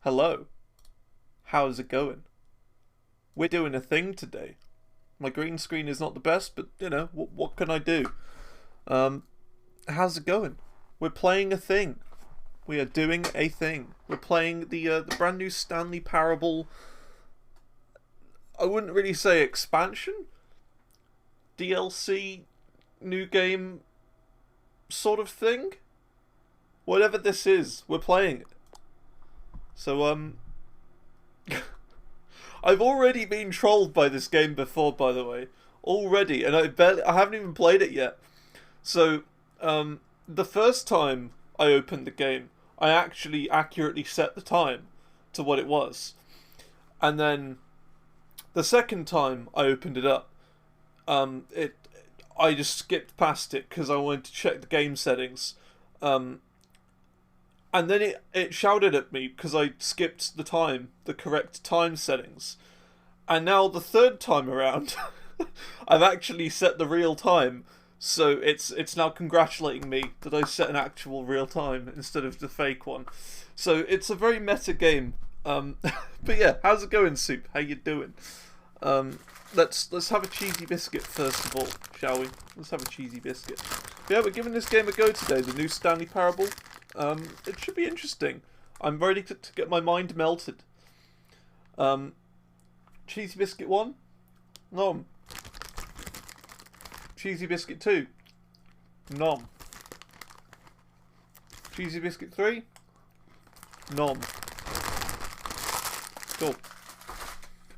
Hello. How's it going? We're doing a thing today. My green screen is not the best, but, you know, what can I do? How's it going? We're playing a thing. We are doing a thing. We're playing the brand new Stanley Parable. I wouldn't really say expansion. DLC, new game, sort of thing. Whatever this is, we're playing it. So, I've already been trolled by this game before, by the way. Already, and I haven't even played it yet. So, the first time I opened the game, I actually accurately set the time to what it was. And then, the second time I opened it up, I just skipped past it because I wanted to check the game settings. And then it shouted at me because I skipped the correct time settings. And now the third time around, I've actually set the real time. So it's now congratulating me that I set an actual real time instead of the fake one. So it's a very meta game. But yeah, how's it going, Soup? How you doing? Let's have a cheesy biscuit first of all, shall we? Let's have a cheesy biscuit. But yeah, we're giving this game a go today, the new Stanley Parable. It should be interesting. I'm ready to get my mind melted. Cheesy biscuit 1? Nom. Cheesy biscuit 2? Nom. Cheesy biscuit 3? Nom. Cool.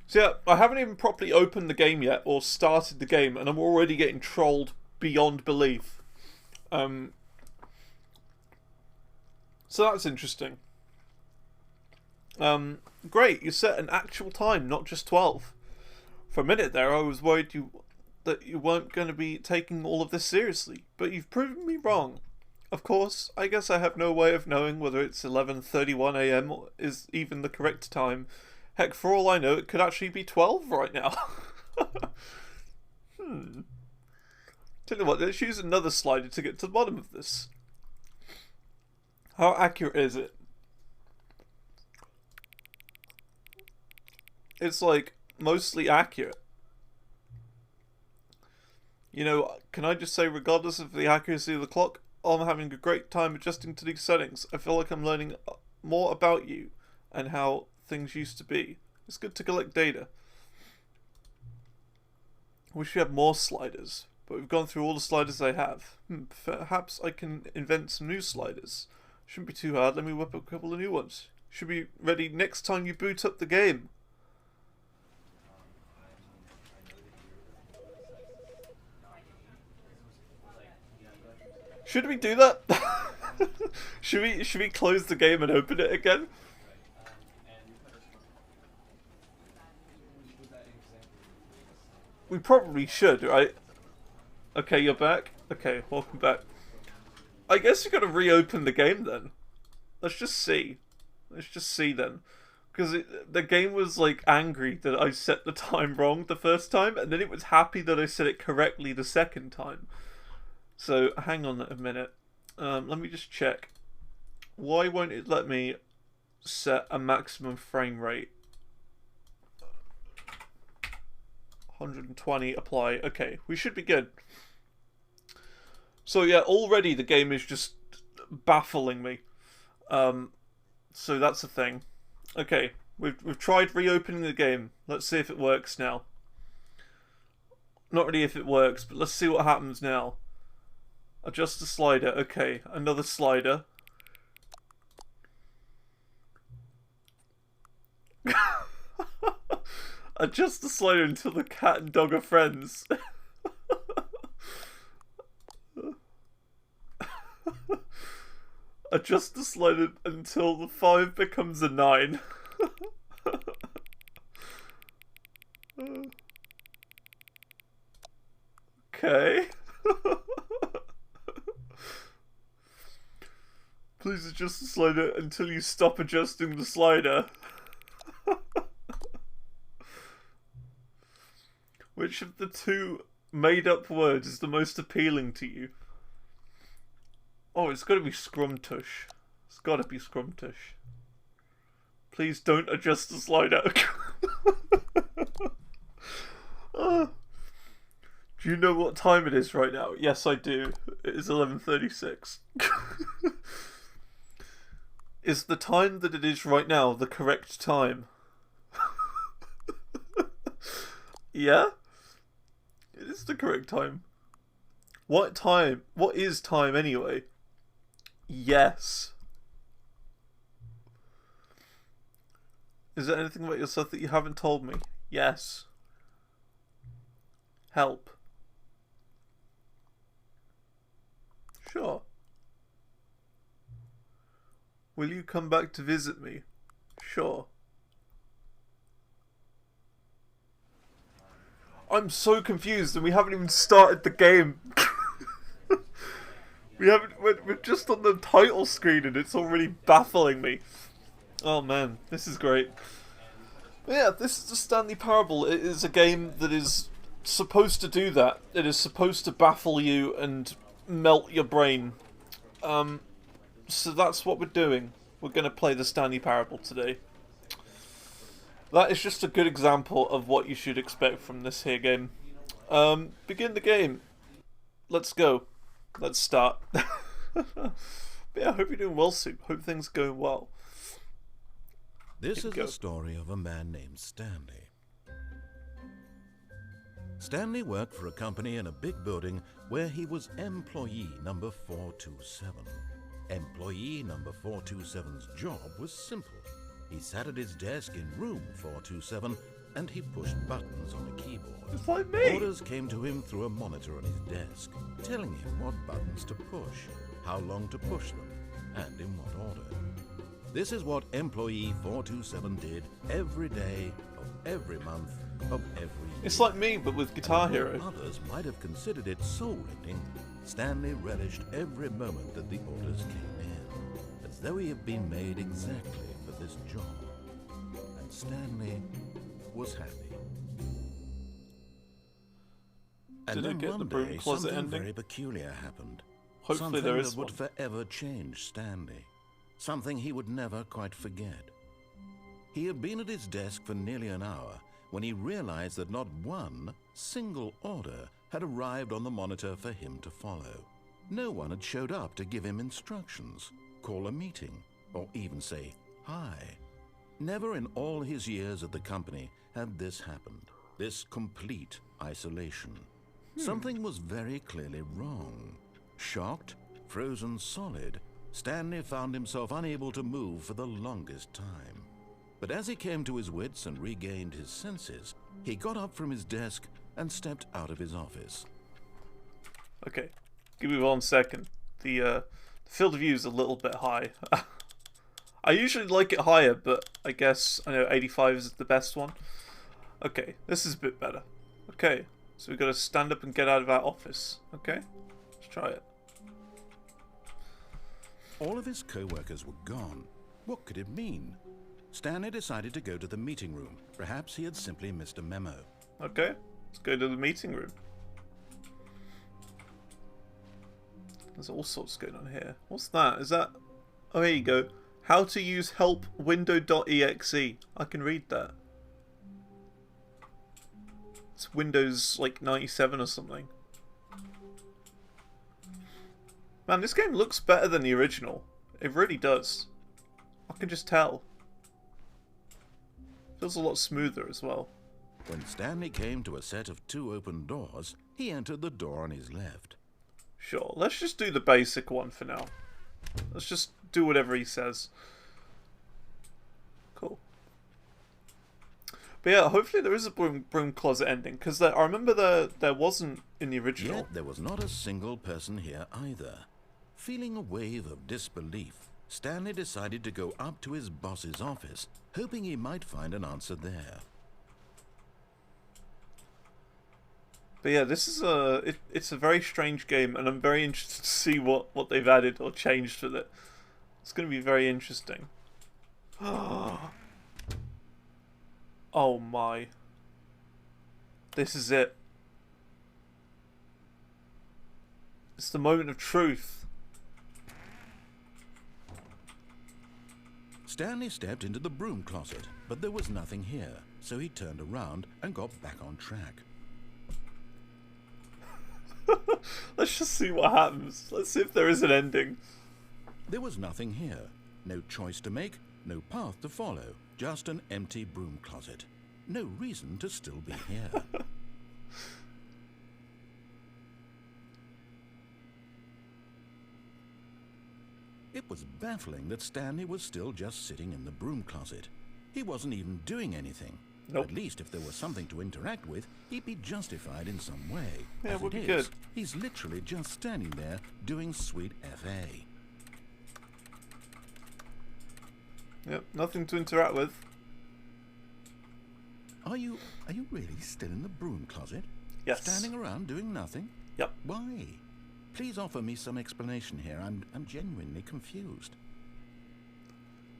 So yeah, I haven't even properly opened the game yet, or started the game, and I'm already getting trolled beyond belief. So that's interesting. Great, you set an actual time, not just 12. For a minute there, I was worried that you weren't going to be taking all of this seriously, but you've proven me wrong. Of course, I guess I have no way of knowing whether it's 11:31 a.m. is even the correct time. Heck, for all I know, it could actually be 12 right now. Tell you what, let's use another slider to get to the bottom of this. How accurate is it? It's like mostly accurate. You know, can I just say, regardless of the accuracy of the clock, I'm having a great time adjusting to these settings. I feel like I'm learning more about you and how things used to be. It's good to collect data. I wish we had more sliders, but we've gone through all the sliders I have. Perhaps I can invent some new sliders. Shouldn't be too hard. Let me whip up a couple of new ones. Should be ready next time you boot up the game. Should we do that? Should we close the game and open it again? We probably should, right? Okay, you're back? Okay, welcome back. I guess you gotta reopen the game then. Let's just see. Let's just see then. Because the game was like angry that I set the time wrong the first time, and then it was happy that I set it correctly the second time. So, hang on a minute. Let me just check. Why won't it let me set a maximum frame rate? 120, apply. Okay, we should be good. So yeah, already the game is just baffling me. So that's the thing. Okay, we've tried reopening the game. Let's see if it works now. Not really if it works, but let's see what happens now. Adjust the slider. Okay, another slider. Adjust the slider until the cat and dog are friends. Adjust the slider until the 5 becomes a 9. Okay. Please adjust the slider until you stop adjusting the slider. Which of the two made-up words is the most appealing to you? Oh, it's gotta be Scrumtush. It's gotta be Scrumtush. Please don't adjust the slider. Do you know what time it is right now? Yes, I do. It is 11:36. Is the time that it is right now the correct time? Yeah? It is the correct time. What time? What is time anyway? Yes. Is there anything about yourself that you haven't told me? Yes. Help. Sure. Will you come back to visit me? Sure. I'm so confused and we haven't even started the game. We're just on the title screen and it's already baffling me. Oh man, this is great. But yeah, this is the Stanley Parable. It is a game that is supposed to do that. It is supposed to baffle you and melt your brain. So that's what we're doing. We're going to play the Stanley Parable today. That is just a good example of what you should expect from this here game. Begin the game. Let's go. Let's start. But yeah, I hope you're doing well, Soup. Hope things are going well. This is the story of a man named Stanley. Stanley worked for a company in a big building where he was employee number 427. Employee number 427's job was simple. He sat at his desk in room 427 and he pushed buttons on a keyboard. It's like me. Orders came to him through a monitor on his desk, telling him what buttons to push, how long to push them, and in what order. This is what employee 427 did every day of every month of every year. It's like me, but with Guitar Hero. Others might have considered it soul-rending. Stanley relished every moment that the orders came in, as though he had been made exactly for this job. And Stanley was happy. And Did I then get one the Broom day, closet something ending? very peculiar happened. Hopefully Something there is that would one. forever change Stanley. Something he would never quite forget. He had been at his desk for nearly an hour when he realized that not one single order had arrived on the monitor for him to follow. No one had showed up to give him instructions, call a meeting, or even say hi. Never in all his years at the company had this happened, this complete isolation. Something was very clearly wrong. Shocked, frozen solid, Stanley found himself unable to move for the longest time. But as he came to his wits and regained his senses, he got up from his desk and stepped out of his office. Okay, give me 1 second. The field of view is a little bit high. I usually like it higher, but I guess I know 85 is the best one. Okay, this is a bit better. Okay, so we've got to stand up and get out of our office. Okay, let's try it. All of his co-workers were gone. What could it mean? Stanley decided to go to the meeting room. Perhaps he had simply missed a memo. Okay, let's go to the meeting room. There's all sorts going on here. What's that? Is that... Oh, here you go. How to use help window.exe. I can read that. It's Windows, like, 97 or something. Man, this game looks better than the original. It really does. I can just tell. Feels a lot smoother as well. When Stanley came to a set of 2 open doors, he entered the door on his left. Sure, let's just do the basic one for now. Let's just do whatever he says. Cool. But yeah, hopefully there is a broom closet ending, because I remember there wasn't in the original. Yet there was not a single person here either. Feeling a wave of disbelief, Stanley decided to go up to his boss's office, hoping he might find an answer there. But yeah, this is it's a very strange game, and I'm very interested to see what they've added or changed with it. It's going to be very interesting. Oh my. This is it. It's the moment of truth. Stanley stepped into the broom closet, but there was nothing here, so he turned around and got back on track. Let's just see what happens. Let's see if there is an ending. There was nothing here. No choice to make, no path to follow. Just an empty broom closet. No reason to still be here. It was baffling that Stanley was still just sitting in the broom closet. He wasn't even doing anything. Nope. At least if there was something to interact with, he'd be justified in some way. Yeah, As would it be is, good. he's literally just standing there doing sweet FA. Yep, nothing to interact with. Are you really still in the broom closet? Yes. Standing around doing nothing? Yep. Why? Please offer me some explanation here. I'm genuinely confused.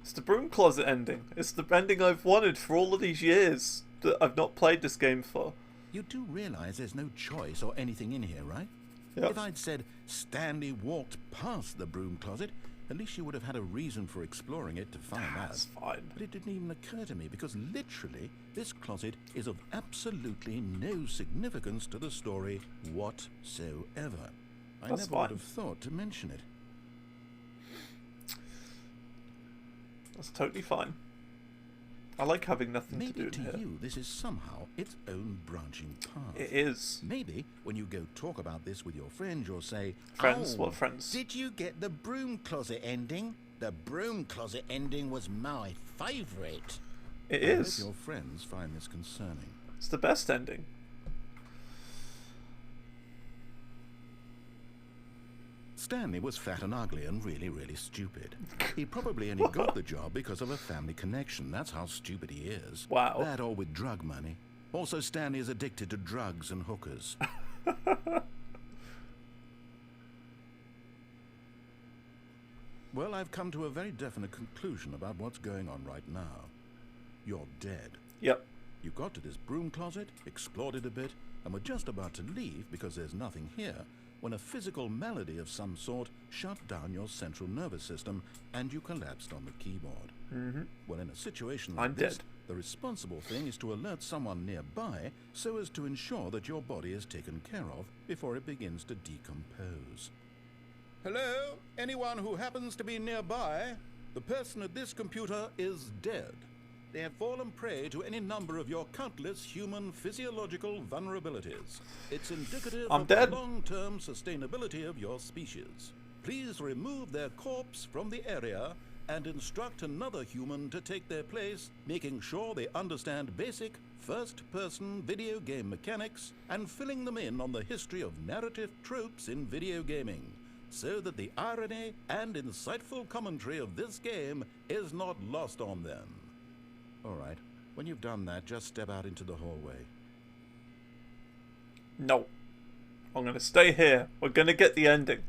It's the broom closet ending. It's the ending I've wanted for all of these years that I've not played this game for. You do realize there's no choice or anything in here, right? Yep. If I'd said Stanley walked past the broom closet, at least you would have had a reason for exploring it to find out. That's fine. But it didn't even occur to me because literally this closet is of absolutely no significance to the story whatsoever. I That's never fine. would have thought to mention it. That's totally fine. I like having nothing Maybe to do to in here. you this is somehow its own branching path. It is. Maybe when you go talk about this with your friends, you'll say, Friends? "Oh, What friends? did you get the broom closet ending? The broom closet ending was my favourite." It I is. hope your friends find this concerning. It's the best ending. Stanley was fat and ugly and really, really stupid. He probably only got the job because of a family connection. That's how stupid he is. Wow. That or with drug money. Also, Stanley is addicted to drugs and hookers. Well, I've come to a very definite conclusion about what's going on right now. You're dead. Yep. You got to this broom closet, explored it a bit, and were just about to leave because there's nothing here, when a physical malady of some sort shut down your central nervous system and you collapsed on the keyboard. Mm-hmm. Well, in a situation like I'm this, dead. the responsible thing is to alert someone nearby so as to ensure that your body is taken care of before it begins to decompose. Hello? Anyone who happens to be nearby? The person at this computer is dead. They have fallen prey to any number of your countless human physiological vulnerabilities. It's indicative I'm of dead. the long-term sustainability of your species. Please remove their corpse from the area and instruct another human to take their place, making sure they understand basic first-person video game mechanics and filling them in on the history of narrative tropes in video gaming, so that the irony and insightful commentary of this game is not lost on them. All right, when you've done that, just step out into the hallway. No. I'm going to stay here. We're going to get the ending.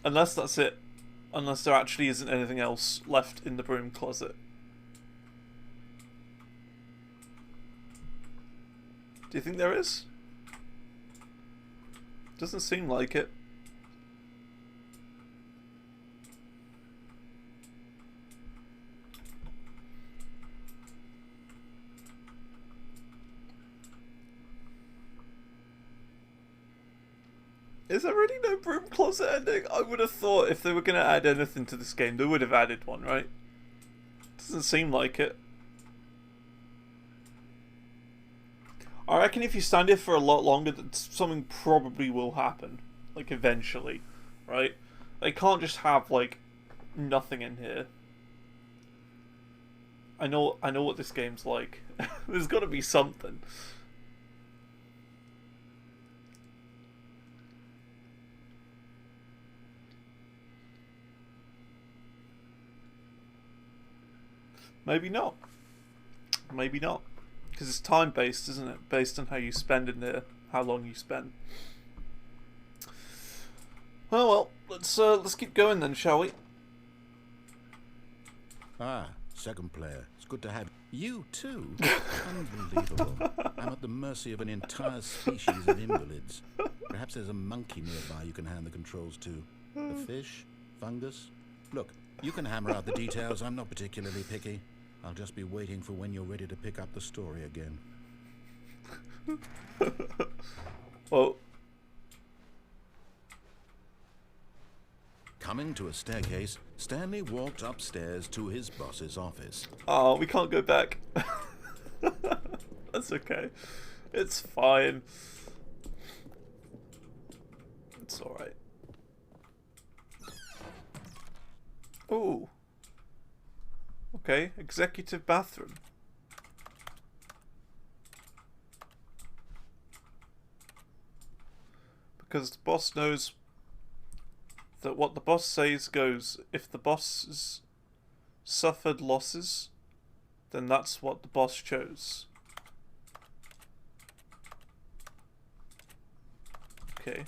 Unless that's it. Unless there actually isn't anything else left in the broom closet. Do you think there is? Doesn't seem like it. Is there really no broom closet ending? I would have thought if they were going to add anything to this game, they would have added one, right? Doesn't seem like it. I reckon if you stand here for a lot longer, that something probably will happen. Like, eventually. Right? They can't just have, like, nothing in here. I know what this game's like. There's got to be something. Maybe not. Maybe not. Because it's time-based, isn't it? Based on how you spend in there, how long you spend. Oh well, let's keep going then, shall we? Ah, second player. It's good to have you too. Unbelievable. I'm at the mercy of an entire species of invalids. Perhaps there's a monkey nearby you can hand the controls to. A fish? Fungus? Look, you can hammer out the details. I'm not particularly picky. I'll just be waiting for when you're ready to pick up the story again. Well, coming to a staircase, Stanley walked upstairs to his boss's office. oh, we can't go back. That's okay. It's fine. It's alright. Ooh. Okay, executive bathroom. Because the boss knows that what the boss says goes. If the boss has suffered losses, then that's what the boss chose. Okay.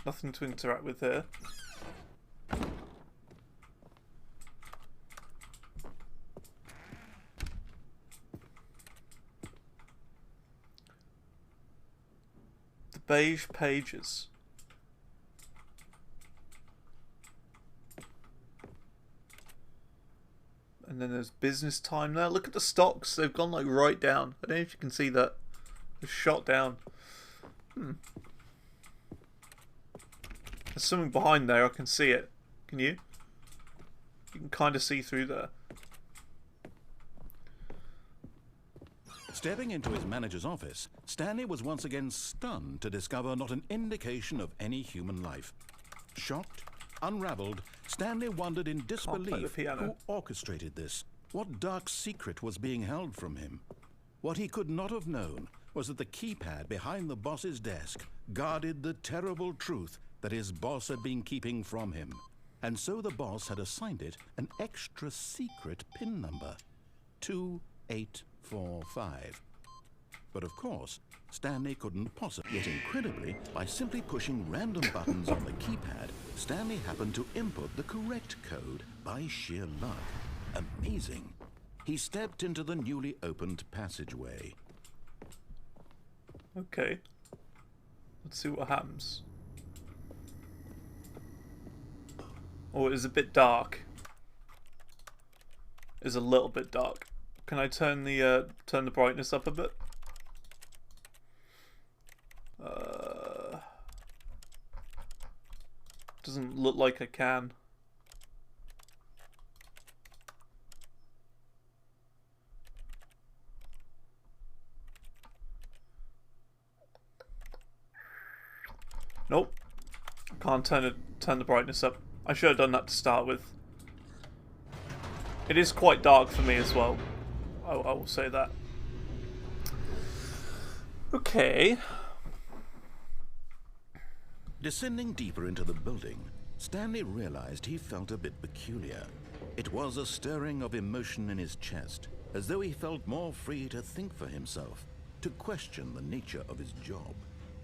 Nothing to interact with here. The beige pages. And then there's business time there. Look at the stocks. They've gone like right down. I don't know if you can see that. They've shot down. There's something behind there. I can see it. Can you? You can kind of see through there. Stepping into his manager's office, Stanley was once again stunned to discover not an indication of any human life. Shocked, unraveled, Stanley wondered in disbelief who orchestrated this. What dark secret was being held from him? What he could not have known was that the keypad behind the boss's desk guarded the terrible truth that his boss had been keeping from him. And so the boss had assigned it an extra secret PIN number. 2845. But of course, Stanley couldn't possibly. Yet incredibly, by simply pushing random buttons on the keypad, Stanley happened to input the correct code by sheer luck. Amazing. He stepped into the newly opened passageway. Okay. Let's see what happens. Oh, it is a bit dark. It's a little bit dark. Can I turn the brightness up a bit? Doesn't look like I can. Nope. Can't turn the brightness up. I should have done that to start with. It is quite dark for me as well. I will say that. Okay. Descending deeper into the building, Stanley realized he felt a bit peculiar. It was a stirring of emotion in his chest, as though he felt more free to think for himself, to question the nature of his job.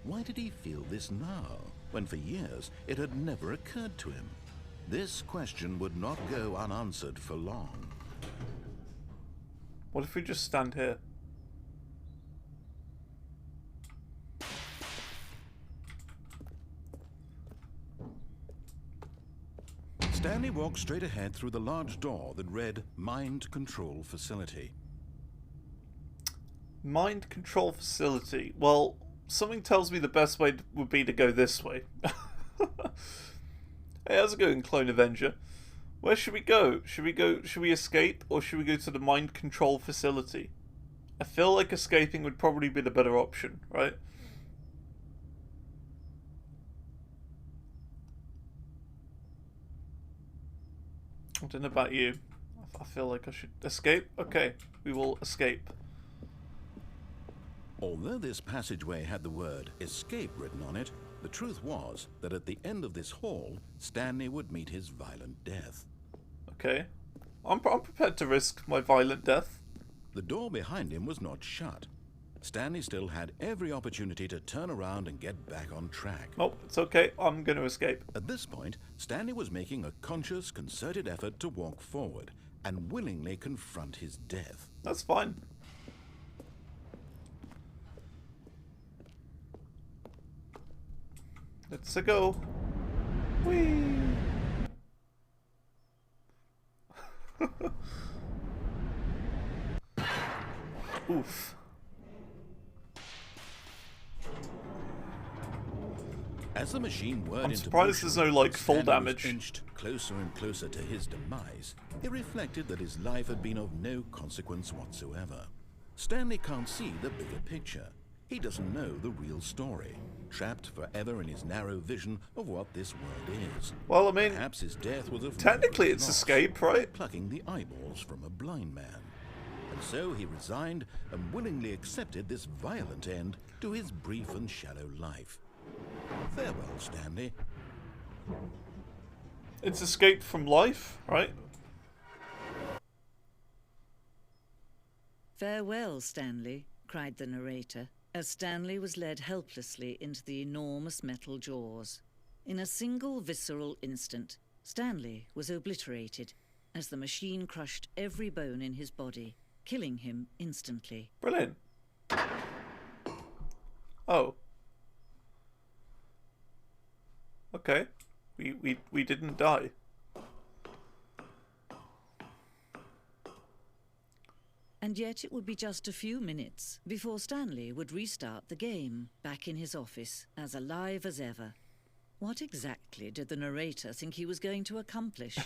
Why did he feel this now, when for years it had never occurred to him? This question would not go unanswered for long. What if we just stand here? Stanley walked straight ahead through the large door that read Mind Control Facility. Mind Control Facility. Well, something tells me the best way would be to go this way. Hey, how's it going, Clone Avenger? Where should we go? Should we escape, or should we go to the Mind Control Facility? I feel like escaping would probably be the better option, right? I don't know about you. I feel like I should escape. Okay, we will escape. Although this passageway had the word escape written on it, the truth was that at the end of this hall, Stanley would meet his violent death. Okay. I'm prepared to risk my violent death. The door behind him was not shut. Stanley still had every opportunity to turn around and get back on track. Oh, it's okay. I'm going to escape. At this point, Stanley was making a conscious, concerted effort to walk forward, and willingly confront his death. That's fine. Let's go. Whee! Oof. As the machine whirred into surprised motion, there's no, like, full Stanley was damage. inched closer and closer to his demise. He reflected that his life had been of no consequence whatsoever. Stanley can't see the bigger picture. He doesn't know the real story, trapped forever in his narrow vision of what this world is. Well, I mean, Perhaps his death was of technically no it's loss, escape, right? plucking the eyeballs from a blind man. And so he resigned and willingly accepted this violent end to his brief and shallow life. Farewell, Stanley. It's escape from life, right? "Farewell, Stanley," cried the narrator, as Stanley was led helplessly into the enormous metal jaws. In a single visceral instant, Stanley was obliterated as the machine crushed every bone in his body, killing him instantly. Brilliant. Oh. Okay. We didn't die. And yet it would be just a few minutes before Stanley would restart the game, back in his office, as alive as ever. What exactly did the narrator think he was going to accomplish?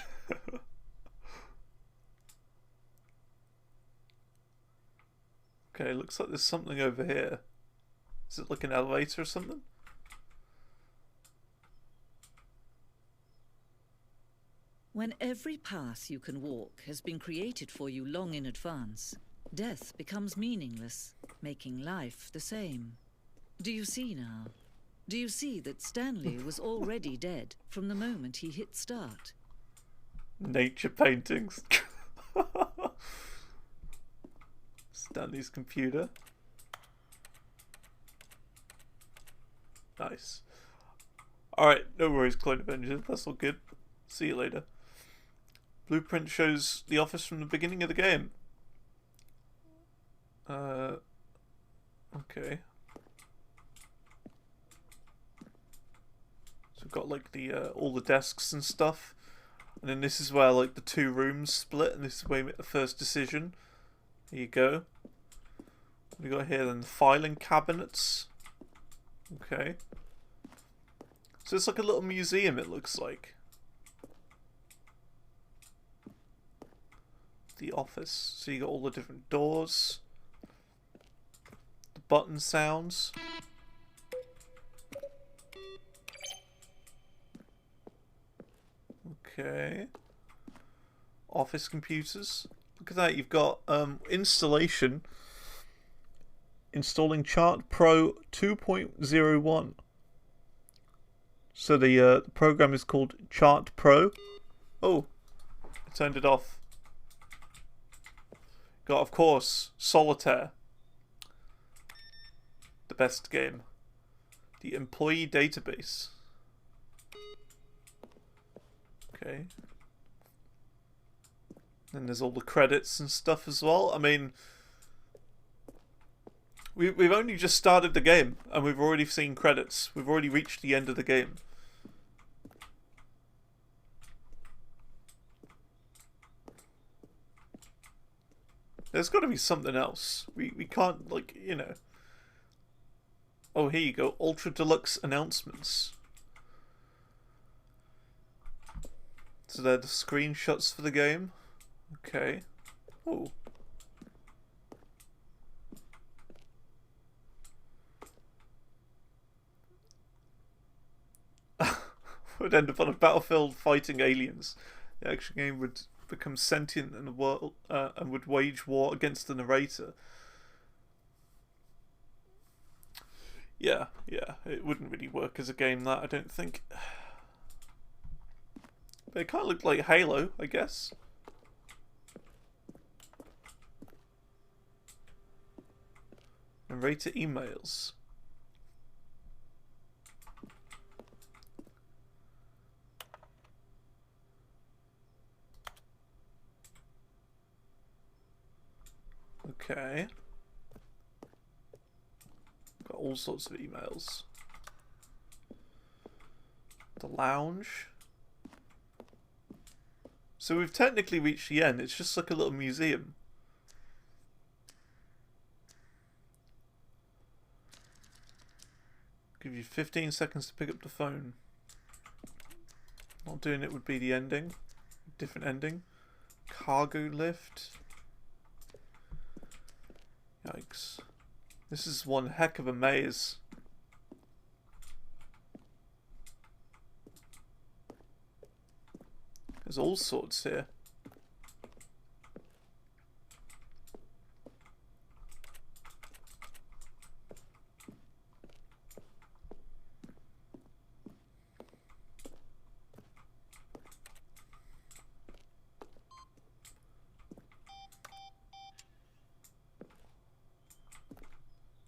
Okay, looks like there's something over here. Is it like an elevator or something? When every path you can walk has been created for you long in advance, death becomes meaningless, making life the same. Do you see now? Do you see that Stanley was already dead from the moment he hit start? Nature paintings. Stanley's computer. Nice. Alright, no worries, Clone Avenger. That's all good. See you later. Blueprint shows the office from the beginning of the game. Okay. So we've got like the all the desks and stuff, and then this is where like the two rooms split, and this is where we make the first decision. Here you go. What we got here then? The filing cabinets. Okay. So it's like a little museum, it looks like. The office. So you got all the different doors. The button sounds. Okay. Office computers. Look at that, you've got installation. Installing Chart Pro 2.01. So the program is called Chart Pro. Oh, I turned it off. Got, of course, Solitaire. The best game. The employee database. Okay. Then there's all the credits and stuff as well. I mean, we've only just started the game and we've already seen credits. We've already reached the end of the game. There's got to be something else. We can't, like, you know. Oh, here you go. Ultra Deluxe announcements. So they're the screenshots for the game. Okay. Oh. Would end up on a battlefield fighting aliens. The action game would become sentient in the world and would wage war against the narrator. Yeah, it wouldn't really work as a game, that, I don't think. But it kind of looked like Halo, I guess. Narrator emails. Okay. Got all sorts of emails. The lounge. So we've technically reached the end. It's just like a little museum. Give you 15 seconds to pick up the phone. Not doing it would be the ending. Different ending. Cargo lift. Yikes. This is one heck of a maze. There's all sorts here.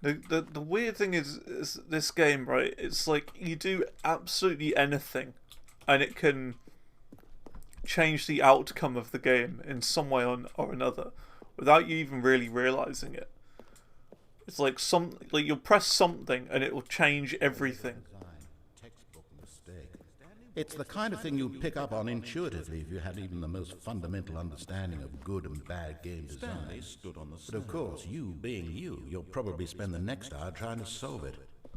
The weird thing is this game, right? It's like you do absolutely anything and it can change the outcome of the game in some way or another without you even really realizing it. It's like you'll press something and it will change everything. It's the kind of thing you'd pick up on intuitively if you had even the most fundamental understanding of good and bad game design. But of course, you being you, you'll probably spend the next hour trying to solve it.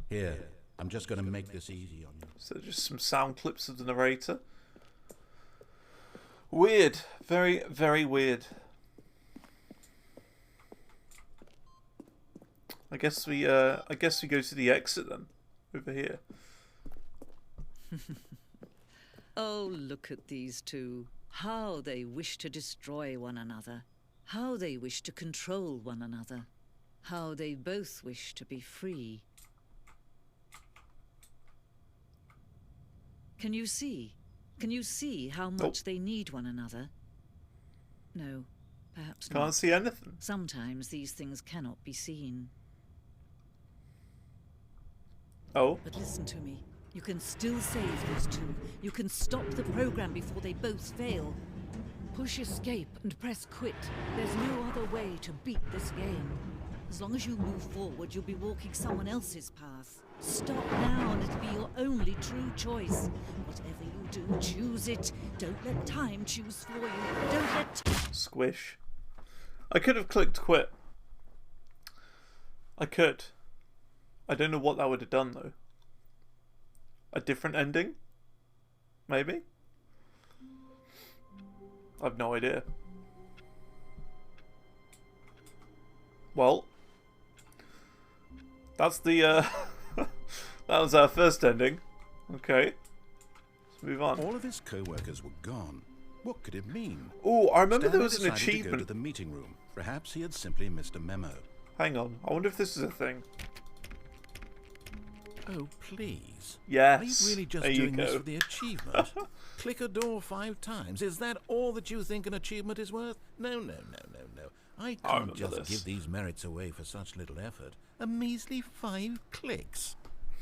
Here, I'm just going to make this easy on you. So just some sound clips of the narrator. Weird. Very, very weird. I guess we go to the exit then. Over here. Oh, look at these two. How they wish to destroy one another. How they wish to control one another. How they both wish to be free. Can you see? Can you see how much they need one another? No, perhaps not. Can't see anything. Sometimes these things cannot be seen. Oh. But listen to me. You can still save those two. You can stop the program before they both fail. Push escape and press quit. There's no other way to beat this game. As long as you move forward, you'll be walking someone else's path. Stop now and it'll be your only true choice. Whatever you do, choose it. Don't let time choose for you. Don't let... Squish. I could have clicked quit. I could. I don't know what that would have done though. A different ending? Maybe? I've no idea. Well, that's the that was our first ending. Okay. Let's move on. All of his co-workers were gone. What could it mean? Oh, I remember Stanley there was an decided to go achievement. to the meeting room. Perhaps he had simply missed a memo. Hang on. I wonder if this is a thing. Oh, please. Yes. Are you really just there doing you this go. for the achievement? Click a door 5 times. Is that all that you think an achievement is worth? No. I can't just give these merits away for such little effort. A measly 5 clicks.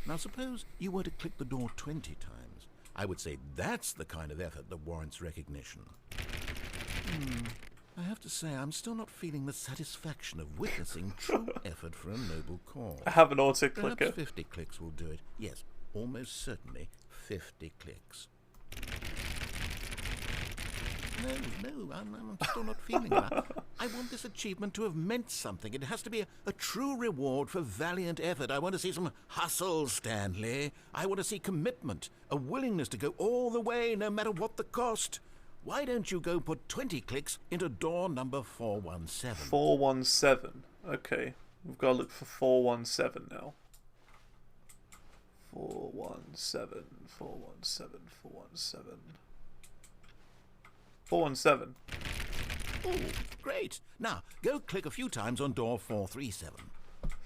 Now suppose you were to click the door 20 times. I would say that's the kind of effort that warrants recognition. I have to say, I'm still not feeling the satisfaction of witnessing true effort for a noble cause. I have an auto-clicker. Perhaps 50 clicks will do it. Yes, almost certainly 50 clicks. No, I'm still not feeling that. I want this achievement to have meant something. It has to be a true reward for valiant effort. I want to see some hustle, Stanley. I want to see commitment, a willingness to go all the way, no matter what the cost. Why don't you go put 20 clicks into door number 417? 417. Okay. We've got to look for 417 now. 417, 417, 417. 417. Oh, great. Now, go click a few times on door 437.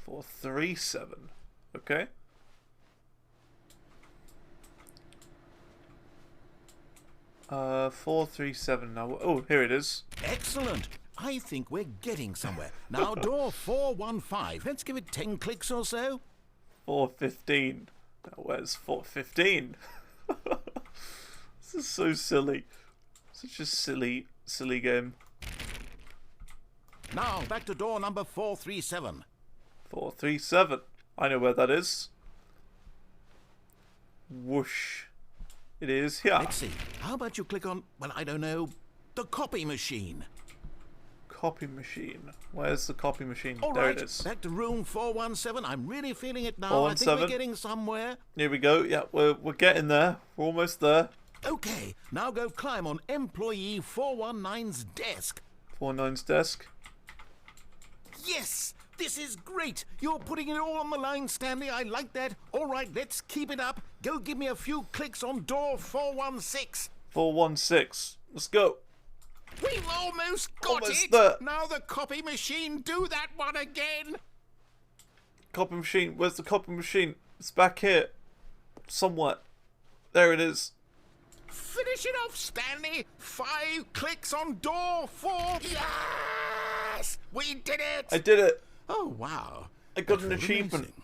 437. Okay. Uh, 437 now. Oh, here it is. Excellent. I think we're getting somewhere. Now, door 415. Let's give it 10 clicks or so. 415. Now, where's 415? This is so silly. Such a silly game. Now, back to door number 437. 437. I know where that is. Whoosh. It is here. Let's see. How about you click on, well, I don't know, the copy machine? Copy machine. Where's the copy machine? All there right, it is. back to room 417. I'm really feeling it now. 417. I think we're getting somewhere. Here we go. Yeah, we're getting there. We're almost there. Okay, now go climb on employee 419's desk. 49's desk. Yes! This is great! You're putting it all on the line, Stanley. I like that. All right, let's keep it up. Go give me a few clicks on door 416. 416. Let's go. We've almost got Almost it! there. Now the copy machine, do that one again! Copy machine. Where's the copy machine? It's back here. Somewhere. There it is. Finish it off, Stanley! 5 clicks on door 4. Yes! We did it! I did it. Oh, wow. I got That an was achievement. amazing.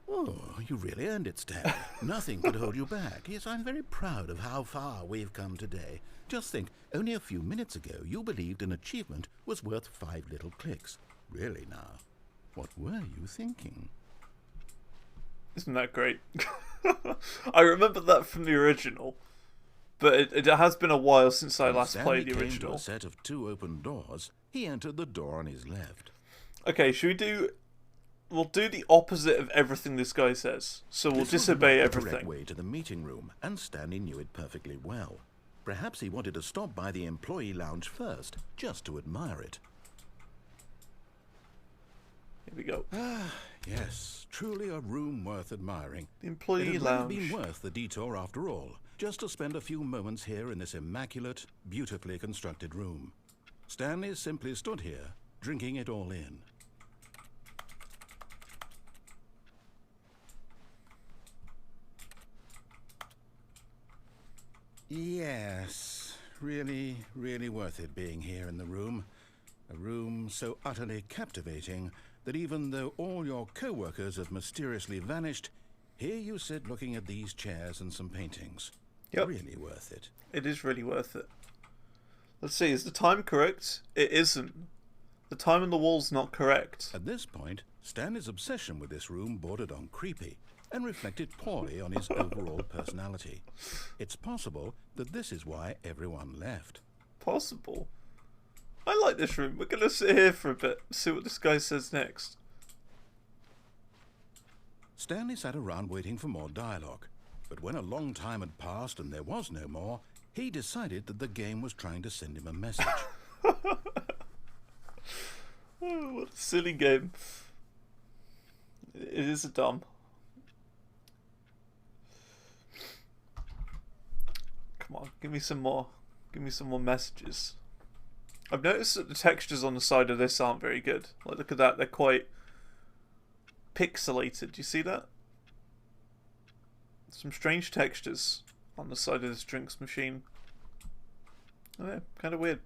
Oh, you really earned it, Stanley. Nothing could hold you back. Yes, I'm very proud of how far we've come today. Just think, only a few minutes ago, you believed an achievement was worth 5 little clicks. Really now, what were you thinking? Isn't that great? I remember that from the original. But it has been a while since I last played the Stanley came to original. a set of 2 open doors. He entered the door on his left. Okay, should we do... We'll do the opposite of everything this guy says. So we'll This was disobey not the correct everything. way to the meeting room, and Stanley knew it perfectly well. Perhaps he wanted to stop by the employee lounge first, just to admire it. Here we go. Yes, truly a room worth admiring. The employee It had lounge. really been worth the detour after all, just to spend a few moments here in this immaculate, beautifully constructed room. Stanley simply stood here, drinking it all in. Yes, really, really worth it being here in the room. A room so utterly captivating that even though all your co-workers have mysteriously vanished, here you sit looking at these chairs and some paintings. Yep. Really worth it. It is really worth it. Let's see, is the time correct? It isn't. The time on the wall's not correct. At this point, Stanley's obsession with this room bordered on creepy and reflected poorly on his overall personality. It's possible that this is why everyone left. Possible. I like this room. We're going to sit here for a bit, see what this guy says next. Stanley sat around waiting for more dialogue, but when a long time had passed and there was no more, he decided that the game was trying to send him a message. Oh, what a silly game. It is a dumb. Come on, give me some more. Give me some more messages. I've noticed that the textures on the side of this aren't very good. Like, look at that. They're quite pixelated. Do you see that? Some strange textures on the side of this drinks machine. Oh, yeah, kind of weird.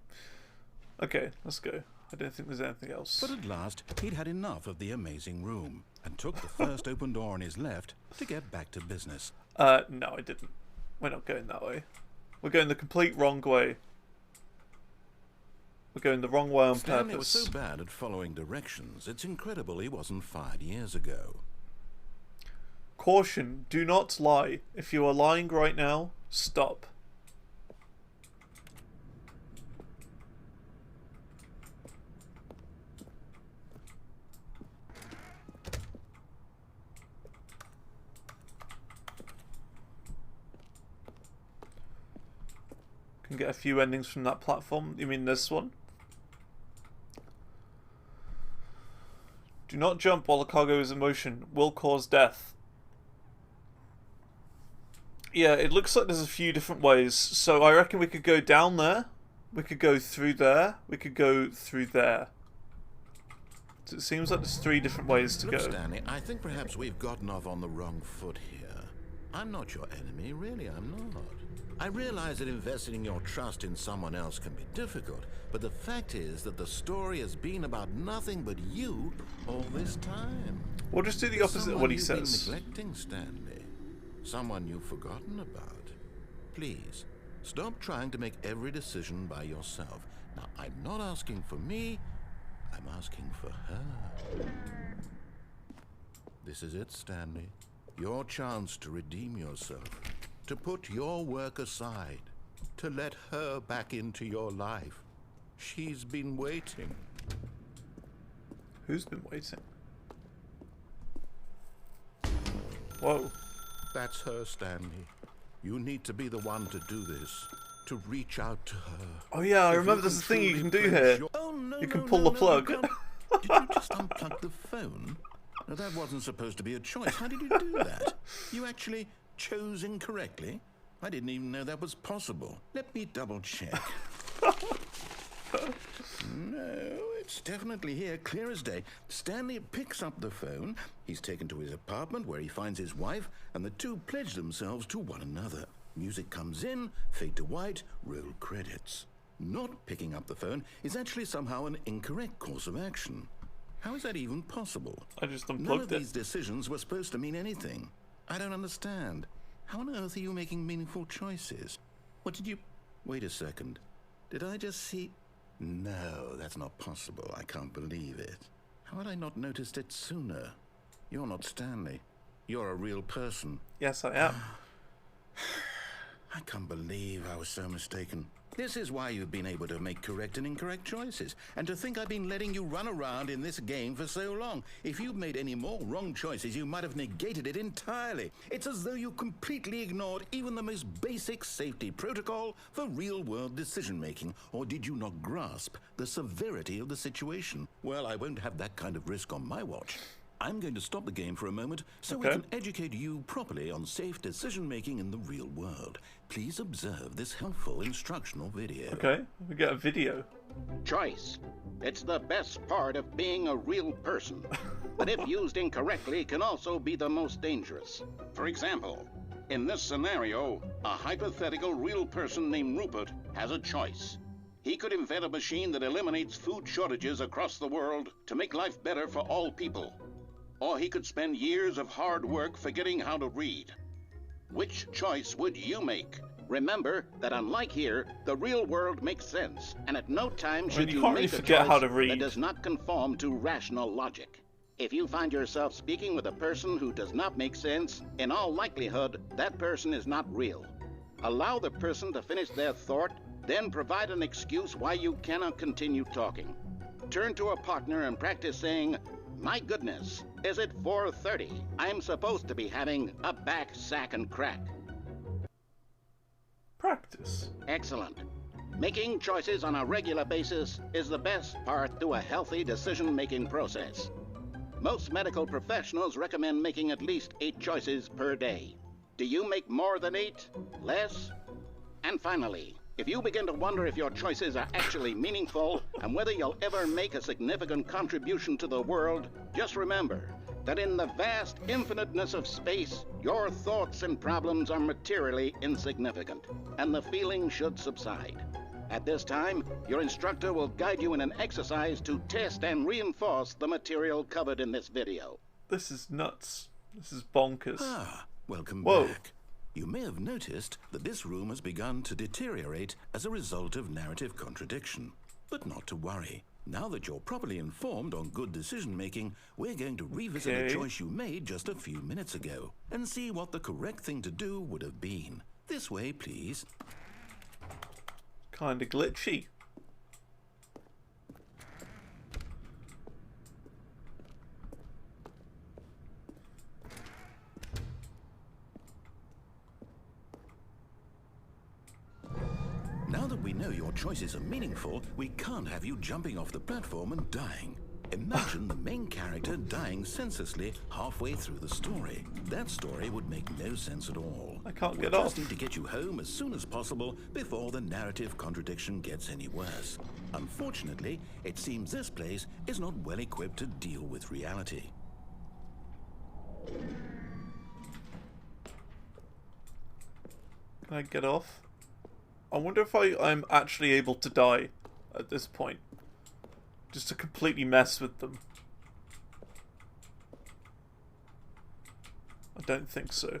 Okay, let's go. I don't think there's anything else. But at last, he'd had enough of the amazing room and took the first open door on his left to get back to business. No, I didn't. We're not going that way. We're going the complete wrong way. We're going the wrong way on Stanley was purpose. so bad at following directions, it's incredible he wasn't fired years ago. Caution, do not lie. If you are lying right now, stop. Can get a few endings from that platform. You mean this one? Do not jump while the cargo is in motion. Will cause death. Yeah, it looks like there's a few different ways. So I reckon we could go down there. We could go through there. We could go through there. So it seems like there's 3 different ways to Look, go. Stanley, I think perhaps we've gotten off on the wrong foot here. I'm not your enemy, really, I'm not. I realize that investing your trust in someone else can be difficult, but the fact is that the story has been about nothing but you all this time. We'll just do the opposite of what he Someone you've says. been neglecting, Stanley. Someone you've forgotten about. Please, stop trying to make every decision by yourself. Now, I'm not asking for me, I'm asking for her. This is it, Stanley. Your chance to redeem yourself. To put your work aside. To let her back into your life. She's been waiting. Who's been waiting? Whoa. That's her, Stanley. You need to be the one to do this. To reach out to her. Oh yeah, I remember there's a thing you can do here. You can pull the plug. Did you just unplug the phone? No, that wasn't supposed to be a choice. How did you do that? You actually chose incorrectly? I didn't even know that was possible. Let me double check. No, it's definitely here, clear as day. Stanley picks up the phone. He's taken to his apartment where he finds his wife, and the two pledge themselves to one another. Music comes in, fade to white, roll credits. Not picking up the phone is actually somehow an incorrect course of action. How is that even possible? I just unplugged None of it. these decisions were supposed to mean anything. I don't understand. How on earth are you making meaningful choices? What did you... Wait a second. Did I just see... No, that's not possible. I can't believe it. How had I not noticed it sooner? You're not Stanley. You're a real person. Yes, I am. I can't believe I was so mistaken. This is why you've been able to make correct and incorrect choices. And to think I've been letting you run around in this game for so long. If you'd made any more wrong choices, you might have negated it entirely. It's as though you completely ignored even the most basic safety protocol for real-world decision-making. Or did you not grasp the severity of the situation? Well, I won't have that kind of risk on my watch. I'm going to stop the game for a moment so we can educate you properly on safe decision-making in the real world. Please observe this helpful instructional video. Okay, we get a video. Choice. It's the best part of being a real person. But if used incorrectly, can also be the most dangerous. For example, in this scenario, a hypothetical real person named Rupert has a choice. He could invent a machine that eliminates food shortages across the world to make life better for all people. Or he could spend years of hard work forgetting how to read. Which choice would you make? Remember that unlike here, the real world makes sense, and at no time should you can't make really a forget choice how to read. that does not conform to rational logic. If you find yourself speaking with a person who does not make sense, in all likelihood, that person is not real. Allow the person to finish their thought, then provide an excuse why you cannot continue talking. Turn to a partner and practice saying, "My goodness, is it 4:30? I'm supposed to be having a back, sack, and crack." Practice. Excellent. Making choices on a regular basis is the best part to a healthy decision-making process. Most medical professionals recommend making at least 8 choices per day. Do you make more than 8? Less? And finally, if you begin to wonder if your choices are actually meaningful and whether you'll ever make a significant contribution to the world, just remember that in the vast infiniteness of space, your thoughts and problems are materially insignificant, and the feeling should subside. At this time, your instructor will guide you in an exercise to test and reinforce the material covered in this video. This is nuts. This is bonkers. Welcome Whoa. back. You may have noticed that this room has begun to deteriorate as a result of narrative contradiction. But not to worry. Now that you're properly informed on good decision-making, we're going to revisit a choice you made just a few minutes ago and see what the correct thing to do would have been. This way, please. Kinda glitchy. Now that we know your choices are meaningful, we can't have you jumping off the platform and dying. Imagine the main character dying senselessly halfway through the story. That story would make no sense at all. I can't get We off. just need to get you home as soon as possible before the narrative contradiction gets any worse. Unfortunately, it seems this place is not well equipped to deal with reality. Can I get off? I wonder if I'm actually able to die at this point. Just to completely mess with them. I don't think so.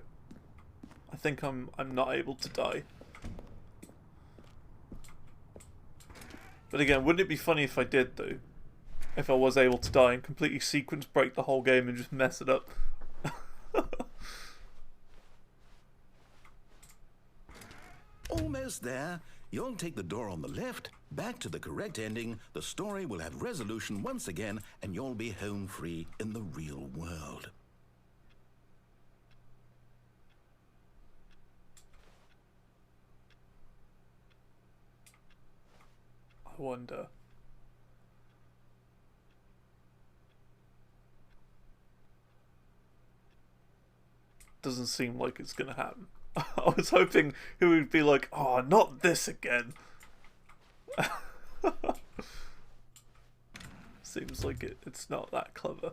I think I'm not able to die. But again, wouldn't it be funny if I did though? if I was able to die and completely sequence break the whole game and just mess it up. Almost there. You'll take the door on the left, back to the correct ending, the story will have resolution once again, and you'll be home free in the real world. I wonder. Doesn't seem like it's gonna happen. I was hoping he would be like, oh, not this again. Seems like it's not that clever.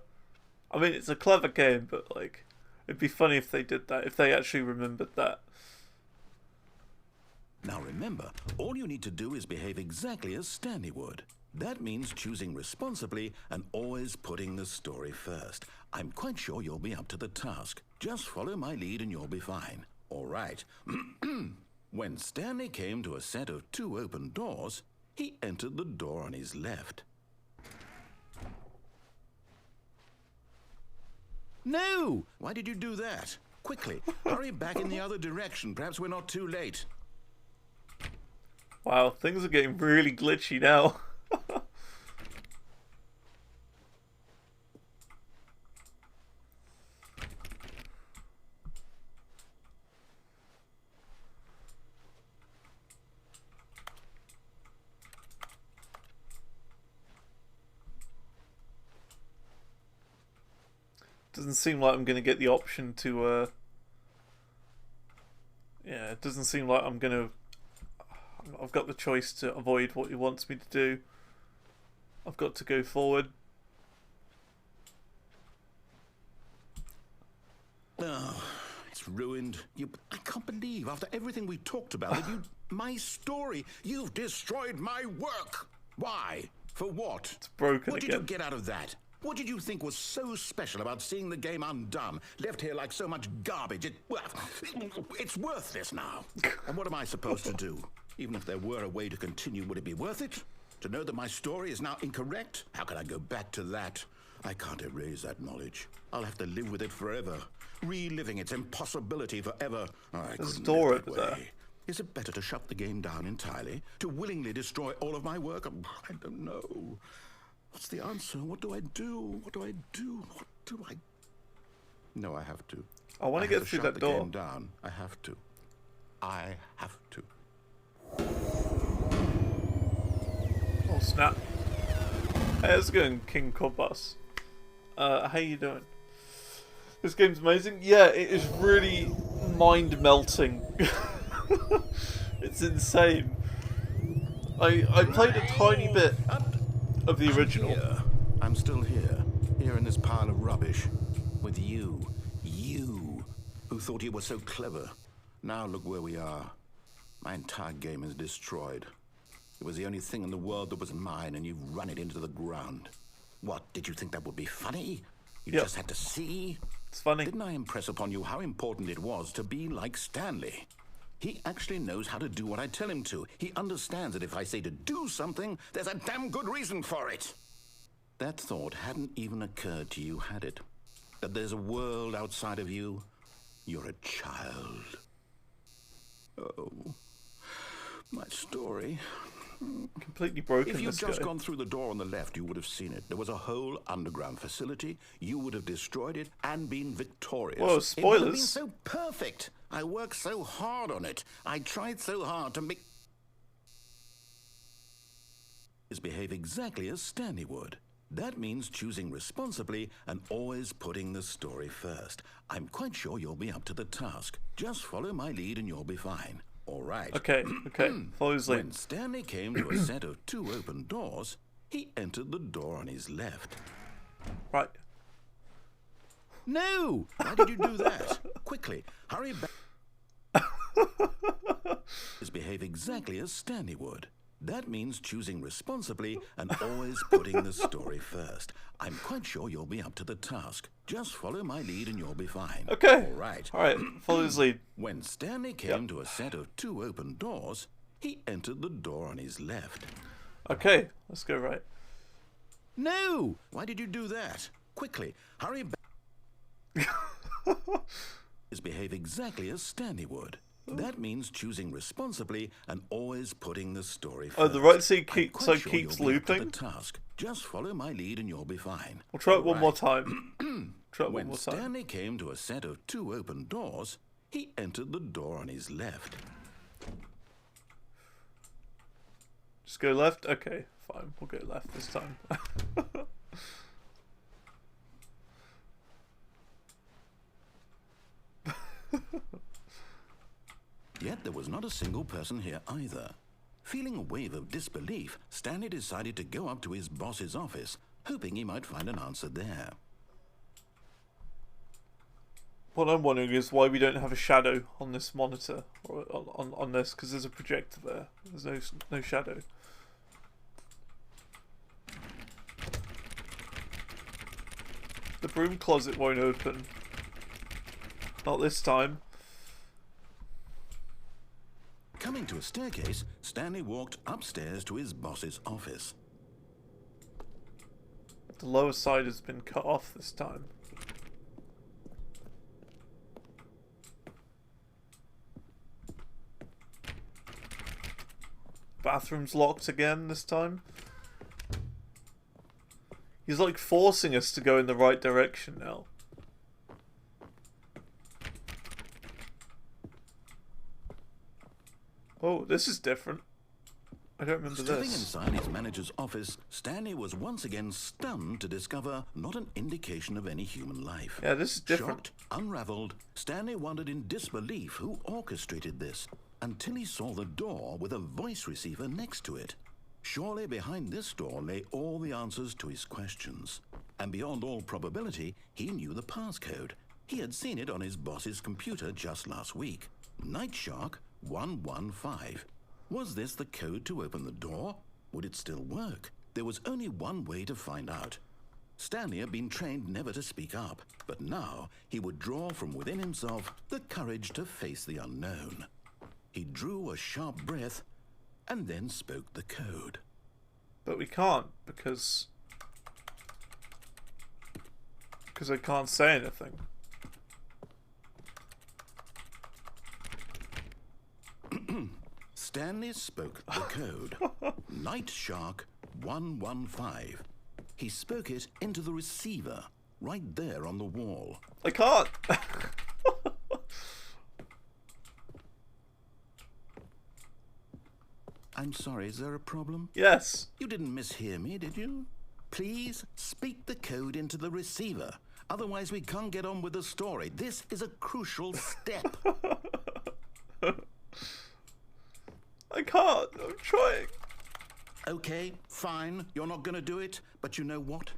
I mean, it's a clever game, but like, it'd be funny if they did that, if they actually remembered that. Now remember, all you need to do is behave exactly as Stanley would. That means choosing responsibly and always putting the story first. I'm quite sure you'll be up to the task. Just follow my lead and you'll be fine. All right. When Stanley came to a set of 2 open doors, he entered the door on his left. No! Why did you do that? Quickly, hurry back in the other direction. Perhaps we're not too late. Wow, things are getting really glitchy now. Doesn't seem like I'm going to get the option to, yeah, it doesn't seem like I'm going to... I've got the choice to avoid what he wants me to do. I've got to go forward. Oh, it's ruined. I can't believe, after everything we talked about, that my story, you've destroyed my work. Why? For what? It's broken What again. did you get out of that? What did you think was so special about seeing the game undone, left here like so much garbage? It's worthless now. And what am I supposed to do? Even if there were a way to continue, would it be worth it? To know that my story is now incorrect? How can I go back to that? I can't erase that knowledge. I'll have to live with it forever, reliving its impossibility forever. I There's a couldn't door live that over there. way. Is it better to shut the game down entirely? To willingly destroy all of my work? I don't know. What's the answer? What do I do? What do I do? What do I... No, I have to. I want to get through that door. Shut the game down. I have to. I have to. Oh snap! Hey, how's it going, King Cobus? How you doing? This game's amazing. Yeah, it is really mind melting. It's insane. I played a tiny bit of the original. I'm still here in this pile of rubbish, with you, who thought you were so clever. Now look where we are. My entire game is destroyed. It was the only thing in the world that was mine, and you've run it into the ground. What, did you think that would be funny? You just had to see? It's funny. Didn't I impress upon you how important it was to be like Stanley? He actually knows how to do what I tell him to. He understands that if I say to do something, there's a damn good reason for it. That thought hadn't even occurred to you, had it? That there's a world outside of you? You're a child. Oh, my story. Completely broken. If you'd this just guy. gone through the door on the left, you would have seen it. There was a whole underground facility. You would have destroyed it and been victorious. Whoa, It would have been spoilers. so perfect. I worked so hard on it. I tried so hard to make... behave exactly as Stanley would. That means choosing responsibly and always putting the story first. I'm quite sure you'll be up to the task. Just follow my lead and you'll be fine. All right. Okay. Follow his lead. When Stanley came to a set of 2 open doors, he entered the door on his left. Right. No! Why did you do that? Quickly, hurry back. Behave exactly as Stanley would. That means choosing responsibly and always putting the story first. I'm quite sure you'll be up to the task. Just follow my lead and you'll be fine. Okay. All right. Follow his lead. When Stanley came to a set of 2 open doors, he entered the door on his left. Okay. Let's go right. No! Why did you do that? Quickly, hurry back. Behave exactly as Stanley would. That means choosing responsibly and always putting the story first. Oh, the right so I'm keeps you'll be up to looping? the task. Just follow my lead and you'll be fine. We'll try it one more Right. time. Try it one When more time. Stanley came to a set of 2 open doors, he entered the door on his left. Just go left? Okay, fine. We'll go left this time. Yet there was not a single person here either. Feeling a wave of disbelief, Stanley decided to go up to his boss's office, hoping he might find an answer there. What I'm wondering is why we don't have a shadow on this monitor, or on this, because there's a projector there. There's no shadow. The broom closet won't open. Not this time. Coming to a staircase, Stanley walked upstairs to his boss's office. The lower side has been cut off this time. Bathroom's locked again this time. He's like forcing us to go in the right direction now. Oh, this is different. I don't remember Stepping this. inside his manager's office, Stanley was once again stunned to discover not an indication of any human life. Yeah, this is different. Shocked, unraveled, Stanley wondered in disbelief who orchestrated this, until he saw the door with a voice receiver next to it. Surely behind this door lay all the answers to his questions. And beyond all probability, he knew the passcode. He had seen it on his boss's computer just last week. Nightshark 115. Was this the code to open the door? Would it still work? There was only one way to find out. Stanley had been trained never to speak up, but now he would draw from within himself the courage to face the unknown. He drew a sharp breath and then spoke the code. But we can't, because I can't say anything. Stanley spoke the code. Nightshark 115. He spoke it into the receiver, right there on the wall. I can't! I'm sorry, is there a problem? Yes. You didn't mishear me, did you? Please speak the code into the receiver. Otherwise, we can't get on with the story. This is a crucial step. I can't. I'm trying. Okay, fine. You're not going to do it. But you know what?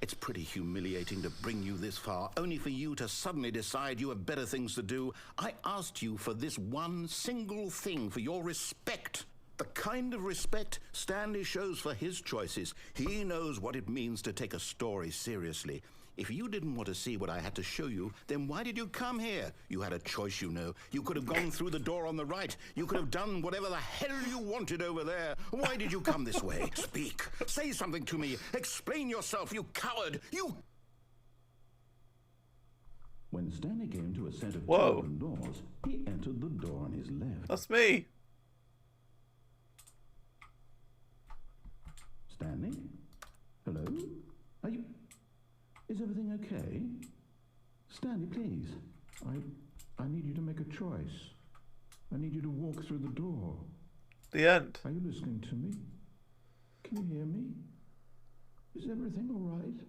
It's pretty humiliating to bring you this far, only for you to suddenly decide you have better things to do. I asked you for this one single thing, for your respect. The kind of respect Stanley shows for his choices. He knows what it means to take a story seriously. If you didn't want to see what I had to show you, then why did you come here? You had a choice, you know. You could have gone through the door on the right. You could have done whatever the hell you wanted over there. Why did you come this way? Speak. Say something to me. Explain yourself, you coward. You... When Stanley came to a set of Whoa. open doors, he entered the door on his left. That's me. Stanley? Hello? Are you... Is everything okay? Stanley, please. I need you to make a choice. I need you to walk through the door. The end. Are you listening to me? Can you hear me? Is everything all right?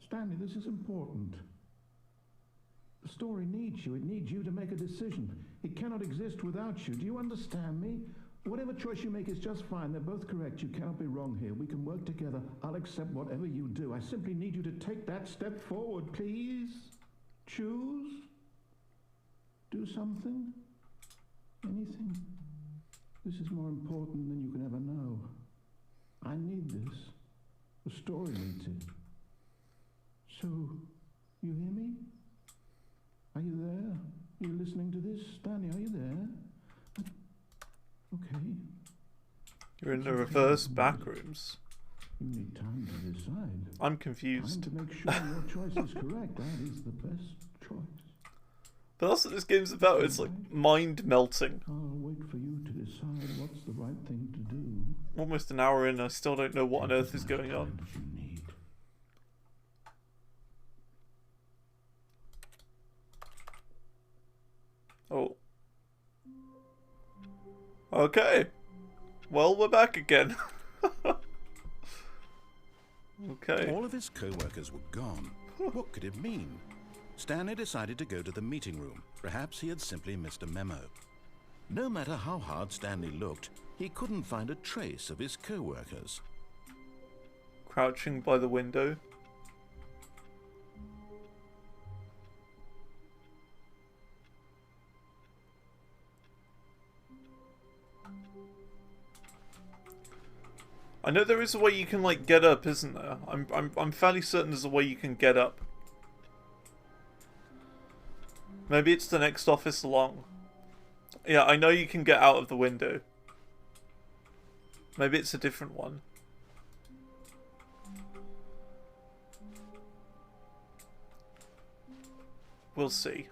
Stanley, this is important. The story needs you. It needs you to make a decision. It cannot exist without you. Do you understand me? Whatever choice you make is just fine. They're both correct. You cannot be wrong here. We can work together. I'll accept whatever you do. I simply need you to take that step forward, please. Choose. Do something. Anything. This is more important than you can ever know. I need this. The story needs it. So, you hear me? Are you there? Are you listening to this? Stanley, are you there? Okay. You're in the reverse back rooms. You need time to decide. I'm confused. Time to make sure your choice is correct. That is the best choice. But that's what this game's about. It's like mind melting. I'll wait for you to decide what's the right thing to do. Almost an hour in, I still don't know what on earth is going on. You need. Oh. Okay. Well, we're back again. Okay. All of his co-workers were gone. What could it mean? Stanley decided to go to the meeting room. Perhaps he had simply missed a memo. No matter how hard Stanley looked, he couldn't find a trace of his co-workers. Crouching by the window. I know there is a way you can like get up, isn't there? I'm fairly certain there's a way you can get up. Maybe it's the next office along. Yeah, I know you can get out of the window. Maybe it's a different one. We'll see.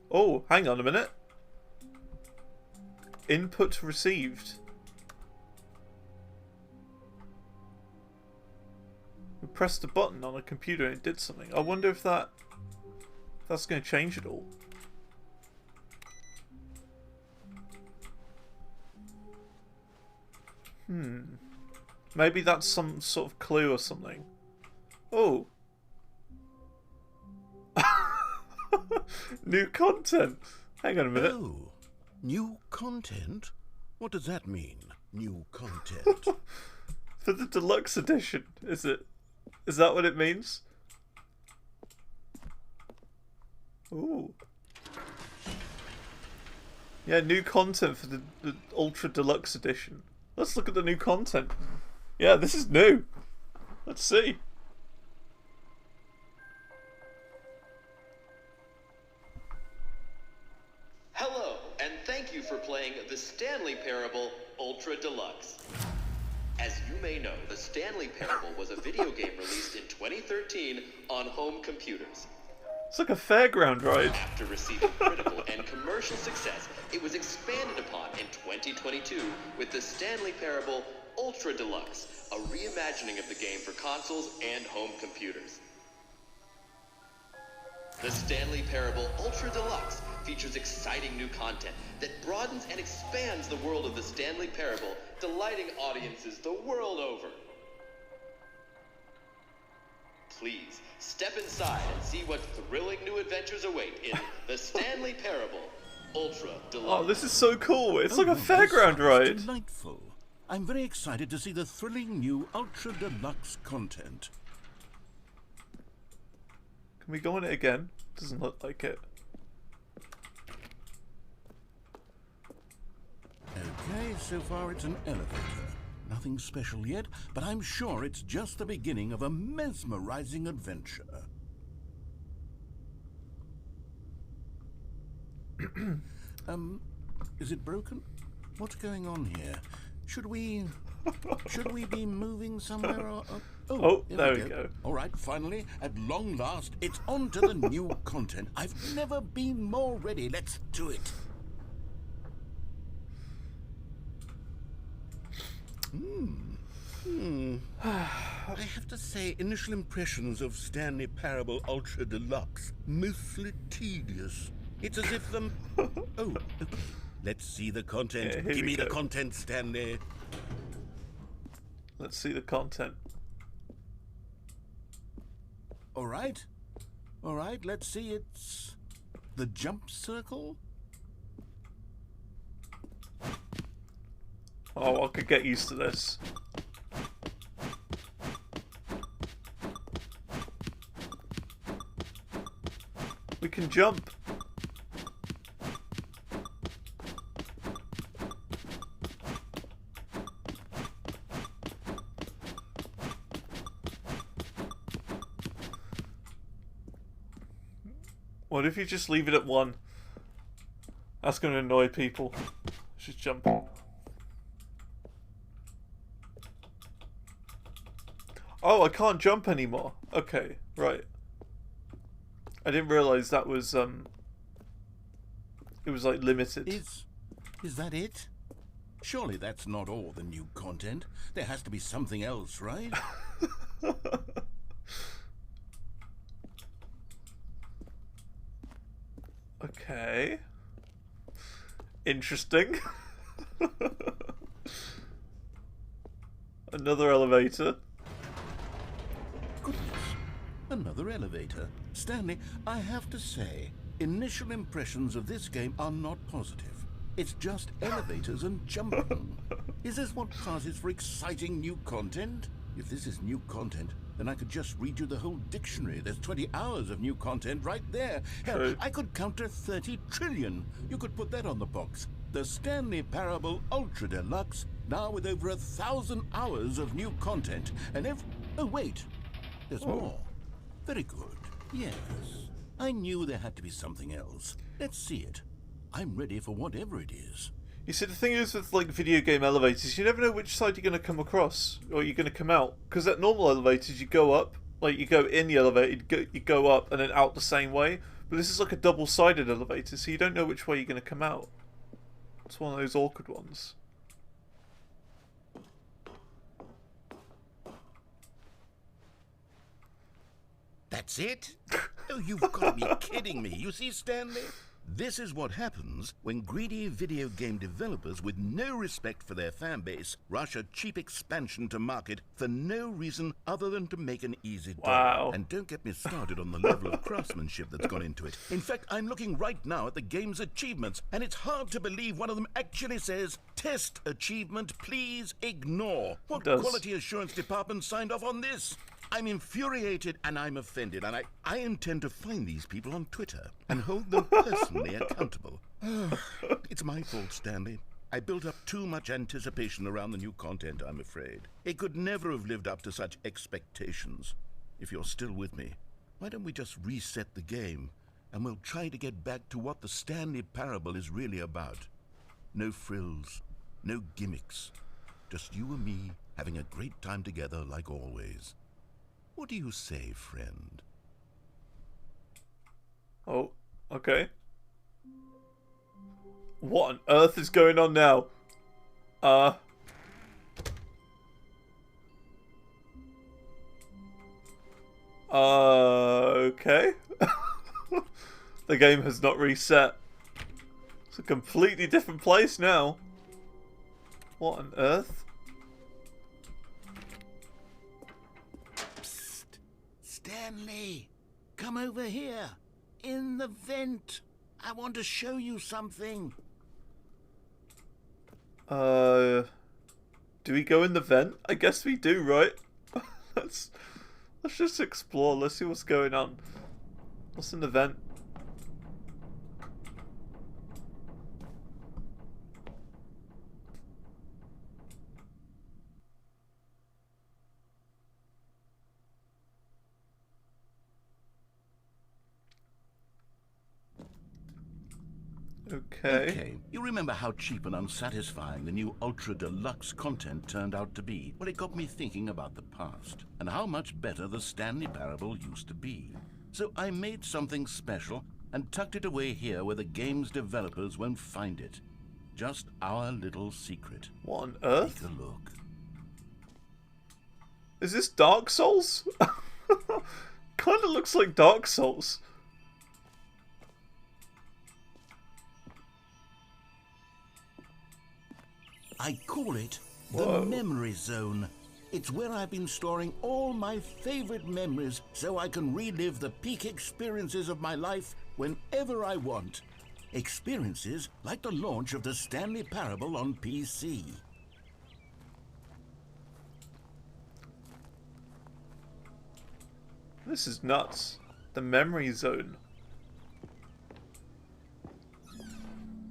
Oh, hang on a minute. Input received. We pressed a button on a computer and it did something. I wonder if that's going to change it all. Maybe that's some sort of clue or something. Oh. New content. Hang on a minute. Oh, new content? What does that mean, new content? For the deluxe edition, is it? Is that what it means? Ooh. Yeah, new content for the Ultra Deluxe edition. Let's look at the new content. Yeah, this is new. Let's see. Hello, and thank you for playing the Stanley Parable Ultra Deluxe. As you may know, the Stanley Parable was a video game released in 2013 on home computers. It's like a fairground ride. After receiving critical and commercial success, it was expanded upon in 2022 with the Stanley Parable Ultra Deluxe, a reimagining of the game for consoles and home computers. The Stanley Parable Ultra Deluxe features exciting new content that broadens and expands the world of the Stanley Parable, delighting audiences the world over. Please, step inside and see what thrilling new adventures await in the Stanley Parable Ultra Deluxe. Oh, this is so cool. It's like a this fairground sounds ride. Delightful. I'm very excited to see the thrilling new Ultra Deluxe content. Can we go on it again? Doesn't look like it. Okay, so far it's an elevator. Nothing special yet, but I'm sure it's just the beginning of a mesmerizing adventure. Is it broken? What's going on here? Should we be moving somewhere? Oh, there we go. All right, finally, at long last, it's on to the new content. I've never been more ready. Let's do it. I have to say, initial impressions of Stanley Parable Ultra Deluxe, mostly tedious. It's as if them... Oh, okay. Let's see the content. Yeah, Give me the go. content, Stanley. Let's see the content. All right, let's see. It's the jump circle. Oh, I could get used to this. We can jump. What if you just leave it at 1? That's going to annoy people. Just jump. Oh, I can't jump anymore. Okay, right. I didn't realise that was, it was, like, limited. Is that it? Surely that's not all the new content. There has to be something else, right? Okay. Interesting. Another elevator. Goodness. Another elevator. Stanley, I have to say, initial impressions of this game are not positive. It's just elevators and jumping. Is this what passes for exciting new content? If this is new content, then I could just read you the whole dictionary. There's 20 hours of new content right there. Hell, I could counter 30 trillion. You could put that on the box. The Stanley Parable Ultra Deluxe, now with over 1,000 hours of new content. And if... Oh, wait. There's more. Very good. Yes. I knew there had to be something else. Let's see it. I'm ready for whatever it is. You see, the thing is with, like, video game elevators, you never know which side you're going to come across, or you're going to come out. Because at normal elevators, you go up, like, you go in the elevator, you go up, and then out the same way. But this is like a double-sided elevator, so you don't know which way you're going to come out. It's one of those awkward ones. That's it? Oh, you've got to be kidding me. You see, Stanley? This is what happens when greedy video game developers with no respect for their fan base rush a cheap expansion to market for no reason other than to make an easy dollar. Wow. And don't get me started on the level of craftsmanship that's gone into it. In fact, I'm looking right now at the game's achievements, and it's hard to believe one of them actually says, "Test achievement, please ignore." What quality assurance department signed off on this? I'm infuriated and I'm offended, and I intend to find these people on Twitter and hold them personally accountable. It's my fault, Stanley. I built up too much anticipation around the new content, I'm afraid. It could never have lived up to such expectations. If you're still with me, why don't we just reset the game, and we'll try to get back to what the Stanley Parable is really about. No frills, no gimmicks. Just you and me having a great time together like always. What do you say, friend? Oh, okay. What on earth is going on now? Okay. The game has not reset. It's a completely different place now. What on earth? Stanley, come over here. In the vent. I want to show you something. Do we go in the vent? I guess we do, right? Let's just explore. Let's see what's going on. What's in the vent? Okay. You remember how cheap and unsatisfying the new Ultra Deluxe content turned out to be? Well, it got me thinking about the past and how much better the Stanley Parable used to be. So I made something special and tucked it away here where the game's developers won't find it. Just our little secret. What on earth? Take a look. Is this Dark Souls? Kind of looks like Dark Souls. I call it the Memory Zone. It's where I've been storing all my favorite memories so I can relive the peak experiences of my life whenever I want. Experiences like the launch of the Stanley Parable on PC. This is nuts. The Memory Zone.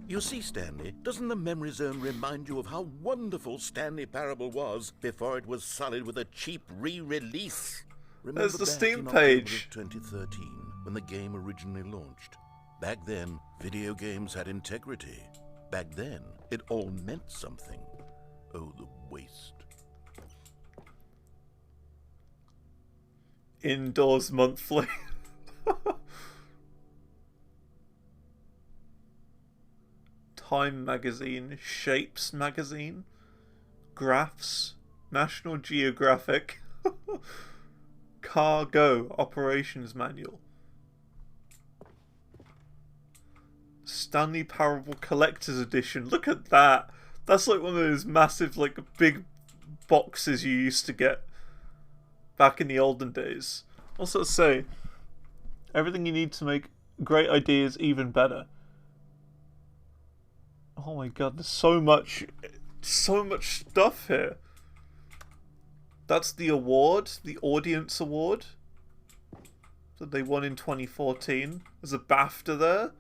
You see, Stanley, doesn't the Memory Zone remind you of how wonderful Stanley Parable was before it was sullied with a cheap re-release? There's the Steam in page. October of 2013, when the game originally launched. Back then, video games had integrity. Back then, it all meant something. Oh, the waste. Indoors Monthly. Time Magazine, Shapes Magazine, Graphs, National Geographic, Cargo Operations Manual, Stanley Parable Collector's Edition. Look at that. That's like one of those massive, like, big boxes you used to get back in the olden days. Also say, everything you need to make great ideas even better. Oh my god, there's so much stuff here. That's the award, the audience award that they won in 2014. There's a BAFTA there.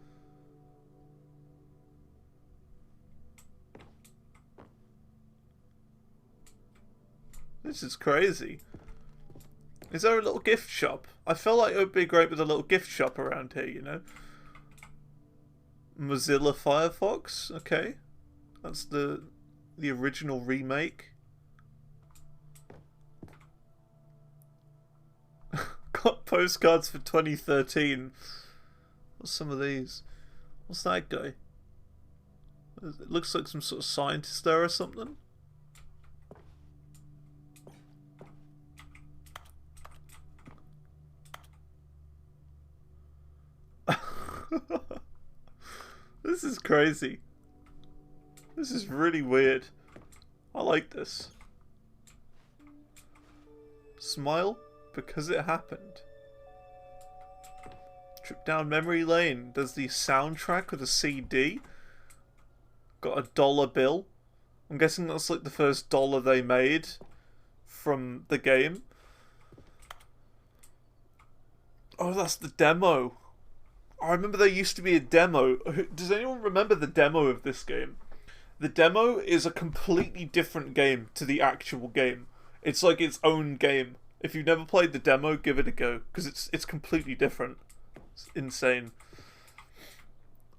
This is crazy. Is there a little gift shop? I feel like it would be great with a little gift shop around here, you know? Mozilla Firefox, okay. That's the original remake. Got postcards for 2013. What's some of these? What's that guy? It looks like some sort of scientist there or something. This is crazy. This is really weird. I like this. Smile because it happened. Trip down memory lane. There's the soundtrack with a CD. Got a dollar bill. I'm guessing that's like the first dollar they made from the game. Oh, that's the demo. I remember there used to be a demo. Does anyone remember the demo of this game? The demo is a completely different game to the actual game. It's like its own game. If you've never played the demo, give it a go, because it's completely different. It's insane.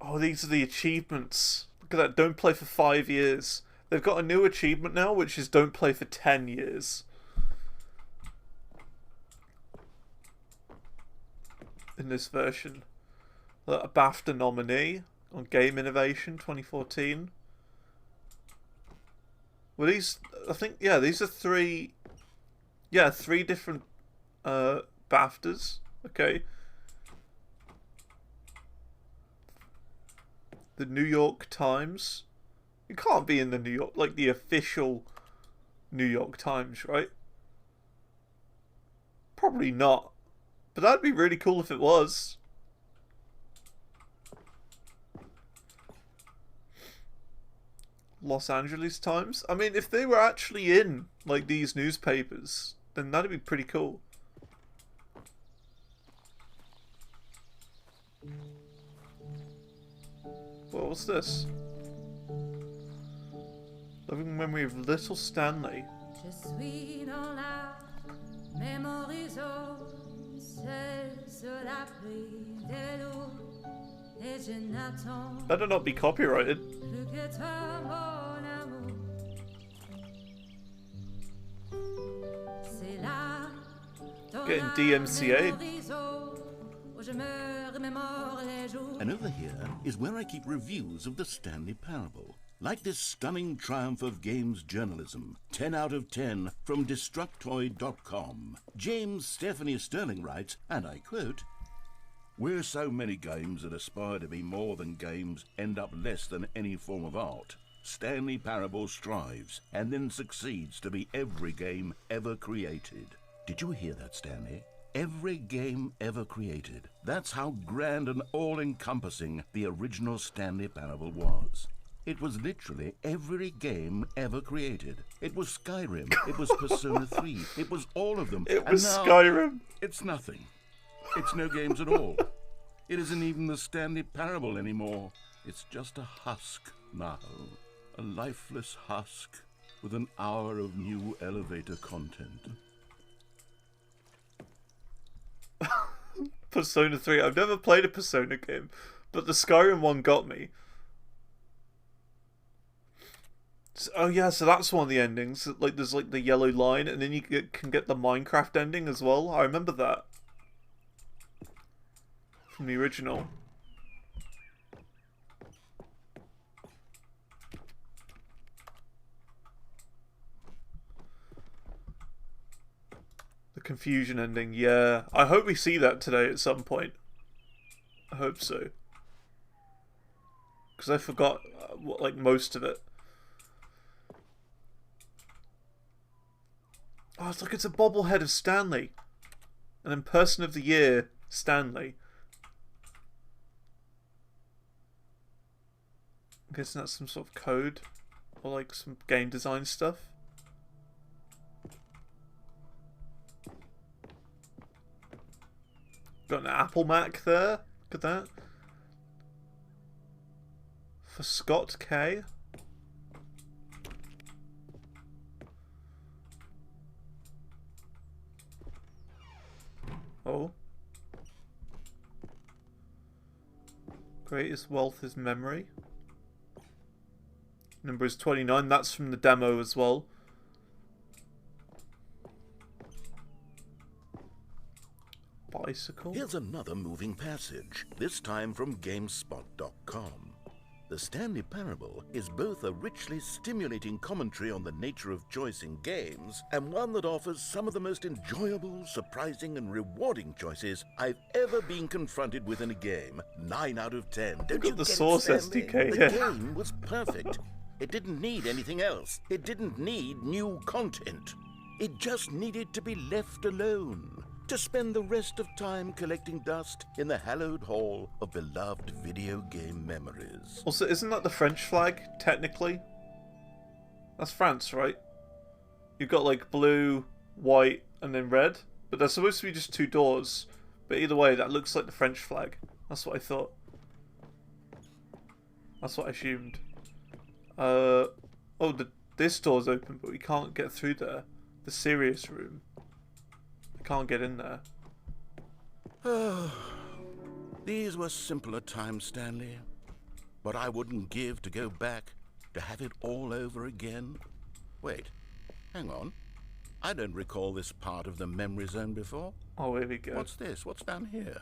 Oh, these are the achievements. Look at that. Don't play for 5 years. They've got a new achievement now, which is don't play for 10 years. In this version. A BAFTA nominee on Game Innovation 2014. Were these, I think, yeah, these are three different BAFTAs. Okay. The New York Times. It can't be in the New York, like the official New York Times, right? Probably not. But that'd be really cool if it was. Los Angeles Times. I mean, if they were actually in like these newspapers, then that'd be pretty cool. Well, what's this? Loving memory of little Stanley. Better not be copyrighted. Getting DMCA'd. And over here is where I keep reviews of the Stanley Parable. Like this stunning triumph of games journalism, 10 out of 10 from Destructoid.com. James Stephanie Sterling writes, and I quote, "Where so many games that aspire to be more than games end up less than any form of art, Stanley Parable strives and then succeeds to be every game ever created." Did you hear that, Stanley? Every game ever created. That's how grand and all-encompassing the original Stanley Parable was. It was literally every game ever created. It was Skyrim. It was Persona 3. It was all of them. It was Skyrim. It's nothing. It's no games at all. It isn't even the Stanley Parable anymore. It's just a husk now. A lifeless husk with an hour of new elevator content. Persona 3. I've never played a Persona game, but the Skyrim one got me. Oh yeah, so that's one of the endings. Like there's like the yellow line, and then you can get the Minecraft ending as well. I remember that from the original. The confusion ending, yeah. I hope we see that today at some point. I hope so. Because I forgot like most of it. Oh, it's like it's a bobblehead of Stanley. And then Person of the Year, Stanley. I'm guessing that's some sort of code. Or like some game design stuff. Got an Apple Mac there. Look at that. For Scott K. Oh. Greatest wealth is memory. Number is 29. That's from the demo as well. Bicycle. Here's another moving passage, this time from GameSpot.com. The Stanley Parable is both a richly stimulating commentary on the nature of choice in games and one that offers some of the most enjoyable, surprising, and rewarding choices I've ever been confronted with in a game. 9 out of 10. Don't you the get it, Source Stanley? SDK, The yeah. game was perfect. It didn't need anything else. It didn't need new content. It just needed to be left alone, to spend the rest of time collecting dust in the hallowed hall of beloved video game memories. Also, isn't that the French flag, technically? That's France, right? You've got, like, blue, white, and then red. But there's supposed to be just 2 doors. But either way, that looks like the French flag. That's what I thought. That's what I assumed. Oh, this door's open, but we can't get through there. The serious room. We can't get in there. These were simpler times, Stanley. But I wouldn't give to go back, to have it all over again. Wait, hang on. I don't recall this part of the memory zone before. Oh, here we go. What's this? What's down here?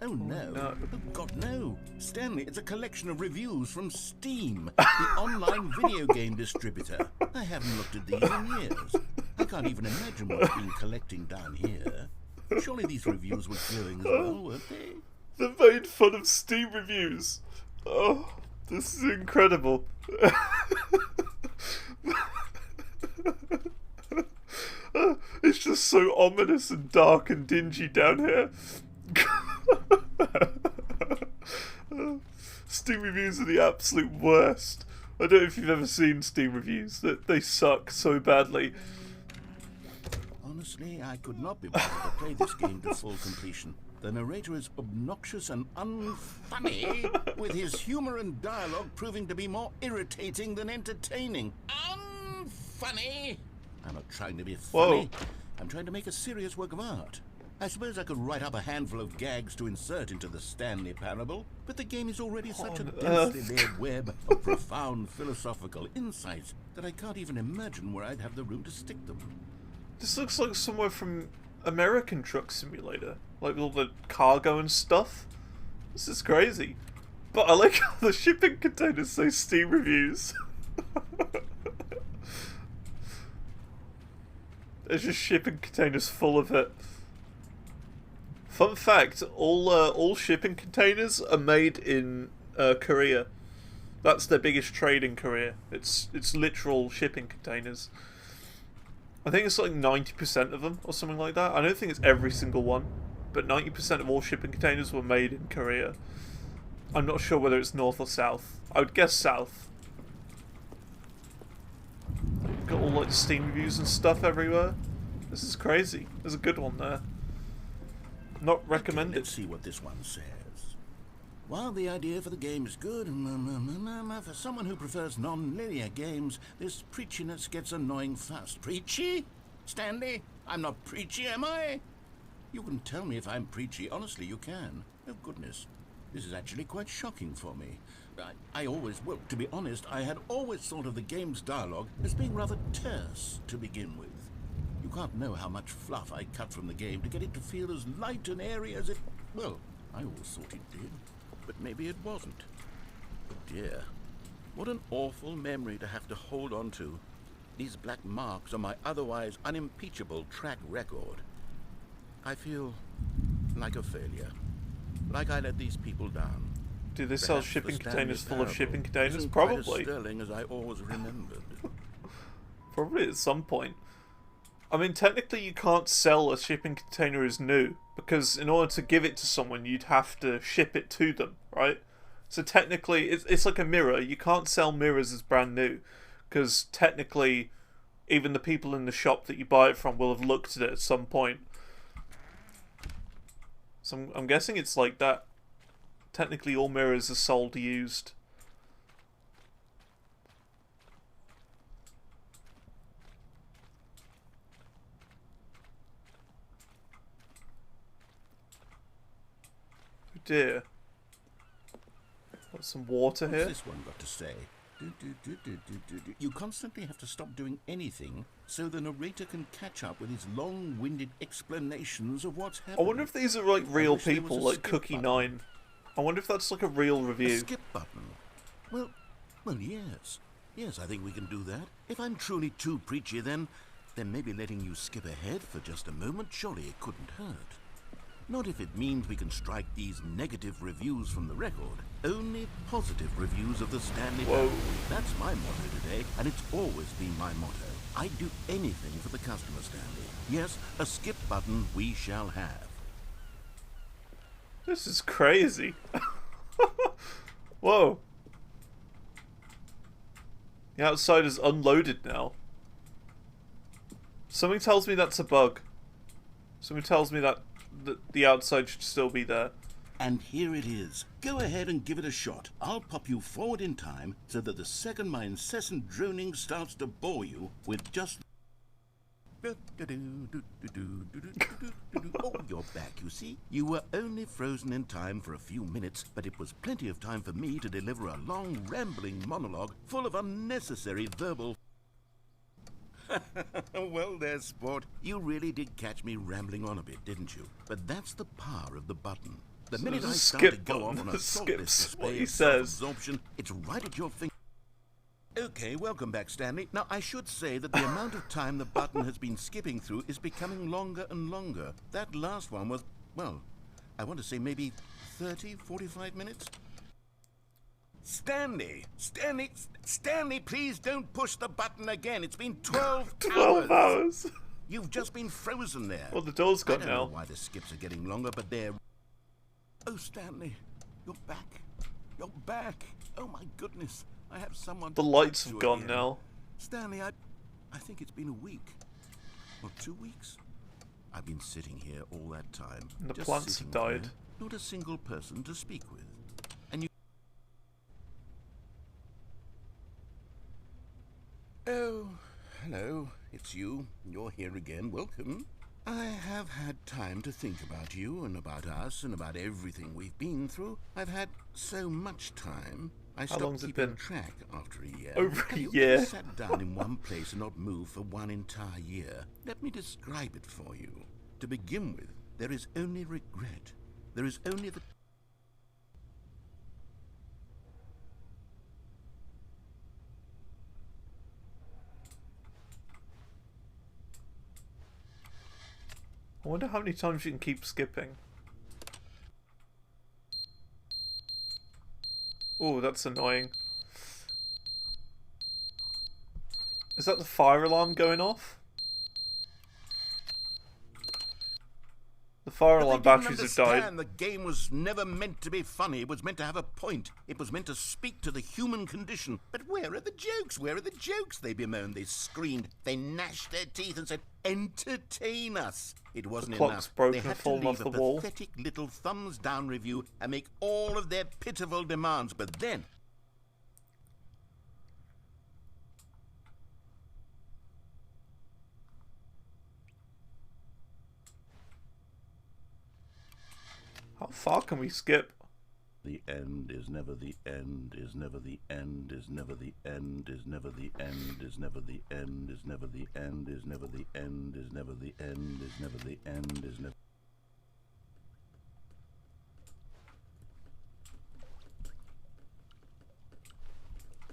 Oh, no. no. Oh, God, no. Stanley, it's a collection of reviews from Steam, the online video game distributor. I haven't looked at these in years. I can't even imagine what's been collecting down here. Surely these reviews were glowing as well, weren't they? They made fun of Steam reviews. Oh, this is incredible. It's just so ominous and dark and dingy down here. Steam reviews are the absolute worst. I don't know if you've ever seen Steam reviews. They suck so badly. Honestly, I could not be bothered to play this game to full completion. The narrator is obnoxious and unfunny, with his humor and dialogue proving to be more irritating than entertaining. Unfunny! I'm not trying to be funny. Whoa. I'm trying to make a serious work of art. I suppose I could write up a handful of gags to insert into the Stanley Parable, but the game is already such a densely layered web of profound philosophical insights that I can't even imagine where I'd have the room to stick them. This looks like somewhere from American Truck Simulator. Like all the cargo and stuff. This is crazy. But I like how the shipping containers say Steam reviews. There's just shipping containers full of it. Fun fact, all shipping containers are made in Korea. That's their biggest trade in Korea. It's literal shipping containers. I think it's like 90% of them or something like that. I don't think it's every single one, but 90% of all shipping containers were made in Korea. I'm not sure whether it's north or south. I would guess south. Got all like Steam reviews and stuff everywhere. This is crazy. There's a good one there. Not recommended. Let's see what this one says. While the idea for the game is good, for someone who prefers non-linear games, this preachiness gets annoying fast. Preachy? Stanley? I'm not preachy, am I? You can tell me if I'm preachy. Honestly, you can. Oh, goodness. This is actually quite shocking for me. I always, well, to be honest, I had always thought of the game's dialogue as being rather terse to begin with. You can't know how much fluff I cut from the game to get it to feel as light and airy as it... Well, I always thought it did, but maybe it wasn't. But dear, what an awful memory to have to hold on to. These black marks on my otherwise unimpeachable track record. I feel like a failure. Like I let these people down. Do they sell Perhaps shipping the containers Stanley full of shipping parable containers? isn't quite as Probably. sterling as I always remembered. Probably at some point. I mean, technically you can't sell a shipping container as new, because in order to give it to someone, you'd have to ship it to them, right? So technically, it's like a mirror. You can't sell mirrors as brand new, because technically, even the people in the shop that you buy it from will have looked at it at some point. So I'm guessing it's like that. Technically, all mirrors are sold used. Oh dear. Got some water What's here. this one got to say? You constantly have to stop doing anything so the narrator can catch up with his long-winded explanations of what's I happening. wonder if these are like real wish there was people, a like skip Cookie button. 9. I wonder if that's like a real A review. skip button? Well, yes. Yes, I think we can do that. If I'm truly too preachy, then maybe letting you skip ahead for just a moment, surely it couldn't hurt. Not if it means we can strike these negative reviews from the record. Only positive reviews of the Stanley Whoa. parable. That's my motto today, and it's always been my motto. I'd do anything for the customer, Stanley. Yes, a skip button we shall have. This is crazy. Whoa. The outside is unloaded now. Something tells me that's a bug. Something tells me that the outside should still be there. And here it is. Go ahead and give it a shot. I'll pop you forward in time so that the second my incessant droning starts to bore you with just... Oh, you're back, you see. You were only frozen in time for a few minutes, but it was plenty of time for me to deliver a long, rambling monologue full of unnecessary verbal... Well there, sport. You really did catch me rambling on a bit, didn't you? But that's the power of the button. The So minute I there's a start to skip go off button on a that thoughtless skips what display he of says. self-absorption, it's right at your finger. Okay, welcome back, Stanley. Now, I should say that the amount of time the button has been skipping through is becoming longer and longer. That last one was, well, I want to say maybe 30, 45 minutes? Stanley, please don't push the button again. It's been 12 12 hours. You've just been frozen there. Well, the door's I gone don't now. know why the skips are getting longer, but they're... Oh, Stanley, you're back. You're back. Oh, my goodness. I have someone... The to lights talk have to gone again. now. Stanley, I think it's been a week. Or 2 weeks. I've been sitting here all that time. And the just plants have sitting died. there, not a single person to speak with. And you... Oh, hello. It's you. You're here again. Welcome. I have had time to think about you and about us and about everything we've been through. I've had so much time. I How long's stopped it keeping been? track after a year. Over a Have you year. ever sat down in one place and not moved for one entire year? Let me describe it for you. To begin with, there is only regret. There is only the... I wonder how many times you can keep skipping. Oh, that's annoying. Is that the fire alarm going off? The fire But alarm they didn't batteries have died. understand the game was never meant to be funny. It was meant to have a point. It was meant to speak to the human condition. But where are the jokes? Where are the jokes? They bemoaned, they screamed, they gnashed their teeth and said, entertain us. It wasn't clock's enough. broken They and had to fallen leave off a the wall. pathetic little thumbs down review and make all of their pitiful demands. But then... How far can we skip? the end, is never the end, is never the end, is never the end, is never the end, is never the end, is never the end, is never the end, is never the end, is never the end, is never.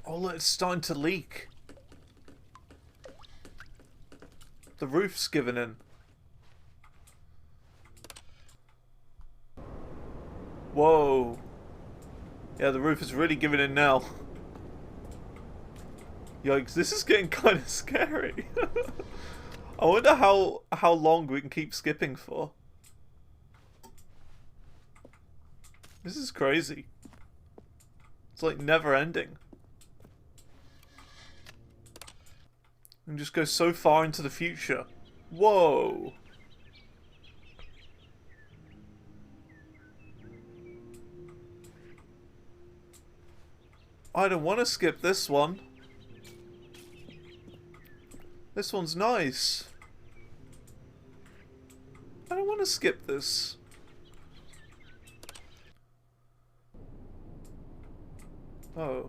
Oh look, it's starting to leak. The roof's giving in. Whoa. Yeah, the roof is really giving in now. Yikes, this is getting kind of scary. I wonder how long we can keep skipping for. This is crazy. It's like never ending. And just go so far into the future. Whoa. I don't want to skip this one. This one's nice. I don't want to skip this. Oh.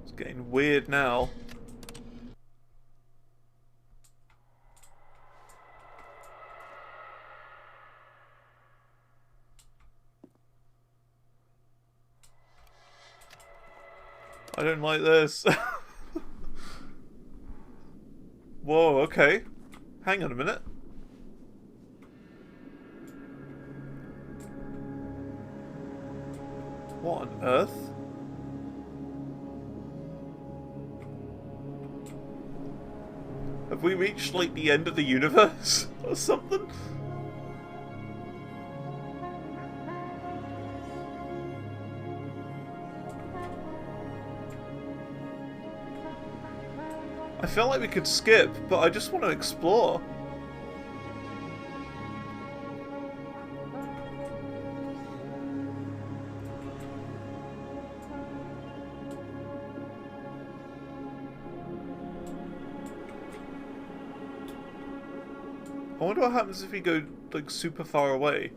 It's getting weird now. I don't like this. Whoa, okay. Hang on a minute. What on earth? Have we reached, like, the end of the universe? Or something? I feel like we could skip, but I just want to explore. I wonder what happens if we go, like, super far away.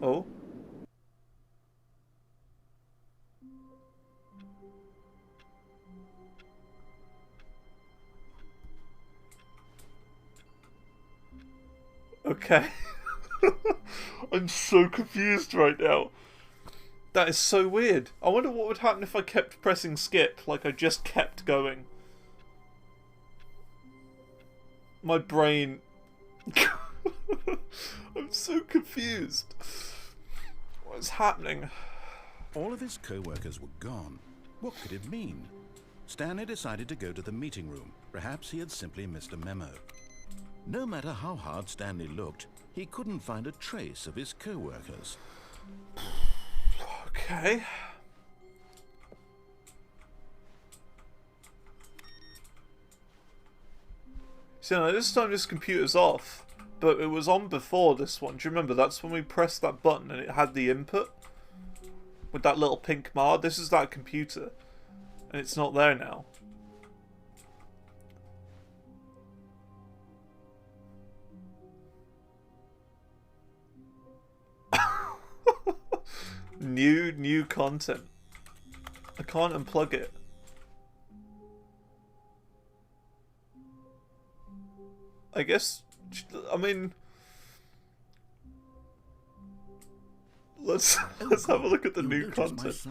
Oh? Okay. I'm so confused right now. That is so weird. I wonder what would happen if I kept pressing skip, like I just kept going. My brain... I'm so confused. What is happening? All of his co-workers were gone. What could it mean? Stanley decided to go to the meeting room. Perhaps he had simply missed a memo. No matter how hard Stanley looked, he couldn't find a trace of his co-workers. Okay. So now this time this computer's off, but it was on before this one. Do you remember? That's when we pressed that button and it had the input with that little pink mark. This is that computer, and it's not there now. New content. I can't unplug it. I guess, I mean, let's have a look at the new content.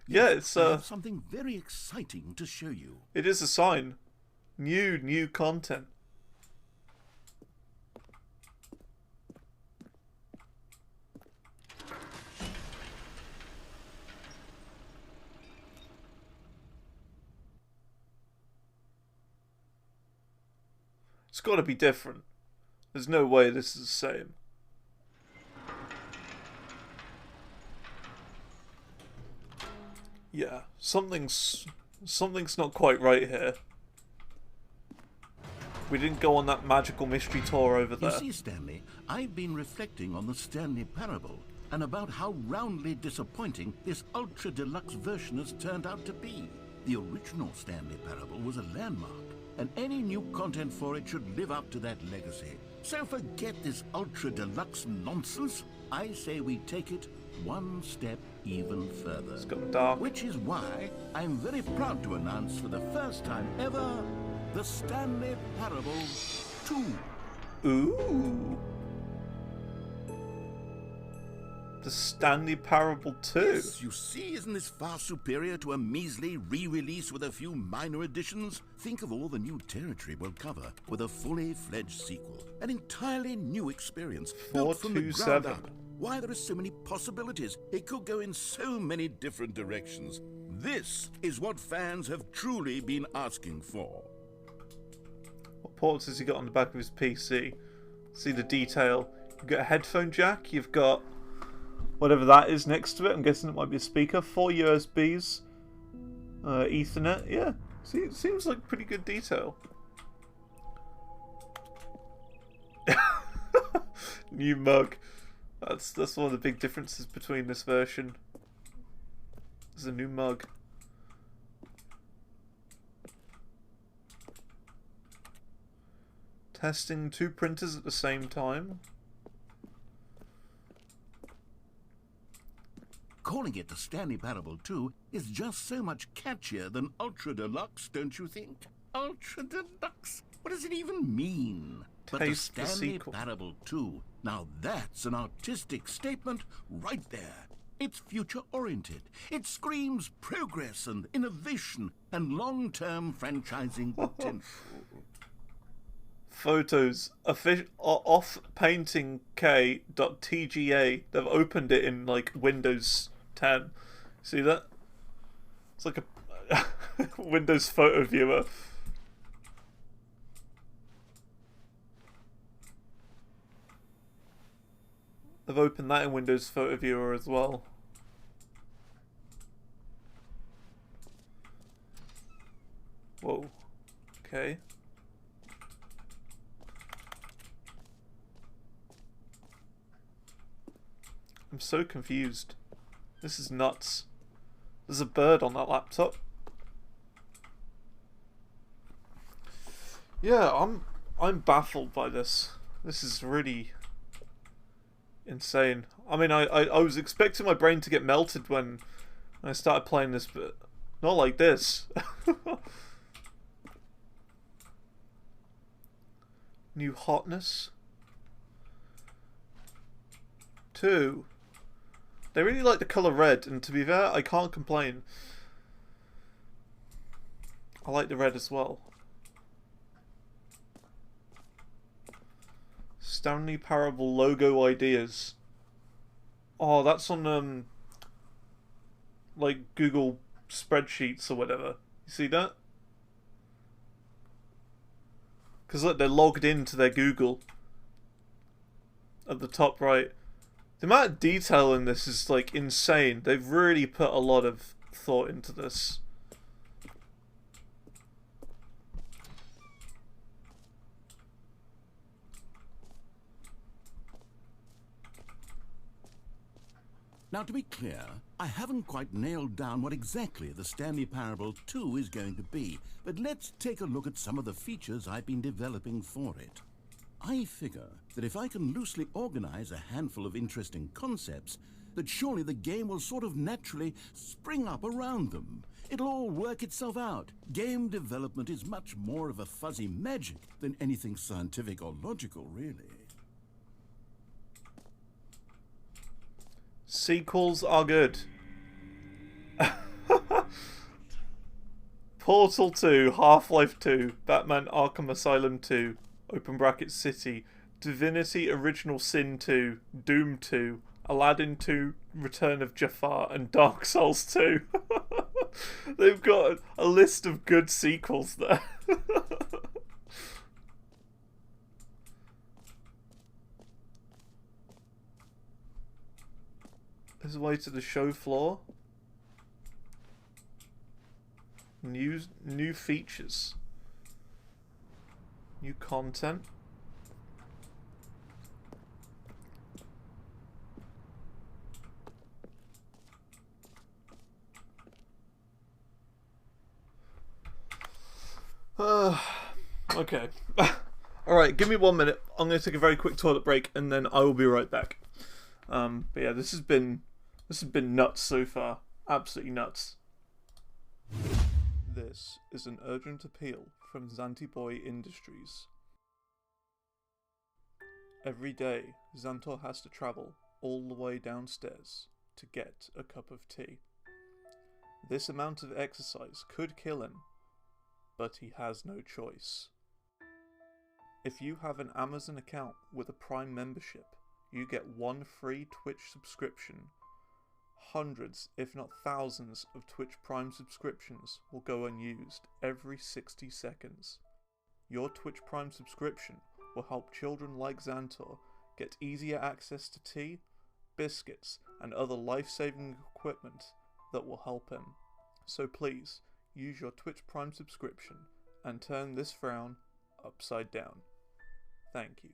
Yeah, it's something very exciting to show you. It is a sign. New content. It's got to be different. There's no way this is the same. Yeah, something's not quite right here. We didn't go on that magical mystery tour over there. You see, Stanley, I've been reflecting on the Stanley parable and about how roundly disappointing this ultra deluxe version has turned out to be. The original Stanley parable was a landmark, and any new content for it should live up to that legacy. So forget this ultra deluxe nonsense. I say we take it one step even further. It's gotten dark. Which is why I'm very proud to announce for the first time ever the Stanley Parable 2. Ooh. The Stanley Parable 2. Yes, you see, isn't this far superior to a measly re-release with a few minor additions? Think of all the new territory we'll cover with a fully fledged sequel. An entirely new experience, built from the ground 427. up. Why, there are so many possibilities. It could go in so many different directions. This is what fans have truly been asking for. What ports has he got on the back of his PC? See the detail. You've got a headphone jack, you've got whatever that is next to it. I'm guessing it might be a speaker. 4 USBs. Ethernet, yeah. See, it seems like pretty good detail. New mug. That's one of the big differences between this version. There's a new mug. Testing 2 printers at the same time. Calling it the Stanley Parable 2 is just so much catchier than Ultra Deluxe, don't you think? Ultra Deluxe? What does it even mean? But the Taste the Stanley sequel. Parable 2, now that's an artistic statement right there. It's future-oriented. It screams progress and innovation and long-term franchising potential. Photos off paintingk.tga. They've opened it in like Windows 10. See that? It's like a Windows photo viewer. They've opened that in Windows photo viewer as well. Whoa. Okay. I'm so confused. This is nuts. There's a bird on that laptop. Yeah, I'm baffled by this. This is really insane. I mean, I was expecting my brain to get melted when I started playing this, but not like this. New hotness. 2. They really like the colour red, and to be fair, I can't complain. I like the red as well. Stanley Parable logo ideas. Oh, that's on like Google spreadsheets or whatever. You see that? Because look, they're logged into their Google at the top right. The amount of detail in this is like insane. They've really put a lot of thought into this. Now, to be clear, I haven't quite nailed down what exactly the Stanley Parable 2 is going to be, but let's take a look at some of the features I've been developing for it. I figure that if I can loosely organize a handful of interesting concepts, that surely the game will sort of naturally spring up around them. It'll all work itself out. Game development is much more of a fuzzy magic than anything scientific or logical, really. Sequels are good. Portal 2, Half-Life 2, Batman Arkham Asylum 2, open bracket City, Divinity Original Sin 2, Doom 2, Aladdin 2, Return of Jafar, and Dark Souls 2. They've got a list of good sequels there. There's a way to the show floor. New features. New content. Okay. Alright, give me 1 minute. I'm going to take a very quick toilet break and then I will be right back. But yeah, this has been nuts so far. Absolutely nuts. This is an urgent appeal from Zantor Industries. Every day, Zantor has to travel all the way downstairs to get a cup of tea. This amount of exercise could kill him, but he has no choice. If you have an Amazon account with a Prime membership, you get 1 free Twitch subscription. Hundreds, if not thousands, of Twitch Prime subscriptions will go unused every 60 seconds. Your Twitch Prime subscription will help children like Zantor get easier access to tea, biscuits, and other life-saving equipment that will help him. So please, use your Twitch Prime subscription and turn this frown upside down. Thank you.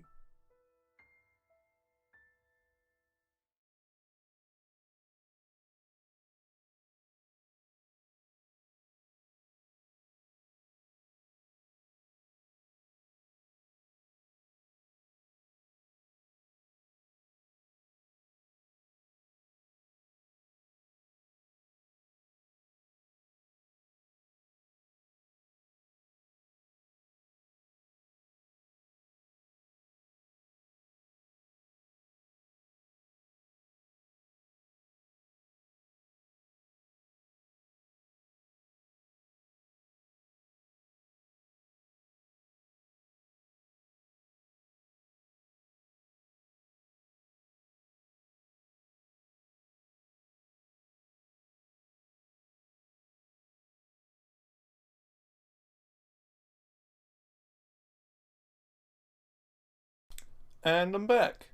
And I'm back.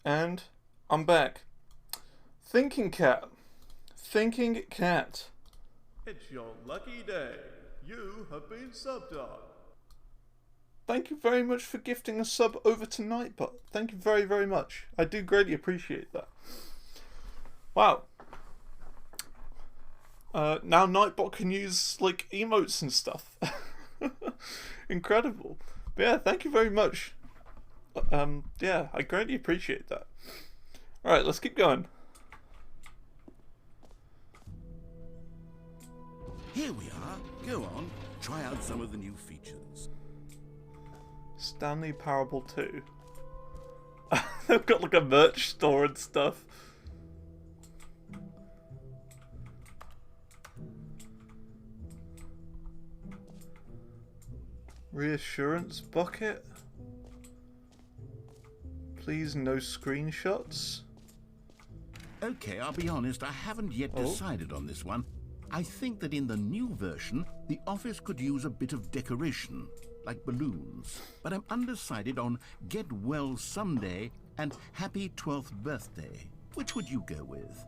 And I'm back. Thinking cat. Thinking cat. It's your lucky day. You have been subbed on. Thank you very much for gifting a sub over to Nightbot. Thank you very, very much. I do greatly appreciate that. Wow. Now Nightbot can use, like, emotes and stuff. Incredible. But yeah, thank you very much. Yeah, I greatly appreciate that. Alright, let's keep going. Here we are. Go on. Try out some of the new features. Stanley Parable 2. They've got like a merch store and stuff. Reassurance bucket. Please no screenshots. Okay, I'll be honest, I haven't yet decided on this one. I think that in the new version, the office could use a bit of decoration, like balloons. But I'm undecided on Get Well Someday and Happy 12th Birthday. Which would you go with?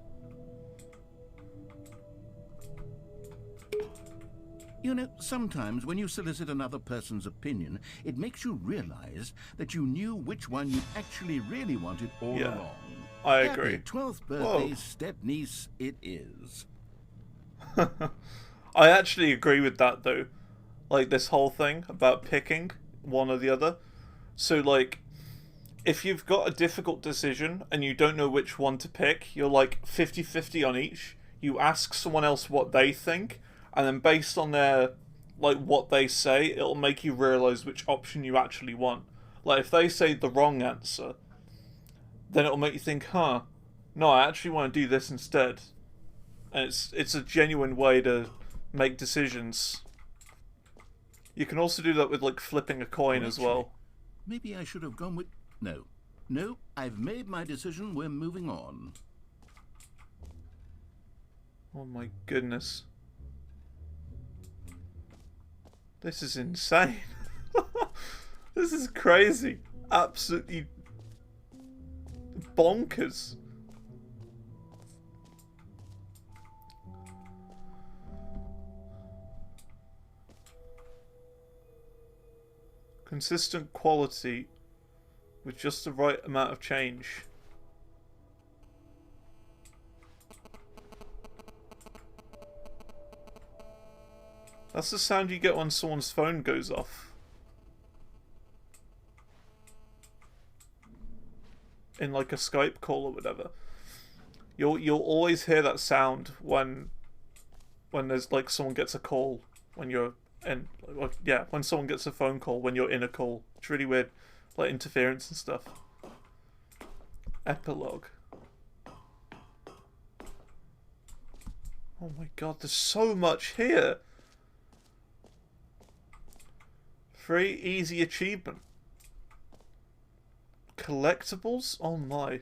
You know, sometimes when you solicit another person's opinion, it makes you realize that you knew which one you actually really wanted all along. I agree. Happy 12th birthday, step-niece, it is. I actually agree with that, though. Like, this whole thing about picking one or the other. So, like, if you've got a difficult decision and you don't know which one to pick, you're like 50-50 on each. You ask someone else what they think, and then based on their, like, what they say, it'll make you realise which option you actually want. Like, if they say the wrong answer, then it'll make you think, huh, no, I actually want to do this instead. And it's a genuine way to make decisions. You can also do that with, like, flipping a coin as well. Maybe I should have gone with... No, I've made my decision, we're moving on. Oh my goodness. This is insane. This is crazy. Absolutely bonkers. Consistent quality with just the right amount of change. That's the sound you get when someone's phone goes off. in like a Skype call or whatever, you'll always hear that sound when there's like someone gets a call when you're in, yeah, when someone gets a phone call when you're in a call. It's really weird, like interference and stuff. Epilogue. Oh my god, there's so much here. Free easy achievement. Collectibles? Oh my.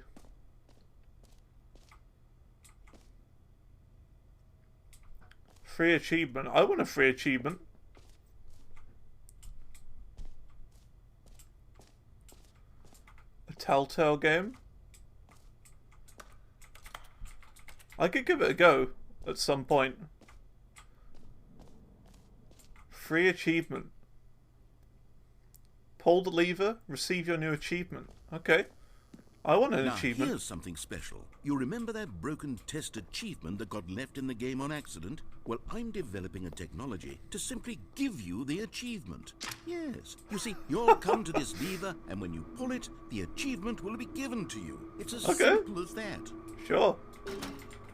Free achievement. I want a free achievement. A Telltale game. I could give it a go at some point. Free achievement. Pull the lever, receive your new achievement. Okay. I want an achievement. Here's something special. You remember that broken test achievement that got left in the game on accident? Well, I'm developing a technology to simply give you the achievement. Yes. You see, you'll come to this lever, and when you pull it, the achievement will be given to you. It's as simple as that. Sure.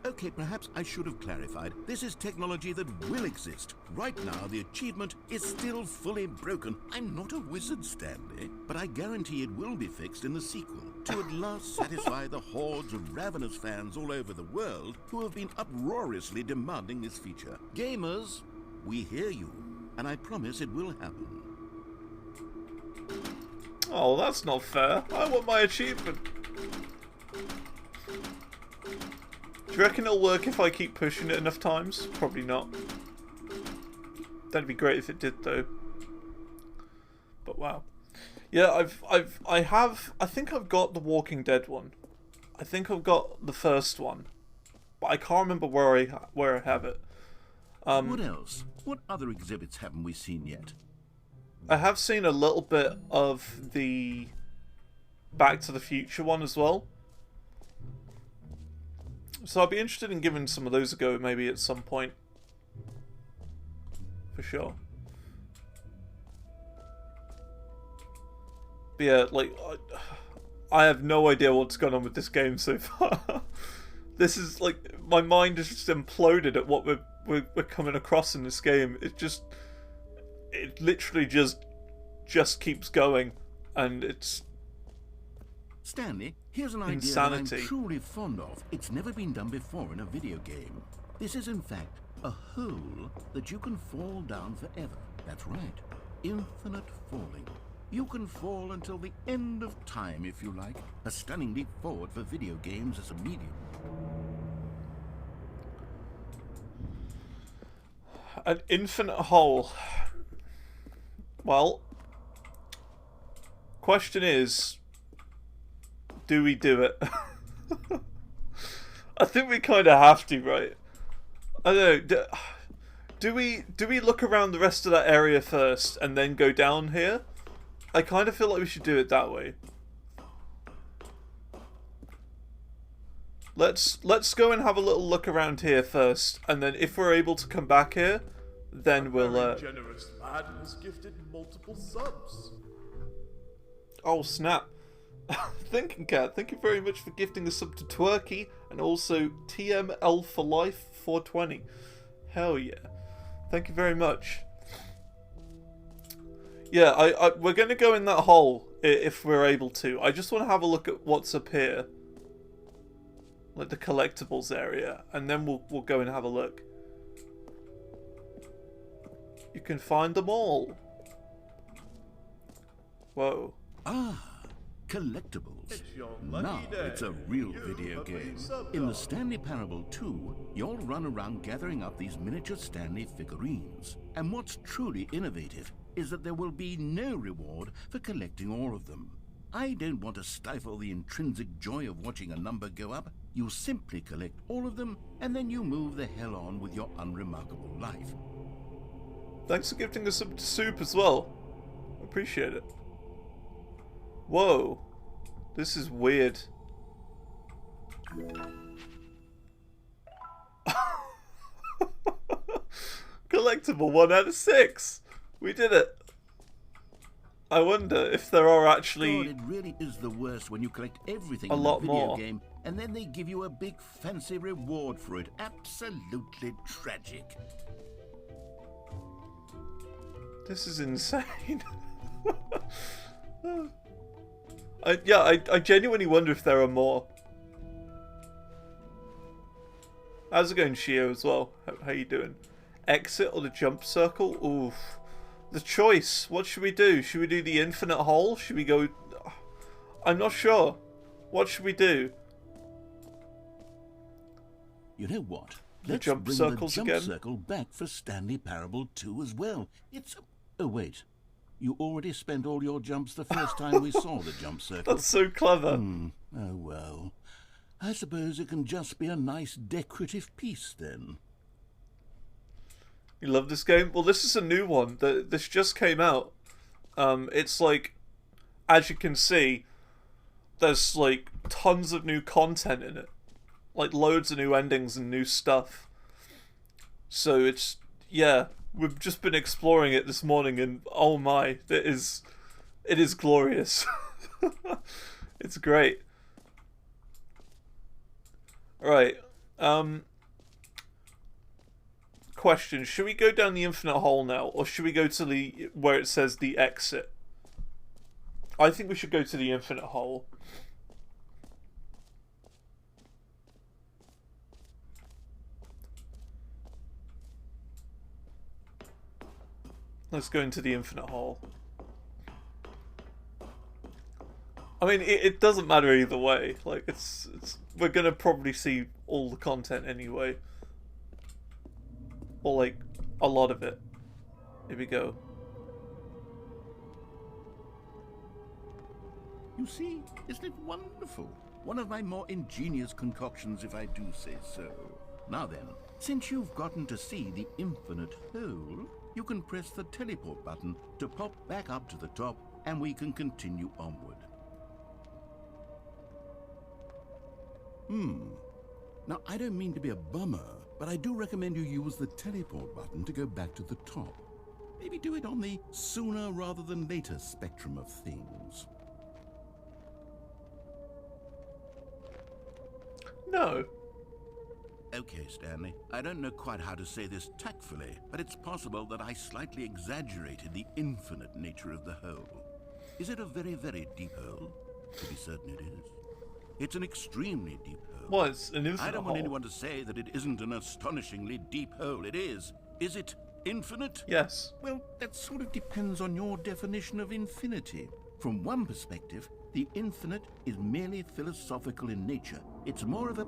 Okay, perhaps I should have clarified. This is technology that will exist. Right now, the achievement is still fully broken. I'm not a wizard, Stanley, but I guarantee it will be fixed in the sequel to at last satisfy the hordes of ravenous fans all over the world who have been uproariously demanding this feature. Gamers, we hear you, and I promise it will happen. Oh, that's not fair. I want my achievement. Do you reckon it'll work if I keep pushing it enough times? Probably not. That'd be great if it did, though. But wow. Yeah, I think I've got the Walking Dead one. I think I've got the first one, but I can't remember where I have it. What else? What other exhibits haven't we seen yet? I have seen a little bit of the Back to the Future one as well. So I'd be interested in giving some of those a go, maybe at some point. For sure. But yeah, like, I have no idea what's going on with this game so far. This is, like, my mind has just imploded at what we're coming across in this game. It literally just keeps going, and it's... Stanley, here's an idea insanity. that I'm truly fond of. It's never been done before in a video game. This is, in fact, a hole that you can fall down forever. That's right. Infinite falling. You can fall until the end of time, if you like. A stunning leap forward for video games as a medium. An infinite hole. Well, question is, do we do it? I think we kind of have to, right? I don't know. Do we look around the rest of that area first and then go down here? I kind of feel like we should do it that way. Let's go and have a little look around here first, and then if we're able to come back here, then we'll. Generous lad has gifted multiple subs. Oh snap! Thinking Cat, thank you very much for gifting a sub to Twerky, and also TML for Life 420. Hell yeah! Thank you very much. Yeah, we're gonna go in that hole if we're able to. I just want to have a look at what's up here, like the collectibles area, and then we'll go and have a look. You can find them all. Whoa. Ah, collectibles. Now it's a real video game. In the Stanley Parable 2, you'll run around gathering up these miniature Stanley figurines. And what's truly innovative is that there will be no reward for collecting all of them. I don't want to stifle the intrinsic joy of watching a number go up. You simply collect all of them, and then you move the hell on with your unremarkable life. Thanks for gifting us some soup as well. Appreciate it. Whoa. This is weird. Collectible 1 out of 6. We did it. I wonder if there are God, actually it really is the worst when you collect everything a in lot a video more. game and then they give you a big fancy reward for it. Absolutely tragic. This is insane. I genuinely wonder if there are more. How's it going, Shio, as well? How you doing? Exit or the jump circle? Oof. The choice. What should we do? Should we do the infinite hole? Should we go... I'm not sure. What should we do? You know what? The Let's jump bring circles the jump again? circle back for Stanley Parable 2 as well. It's... Oh, wait. You already spent all your jumps the first time we saw the jump circle. That's so clever. Oh, well. I suppose it can just be a nice decorative piece, then. You love this game? Well, this is a new one. This just came out. It's like, as you can see, there's like tons of new content in it. Like loads of new endings and new stuff. So it's, yeah, we've just been exploring it this morning and oh my, it is glorious. It's great. Right. Question, should we go down the infinite hole now, or should we go to the where it says the exit? I think we should go to the infinite hole. Let's go into the infinite hole. I mean, it doesn't matter either way. Like, it's we're gonna probably see all the content anyway. Or, like, a lot of it. Here we go. You see, isn't it wonderful? One of my more ingenious concoctions, if I do say so. Now then, since you've gotten to see the infinite hole, you can press the teleport button to pop back up to the top, and we can continue onward. Now, I don't mean to be a bummer, but I do recommend you use the teleport button to go back to the top. Maybe do it on the sooner rather than later spectrum of things. No. Okay, Stanley, I don't know quite how to say this tactfully, but it's possible that I slightly exaggerated the infinite nature of the hole. Is it a very, very deep hole? To be certain it is. It's an extremely deep hole. Well, it's an infinite I don't hole. want anyone to say that it isn't an astonishingly deep hole. It is. Is it infinite? Yes. Well, that sort of depends on your definition of infinity. From one perspective, the infinite is merely philosophical in nature. It's more of a...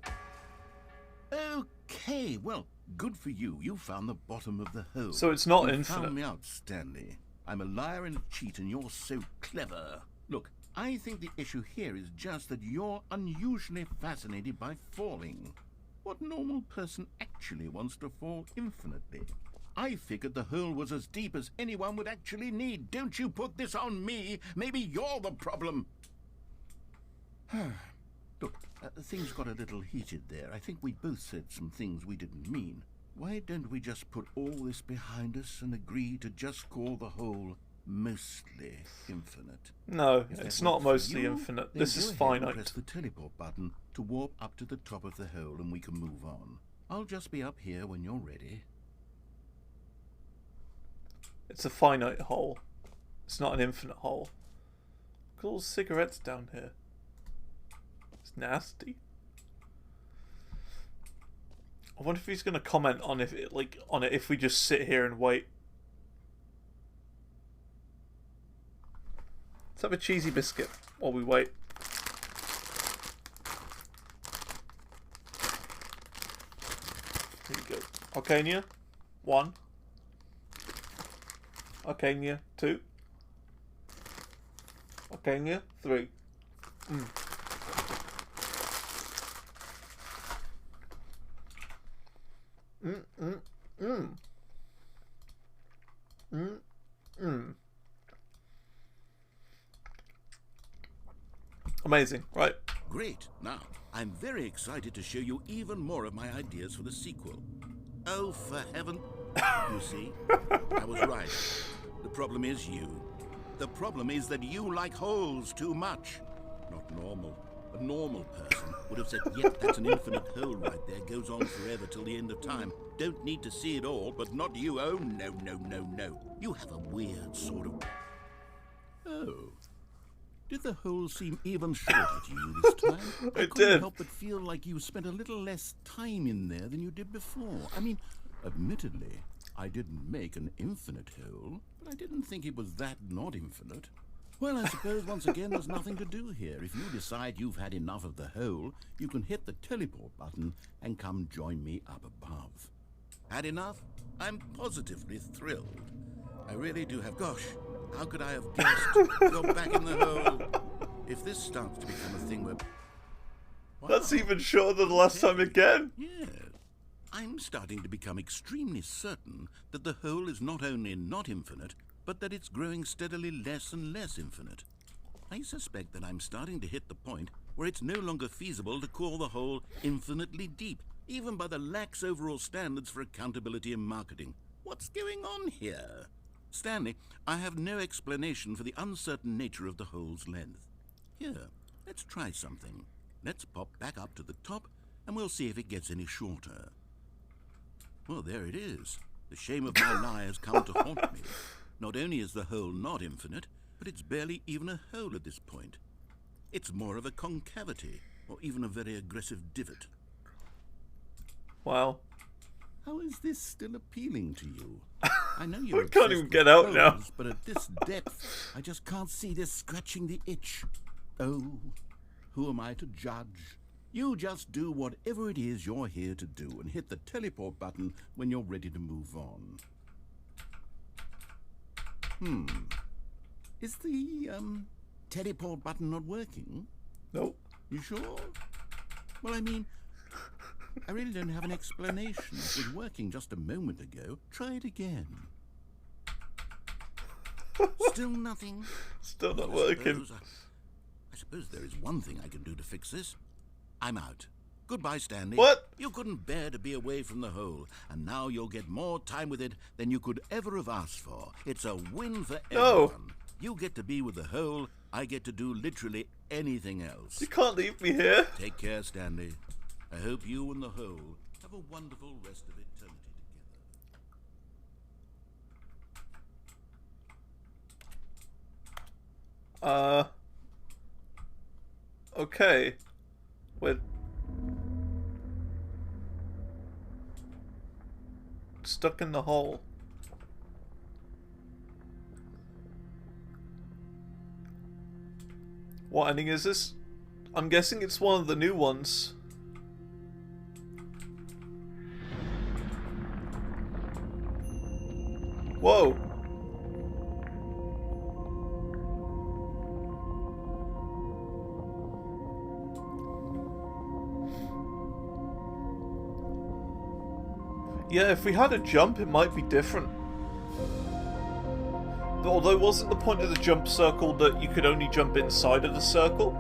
Okay, well, good for you. You found the bottom of the hole. So it's not You infinite. found me out, Stanley. I'm a liar and a cheat, and you're so clever. Look, I think the issue here is just that you're unusually fascinated by falling. What normal person actually wants to fall infinitely? I figured the hole was as deep as anyone would actually need. Don't you put this on me. Maybe you're the problem. Look, things got a little heated there. I think we both said some things we didn't mean. Why don't we just put all this behind us and agree to just call the hole mostly infinite? No, If that it's not works for mostly you, infinite. then This go is ahead and finite. Press the teleport button to warp up to the top of the hole and we can move on. I'll just be up here when you're ready. It's a finite hole. It's not an infinite hole. Look at all the cigarettes down here. It's nasty. I wonder if he's gonna comment on if it if we just sit here and wait. Let's have a cheesy biscuit while we wait. Here you go. Arcania, 1. Arcania, 2. Arcania, 3. Amazing, right? Great. Now, I'm very excited to show you even more of my ideas for the sequel. Oh, for heaven... You see? I was right. The problem is you. The problem is that you like holes too much. Not normal. A normal person would have said, yep, that's an infinite hole right there. Goes on forever till the end of time. Don't need to see it all, but not you. Oh, no, no, no, no. You have a weird sort of... Oh. Did the hole seem even shorter to you this time? I couldn't help but feel like you spent a little less time in there than you did before. I mean, admittedly, I didn't make an infinite hole, but I didn't think it was that not infinite. Well, I suppose once again there's nothing to do here. If you decide you've had enough of the hole, you can hit the teleport button and come join me up above. Had enough? I'm positively thrilled. I really do have... Gosh, how could I have guessed? You're back in the hole. If this starts to become a thing where... Wow. That's even shorter than the last time again. Yeah. I'm starting to become extremely certain that the hole is not only not infinite, but that it's growing steadily less and less infinite. I suspect that I'm starting to hit the point where it's no longer feasible to call the hole infinitely deep, even by the lax overall standards for accountability and marketing. What's going on here? Stanley, I have no explanation for the uncertain nature of the hole's length. Here, let's try something. Let's pop back up to the top, and we'll see if it gets any shorter. Well, there it is. The shame of my lie has come to haunt me. Not only is the hole not infinite, but it's barely even a hole at this point. It's more of a concavity, or even a very aggressive divot. Wow. How is this still appealing to you? I know We you're can't even get out holes, now. But at this depth, I just can't see this scratching the itch. Oh, who am I to judge? You just do whatever it is you're here to do and hit the teleport button when you're ready to move on. Is the, teleport button not working? Nope. You sure? Well, I mean, I really don't have an explanation. It was working just a moment ago. Try it again. Still nothing? Still not working. I suppose there is one thing I can do to fix this. I'm out. Goodbye, Stanley. What? You couldn't bear to be away from the hole, and now you'll get more time with it than you could ever have asked for. It's a win for everyone. You get to be with the hole, I get to do literally anything else. You can't leave me here. Take care, Stanley. I hope you and the hole have a wonderful rest of eternity together. Okay. We're stuck in the hole. What ending is this? I'm guessing it's one of the new ones. Whoa. Yeah, if we had a jump, it might be different. Although, wasn't the point of the jump circle that you could only jump inside of the circle?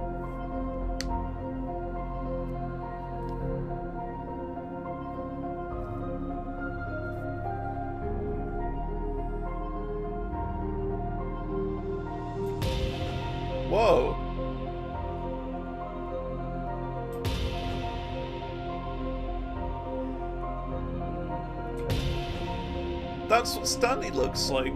Whoa. That's what Stanley looks like.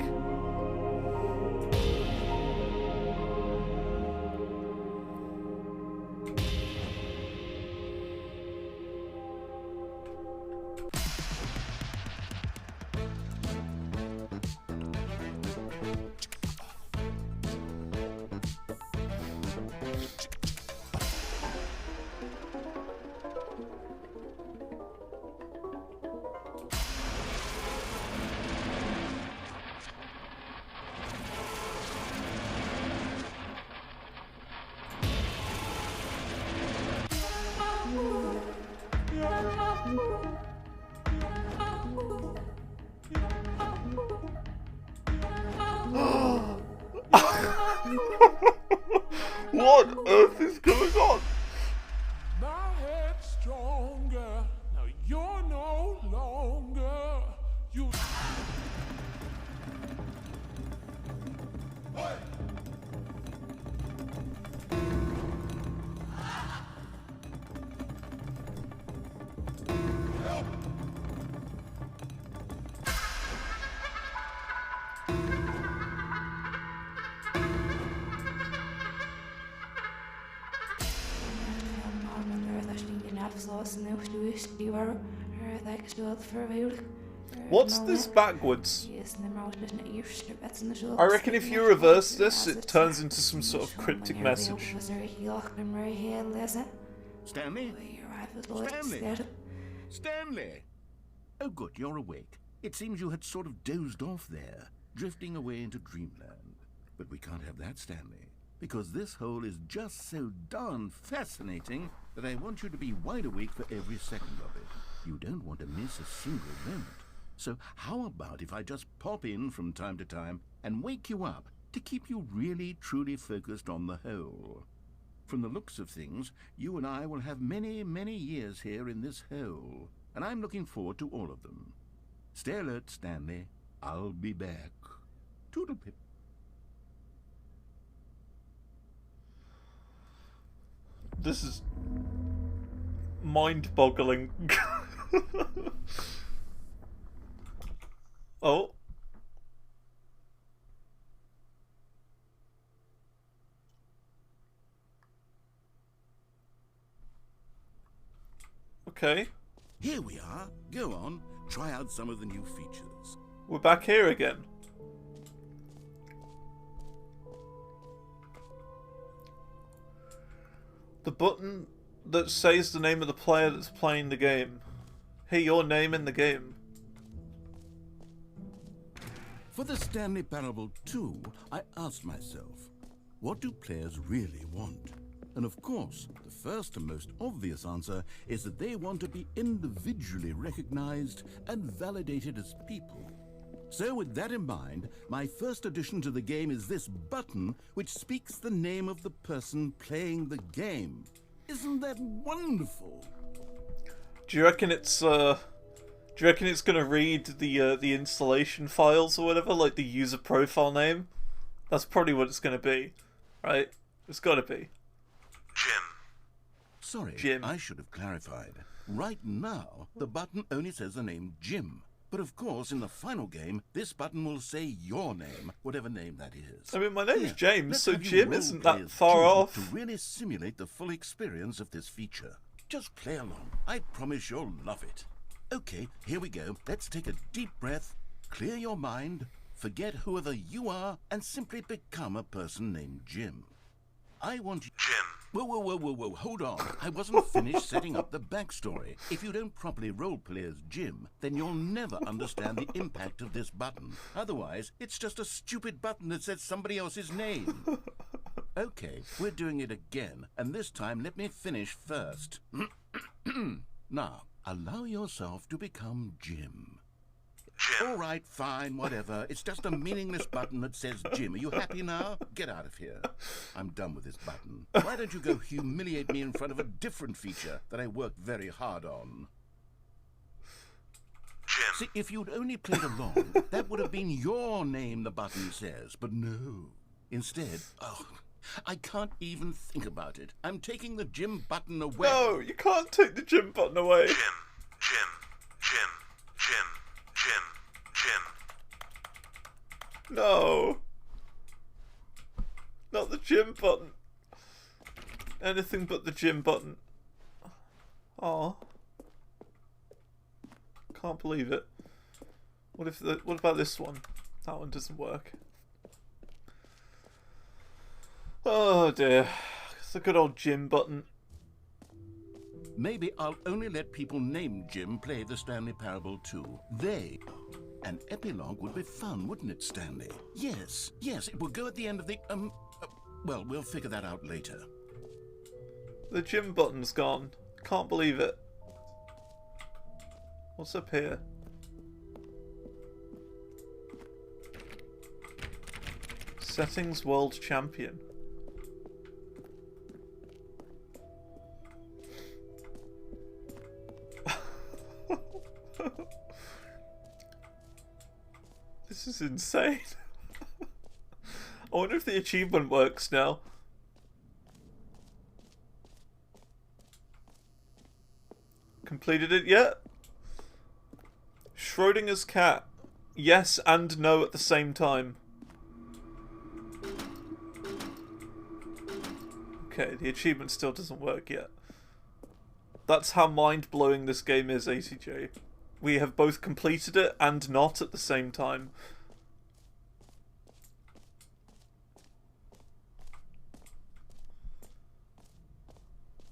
What's this backwards? I reckon if you reverse this, it turns into some sort of cryptic message. Stanley? Stanley? Stanley! Oh good, you're awake. It seems you had sort of dozed off there, drifting away into dreamland. But we can't have that, Stanley, because this hole is just so darn fascinating that I want you to be wide awake for every second of it. You don't want to miss a single moment. So how about if I just pop in from time to time and wake you up to keep you really truly focused on the hole? From the looks of things, you and I will have many, many years here in this hole, and I'm looking forward to all of them. Stay alert, Stanley. I'll be back. Toodlepip. This is mind-boggling. Oh. Okay. Here we are. Go on. Try out some of the new features. We're back here again. The button that says the name of the player that's playing the game. Hey, your name in the game. For the Stanley Parable 2, I asked myself, what do players really want? And of course, the first and most obvious answer is that they want to be individually recognized and validated as people. So with that in mind, my first addition to the game is this button which speaks the name of the person playing the game. Isn't that wonderful? Do you reckon it's gonna read the installation files or whatever, like the user profile name? That's probably what it's gonna be, right? It's gotta be. Jim. Sorry, Jim. I should have clarified. Right now, the button only says the name Jim. But of course, in the final game, this button will say your name, whatever name that is. I mean, my name's James, let's so have you Jim role isn't play that as far Jim off. to really simulate the full experience of this feature. Just play along. I promise you'll love it. Okay, here we go. Let's take a deep breath, clear your mind, forget whoever you are, and simply become a person named Jim. I want you... Jim. Whoa, hold on. I wasn't finished setting up the backstory. If you don't properly roleplay as Jim, then you'll never understand the impact of this button. Otherwise, it's just a stupid button that says somebody else's name. Okay, we're doing it again, and this time let me finish first. Now, allow yourself to become Jim. All right, fine, whatever. It's just a meaningless button that says Jim. Are you happy now? Get out of here. I'm done with this button. Why don't you go humiliate me in front of a different feature that I worked very hard on? Jim. See, if you'd only played along, that would have been your name the button says. But no. Instead, I can't even think about it. I'm taking the Jim button away. No, you can't take the Jim button away. Jim. No. Not the Jim button. Anything but the Jim button. Oh. Can't believe it. What about this one? That one doesn't work. Oh dear. It's a good old Jim button. Maybe I'll only let people named Jim play the Stanley Parable 2. An epilogue would be fun, wouldn't it, Stanley? Yes, it will go at the end of the, well, we'll figure that out later. The Jim button's gone. Can't believe it. What's up here? Settings World Champion. This is insane. I wonder if the achievement works now. Completed it yet? Schrodinger's cat. Yes and no at the same time. Okay, the achievement still doesn't work yet. That's how mind-blowing this game is, ACJ. We have both completed it and not at the same time.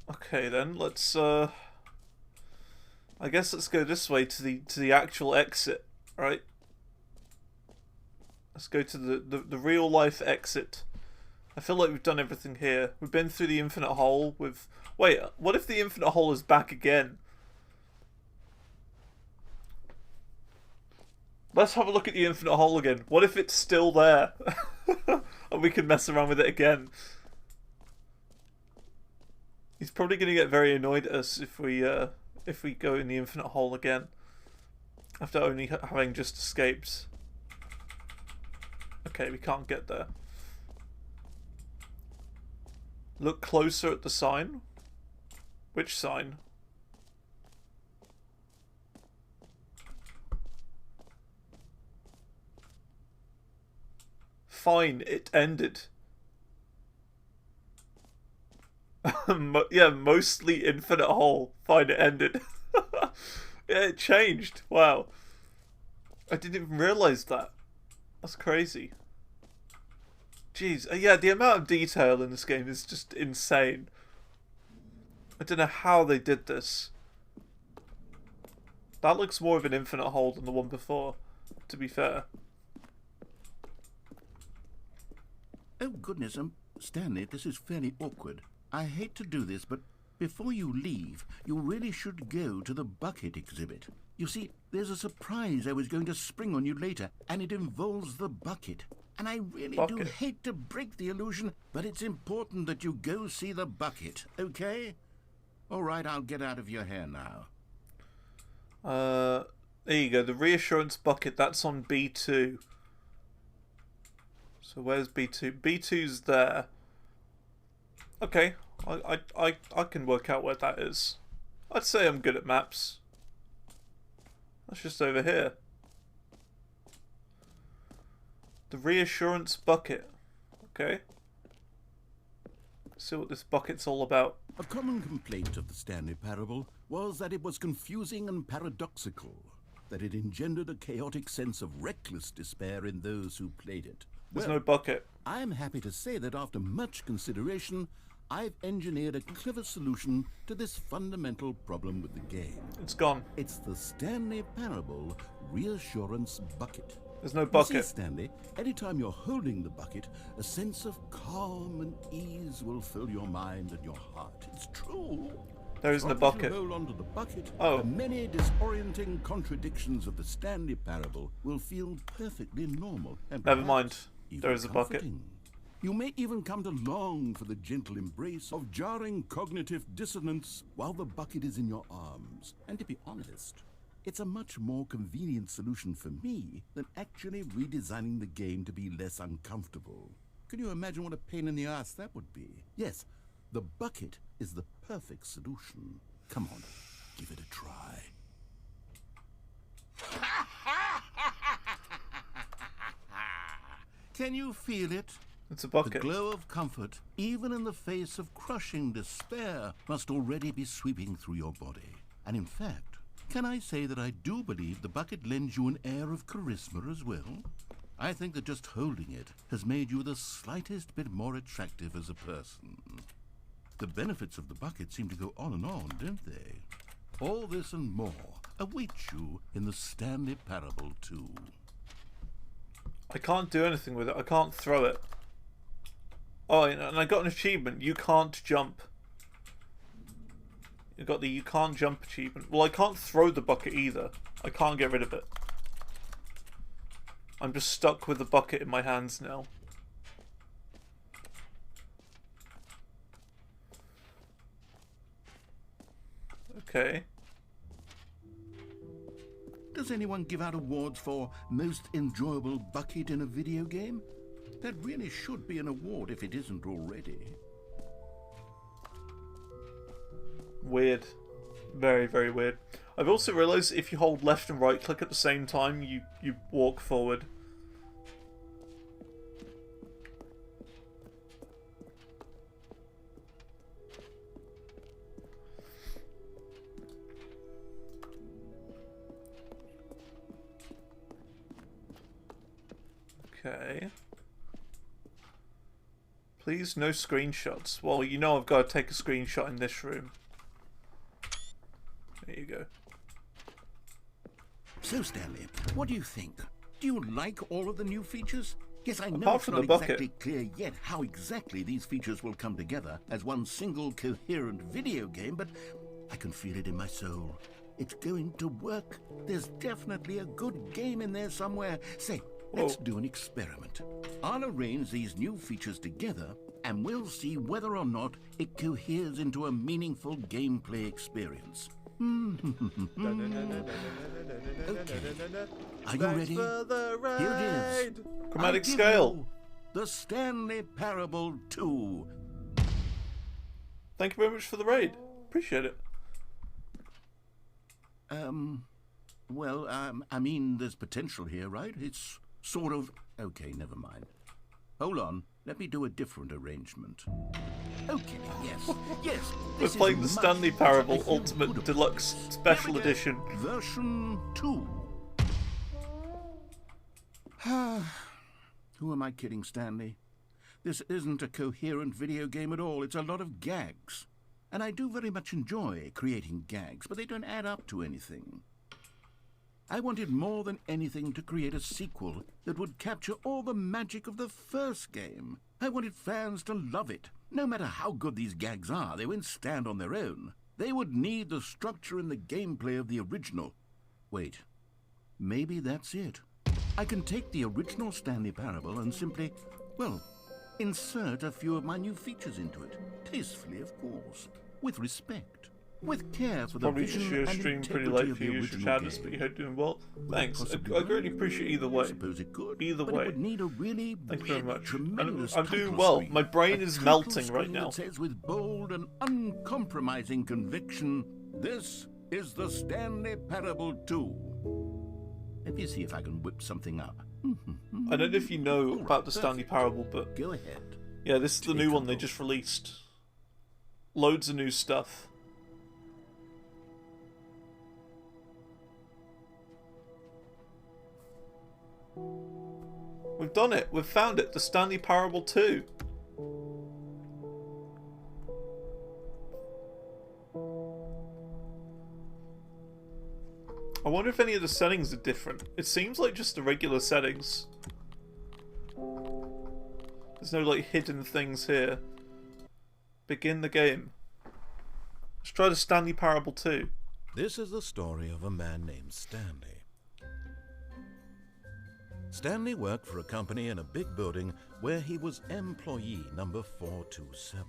Okay then, let's I guess let's go this way to the actual exit, right? Let's go to the real life exit. I feel like we've done everything here. We've been through the infinite hole with... Wait, what if the infinite hole is back again? Let's have a look at the infinite hole again. What if it's still there? And we can mess around with it again. He's probably going to get very annoyed at us if we go in the infinite hole again. After only having just escaped. Okay, we can't get there. Look closer at the sign. Which sign? Fine, it ended. Yeah, mostly infinite hole. Fine, it ended. Yeah, it changed. Wow. I didn't even realise that. That's crazy. Jeez. Yeah, the amount of detail in this game is just insane. I don't know how they did this. That looks more of an infinite hole than the one before, to be fair. Oh, goodness, Stanley, this is fairly awkward. I hate to do this, but before you leave, you really should go to the bucket exhibit. You see, there's a surprise I was going to spring on you later, and it involves the bucket. And I really do hate to break the illusion, but it's important that you go see the bucket, okay? All right, I'll get out of your hair now. There you go, the reassurance bucket, that's on B2. So where's B2? B2's there. Okay, I can work out where that is. I'd say I'm good at maps. That's just over here. The reassurance bucket. Okay. Let's see what this bucket's all about. A common complaint of the Stanley Parable was that it was confusing and paradoxical, that it engendered a chaotic sense of reckless despair in those who played it. There's no bucket. I'm happy to say that after much consideration, I've engineered a clever solution to this fundamental problem with the game. It's gone. It's the Stanley Parable Reassurance Bucket. There's no bucket. You see, Stanley, anytime you're holding the bucket, a sense of calm and ease will fill your mind and your heart. It's true. There isn't a bucket. You hold onto the bucket, oh. The many disorienting contradictions of the Stanley Parable will feel perfectly normal. And never mind. There is a bucket. You may even come to long for the gentle embrace of jarring cognitive dissonance while the bucket is in your arms. And to be honest, it's a much more convenient solution for me than actually redesigning the game to be less uncomfortable. Can you imagine what a pain in the ass that would be? Yes, the bucket is the perfect solution. Come on, give it a try. Can you feel it? It's a bucket. The glow of comfort, even in the face of crushing despair, must already be sweeping through your body. And in fact, can I say that I do believe the bucket lends you an air of charisma as well? I think that just holding it has made you the slightest bit more attractive as a person. The benefits of the bucket seem to go on, don't they? All this and more await you in the Stanley Parable 2. I can't do anything with it. I can't throw it. Oh, and I got an achievement. You can't jump. You got the you can't jump achievement. Well, I can't throw the bucket either. I can't get rid of it. I'm just stuck with the bucket in my hands now. Okay. Does anyone give out awards for most enjoyable bucket in a video game? That really should be an award if it isn't already. Weird. Very, very weird. I've also realised if you hold left and right click at the same time, you walk forward. Okay. Please, no screenshots. Well, you know I've got to take a screenshot in this room. There you go. So, Stanley, what do you think? Do you like all of the new features? Yes, I know Apart it's from not the bucket. exactly clear yet how exactly these features will come together as one single coherent video game, but I can feel it in my soul. It's going to work. There's definitely a good game in there somewhere. Say, let's do an experiment. I'll arrange these new features together, and we'll see whether or not it coheres into a meaningful gameplay experience. Okay. Are you ready? Here it is. Chromatic I give scale. you The Stanley Parable 2. Thank you very much for the raid. Appreciate it. I mean, there's potential here, right? It's sort of... Okay, never mind. Hold on. Let me do a different arrangement. Okay, yes, yes. We're playing the Stanley Parable Ultimate Deluxe Special Edition. Version 2. Who am I kidding, Stanley? This isn't a coherent video game at all. It's a lot of gags. And I do very much enjoy creating gags, but they don't add up to anything. I wanted more than anything to create a sequel that would capture all the magic of the first game. I wanted fans to love it. No matter how good these gags are, they won't stand on their own. They would need the structure and the gameplay of the original. Wait, maybe that's it. I can take the original Stanley Parable and simply, well, insert a few of my new features into it. Tastefully, of course. With respect. With care for the Probably vision just your and stream pretty integrity late of for the you, original Shadows, game. but you hope doing well. Thanks. Possibly I greatly appreciate either way. I suppose it could. Either but way. It would need a really Thank you very much. tremendous I'm doing title well. screen. My brain A is title melting right screen now. That says with bold and uncompromising conviction, "This is the Stanley Parable 2." Let me see if I can whip something up. I don't know if you know All about right, the Stanley perfect. Parable, but Go ahead. yeah, this is the Take new a one they look. just released. Loads of new stuff. We've done it. We've found it. The Stanley Parable 2. I wonder if any of the settings are different. It seems like just the regular settings. There's no like hidden things here. Begin the game. Let's try the Stanley Parable 2. This is the story of a man named Stanley. Stanley worked for a company in a big building where he was employee number 427.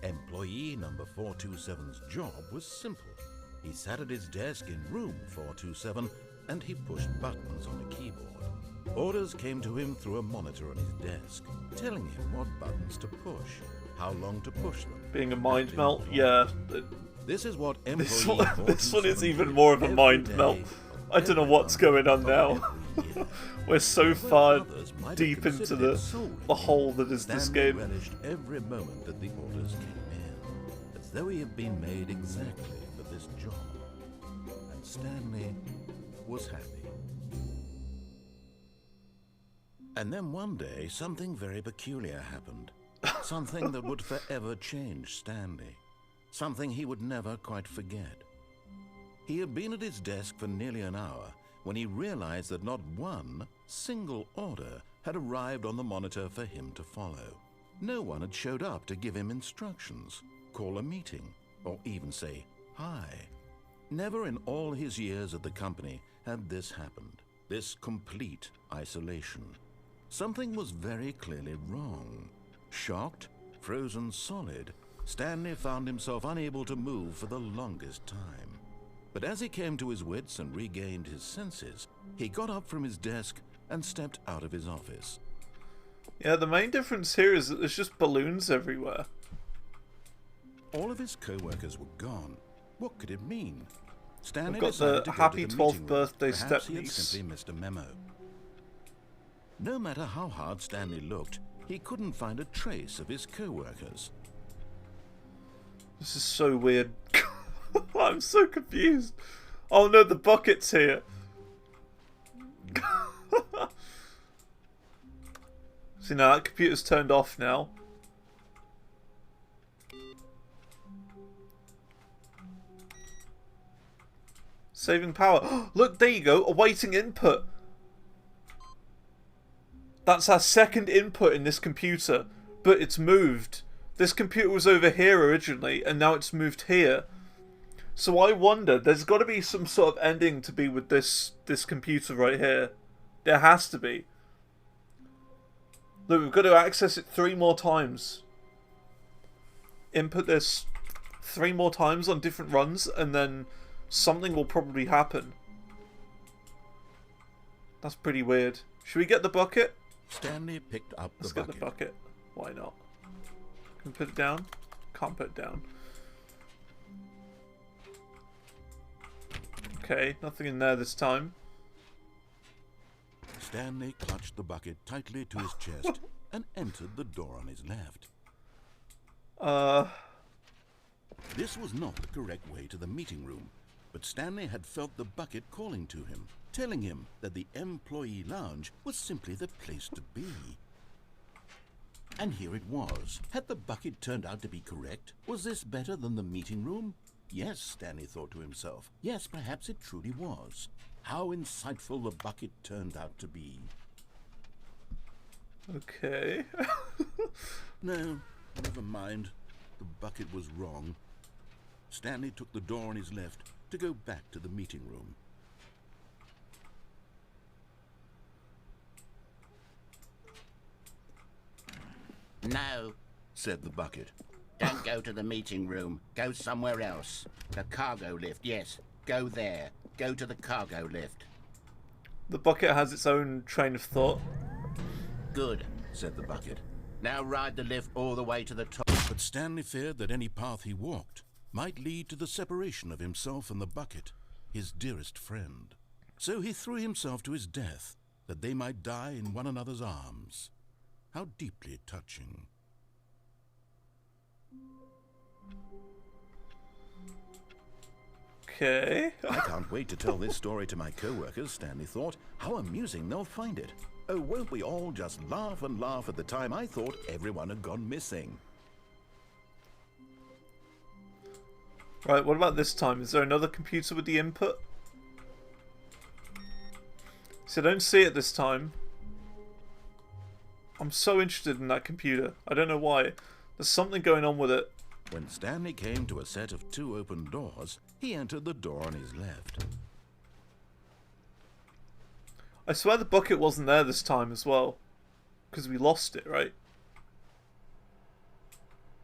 Employee number 427's job was simple. He sat at his desk in room 427 and he pushed buttons on a keyboard. Orders came to him through a monitor on his desk, telling him what buttons to push, how long to push them. Being a mind melt, yeah. This is what This employee one is 427 even did more of a every mind day melt. of I don't know every what's month going on of now. every year. We're so Where far others might have deep into considered the it soul hole that is this Stanley game. relished every moment that the orders came in, as though he had been made exactly for this job. And Stanley was happy. And then one day, something very peculiar happened. Something that would forever change Stanley. Something he would never quite forget. He had been at his desk for nearly an hour when he realized that not one single order had arrived on the monitor for him to follow. No one had showed up to give him instructions, call a meeting, or even say hi. Never in all his years at the company had this happened, this complete isolation. Something was very clearly wrong. Shocked, frozen solid, Stanley found himself unable to move for the longest time. But as he came to his wits and regained his senses, he got up from his desk and stepped out of his office. Yeah, the main difference here is that there's just balloons everywhere. All of his co-workers were gone. What could it mean? Stanley We've got decided the to go happy to the 12th meeting room. birthday Perhaps he had stepniece. simply missed a memo. No matter how hard Stanley looked, he couldn't find a trace of his co-workers. This is so weird. I'm so confused. Oh no, the bucket's here. See, now that computer's turned off now. Saving power. Look, there you go. Awaiting input. That's our second input in this computer, but it's moved. This computer was over here originally, and now it's moved here. So I wonder, there's got to be some sort of ending to be with this computer right here. There has to be. Look, we've got to access it 3 more times. Input this 3 more times on different runs, and then something will probably happen. That's pretty weird. Should we get the bucket? Stanley picked up the Let's bucket. get the bucket. Why not? Can we put it down? Can't put it down. Okay, nothing in there this time. Stanley clutched the bucket tightly to his chest and entered the door on his left. This was not the correct way to the meeting room, but Stanley had felt the bucket calling to him, telling him that the employee lounge was simply the place to be. And here it was. Had the bucket turned out to be correct? Was this better than the meeting room? Yes, Stanley thought to himself. Yes, perhaps it truly was. How insightful the bucket turned out to be. Okay. No, never mind. The bucket was wrong. Stanley took the door on his left to go back to the meeting room. No, Said the bucket. don't go to the meeting room. Go somewhere else. The cargo lift, yes. Go there. Go to the cargo lift. The bucket has its own train of thought. Good. Said the bucket. Now ride the lift all the way to the top. But Stanley feared that any path he walked might lead to the separation of himself and the bucket, his dearest friend. So he threw himself to his death, that they might die in one another's arms. How deeply touching. Okay. I can't wait to tell this story to my co-workers, Stanley thought. How amusing they'll find it. Oh, won't we all just laugh and laugh at the time I thought everyone had gone missing. Right, what about this time? Is there another computer with the input? So I don't see it this time. I'm so interested in that computer. I don't know why. There's something going on with it. When Stanley came to a set of 2 open doors, he entered the door on his left. I swear the bucket wasn't there this time as well. Because we lost it, right?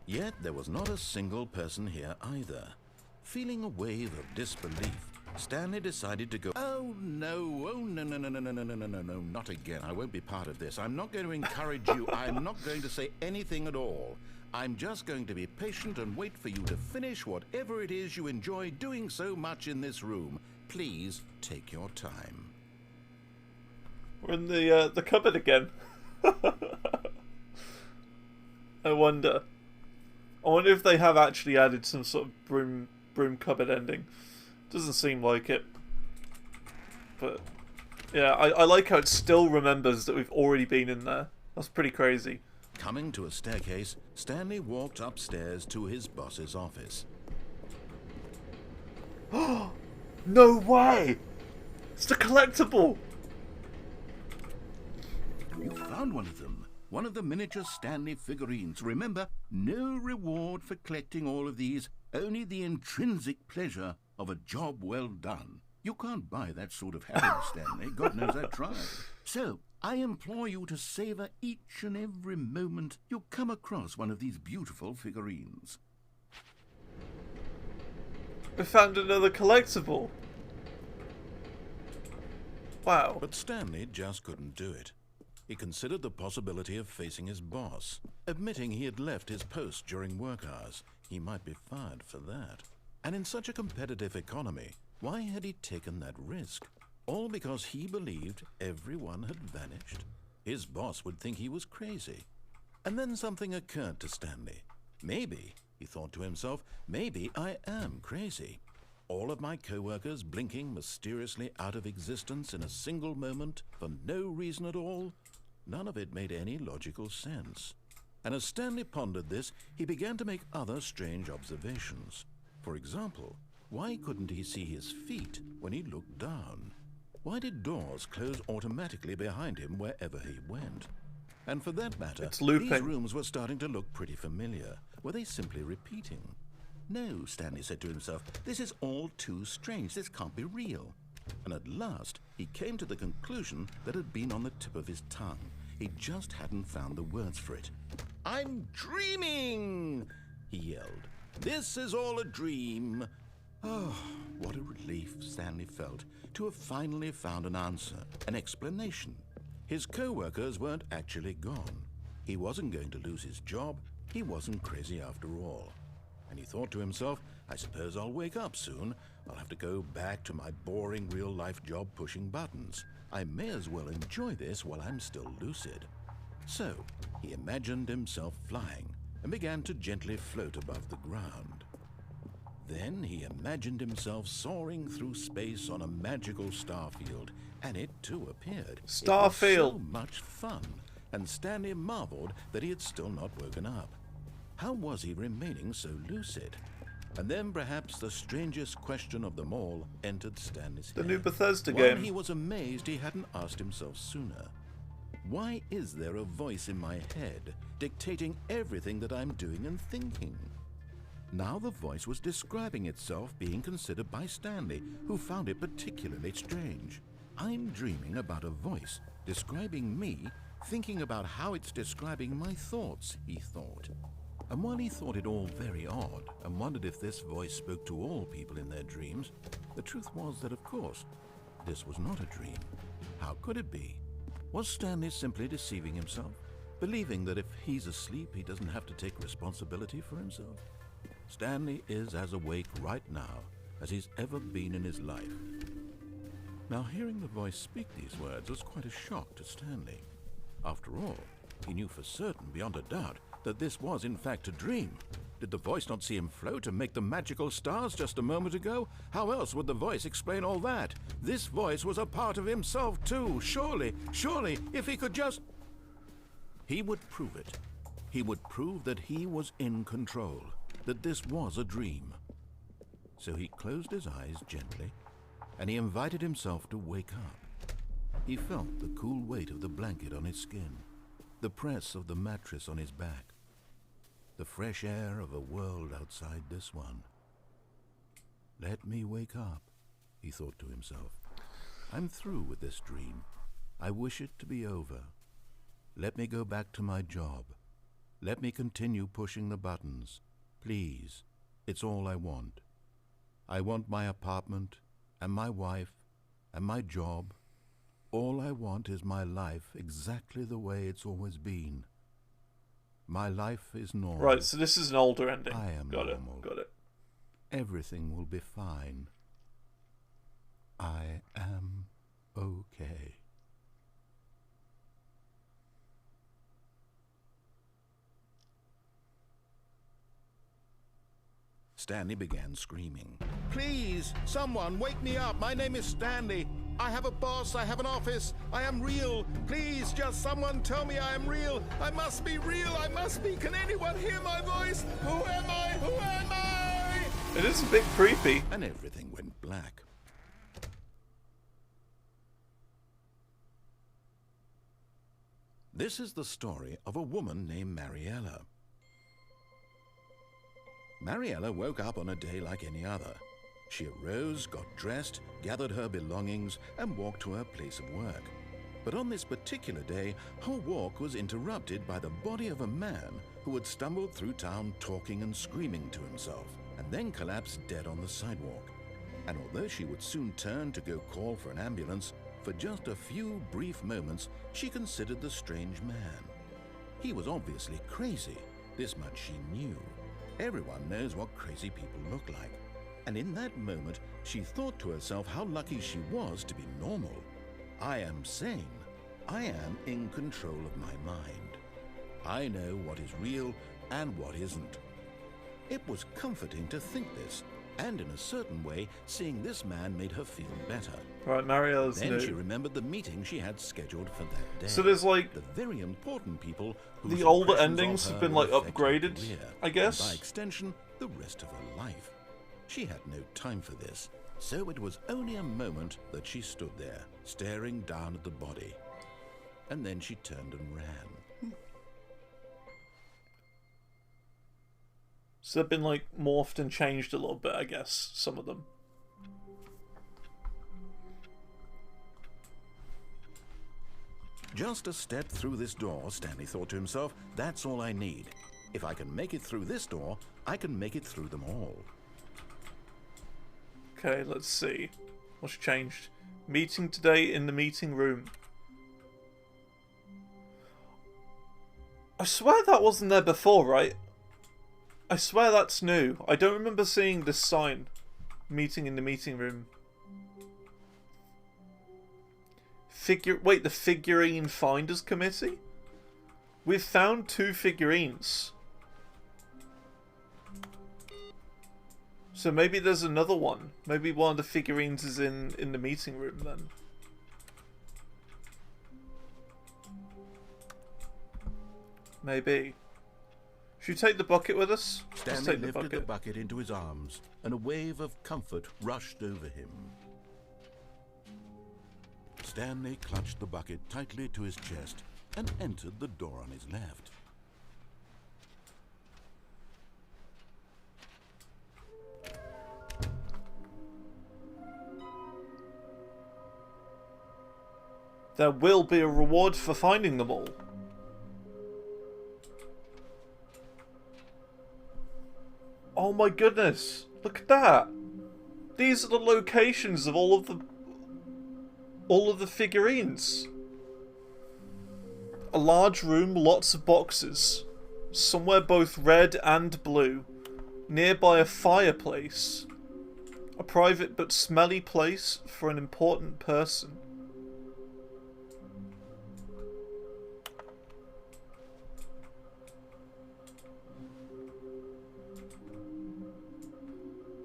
Yet there was not a single person here either. Feeling a wave of disbelief, Stanley decided to go. Oh no, no, not again. I won't be part of this. I'm not going to encourage you. I'm not going to say anything at all. I'm just going to be patient and wait for you to finish whatever it is you enjoy doing so much in this room. Please take your time. We're in the cupboard again. I wonder if they have actually added some sort of broom cupboard ending. Doesn't seem like it. But yeah, I like how it still remembers that we've already been in there. That's pretty crazy. Coming to a staircase, Stanley walked upstairs to his boss's office. No way! It's the collectible! You found one of them. One of the miniature Stanley figurines. Remember, no reward for collecting all of these, only the intrinsic pleasure of a job well done. You can't buy that sort of happiness, Stanley. God knows I tried. So, I implore you to savor each and every moment you come across one of these beautiful figurines. We found another collectible. Wow. But Stanley just couldn't do it. He considered the possibility of facing his boss. Admitting he had left his post during work hours, he might be fired for that. And in such a competitive economy, why had he taken that risk? All because he believed everyone had vanished? His boss would think he was crazy. And then something occurred to Stanley. Maybe, he thought to himself, maybe I am crazy. All of my co-workers blinking mysteriously out of existence in a single moment for no reason at all? None of it made any logical sense. And as Stanley pondered this, he began to make other strange observations. For example, why couldn't he see his feet when he looked down? Why did doors close automatically behind him wherever he went? And for that matter, It's looping. these rooms were starting to look pretty familiar. Were they simply repeating? No, Stanley said to himself, this is all too strange. This can't be real. And at last, he came to the conclusion that had been on the tip of his tongue. He just hadn't found the words for it. "I'm dreaming!" he yelled. "This is all a dream." Oh, what a relief Stanley felt to have finally found an answer, an explanation. His co-workers weren't actually gone. He wasn't going to lose his job. He wasn't crazy after all. And he thought to himself, I suppose I'll wake up soon. I'll have to go back to my boring real-life job pushing buttons. I may as well enjoy this while I'm still lucid. So, he imagined himself flying and began to gently float above the ground. Then he imagined himself soaring through space on a magical starfield, and it too appeared. Starfield! It was so much fun, and Stanley marveled that he had still not woken up. How was he remaining so lucid? And then perhaps the strangest question of them all entered Stanley's head. The new Bethesda One game. he was amazed he hadn't asked himself sooner. Why is there a voice in my head dictating everything that I'm doing and thinking? Now the voice was describing itself being considered by Stanley, who found it particularly strange. I'm dreaming about a voice describing me, thinking about how it's describing my thoughts, he thought. And while he thought it all very odd and wondered if this voice spoke to all people in their dreams, the truth was that, of course, this was not a dream. How could it be? Was Stanley simply deceiving himself, believing that if he's asleep, he doesn't have to take responsibility for himself? Stanley is as awake right now as he's ever been in his life. Now, hearing the voice speak these words was quite a shock to Stanley. After all, he knew for certain, beyond a doubt, that this was in fact a dream. Did the voice not see him float and make the magical stars just a moment ago? How else would the voice explain all that? This voice was a part of himself too. Surely, if he could just... He would prove it. He would prove that he was in control, that this was a dream. So he closed his eyes gently, and he invited himself to wake up. He felt the cool weight of the blanket on his skin, the press of the mattress on his back, the fresh air of a world outside this one. Let me wake up, he thought to himself. I'm through with this dream. I wish it to be over. Let me go back to my job. Let me continue pushing the buttons. Please, it's all I want. I want my apartment, and my wife, and my job. All I want is my life exactly the way it's always been. My life is normal. Right, so this is an older ending. I am Got normal. it. Got it. Everything will be fine. I am okay. Stanley began screaming. Please, someone, wake me up. My name is Stanley. I have a boss. I have an office. I am real. Please, just someone tell me I am real. I must be real. I must be. Can anyone hear my voice? Who am I? Who am I? It is a bit creepy. And everything went black. This is the story of a woman named Mariella. Mariella woke up on a day like any other. She arose, got dressed, gathered her belongings, and walked to her place of work. But on this particular day, her walk was interrupted by the body of a man who had stumbled through town talking and screaming to himself, and then collapsed dead on the sidewalk. And although she would soon turn to go call for an ambulance, for just a few brief moments she considered the strange man. He was obviously crazy, this much she knew. Everyone knows what crazy people look like. And in that moment, she thought to herself how lucky she was to be normal. I am sane. I am in control of my mind. I know what is real and what isn't. It was comforting to think this, And in a certain way, seeing this man made her feel better. Right, Mariella's Then new. she remembered the meeting she had scheduled for that day. So there's like the very important people whose the older impressions endings of have her been would like affect her upgraded, career, I and guess. by extension, the rest of her life. She had no time for this, so it was only a moment that she stood there, staring down at the body. And then she turned and ran. So they've been like morphed and changed a little bit, I guess, some of them. Just a step through this door, Stanley thought to himself, that's all I need. If I can make it through this door, I can make it through them all. Okay, let's see. What's changed? Meeting today in the meeting room. I swear that wasn't there before, right? I swear that's new. I don't remember seeing this sign. Meeting in the meeting room. Wait, the figurine finders committee? We've found 2 figurines. So maybe there's another one. Maybe one of the figurines is in the meeting room then. Maybe. Should we take the bucket with us? Let's Stanley take lifted the bucket into his arms, and a wave of comfort rushed over him. Stanley clutched the bucket tightly to his chest and entered the door on his left. There will be a reward for finding them all. Oh my goodness! Look at that! These are the locations of all of the figurines. A large room, lots of boxes. Somewhere both red and blue. Nearby a fireplace. A private but smelly place for an important person.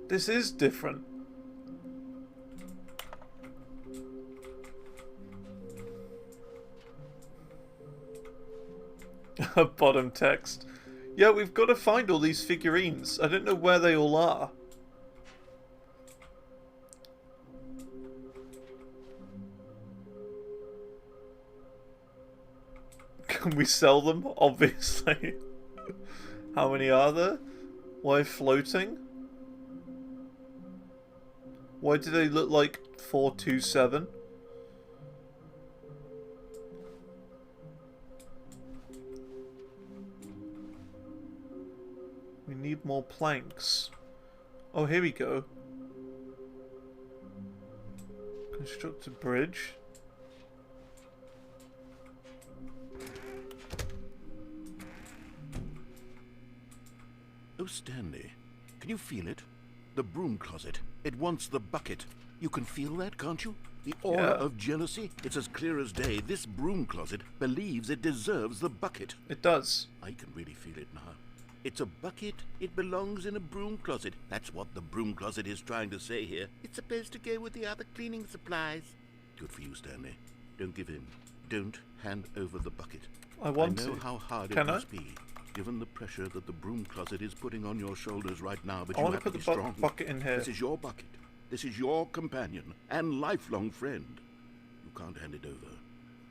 This is different. Bottom text. Yeah, we've got to find all these figurines. I don't know where they all are. Can we sell them? Obviously. How many are there? Why floating? Why do they look like 427? We need more planks. Oh, here we go. Construct a bridge. Oh, Stanley, can you feel it? The broom closet. It wants the bucket. You can feel that, can't you? The aura of jealousy. It's as clear as day. This broom closet believes it deserves the bucket. It does. I can really feel it now. It's a bucket. It belongs in a broom closet. That's what the broom closet is trying to say here. It's supposed to go with the other cleaning supplies. Good for you, Stanley. Don't give in. Don't hand over the bucket. I want to. I know how hard it must be, given the pressure that the broom closet is putting on your shoulders right now, but I you want have to to put be the strong. bucket in here. This is your bucket. This is your companion and lifelong friend. You can't hand it over.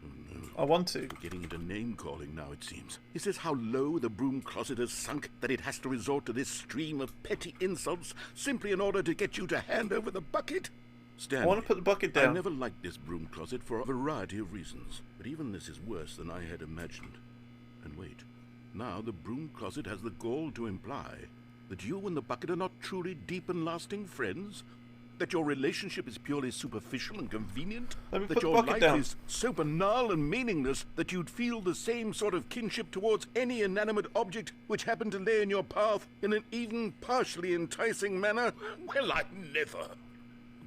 Oh, no. I want to. We're getting into name-calling now, it seems. Is this how low the broom closet has sunk, that it has to resort to this stream of petty insults simply in order to get you to hand over the bucket? Stanley, I want to put the bucket down. I never liked this broom closet for a variety of reasons, but even this is worse than I had imagined. And wait, now the broom closet has the gall to imply that you and the bucket are not truly deep and lasting friends? That your relationship is purely superficial and convenient? Let me That put the your bucket life down. is so banal and meaningless that you'd feel the same sort of kinship towards any inanimate object which happened to lay in your path in an even partially enticing manner? Well, I never.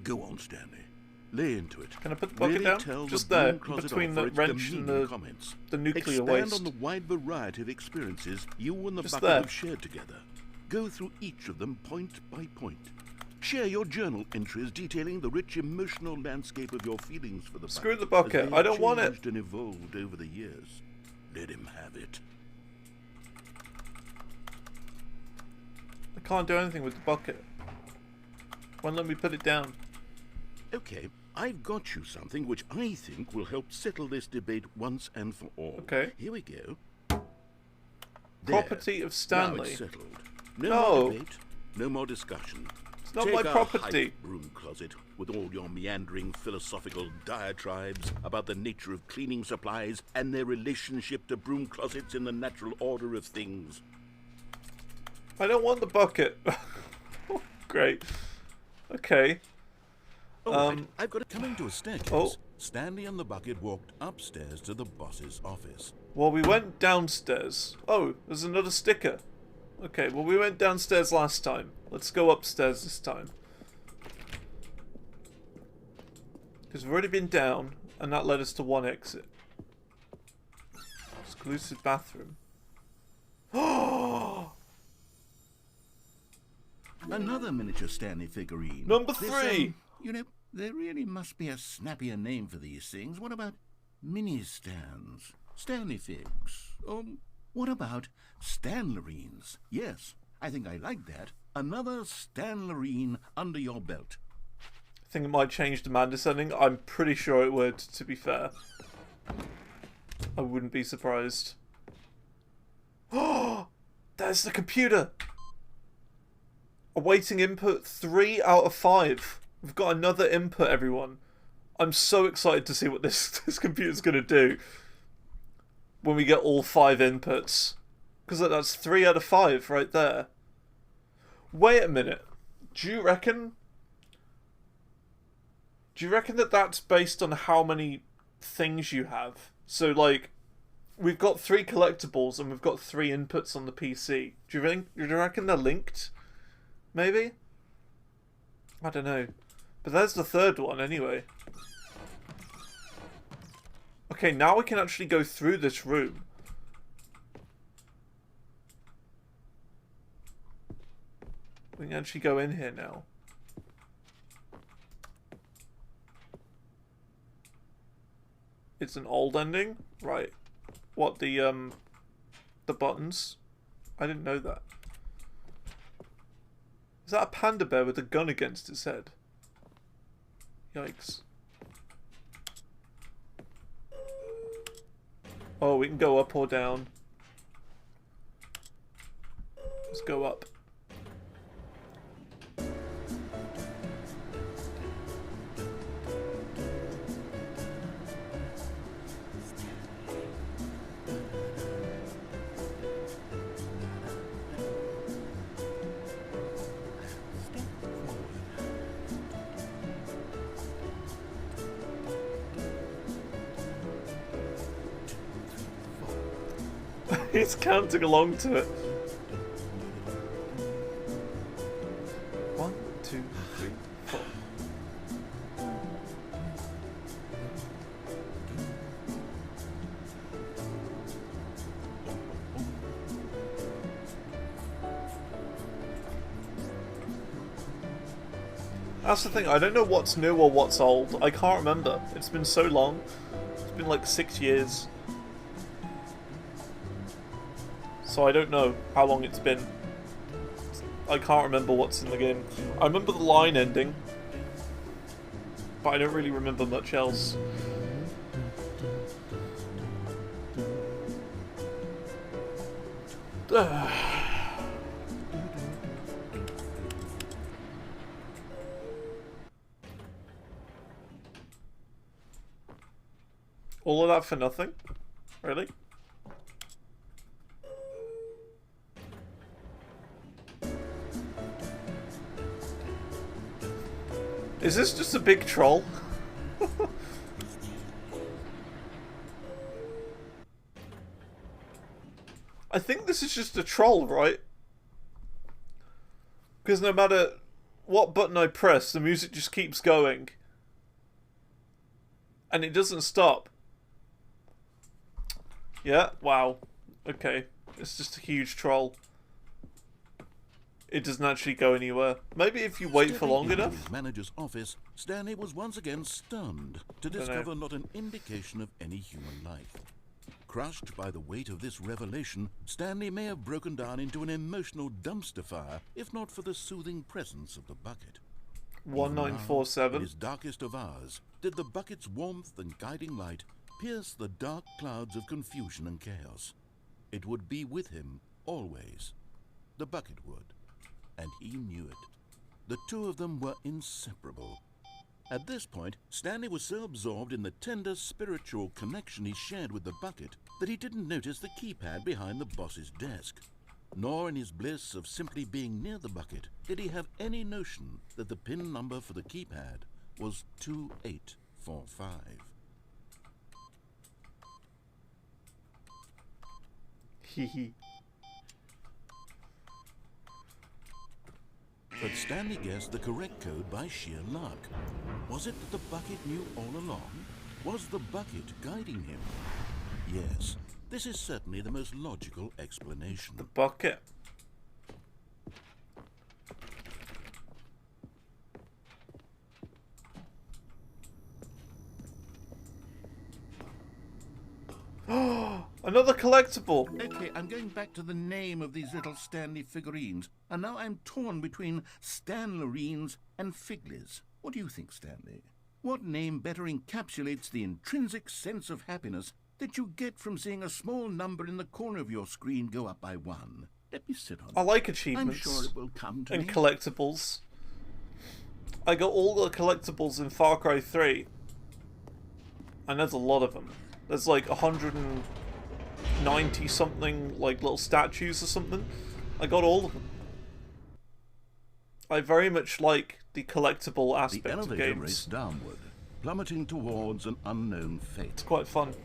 Go on, Stanley. Lay into it. Can I put the bucket Really down? tell Just the there, broom closet between off the for its wrench and demeaning comments. the nuclear Expand waste. on the wide variety of experiences you and the Just bucket there. have shared together. Go through each of them point by point. Share your journal entries detailing the rich emotional landscape of your feelings for the Screw the as bucket. they I don't want it. changed and evolved over the years. Let him have it. I can't do anything with the bucket. Won't let me put it down. Okay, I've got you something which I think will help settle this debate once and for all. Okay. Here we go. Property of Stanley. Now it's settled. No No. more debate, no more discussion. It's not Take my a property. hike, Broom Closet, with all your meandering philosophical diatribes about the nature of cleaning supplies and their relationship to broom closets in the natural order of things. I don't want the bucket. Great. Okay. All right, I've got it coming to a staircase. Oh. Stanley and the bucket walked upstairs to the boss's office. Well, we went downstairs. Oh, there's another sticker. Okay, well, we went downstairs last time. Let's go upstairs this time. Because we've already been down, and that led us to one exit. Exclusive bathroom. Another miniature Stanley figurine. Number This, 3! you know, there really must be a snappier name for these things. What about mini-stands? Stanley figs? What about Stanlerines? Yes, I think I like that. Another Stanlerine under your belt. I think it might change the man descending. I'm pretty sure it would, to be fair. I wouldn't be surprised. Oh, there's the computer! Awaiting input 3 out of 5. We've got another input, everyone. I'm so excited to see what this computer's going to do when we get all 5 inputs. Because that's 3 out of 5 right there. Wait a minute. Do you reckon that that's based on how many things you have? So, like, we've got 3 collectibles and we've got 3 inputs on the PC. Do you reckon they're linked? Maybe? I don't know. But there's the 3rd one anyway. Okay, now we can actually go through this room. We can actually go in here now. It's an old ending? Right. What, the buttons? I didn't know that. Is that a panda bear with a gun against its head? Yikes. Oh, we can go up or down. Let's go up. He's counting along to it. 1, 2, 3, 4. That's the thing, I don't know what's new or what's old. I can't remember. It's been so long. It's been like 6 years. So I don't know how long it's been. I can't remember what's in the game. I remember the line ending, but I don't really remember much else. All of that for nothing? Really? Is this just a big troll? I think this is just a troll, right? Because no matter what button I press, the music just keeps going. And it doesn't stop. Yeah, wow. Okay. It's just a huge troll. it doesn't actually go anywhere. Maybe if you wait for Stepping long into enough. his manager's office, Stanley was once again stunned to discover not an indication of any human life. Crushed by the weight of this revelation, Stanley may have broken down into an emotional dumpster fire if not for the soothing presence of the bucket. Even now, 1947. in his darkest of hours, did the bucket's warmth and guiding light pierce the dark clouds of confusion and chaos. It would be with him always. The bucket would. And he knew it. The two of them were inseparable. At this point, Stanley was so absorbed in the tender spiritual connection he shared with the bucket that he didn't notice the keypad behind the boss's desk. Nor in his bliss of simply being near the bucket did he have any notion that the pin number for the keypad was 2845. Hee. But Stanley guessed the correct code by sheer luck. Was it that the bucket knew all along? Was the bucket guiding him? Yes, this is certainly the most logical explanation. The bucket. Another collectible. Okay, I'm going back to the name of these little Stanley figurines, and now I'm torn between Stanlerines and Figlies. What do you think, Stanley? What name better encapsulates the intrinsic sense of happiness that you get from seeing a small number in the corner of your screen go up by 1? Let me sit on it. I like achievements. I'm sure it will come to and me. Collectibles. I got all the collectibles in Far Cry 3. And there's a lot of them. There's like 190 something, like little statues or something. I got all of them. I very much like the collectible The aspect of elevator games. raced downward, plummeting towards an unknown fate. It's quite fun.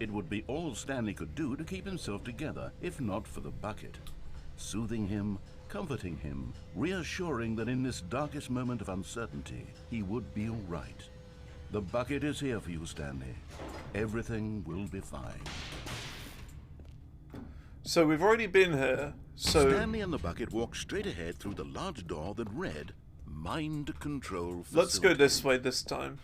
It would be all Stanley could do to keep himself together, if not for the bucket. Soothing him, comforting him, reassuring that in this darkest moment of uncertainty, he would be all right. The bucket is here for you, Stanley. Everything will be fine. So we've already been here. So Stanley and the bucket walked straight ahead through the large door that read, Mind Control Facility. let's go this way this time.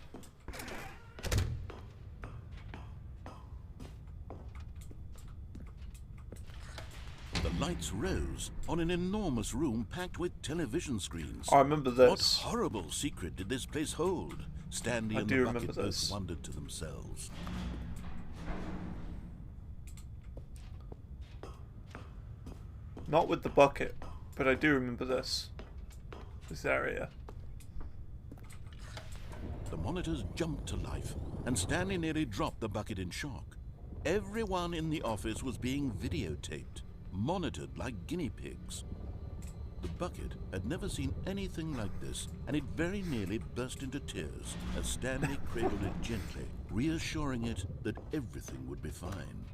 The lights rose on an enormous room packed with television screens. I remember What this. horrible secret did this place hold? Stanley I and do the remember bucket both this. wondered to themselves. Not with the bucket, but I do remember this. This area. The monitors jumped to life, and Stanley nearly dropped the bucket in shock. Everyone in the office was being videotaped, monitored like guinea pigs. The bucket had never seen anything like this, and it very nearly burst into tears as Stanley cradled it gently, reassuring it that everything would be fine.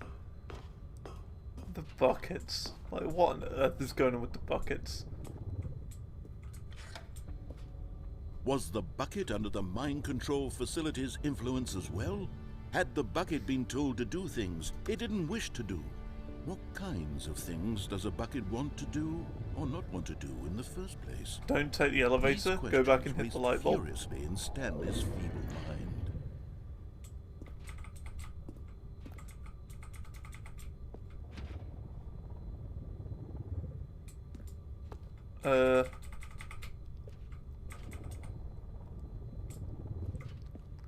The buckets. Like, what on earth is going on with the buckets? Was the bucket under the mind control facility's influence as well? Had the bucket been told to do things it didn't wish to do? What kinds of things does a bucket want to do or not want to do in the first place? Don't take the elevator, These go back and questions hit the raced light bulb. furiously in Stanley's feeble mind.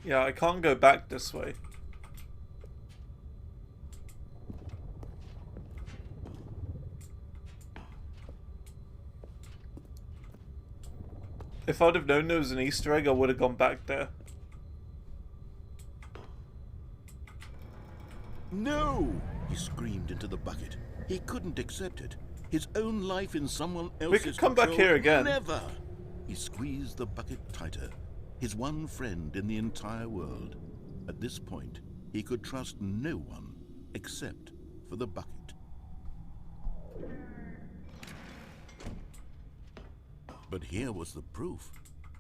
Yeah, I can't go back this way. If I'd have known there was an Easter egg, I would have gone back there. No! He screamed into the bucket. He couldn't accept it. His own life in someone else's could come back control? here again. Never! He squeezed the bucket tighter. His one friend in the entire world. At this point, he could trust no one except for the bucket. But here was the proof.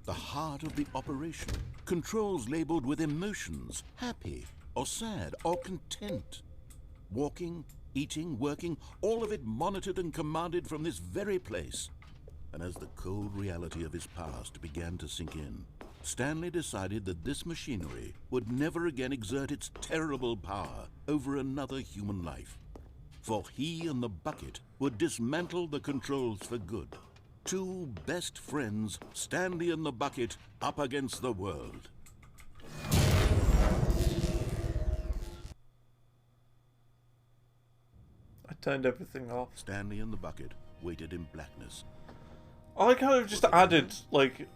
The heart of the operation. Controls labeled with emotions, happy or sad or content. Walking, eating, working, all of it monitored and commanded from this very place. And as the cold reality of his past began to sink in, Stanley decided that this machinery would never again exert its terrible power over another human life. For he and the bucket would dismantle the controls for good. Two best friends, Stanley and the bucket, up against the world. I turned everything off. Stanley and the bucket waited in blackness. I like how I've just added, like,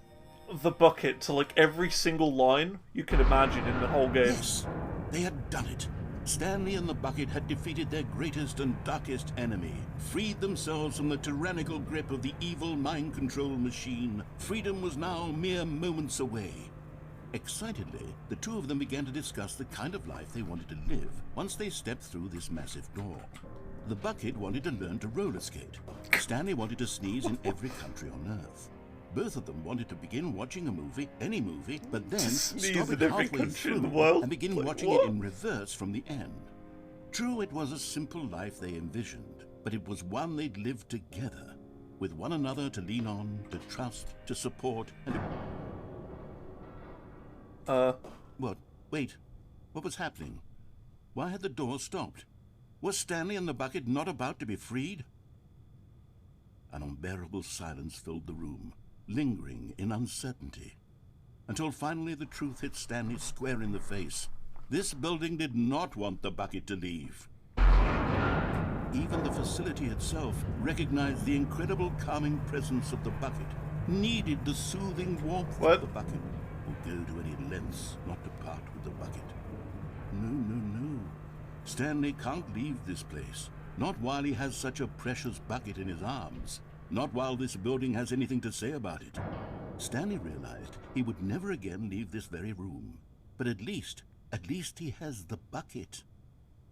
the bucket to, like, every single line you can imagine in the whole game. Yes, they had done it. Stanley and the bucket had defeated their greatest and darkest enemy, freed themselves from the tyrannical grip of the evil mind control machine. Freedom was now mere moments away. Excitedly, the two of them began to discuss the kind of life they wanted to live once they stepped through this massive door. The bucket wanted to learn to roller skate. Stanley wanted to sneeze in every country on Earth. Both of them wanted to begin watching a movie, any movie, but then stop it halfway through and begin watching it in reverse from the end. True, it was a simple life they envisioned, but it was one they'd lived together, with one another to lean on, to trust, to support, and What? Wait. What was happening? Why had the door stopped? Was Stanley and the bucket not about to be freed? An unbearable silence filled the room, lingering in uncertainty, until finally the truth hit Stanley square in the face. This building did not want the bucket to leave. Even the facility itself recognized the incredible calming presence of the bucket, needed the soothing warmth of the bucket, would go to any lengths not to part with the bucket. No. Stanley can't leave this place. Not while he has such a precious bucket in his arms. Not while this building has anything to say about it. Stanley realized he would never again leave this very room. But at least he has the bucket.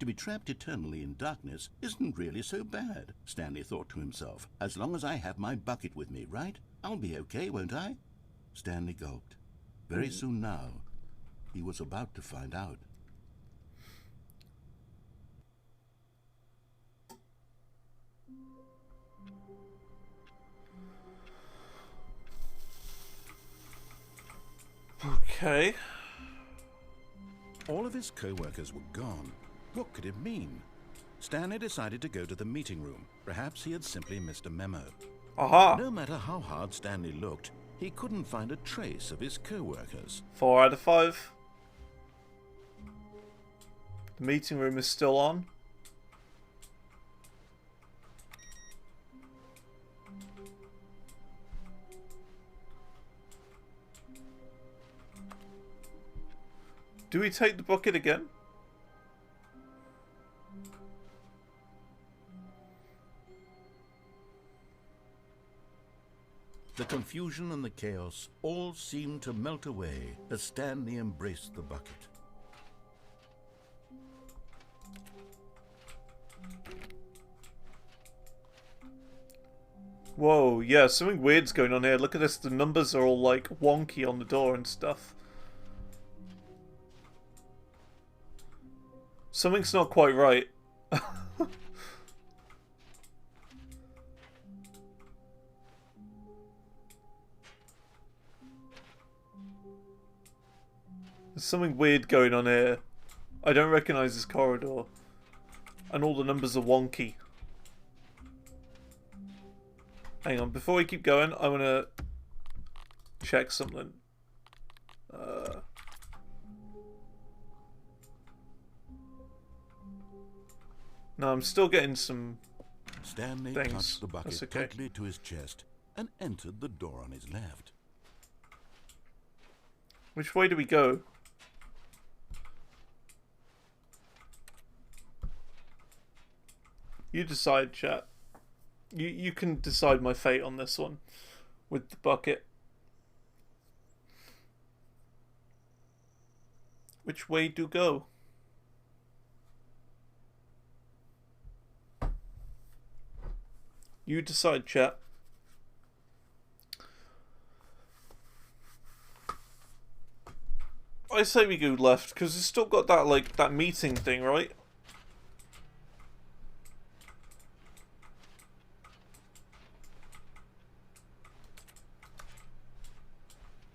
To be trapped eternally in darkness isn't really so bad, Stanley thought to himself. As long as I have my bucket with me, right? I'll be okay, won't I? Stanley gulped. Very soon now, he was about to find out. Okay. All of his co-workers were gone. What could it mean? Stanley decided to go to the meeting room. Perhaps he had simply missed a memo. Aha! No matter how hard Stanley looked, he couldn't find a trace of his co-workers. 4 out of 5. The meeting room is still on. Do we take the bucket again? The confusion and the chaos all seemed to melt away as Stanley embraced the bucket. Whoa, yeah, something weird's going on here. Look at this, the numbers are all like wonky on the door and stuff. Something's not quite right. There's something weird going on here. I don't recognize this corridor. And all the numbers are wonky. Hang on, before we keep going, I want to check something. No, I'm still getting some Stanley things. touched the bucket That's okay. tightly to his chest and entered the door on his left. Which way do we go? You decide, chat. You can decide my fate on this one with the bucket. Which way do go? You decide, chat. I say we go left because it's still got that that meeting thing, right?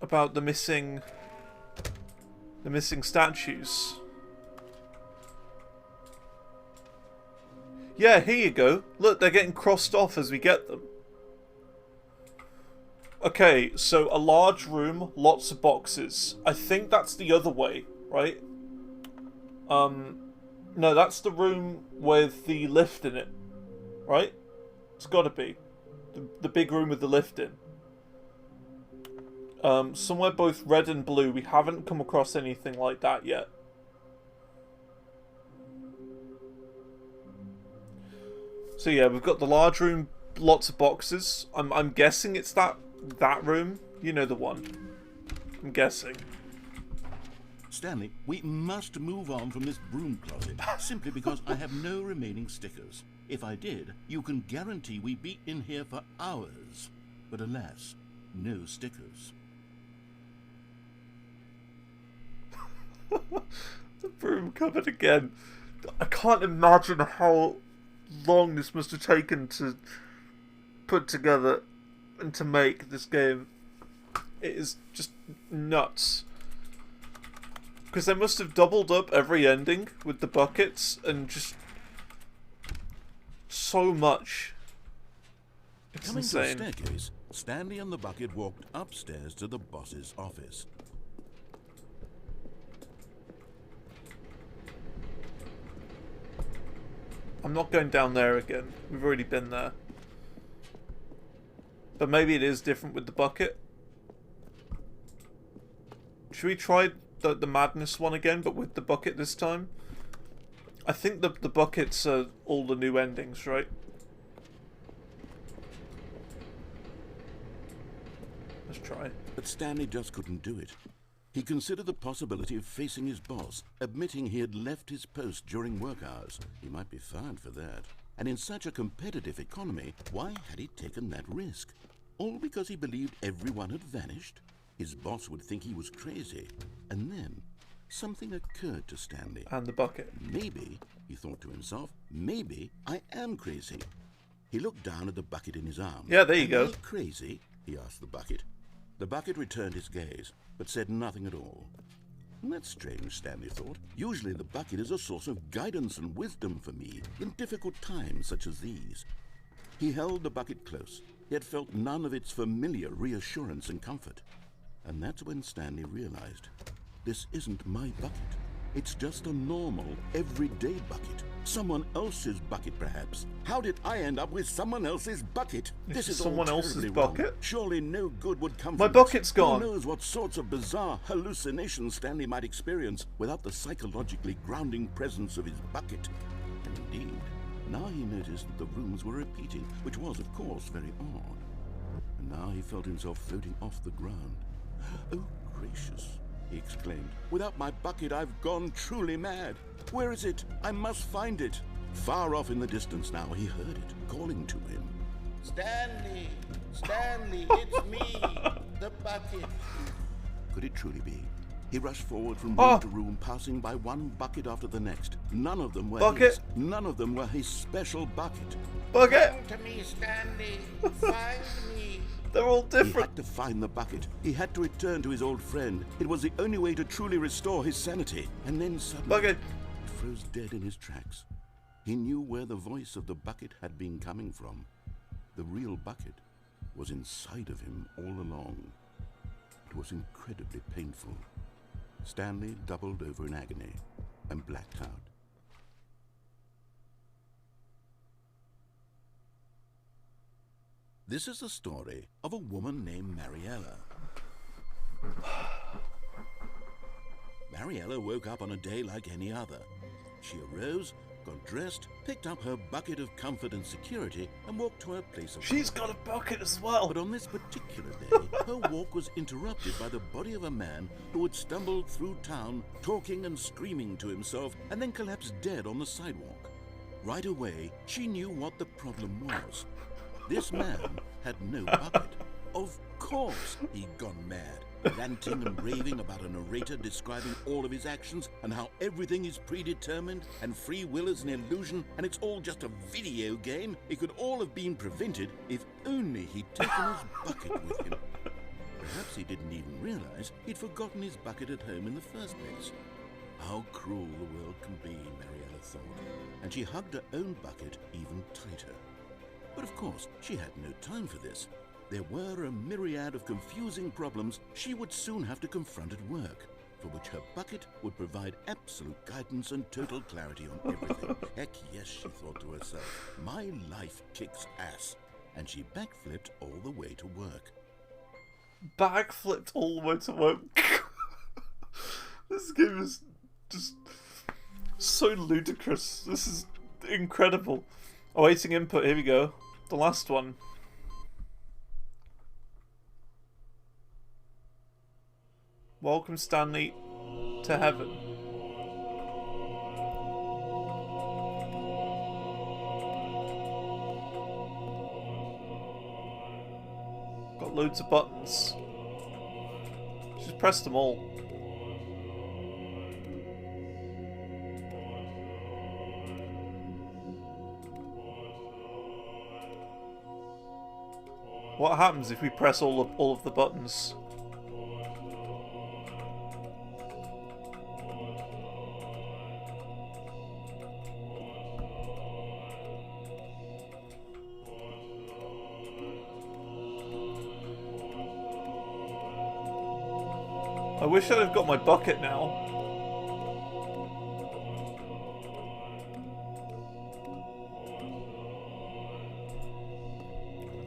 about the missing statues. Yeah, here you go. Look, they're getting crossed off as we get them. Okay, so a large room, lots of boxes. I think that's the other way, right? No, that's the room with the lift in it, right? It's gotta be. The big room with the lift in. Somewhere both red and blue. We haven't come across anything like that yet. So yeah, we've got the large room, lots of boxes. I'm guessing it's that room. You know the one. I'm guessing. Stanley, we must move on from this broom closet, simply because I have no remaining stickers. If I did, you can guarantee we'd be in here for hours. But alas, no stickers. The broom cupboard again. I can't imagine how long this must have taken to put together and to make this game. It is just nuts. Because they must have doubled up every ending with the buckets and just so much. It's Coming insane. to a staircase, Stanley and the bucket walked upstairs to the boss's office. I'm not going down there again. We've already been there. But maybe it is different with the bucket. Should we try the madness one again, but with the bucket this time? I think the buckets are all the new endings, right? Let's try. But Stanley just couldn't do it. He considered the possibility of facing his boss, admitting he had left his post during work hours. He might be fined for that. And in such a competitive economy, why had he taken that risk? All because he believed everyone had vanished? His boss would think he was crazy. And then, something occurred to Stanley. And the bucket. Maybe, he thought to himself, maybe I am crazy. He looked down at the bucket in his arm. Yeah, there you go. Am I crazy? He asked the bucket. The bucket returned his gaze, but said nothing at all. That's strange, Stanley thought. Usually the bucket is a source of guidance and wisdom for me in difficult times such as these. He held the bucket close, yet felt none of its familiar reassurance and comfort. And that's when Stanley realized, this isn't my bucket. It's just a normal, everyday bucket. Someone else's bucket, perhaps. How did I end up with someone else's bucket? This is all someone else's terribly wrong. bucket? Surely no good would come My from this. bucket's gone. Who knows what sorts of bizarre hallucinations Stanley might experience without the psychologically grounding presence of his bucket. And indeed, now he noticed that the rooms were repeating, which was, of course, very odd. And now he felt himself floating off the ground. Oh, gracious, he exclaimed. Without my bucket, I've gone truly mad. Where is it? I must find it. Far off in the distance now, he heard it, calling to him. Stanley! Stanley, it's me! The bucket! Could it truly be? He rushed forward from room to room, passing by one bucket after the next. None of them were his. None of them were his special bucket. Bucket! Come to me, Stanley! Find me! They're all different. He had to find the bucket. He had to return to his old friend. It was the only way to truly restore his sanity. And then suddenly, Bucket! He froze dead in his tracks. He knew where the voice of the bucket had been coming from. The real bucket was inside of him all along. It was incredibly painful. Stanley doubled over in agony and blacked out. This is the story of a woman named Mariella. Mariella woke up on a day like any other. She arose, got dressed, picked up her bucket of comfort and security, and walked to her place of work. She's got a bucket as well. But on this particular day, her walk was interrupted by the body of a man who had stumbled through town, talking and screaming to himself, and then collapsed dead on the sidewalk. Right away, she knew what the problem was. This man had no bucket. Of course he'd gone mad, ranting and raving about a narrator describing all of his actions and how everything is predetermined and free will is an illusion and it's all just a video game. It could all have been prevented if only he'd taken his bucket with him. Perhaps he didn't even realize he'd forgotten his bucket at home in the first place. How cruel the world can be, Mariella thought, and she hugged her own bucket even tighter. But of course, she had no time for this. There were a myriad of confusing problems she would soon have to confront at work, for which her bucket would provide absolute guidance and total clarity on everything. Heck yes, she thought to herself, my life kicks ass. And she backflipped all the way to work. Backflipped all the way to work? This game is just so ludicrous. This is incredible. Awaiting input, here we go. The last one. Welcome, Stanley, to heaven. Got loads of buttons. Just press them all. What happens if we press all of the buttons? I wish I'd have got my bucket now.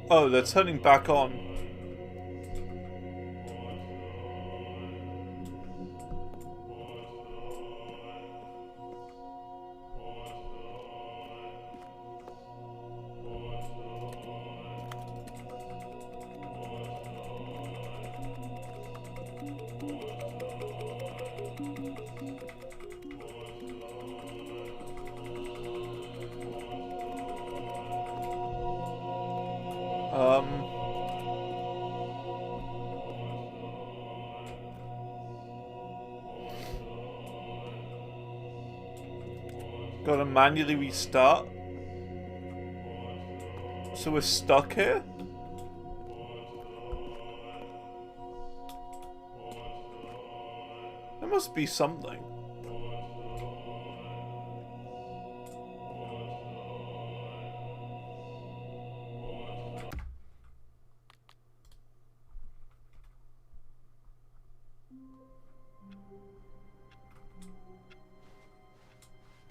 Oh, they're turning back on. Gotta manually restart. So we're stuck here? There must be something.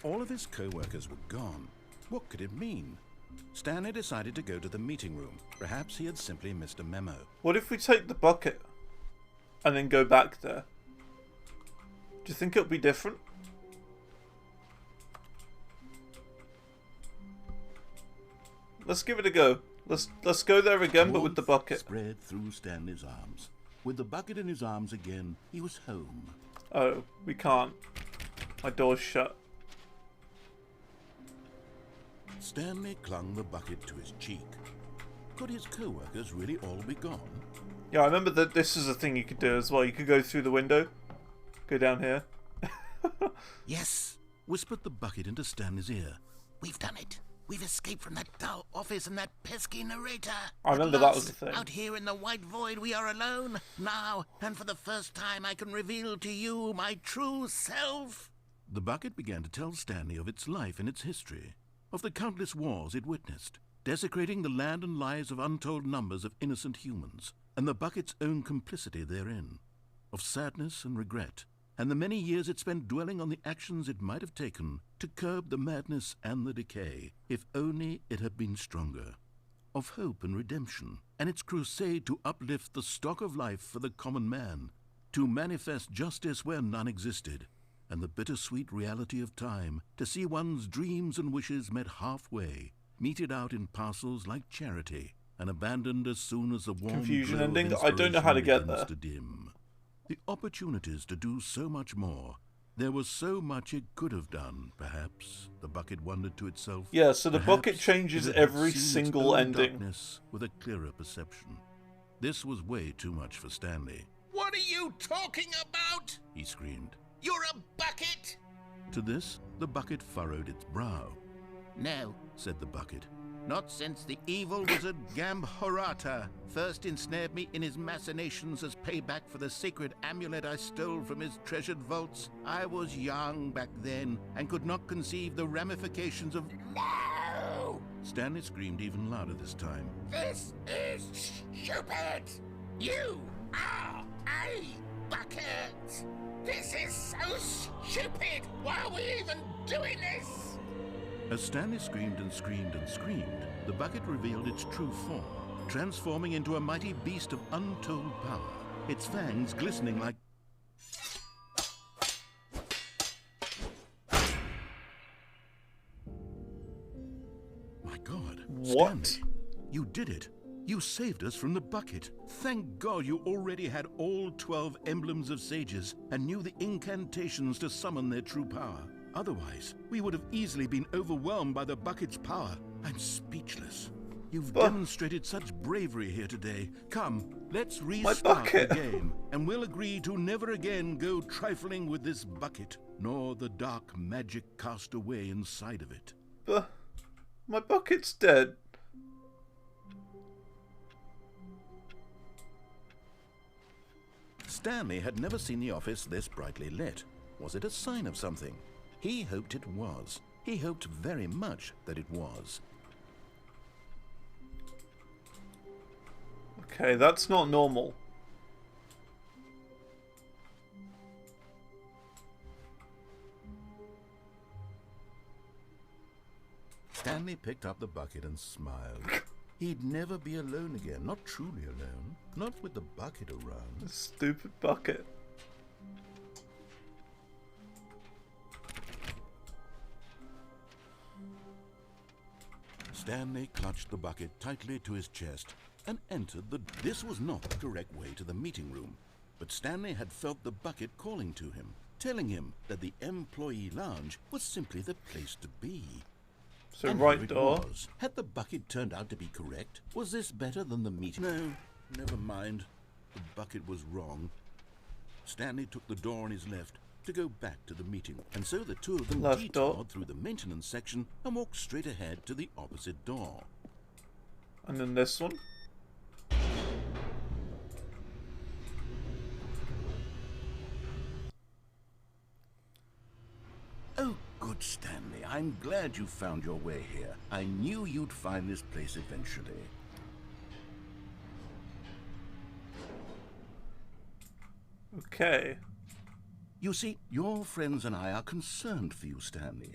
All of his co-workers were gone. What could it mean? Stanley decided to go to the meeting room. Perhaps he had simply missed a memo. What if we take the bucket and then go back there? Do you think it'll be different? Let's give it a go. Let's go there again, but with the bucket. Spread through Stanley's arms. With the bucket in his arms again, he was home. Oh, we can't. My door's shut. Stanley clung the bucket to his cheek. Could his co-workers really all be gone? Yeah, I remember that this is a thing you could do as well. You could go through the window. Go down here. Yes, whispered the bucket into Stanley's ear. We've done it. We've escaped from that dull office and that pesky narrator. I remember that was the thing. Out here in the white void, we are alone. Now, and for the first time, I can reveal to you my true self. The bucket began to tell Stanley of its life and its history, of the countless wars it witnessed, desecrating the land and lives of untold numbers of innocent humans, and the bucket's own complicity therein, of sadness and regret, and the many years it spent dwelling on the actions it might have taken to curb the madness and the decay, if only it had been stronger, of hope and redemption, and its crusade to uplift the stock of life for the common man, to manifest justice where none existed, and the bittersweet reality of time, to see one's dreams and wishes met halfway, meted out in parcels like charity, and abandoned as soon as the warm Confusion glow of ending? I don't know how to get inspiration there. begins to dim. The opportunities to do so much more. There was so much it could have done, perhaps, the bucket wondered to itself. Yeah, so the Perhaps bucket changes it had every seen its single own ending. darkness with a clearer perception. This was way too much for Stanley. What are you talking about? He screamed. You're a bucket. To this, the bucket furrowed its brow. No, said the bucket. Not since the evil wizard Gambhorata first ensnared me in his machinations as payback for the sacred amulet I stole from his treasured vaults. I was young back then and could not conceive the ramifications of... No! Stanley screamed even louder this time. This is stupid! You are a bucket! This is so stupid! Why are we even doing this? As Stanley screamed and screamed and screamed, the bucket revealed its true form, transforming into a mighty beast of untold power, its fangs glistening like... My God, What? Stanley, you did it. You saved us from the bucket. Thank God you already had all 12 emblems of sages and knew the incantations to summon their true power. Otherwise, we would have easily been overwhelmed by the bucket's power. I'm speechless. You've demonstrated such bravery here today. Come, let's restart the game, and we'll agree to never again go trifling with this bucket, nor the dark magic cast away inside of it. My bucket's dead. Stanley had never seen the office this brightly lit. Was it a sign of something? He hoped it was. He hoped very much that it was. Okay, that's not normal. Stanley picked up the bucket and smiled. He'd never be alone again, not truly alone, not with the bucket around. Stupid bucket. Stanley clutched the bucket tightly to his chest and entered the... This was not the correct way to the meeting room, but Stanley had felt the bucket calling to him, telling him that the employee lounge was simply the place to be. So And right here it door. was. Had the bucket turned out to be correct? Was this better than the meeting? No, never mind. The bucket was wrong. Stanley took the door on his left to go back to the meeting, and so the two of them Left door. detoured through the maintenance section and walked straight ahead to the opposite door. And then this one. Oh, good Stanley. I'm glad you found your way here. I knew you'd find this place eventually. Okay. You see, your friends and I are concerned for you, Stanley.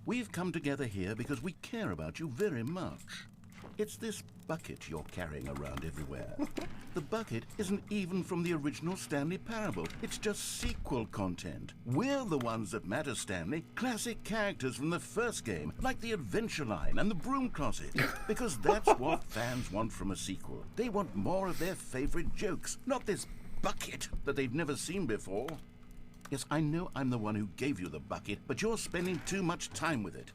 We've come together here because we care about you very much. It's this bucket you're carrying around everywhere. The bucket isn't even from the original Stanley Parable. It's just sequel content. We're the ones that matter, Stanley. Classic characters from the first game, like the Adventure Line and the Broom Closet. Because that's what fans want from a sequel. They want more of their favorite jokes, not this bucket that they've never seen before. Yes, I know I'm the one who gave you the bucket, but you're spending too much time with it.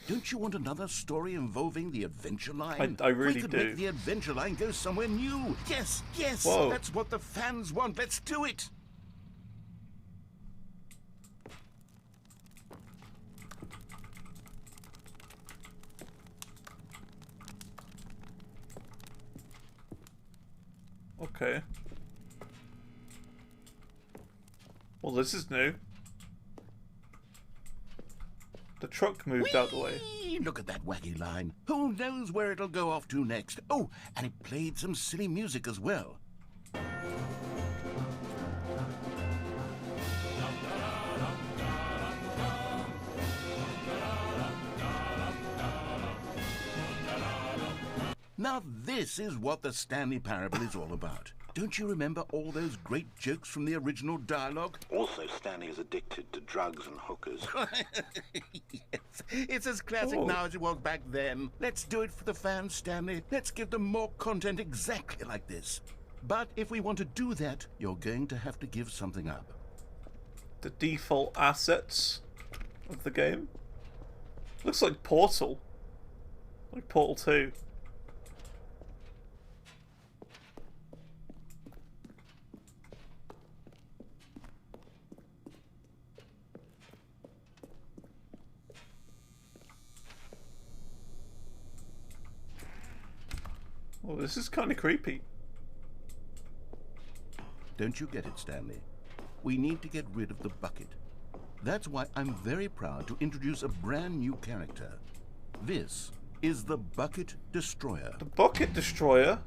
Don't you want another story involving the Adventure Line? I really We could do. make the Adventure Line go somewhere new. Yes, yes, Whoa. that's what the fans want. Let's do it. Okay. Well, this is new. The truck moved out the way. Whee! Look at that wacky line. Who knows where it'll go off to next? Oh, and it played some silly music as well. Now this is what the Stanley Parable is all about. Don't you remember all those great jokes from the original dialogue? Also, Stanley is addicted to drugs and hookers. Yes, it's as classic Oh. now as it was back then. Let's do it for the fans, Stanley. Let's give them more content exactly like this. But if we want to do that, you're going to have to give something up. The default assets of the game. Looks like Portal. Like Portal 2. Well, this is kind of creepy. Don't you get it, Stanley? We need to get rid of the bucket. That's why I'm very proud to introduce a brand new character. This is the Bucket Destroyer. The Bucket Destroyer?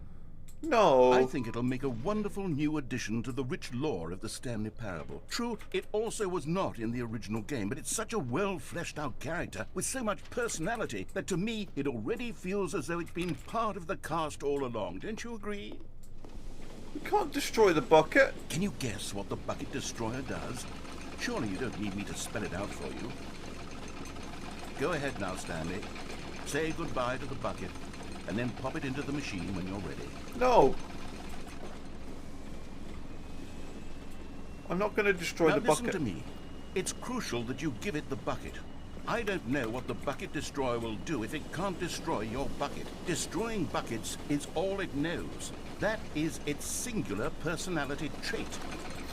No. I think it'll make a wonderful new addition to the rich lore of the Stanley Parable. True, it also was not in the original game, but it's such a well-fleshed-out character with so much personality that to me it already feels as though it's been part of the cast all along. Don't you agree? We can't destroy the bucket. Can you guess what the Bucket Destroyer does? Surely you don't need me to spell it out for you. Go ahead now, Stanley. Say goodbye to the bucket, and then pop it into the machine when you're ready. No. I'm not going to destroy the bucket. Listen to me. It's crucial that you give it the bucket. I don't know what the Bucket Destroyer will do if it can't destroy your bucket. Destroying buckets is all it knows. That is its singular personality trait.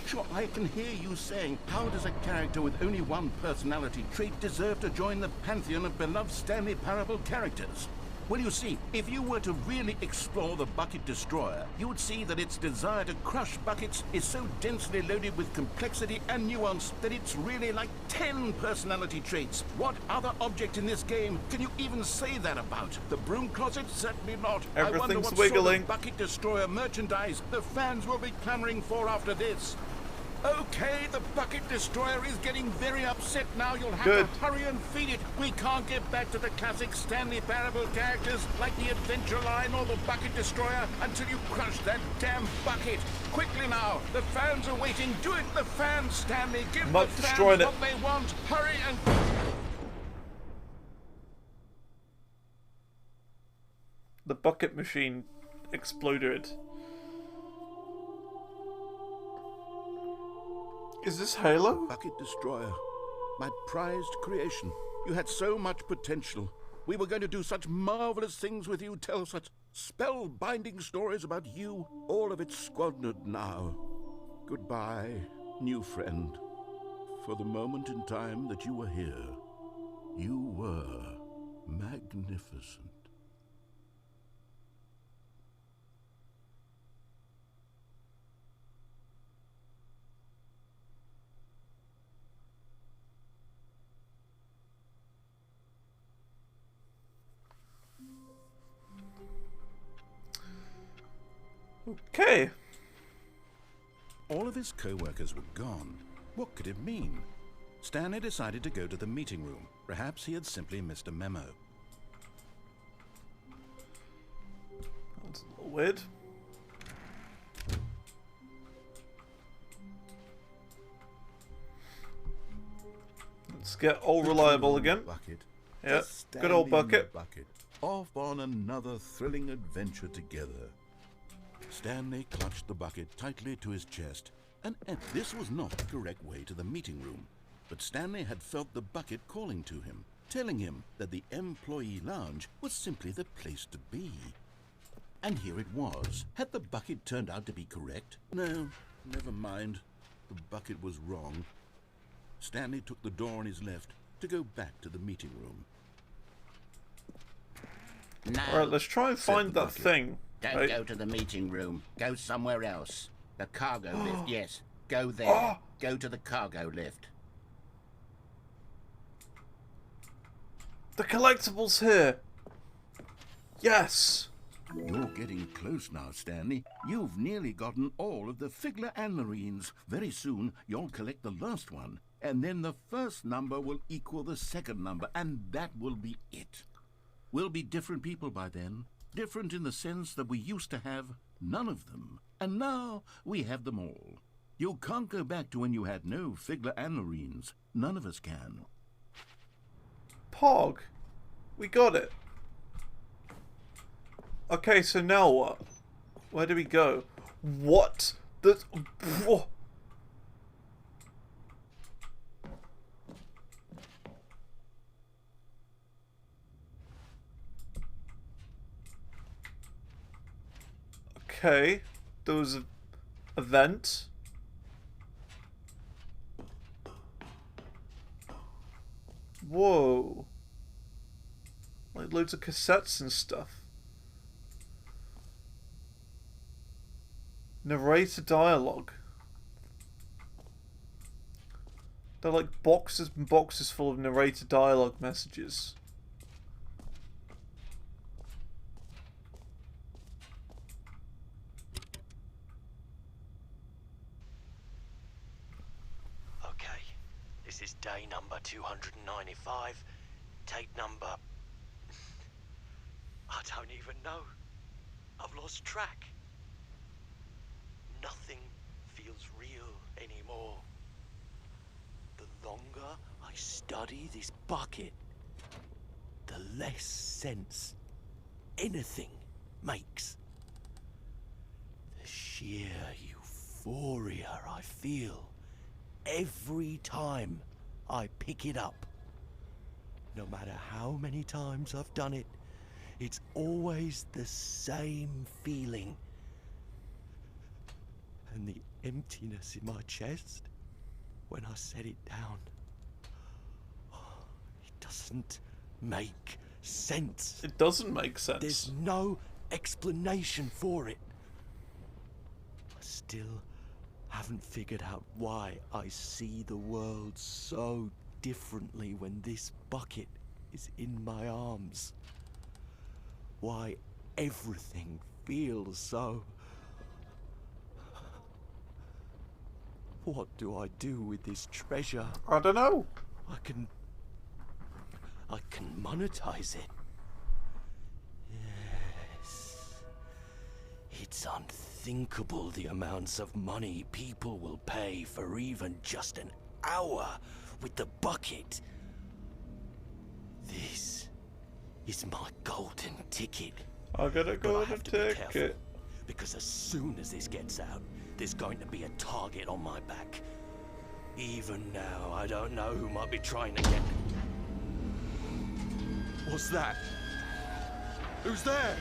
Sure, I can hear you saying, how does a character with only one personality trait deserve to join the pantheon of beloved Stanley Parable characters? Well, you see, if you were to really explore the Bucket Destroyer, you would see that its desire to crush buckets is so densely loaded with complexity and nuance that it's really like 10 personality traits. What other object in this game can you even say that about? The broom closet? Certainly not. I wonder Everything's what wiggling. sort of Bucket Destroyer merchandise the fans will be clamoring for after this. Okay, the Bucket Destroyer is getting very upset now. You'll have to hurry and feed it. We can't get back to the classic Stanley Parable characters like the Adventure Line or the Bucket Destroyer until you crush that damn bucket. Quickly now, the fans are waiting. Do it, the fans, Stanley. Give the fans what they want. Hurry and... The bucket machine exploded. Is this Halo? Bucket Destroyer. My prized creation. You had so much potential. We were going to do such marvelous things with you, tell such spell-binding stories about you. All of it squandered now. Goodbye, new friend. For the moment in time that you were here, you were magnificent. Okay. All of his co-workers were gone. What could it mean? Stanley decided to go to the meeting room. Perhaps he had simply missed a memo. That's a little weird. Let's get all reliable again. Bucket. Yeah, good old bucket. Off on another thrilling adventure together. Stanley clutched the bucket tightly to his chest, and this was not the correct way to the meeting room. But Stanley had felt the bucket calling to him, telling him that the employee lounge was simply the place to be. And here it was. Had the bucket turned out to be correct? No, never mind. The bucket was wrong. Stanley took the door on his left to go back to the meeting room. No. Alright, let's try and find that thing. Don't go to the meeting room. Go somewhere else. The cargo lift, yes. Go there. Go to the cargo lift. The collectibles here. Yes. You're getting close now, Stanley. You've nearly gotten all of the Figler and Marines. Very soon, you'll collect the last one. And then the first number will equal the second number, and that will be it. We'll be different people by then. Different in the sense that we used to have none of them. And now we have them all. You can't go back to when you had no Figler and Marines. None of us can. Pog. We got it. Okay, so now what? Where do we go? What? Whoa. Okay, there was an event. Whoa. Like loads of cassettes and stuff. Narrator dialogue. They're like boxes and boxes full of narrator dialogue messages. Okay, this is day number 295. Tape number... I don't even know. I've lost track. Nothing feels real anymore. The longer I study this bucket, the less sense anything makes. The sheer euphoria I feel every time I pick it up. No matter how many times I've done it, it's always the same feeling. And the emptiness in my chest when I set it down. It doesn't make sense. It doesn't make sense. There's no explanation for it. I still haven't figured out why I see the world so differently when this bucket is in my arms. Why everything feels so... What do I do with this treasure? I don't know. I can monetize it. Yes. It's unthinkable the amounts of money people will pay for even just an hour with the bucket. This is my golden ticket. I gotta go to ticket. careful, because as soon as this gets out, there's going to be a target on my back. Even now, I don't know who might be trying to get... What's that? Who's there?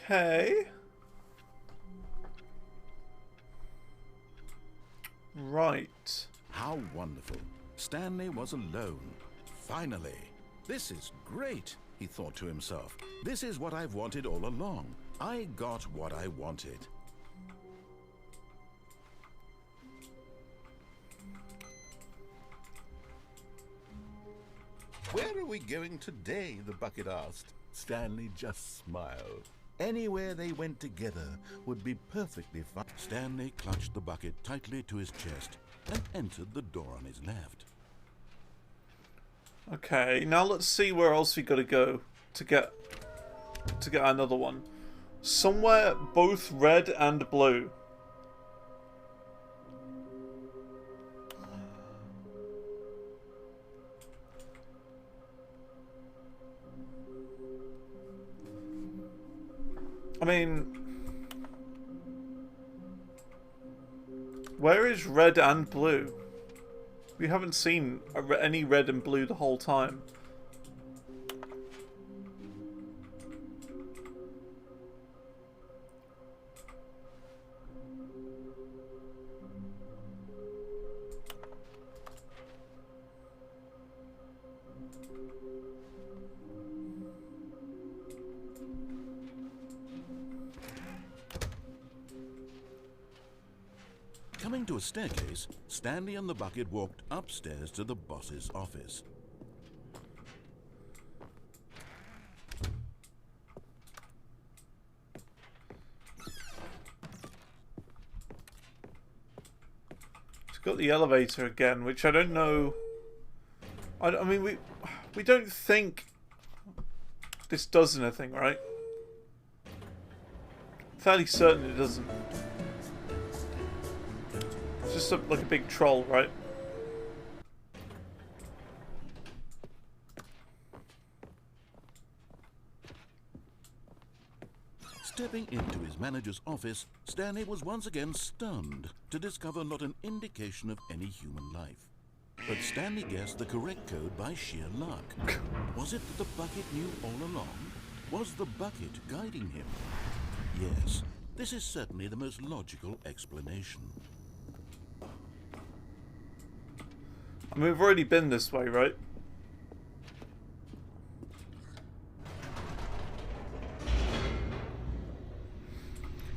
Okay. Right. How wonderful. Stanley was alone. Finally. This is great, he thought to himself. This is what I've wanted all along. I got what I wanted. Where are we going today? The bucket asked. Stanley just smiled. Anywhere they went together would be perfectly fine. Stanley clutched the bucket tightly to his chest and entered the door on his left. Okay, now let's see where else we gotta go to get another one. Somewhere both red and blue. I mean, where is red and blue? We haven't seen any red and blue the whole time. Coming to a staircase, Stanley and the bucket walked upstairs to the boss's office. It's got the elevator again, which I don't know. I mean, we don't think this does anything, right? Fairly certain it doesn't. It's just like a big troll, right? Stepping into his manager's office, Stanley was once again stunned to discover not an indication of any human life. But Stanley guessed the correct code by sheer luck. Was it that the bucket knew all along? Was the bucket guiding him? Yes, this is certainly the most logical explanation. I mean, we've already been this way, right?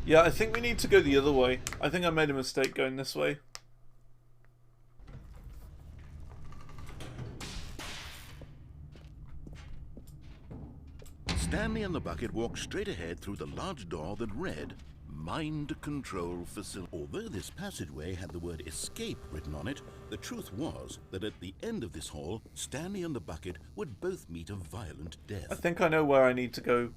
Yeah, I think we need to go the other way. I think I made a mistake going this way. Stanley and the bucket walked straight ahead through the large door that read, Mind Control Facility. Although this passageway had the word escape written on it, the truth was that at the end of this hall, Stanley and the bucket would both meet a violent death. I think I know where I need to go.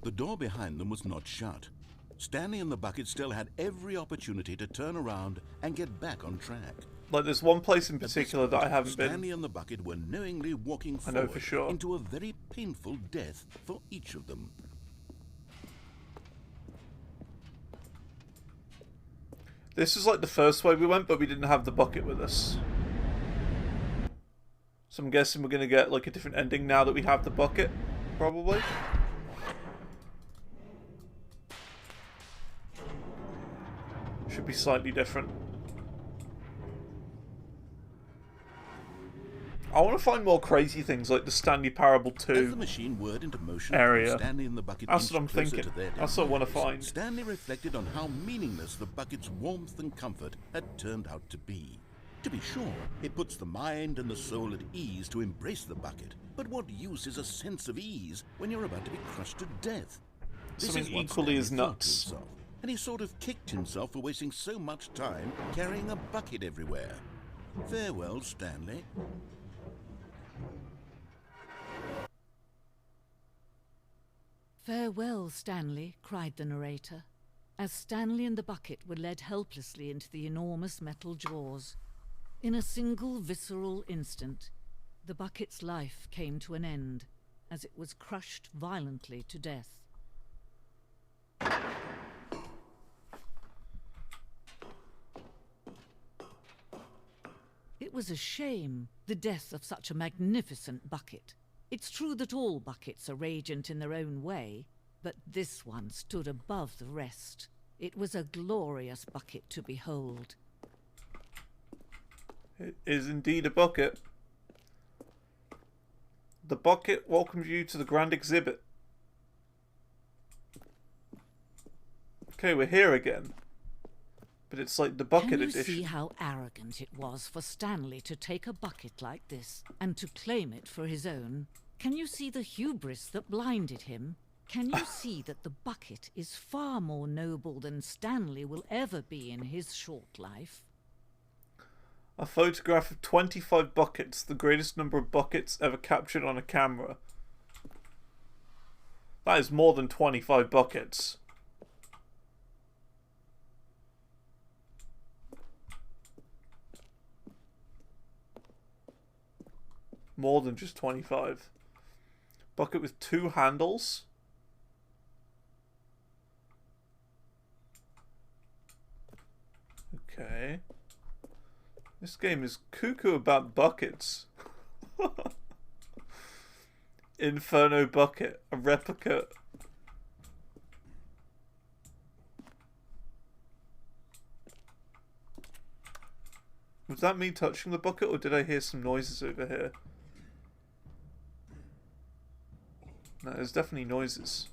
The door behind them was not shut. Stanley and the bucket still had every opportunity to turn around and get back on track. Like, there's one place in particular that I haven't been. Stanley and the bucket were knowingly walking I know forward for sure. into a very painful death for each of them. This is like the first way we went, but we didn't have the bucket with us. So I'm guessing we're going to get like a different ending now that we have the bucket, probably. Should be slightly different. I want to find more crazy things like the Stanley Parable 2 As the machine whirred into motion, area. Stanley and the bucket That's what I'm inched closer thinking. to their That's what I want to demise. find. Stanley reflected on how meaningless the bucket's warmth and comfort had turned out to be. To be sure, it puts the mind and the soul at ease to embrace the bucket. But what use is a sense of ease when you're about to be crushed to death? This Something is what equally as Stanley thought to nuts. himself, and he sort of kicked himself for wasting so much time carrying a bucket everywhere. Farewell, Stanley. Farewell, Stanley, cried the narrator, as Stanley and the bucket were led helplessly into the enormous metal jaws. In a single visceral instant, the bucket's life came to an end, as it was crushed violently to death. It was a shame, the death of such a magnificent bucket. It's true that all buckets are radiant in their own way, but this one stood above the rest. It was a glorious bucket to behold. It is indeed a bucket. The bucket welcomes you to the grand exhibit. Okay, we're here again. But it's like the bucket Can you edition. see how arrogant it was for Stanley to take a bucket like this and to claim it for his own? Can you see the hubris that blinded him? Can you see that the bucket is far more noble than Stanley will ever be in his short life? A photograph of 25 buckets, the greatest number of buckets ever captured on a camera. That is more than 25 buckets. More than just 25. Bucket with 2 handles. Okay. This game is cuckoo about buckets. Inferno bucket, a replica. Was that me touching the bucket, or did I hear some noises over here? No, there's definitely noises.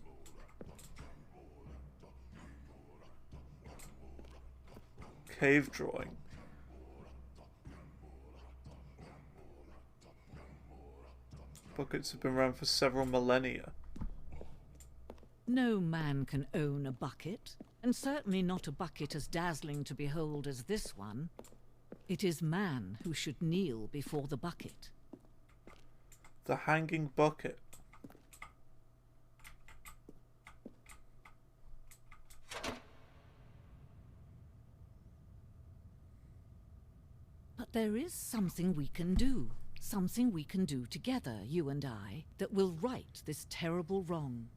Cave drawing. Buckets have been around for several millennia. No man can own a bucket, and certainly not a bucket as dazzling to behold as this one. It is man who should kneel before the bucket. The hanging bucket. But there is something we can do. Something we can do together, you and I, that will right this terrible wrong.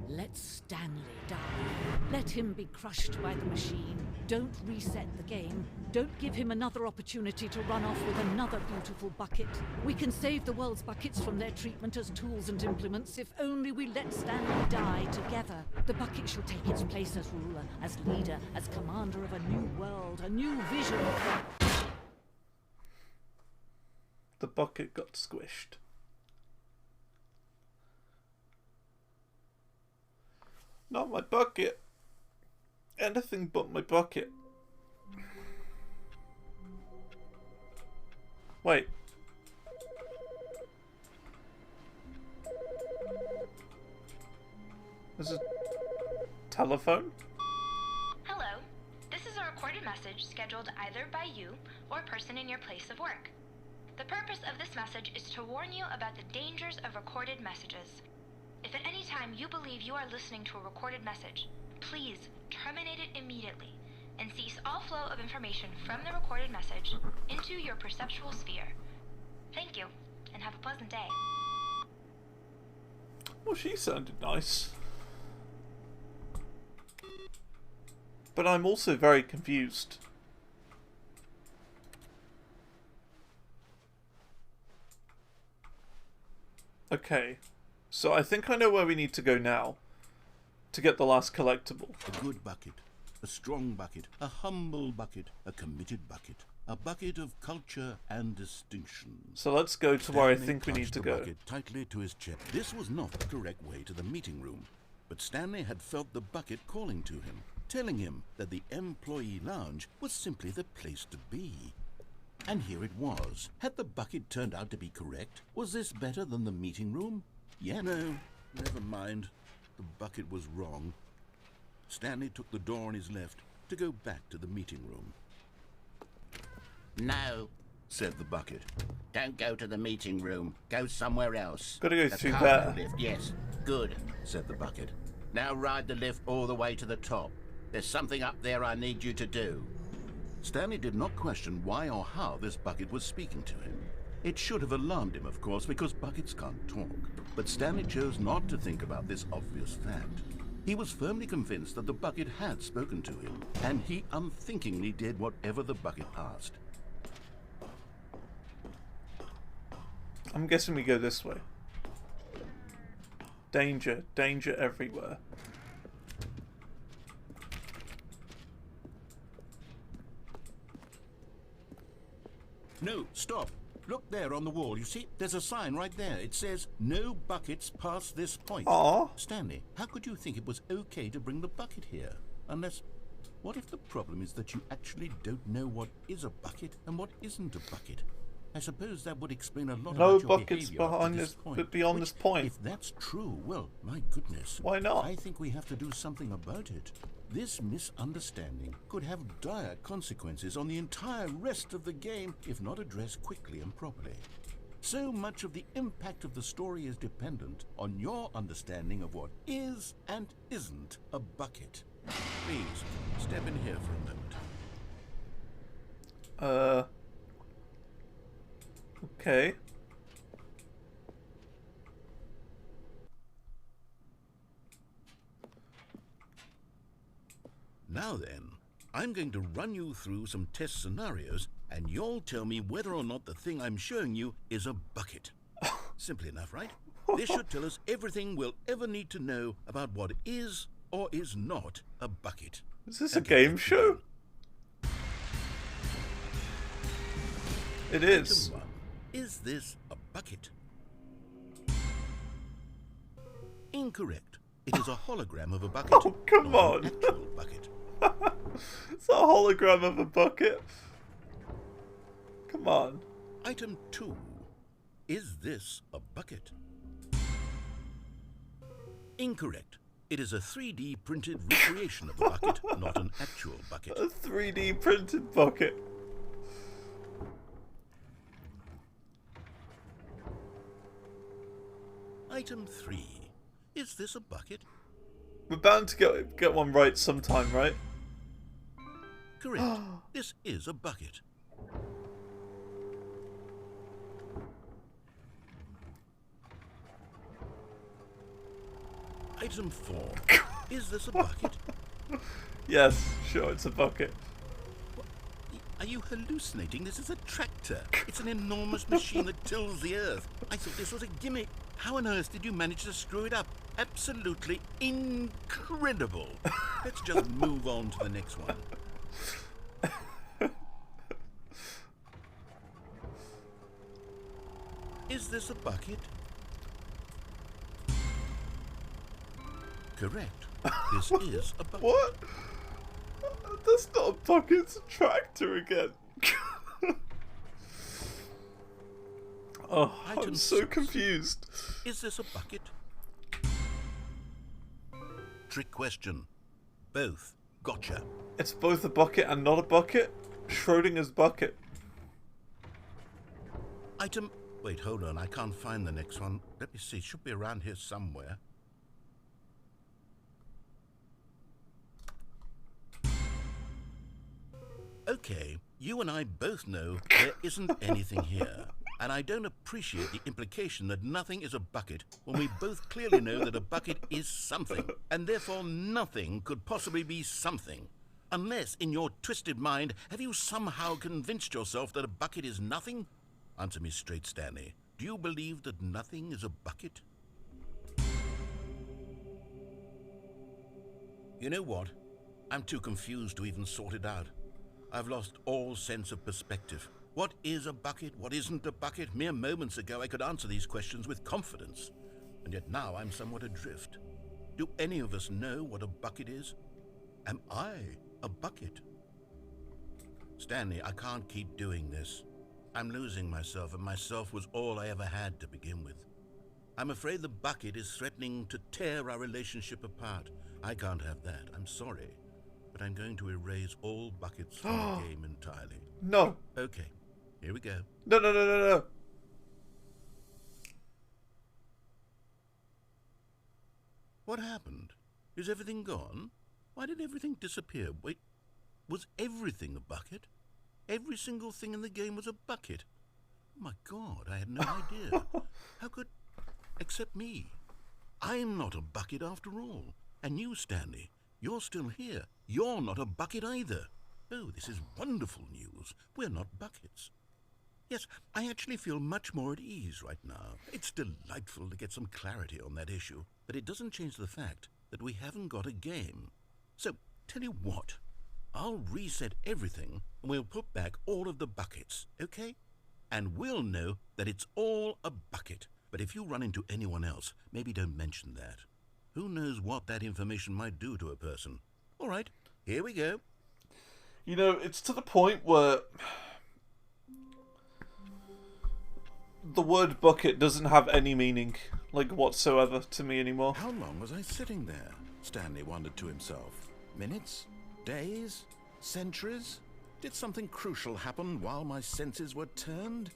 Let Stanley die. Let him be crushed by the machine. Don't reset the game. Don't give him another opportunity to run off with another beautiful bucket. We can save the world's buckets from their treatment as tools and implements if only we let Stanley die together. The bucket shall take its place as ruler, as leader, as commander of a new world, a new vision. The bucket got squished. Not my bucket. Anything but my bucket. Wait. There's a telephone? Hello. This is a recorded message scheduled either by you or a person in your place of work. The purpose of this message is to warn you about the dangers of recorded messages. If at any time you believe you are listening to a recorded message, please terminate it immediately and cease all flow of information from the recorded message into your perceptual sphere. Thank you, and have a pleasant day. Well, she sounded nice. But I'm also very confused. Okay. So I think I know where we need to go now to get the last collectible. A good bucket, a strong bucket, a humble bucket, a committed bucket, a bucket of culture and distinction. So let's go to where I Stanley think we need clutched to the go. bucket tightly to his chest. This was not the correct way to the meeting room, but Stanley had felt the bucket calling to him, telling him that the employee lounge was simply the place to be. And here it was. Had the bucket turned out to be correct? Was this better than the meeting room? Yeah, no, never mind. The bucket was wrong. Stanley took the door on his left to go back to the meeting room. No, said the bucket. don't go to the meeting room. Go somewhere else. Gotta go The through cargo there. lift, yes. Good. Said the bucket. Now ride the lift all the way to the top. There's something up there I need you to do. Stanley did not question why or how this bucket was speaking to him. It should have alarmed him, of course, because buckets can't talk. But Stanley chose not to think about this obvious fact. He was firmly convinced that the bucket had spoken to him, and he unthinkingly did whatever the bucket asked. I'm guessing we go this way. Danger, danger everywhere. No, stop. Look there on the wall. You see, there's a sign right there. It says, no buckets past this point. Aww. Stanley, how could you think it was okay to bring the bucket here? Unless, what if the problem is that you actually don't know what is a bucket and what isn't a bucket? I suppose that would explain a lot No about your buckets behavior up to behind this this, point. beyond Which, this point. If that's true, well, my goodness. Why not? I think we have to do something about it. This misunderstanding could have dire consequences on the entire rest of the game if not addressed quickly and properly. So much of the impact of the story is dependent on your understanding of what is and isn't a bucket. Please, step in here for a moment. Okay. Now then, I'm going to run you through some test scenarios, and you'll tell me whether or not the thing I'm showing you is a bucket. Simple enough, right? This should tell us everything we'll ever need to know about what is or is not a bucket. Is this a game show? It is. Item 1. Is this a bucket? Incorrect. It is a hologram of a bucket. Oh, come not on. An actual bucket. It's a hologram of a bucket. Come on. Item 2. Is this a bucket? Incorrect. It is a 3D printed recreation of a bucket, not an actual bucket. A 3D printed bucket. Item 3. Is this a bucket? We're bound to get one right sometime, right? Correct. This is a bucket. Item 4. Is this a bucket? Yes, sure, it's a bucket. Are you hallucinating? This is a tractor. It's an enormous machine that tills the earth. I thought this was a gimmick. How on earth did you manage to screw it up? Absolutely incredible. Let's just move on to the next one. Is this a bucket? Correct. This is a bucket. What? That's not a bucket, it's a tractor again. Oh, I'm so confused. Is this a bucket? Trick question. Both. Gotcha. It's both a bucket and not a bucket? Schrodinger's bucket. Item... Wait, hold on. I can't find the next one. Let me see. It should be around here somewhere. Okay, you and I both know there isn't anything here. And I don't appreciate the implication that nothing is a bucket when we both clearly know that a bucket is something. And therefore nothing could possibly be something. Unless, in your twisted mind, have you somehow convinced yourself that a bucket is nothing? Answer me straight, Stanley. Do you believe that nothing is a bucket? You know what? I'm too confused to even sort it out. I've lost all sense of perspective. What is a bucket? What isn't a bucket? Mere moments ago I could answer these questions with confidence. And yet now I'm somewhat adrift. Do any of us know what a bucket is? Am I a bucket? Stanley, I can't keep doing this. I'm losing myself, and myself was all I ever had to begin with. I'm afraid the bucket is threatening to tear our relationship apart. I can't have that. I'm sorry. But I'm going to erase all buckets from the game entirely. No. Okay. Here we go. No, no, no, no, no. What happened? Is everything gone? Why did everything disappear? Wait, was everything a bucket? Every single thing in the game was a bucket. Oh my God, I had no idea. How could... Except me. I'm not a bucket after all. And you, Stanley, you're still here. You're not a bucket either. Oh, this is wonderful news. We're not buckets. Yes, I actually feel much more at ease right now. It's delightful to get some clarity on that issue, but it doesn't change the fact that we haven't got a game. So, tell you what, I'll reset everything and we'll put back all of the buckets, okay? And we'll know that it's all a bucket. But if you run into anyone else, maybe don't mention that. Who knows what that information might do to a person? All right, here we go. You know, it's to the point where the word bucket doesn't have any meaning, like, whatsoever to me anymore. How long was I sitting there? Stanley wondered to himself. Minutes? Days? Centuries? Did something crucial happen while my senses were turned?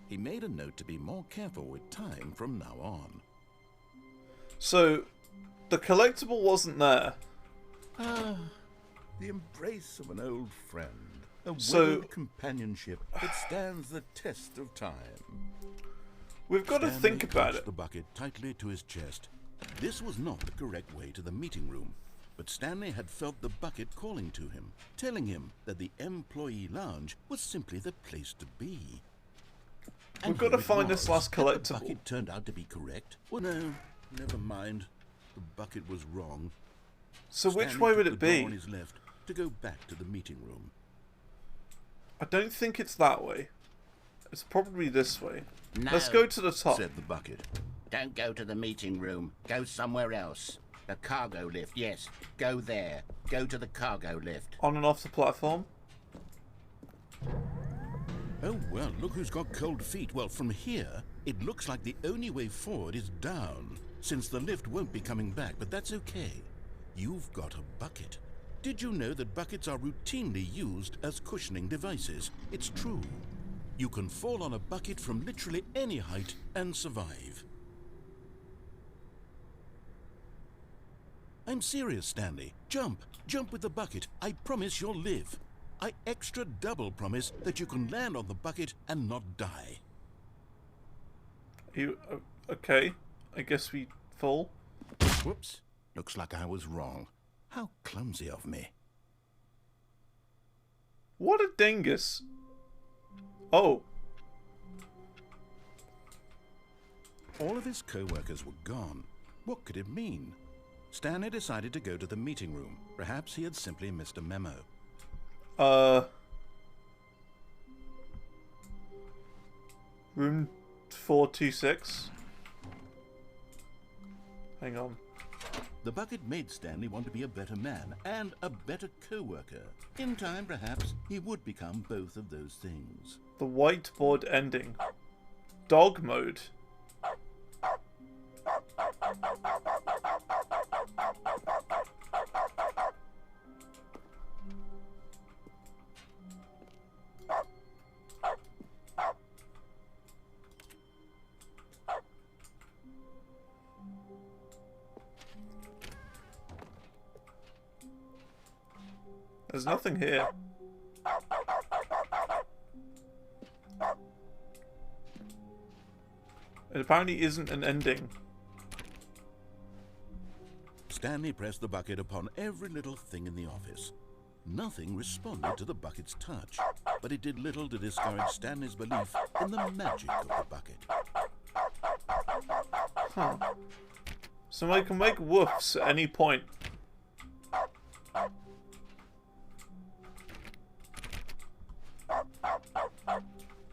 He made a note to be more careful with time from now on. So, the collectible wasn't there. Ah, the embrace of an old friend. A So- weathered companionship that stands the test of time. We've got to Stanley think about clutched it. the bucket tightly to his chest. This was not the correct way to the meeting room, but Stanley had felt the bucket calling to him, telling him that the employee lounge was simply the place to be. We've got to here it find this was. last Had the collectible. bucket turned out to be correct? Well, no, never mind. The bucket was wrong. So which Stanley way would took it the door be? on his left to go back to the meeting room. I don't think it's that way. It's probably this way. No, Let's go to the top. Said the bucket. Don't go to the meeting room. Go somewhere else. The cargo lift, yes. Go there. Go to the cargo lift. On and off the platform. Oh, well, look who's got cold feet. Well, from here, it looks like the only way forward is down, since the lift won't be coming back, but that's okay. You've got a bucket. Did you know that buckets are routinely used as cushioning devices? It's true. You can fall on a bucket from literally any height and survive. I'm serious, Stanley. Jump. Jump with the bucket. I promise you'll live. I extra double promise that you can land on the bucket and not die. You okay? I guess we fall. Whoops. Looks like I was wrong. How clumsy of me. What a dingus. Oh. All of his co-workers were gone. What could it mean? Stanley decided to go to the meeting room. Perhaps he had simply missed a memo. Room 426. Hang on. The bucket made Stanley want to be a better man and a better co-worker. In time, perhaps, he would become both of those things. The whiteboard ending. Dog mode. There's nothing here. It apparently isn't an ending. Stanley pressed the bucket upon every little thing in the office. Nothing responded to the bucket's touch, but it did little to discourage Stanley's belief in the magic of the bucket. Huh. So I can make woofs at any point.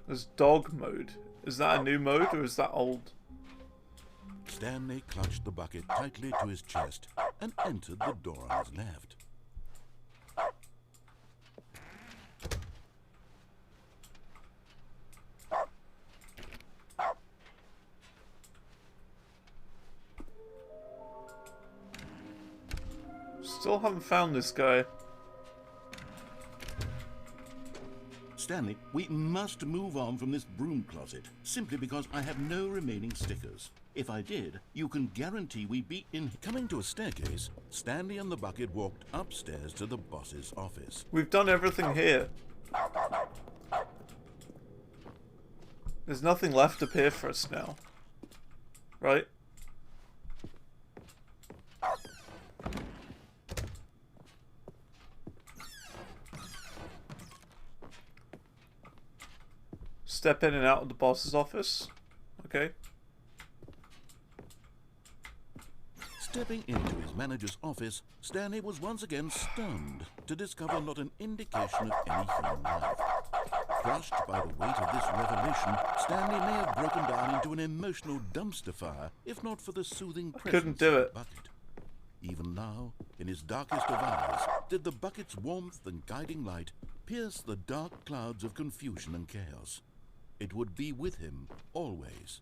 There's dog mode. Is that a new mode or is that old? Stanley clutched the bucket tightly to his chest and entered the door on his left. Still haven't found this guy. Stanley, we must move on from this broom closet, simply because I have no remaining stickers. If I did, you can guarantee we'd be in... Coming to a staircase, Stanley and the bucket walked upstairs to the boss's office. We've done everything here. There's nothing left up here for us now. Right? Step in and out of the boss's office. Okay. Stepping into his manager's office, Stanley was once again stunned to discover not an indication of any human life. Crushed by the weight of this revelation, Stanley may have broken down into an emotional dumpster fire, if not for the soothing presence of the bucket. Even now, in his darkest of hours, did the bucket's warmth and guiding light pierce the dark clouds of confusion and chaos. It would be with him, always.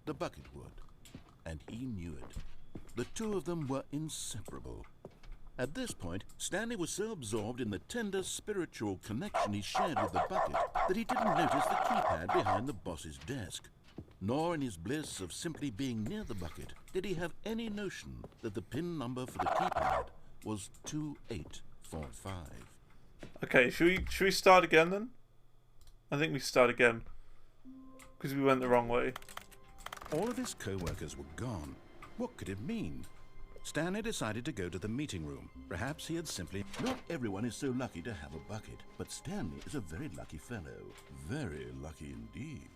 The bucket would. And he knew it. The two of them were inseparable. At this point, Stanley was so absorbed in the tender spiritual connection he shared with the bucket that he didn't notice the keypad behind the boss's desk. Nor in his bliss of simply being near the bucket did he have any notion that the PIN number for the keypad was 2845. Okay, should we start again then? I think we start again. Because we went the wrong way. All of his co-workers were gone. What could it mean? Stanley decided to go to the meeting room. Perhaps he had simply... Not everyone is so lucky to have a bucket, but Stanley is a very lucky fellow. Very lucky indeed.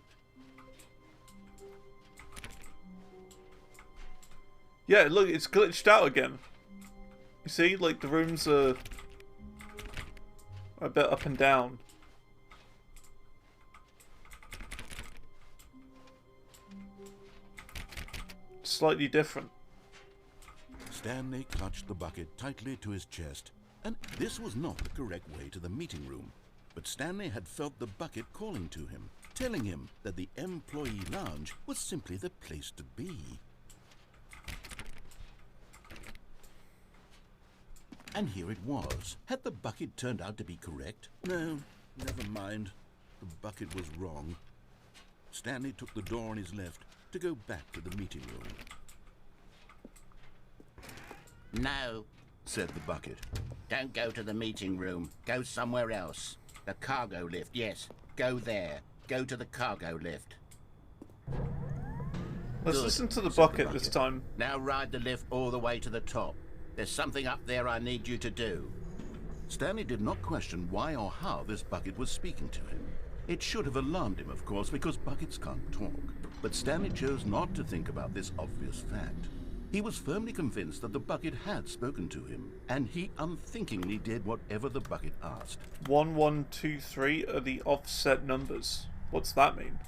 Yeah, look, it's glitched out again. You see, like the rooms are a bit up and down. Slightly different. Stanley clutched the bucket tightly to his chest, and this was not the correct way to the meeting room. But Stanley had felt the bucket calling to him, telling him that the employee lounge was simply the place to be. And here it was. Had the bucket turned out to be correct? No, never mind. The bucket was wrong. Stanley took the door on his left to go back to the meeting room. No, said the bucket. Don't go to the meeting room. Go somewhere else. The cargo lift, yes. Go there. Go to the cargo lift. Let's Good, listen to the said bucket this time. Now ride the lift all the way to the top. There's something up there I need you to do. Stanley did not question why or how this bucket was speaking to him. It should have alarmed him, of course, because buckets can't talk. But Stanley chose not to think about this obvious fact. He was firmly convinced that the bucket had spoken to him, and he unthinkingly did whatever the bucket asked. 1, 1, 2, 3 are the offset numbers. What's that mean?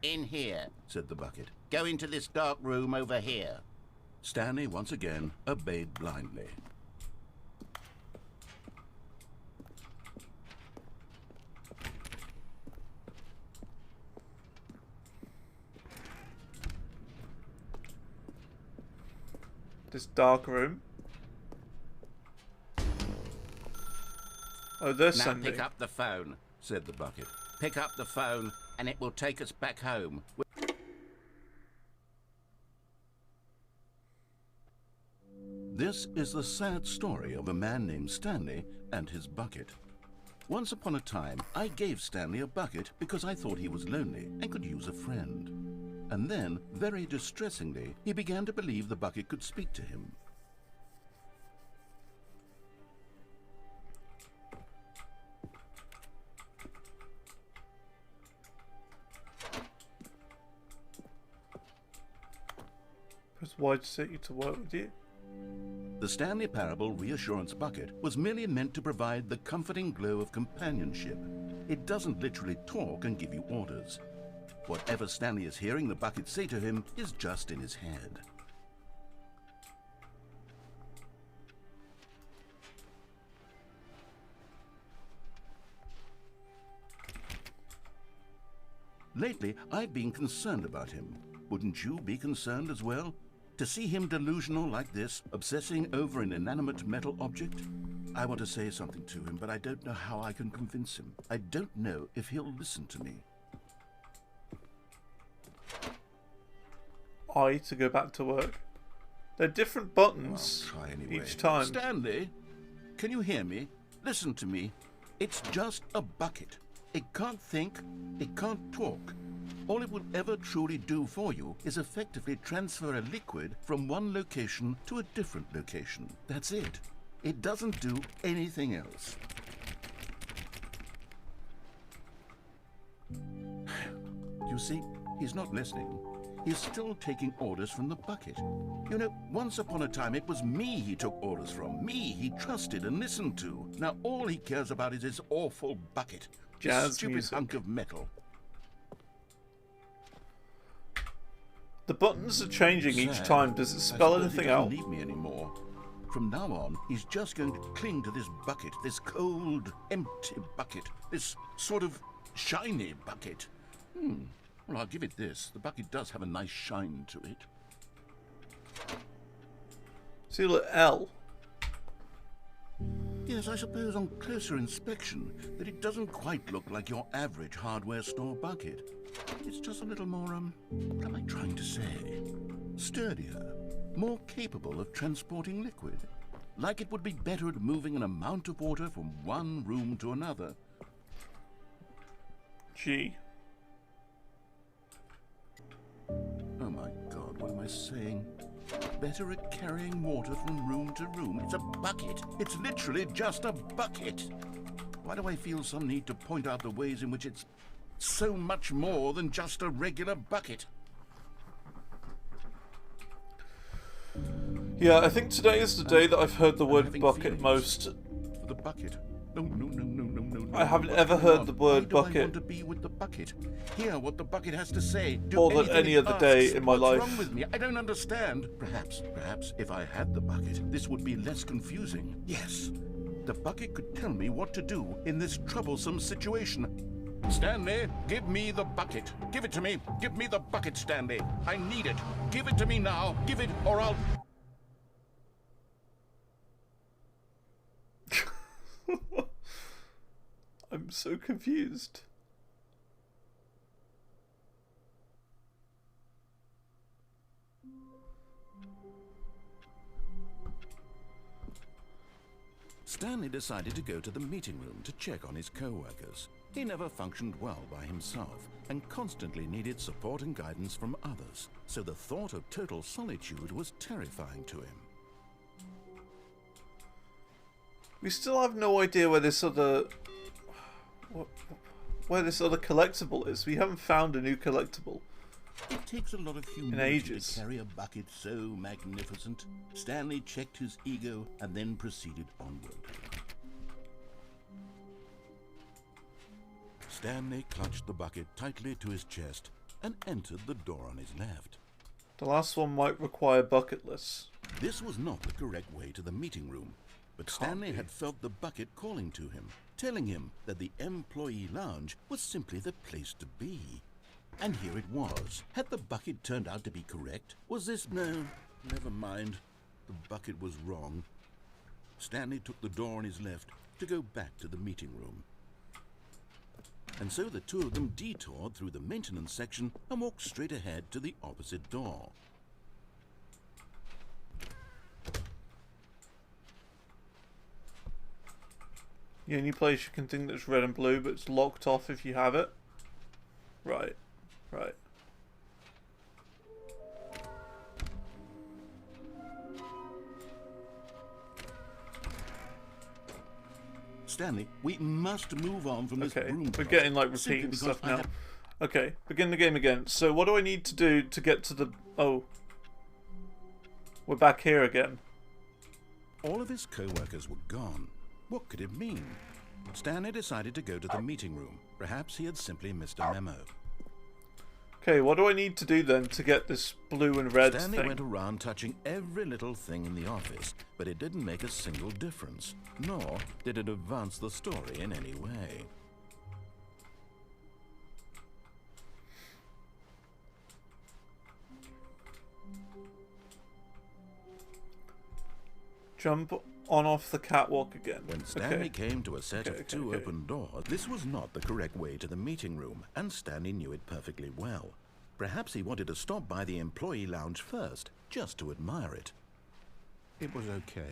In here, said the bucket. Go into this dark room over here. Stanley once again obeyed blindly. This dark room. Oh, they're now sending. pick up the phone, said the bucket. Pick up the phone, and it will take us back home. This is the sad story of a man named Stanley and his bucket. Once upon a time, I gave Stanley a bucket because I thought he was lonely and could use a friend. And then, very distressingly, he began to believe the bucket could speak to him. Press Y to set you to work with you. The Stanley Parable Reassurance Bucket was merely meant to provide the comforting glow of companionship. It doesn't literally talk and give you orders. Whatever Stanley is hearing the bucket say to him is just in his head. Lately, I've been concerned about him. Wouldn't you be concerned as well? To see him delusional like this, obsessing over an inanimate metal object? I want to say something to him, but I don't know how I can convince him. I don't know if he'll listen to me. I to go back to work. They're different buttons Try anyway. each time. Stanley, can you hear me? Listen to me. It's just a bucket. It can't think, it can't talk. All it will ever truly do for you is effectively transfer a liquid from one location to a different location. That's it. It doesn't do anything else. You see, he's not listening. He's still taking orders from the bucket. You know, once upon a time it was me he took orders from. Me he trusted and listened to. Now all he cares about is his awful bucket. Jazz This stupid music. hunk of metal. The buttons are changing each Sad. time. Does it I spell suppose anything he doesn't out? need me anymore. From now on, he's just going to cling to this bucket, this cold, empty bucket, this sort of shiny bucket. Well, I'll give it this. The bucket does have a nice shine to it. See, look, L. Yes, I suppose on closer inspection that it doesn't quite look like your average hardware store bucket. It's just a little more, what am I trying to say? Sturdier, more capable of transporting liquid. Like it would be better at moving an amount of water from one room to another. G. Oh my God, what am I saying? Better at carrying water from room to room. It's a bucket. It's literally just a bucket. Why do I feel some need to point out the ways in which it's so much more than just a regular bucket? Yeah, I think today is the day that I've heard the I'm word having bucket feelings most. For the bucket. No. I haven't What's ever going heard on? the word Why do I bucket want to be with the bucket? Hear what the bucket has to say. Do more than anything any it other day asks. in my What's life. wrong with me? I don't understand. Perhaps if I had the bucket, this would be less confusing. Yes, the bucket could tell me what to do in this troublesome situation. Stanley, give me the bucket. Give it to me. Give me the bucket, Stanley. I need it. Give it to me now. Give it, or I'll... I'm so confused. Stanley decided to go to the meeting room to check on his co-workers. He never functioned well by himself and constantly needed support and guidance from others, so the thought of total solitude was terrifying to him. We still have no idea where this other collectible is. We haven't found a new collectible. It takes a lot of humility ages. to carry a bucket so magnificent. Stanley checked his ego and then proceeded onward. Stanley clutched the bucket tightly to his chest and entered the door on his left. The last one might require bucketless. This was not the correct way to the meeting room, but Stanley had felt the bucket calling to him, telling him that the employee lounge was simply the place to be. And here it was. Had the bucket turned out to be correct? Was this... No, never mind. The bucket was wrong. Stanley took the door on his left to go back to the meeting room. And so the two of them detoured through the maintenance section and walked straight ahead to the opposite door. The only place you can think that's red and blue, but it's locked off if you have it. Right. Right. Stanley, we must move on from this Okay, broom. we're getting like repeating stuff now. Okay, begin the game again. So what do I need to do to get to the... Oh. We're back here again. All of his co-workers were gone. What could it mean? Stanley decided to go to the meeting room. Perhaps he had simply missed a memo. Okay, what do I need to do then to get this blue and red Stanley thing? went around touching every little thing in the office, but it didn't make a single difference, nor did it advance the story in any way. Jump on off the catwalk again. When Stanley came to a set of two open doors, this was not the correct way to the meeting room, and Stanley knew it perfectly well. Perhaps he wanted to stop by the employee lounge first, just to admire it. It was okay.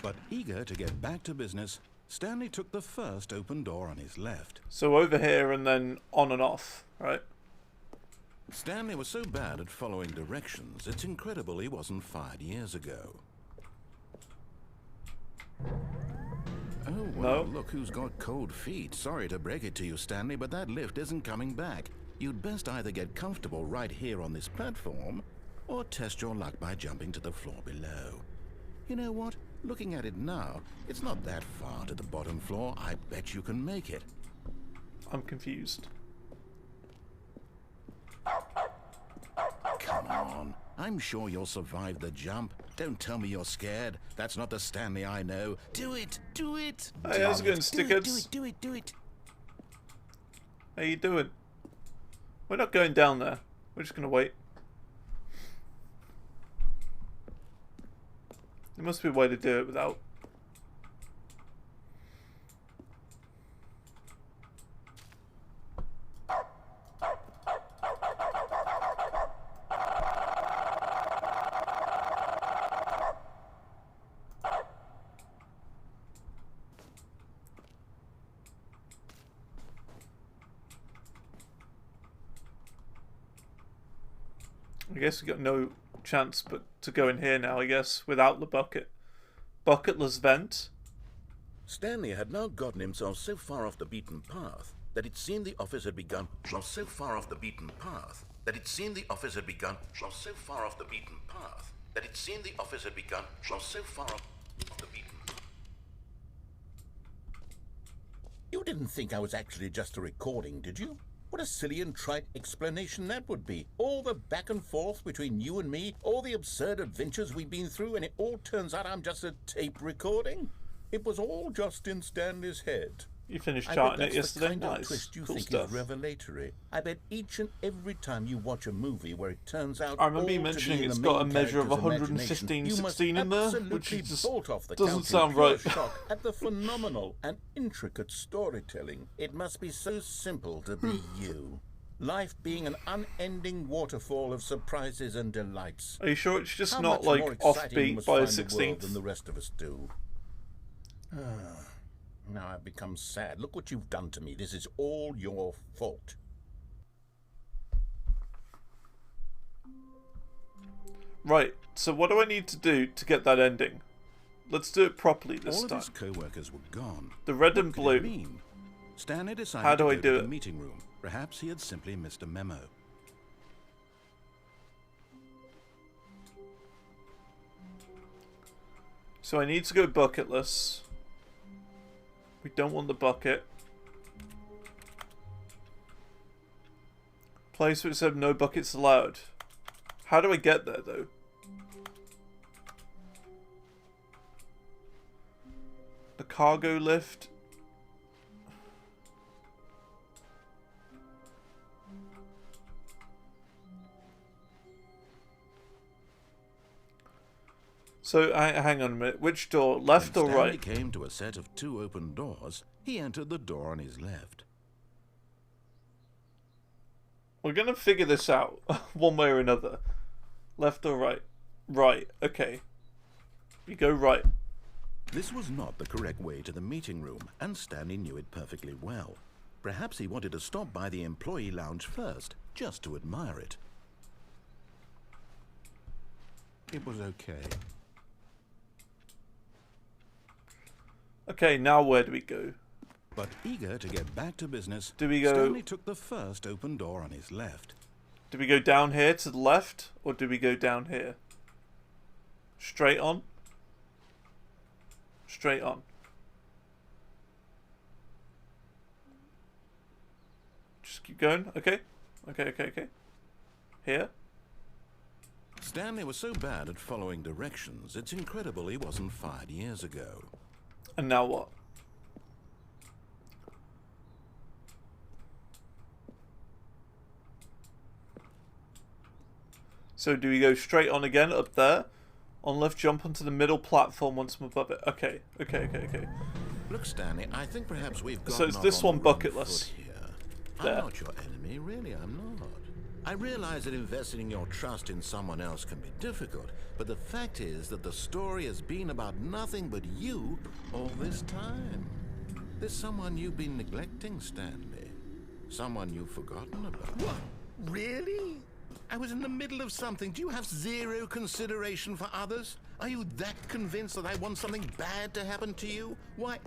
But eager to get back to business, Stanley took the first open door on his left. So over here and then on and off, right? Stanley was so bad at following directions, it's incredible he wasn't fired years ago. Oh, well, look who's got cold feet. Sorry to break it to you, Stanley, but that lift isn't coming back. You'd best either get comfortable right here on this platform, or test your luck by jumping to the floor below. You know what? Looking at it now, it's not that far to the bottom floor. I bet you can make it. I'm confused. Come on. I'm sure you'll survive the jump. Don't tell me you're scared. That's not the Stanley I know. Do it! Do it! Hey, how's it going, stickers? Do it! Do it! How you doing? We're not going down there. We're just gonna wait. There must be a way to do it without... I guess we got no chance but to go in here now, I guess, without the bucket. Bucketless vent. Stanley had now gotten himself so far off the beaten path that it seemed the office had begun. So far off the beaten path that it seemed the office had begun. So far off the beaten path that it seemed the office had begun. So far off the beaten. You didn't think I was actually just a recording, did you? What a silly and trite explanation that would be. All the back and forth between you and me, all the absurd adventures we've been through, and it all turns out I'm just a tape recording? It was all just in Stanley's head. You finished I charting bet it that's the yesterday. kind of Nice. twist you Cool think stuff. is revelatory. I bet each and every time you watch a movie where it turns out I remember all you to mentioning be in it's the got a main measure of character's 115, imagination, you must 16 in there, which absolutely is just bolt off the doesn't couch in sound pure right. shock at the phenomenal and intricate storytelling. It must be so simple to be you. Life being an unending waterfall of surprises and delights. Are you sure it's just How not, much like, more exciting you offbeat must by a find the world 16th? than the rest of us do. Now I've become sad. Look what you've done to me. This is all your fault. Right, so what do I need to do to get that ending? Let's do it properly this All of time. his co-workers were gone. The red What and could blue. it mean? Stanley decided How do to I go do to it? the meeting room. Perhaps he had simply missed a memo. So I need to go bucketless. We don't want the bucket. Place where it said no buckets allowed. How do I get there though? The cargo lift. So, hang on a minute. Which door? Left When or Stanley right? came to a set of 2 open doors, he entered the door on his left. We're gonna figure this out, one way or another. Left or right? Right, okay. We go right. This was not the correct way to the meeting room, and Stanley knew it perfectly well. Perhaps he wanted to stop by the employee lounge first, just to admire it. It was okay. Okay, now where do we go? But eager to get back to business, Do we go... Stanley took the first open door on his left. Do we go down here to the left, or do we go down here? Straight on? Straight on. Just keep going, okay? Okay. Here? Stanley was so bad at following directions, it's incredible he wasn't fired years ago. And now what? So do we go straight on again up there? On left, jump onto the middle platform once I'm above it. Okay. Look, Stanley, I think perhaps we've got. So it's this one bucketless. I'm not your enemy, really, I'm not. I realize that investing your trust in someone else can be difficult, but the fact is that the story has been about nothing but you all this time. There's someone you've been neglecting, Stanley. Someone you've forgotten about. What? Really? I was in the middle of something. Do you have zero consideration for others? Are you that convinced that I want something bad to happen to you? Why,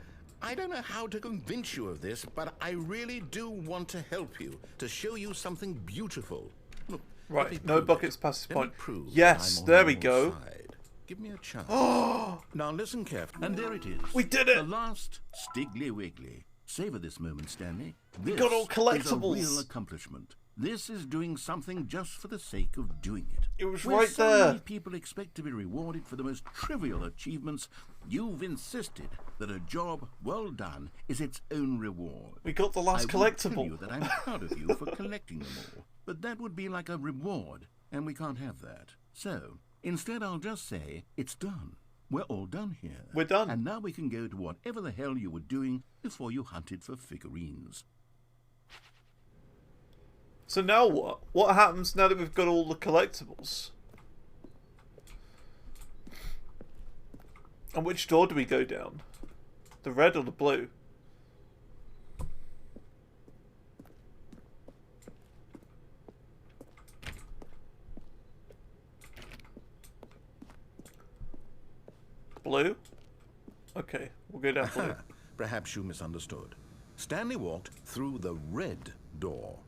I don't know how to convince you of this, but I really do want to help you, to show you something beautiful. Look, right, no buckets past this point. Prove yes, there we go. Side. Give me a chance. Now listen carefully. And there it is. We did it! The last Stiggly Wiggly. Savor this moment, Stanley. This We got all collectibles. is a real accomplishment. This is doing something just for the sake of doing it. It was Where right so there. many people expect to be rewarded for the most trivial achievements, you've insisted that a job well done is its own reward. We got the last I would collectible. tell you that I'm proud of you for collecting them all, but that would be like a reward, and we can't have that. So, instead I'll just say, it's done. We're all done here. We're done. And now we can go to whatever the hell you were doing before you hunted for figurines. So now what? What happens now that we've got all the collectibles? And which door do we go down? The red or the blue? Blue? Okay, we'll go down blue. Perhaps you misunderstood. Stanley walked through the red door.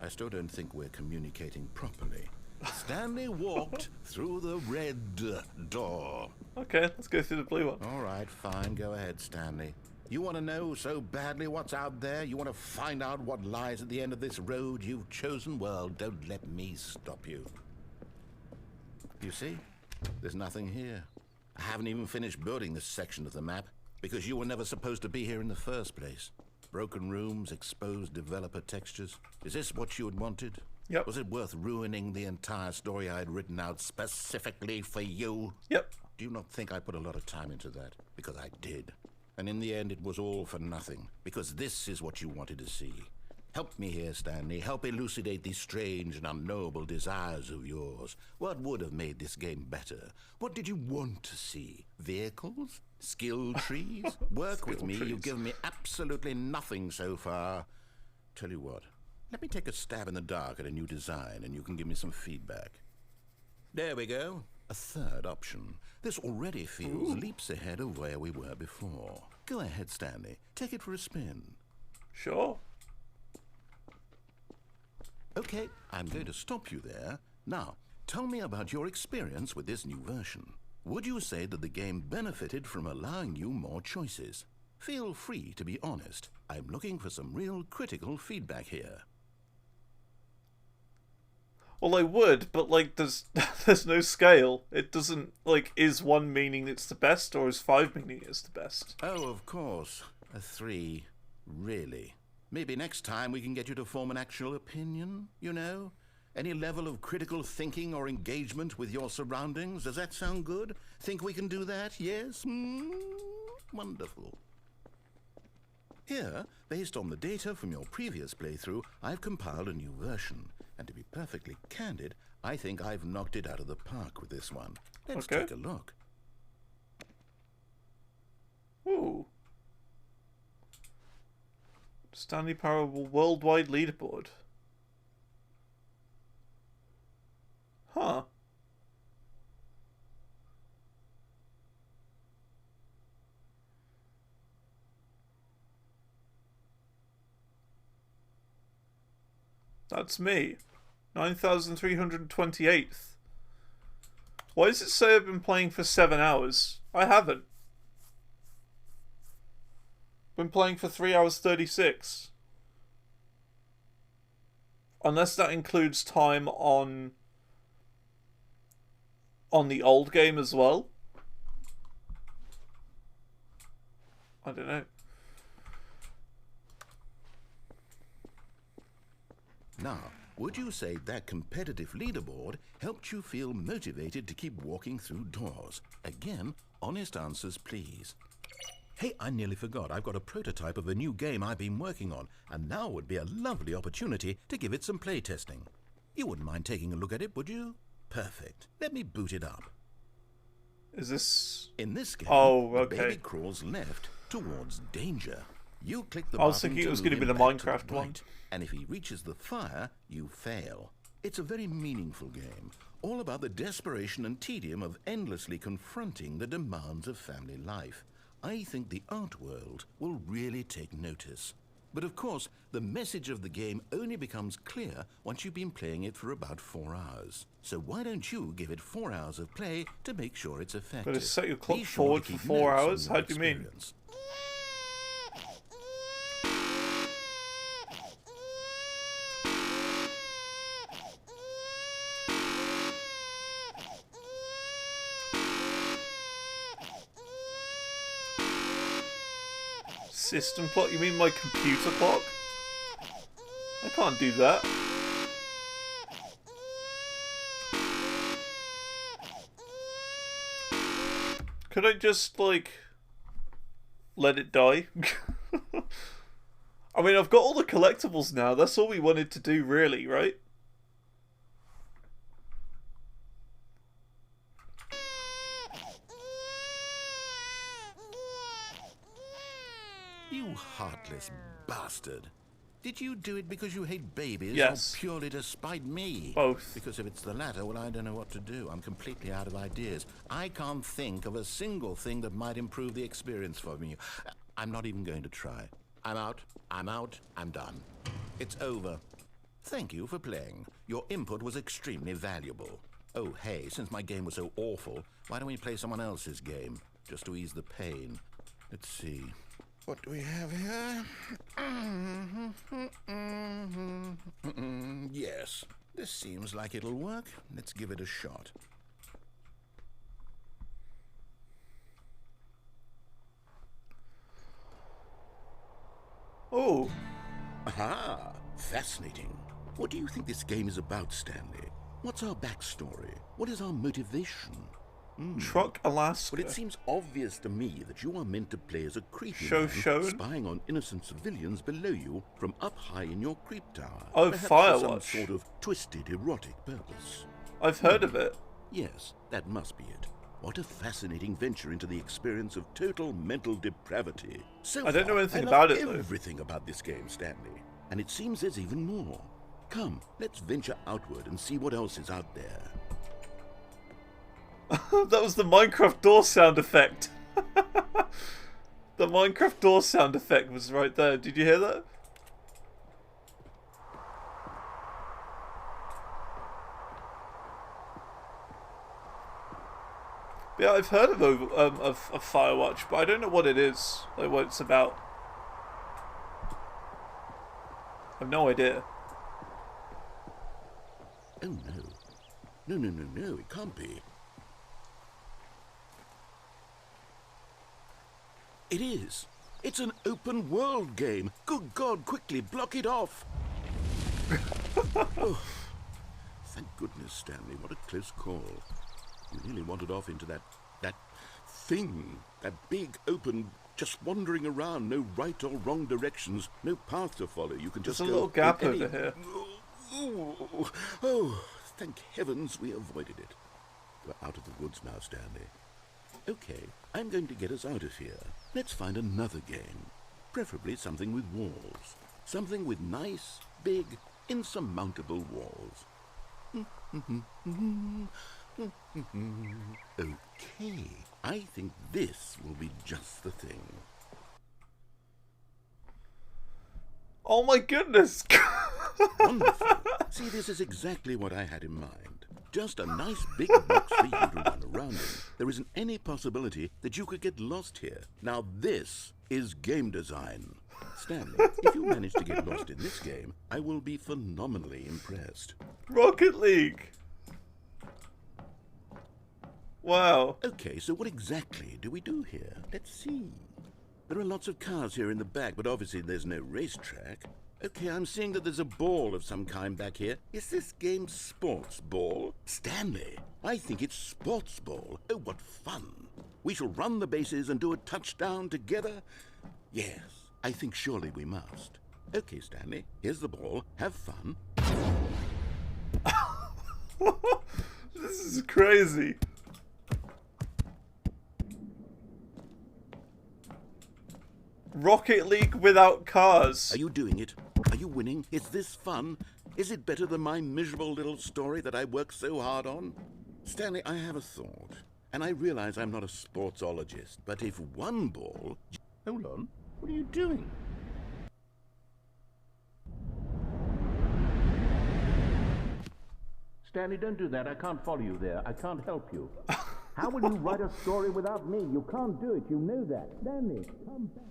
I still don't think we're communicating properly. Stanley walked through the red door. Okay, let's go through the blue one. All right, fine. Go ahead, Stanley. You want to know so badly what's out there? You want to find out what lies at the end of this road you've chosen? Well, don't let me stop you. You see? There's nothing here. I haven't even finished building this section of the map because you were never supposed to be here in the first place. Broken rooms, exposed developer textures. Is this what you had wanted? Yep. Was it worth ruining the entire story I had written out specifically for you? Yep. Do you not think I put a lot of time into that? Because I did. And in the end, it was all for nothing, because this is what you wanted to see. Help me here, Stanley. Help elucidate these strange and unknowable desires of yours. What would have made this game better? What did you want to see? Vehicles? Skill trees? Work with me. You've given me absolutely nothing so far. Tell you what, let me take a stab in the dark at a new design, and you can give me some feedback. There we go. A third option. This already feels leaps ahead of where we were before. Go ahead, Stanley. Take it for a spin. Sure. Okay, I'm going to stop you there. Now, tell me about your experience with this new version. Would you say that the game benefited from allowing you more choices? Feel free to be honest. I'm looking for some real critical feedback here. Well, I would, but, like, there's no scale. It doesn't, like, is 1 meaning it's the best, or is 5 meaning it's the best? Oh, of course. A 3. Really? Maybe next time we can get you to form an actual opinion, you know? Any level of critical thinking or engagement with your surroundings? Does that sound good? Think we can do that? Yes? Wonderful. Here, based on the data from your previous playthrough, I've compiled a new version. And to be perfectly candid, I think I've knocked it out of the park with this one. Let's take a look. Ooh. Stanley Parable Worldwide Leaderboard. Huh. That's me. 9,328th. Why does it say I've been playing for 7 hours? I haven't. Been playing for 3 hours 36. Unless that includes time on the old game as well. I don't know. Now, would you say that competitive leaderboard helped you feel motivated to keep walking through doors? Again, honest answers, please. Hey, I nearly forgot. I've got a prototype of a new game I've been working on, and now would be a lovely opportunity to give it some playtesting. You wouldn't mind taking a look at it, would you? Perfect. Let me boot it up. Is this... In this game, the baby crawls left towards danger. You click the I was button thinking it was move going to be him the back to Minecraft one. right, and if he reaches the fire, you fail. It's a very meaningful game, all about the desperation and tedium of endlessly confronting the demands of family life. I think the art world will really take notice. But of course, the message of the game only becomes clear once you've been playing it for about 4 hours. So why don't you give it 4 hours of play to make sure it's effective? But it's set your clock Be sure forward to for keep 4 notes on hours? your How do you mean? experience. System clock? You mean my computer clock? I can't do that. Could I just, like, let it die? I mean, I've got all the collectibles now. That's all we wanted to do, really, right? You heartless bastard. Did you do it because you hate babies, Yes. or purely to spite me? Both. Because if it's the latter, well, I don't know what to do. I'm completely out of ideas. I can't think of a single thing that might improve the experience for me. I'm not even going to try. I'm out, I'm done. It's over. Thank you for playing. Your input was extremely valuable. Oh, hey, since my game was so awful, why don't we play someone else's game, just to ease the pain? Let's see. What do we have here? Yes, this seems like it'll work. Let's give it a shot. Oh. Aha! Fascinating. What do you think this game is about, Stanley? What's our backstory? What is our motivation? Truck Alaska. But it seems obvious to me that you are meant to play as a creepy Show man shown? spying on innocent civilians below you from up high in your creep tower. Oh, Perhaps Firewatch. for some sort of twisted erotic purpose. I've heard of it. Yes, that must be it. What a fascinating venture into the experience of total mental depravity. So I don't know far, anything I about love it, though. everything about this game, Stanley. And it seems there's even more. Come, let's venture outward and see what else is out there. That was the Minecraft door sound effect. The Minecraft door sound effect was right there. Did you hear that? Yeah, I've heard of Firewatch, but I don't know what it is, like what it's about. I've no idea. Oh no. No, it can't be. It is. It's an open world game. Good God, quickly, block it off. Oh, thank goodness, Stanley. What a close call. You nearly wandered off into that thing. That big, open, just wandering around. No right or wrong directions. No path to follow. You can just There's a go little gap in any... over here. Oh, thank heavens we avoided it. We're out of the woods now, Stanley. Okay, I'm going to get us out of here. Let's find another game. Preferably something with walls. Something with nice, big, insurmountable walls. Okay, I think this will be just the thing. Oh my goodness! Wonderful. See, this is exactly what I had in mind. Just a nice big box for you to run around in. There isn't any possibility that you could get lost here. Now this is game design. Stanley, if you manage to get lost in this game, I will be phenomenally impressed. Rocket League! Wow. Okay, so what exactly do we do here? Let's see. There are lots of cars here in the back, but obviously there's no racetrack. Okay, I'm seeing that there's a ball of some kind back here. Is this game sports ball? Stanley, I think it's sports ball. Oh, what fun. We shall run the bases and do a touchdown together? Yes, I think surely we must. Okay, Stanley, here's the ball. Have fun. This is crazy. Rocket League without cars. Are you doing it? Are you winning? Is this fun? Is it better than my miserable little story that I worked so hard on? Stanley, I have a thought, and I realize I'm not a sportsologist, but if one ball... Hold on. What are you doing? Stanley, don't do that. I can't follow you there. I can't help you. How will you write a story without me? You can't do it. You know that. Stanley, come back.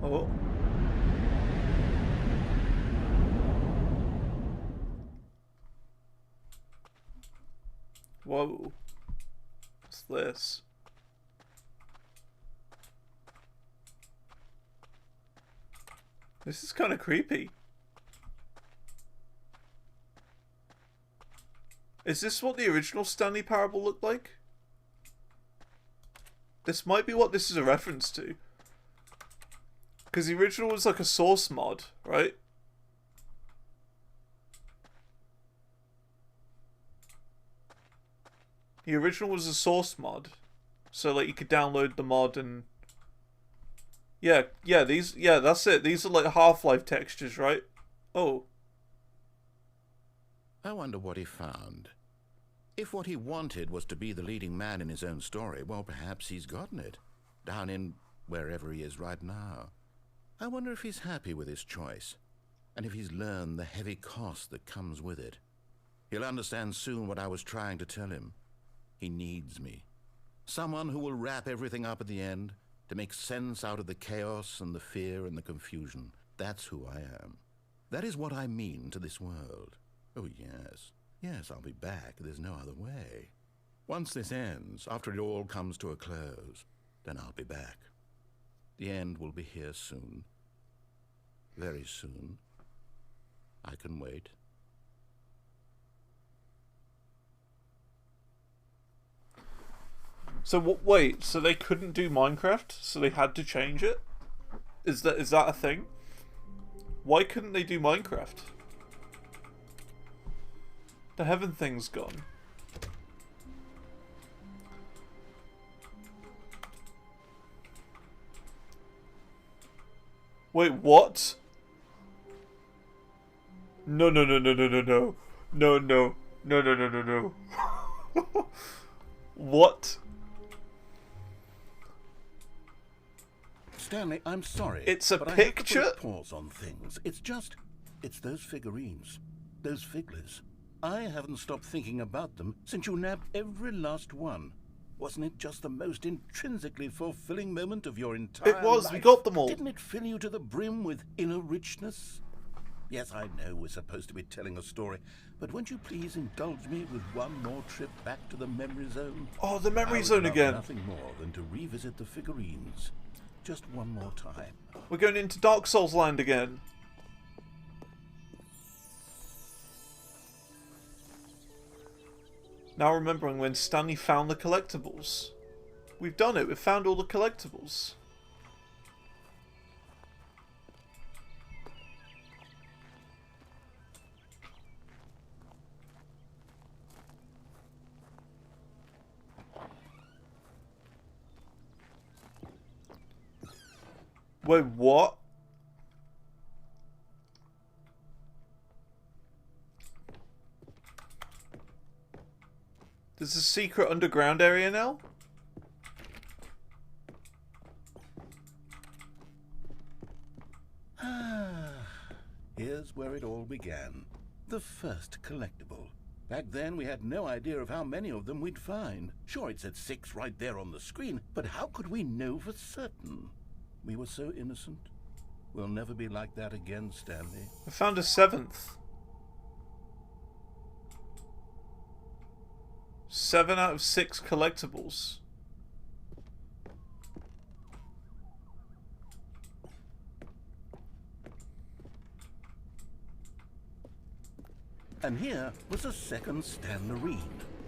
Oh. Whoa. What's this? This is kind of creepy. Is this what the original Stanley Parable looked like? This might be what this is a reference to. Because the original was like a source mod, right? The original was a source mod. So like you could download the mod and... Yeah, that's it. These are like Half-Life textures, right? Oh. I wonder what he found. If what he wanted was to be the leading man in his own story, well, perhaps he's gotten it. Down in wherever he is right now. I wonder if he's happy with his choice, and if he's learned the heavy cost that comes with it. He'll understand soon what I was trying to tell him. He needs me. Someone who will wrap everything up at the end, to make sense out of the chaos and the fear and the confusion. That's who I am. That is what I mean to this world. Oh, yes. Yes, I'll be back. There's no other way. Once this ends, after it all comes to a close, then I'll be back. The end will be here soon. Very soon. I can wait. So wait, so they couldn't do Minecraft, so they had to change it? Is that a thing? Why couldn't they do Minecraft? The heaven thing's gone. Wait, what? No. What? Stanley, I'm sorry. It's a but picture? I have to put a pause on things. It's those figurines. Those figglers. I haven't stopped thinking about them since you nabbed every last one. Wasn't it just the most intrinsically fulfilling moment of your entire life? It was, we got them all. Didn't it fill you to the brim with inner richness? Yes, I know we're supposed to be telling a story, but won't you please indulge me with one more trip back to the memory zone? Oh, the memory I would zone love again. Nothing more than to revisit the figurines. Just one more time. We're going into Dark Souls land again. Now remembering when Stanley found the collectibles. We've done it, we've found all the collectibles. Wait, what? There's a secret underground area now? Here's where it all began. The first collectible. Back then, we had no idea of how many of them we'd find. Sure, it said 6 right there on the screen, but how could we know for certain? We were so innocent. We'll never be like that again, Stanley. I found a 7th. 7 out of 6 collectibles. And here was a second Stanley.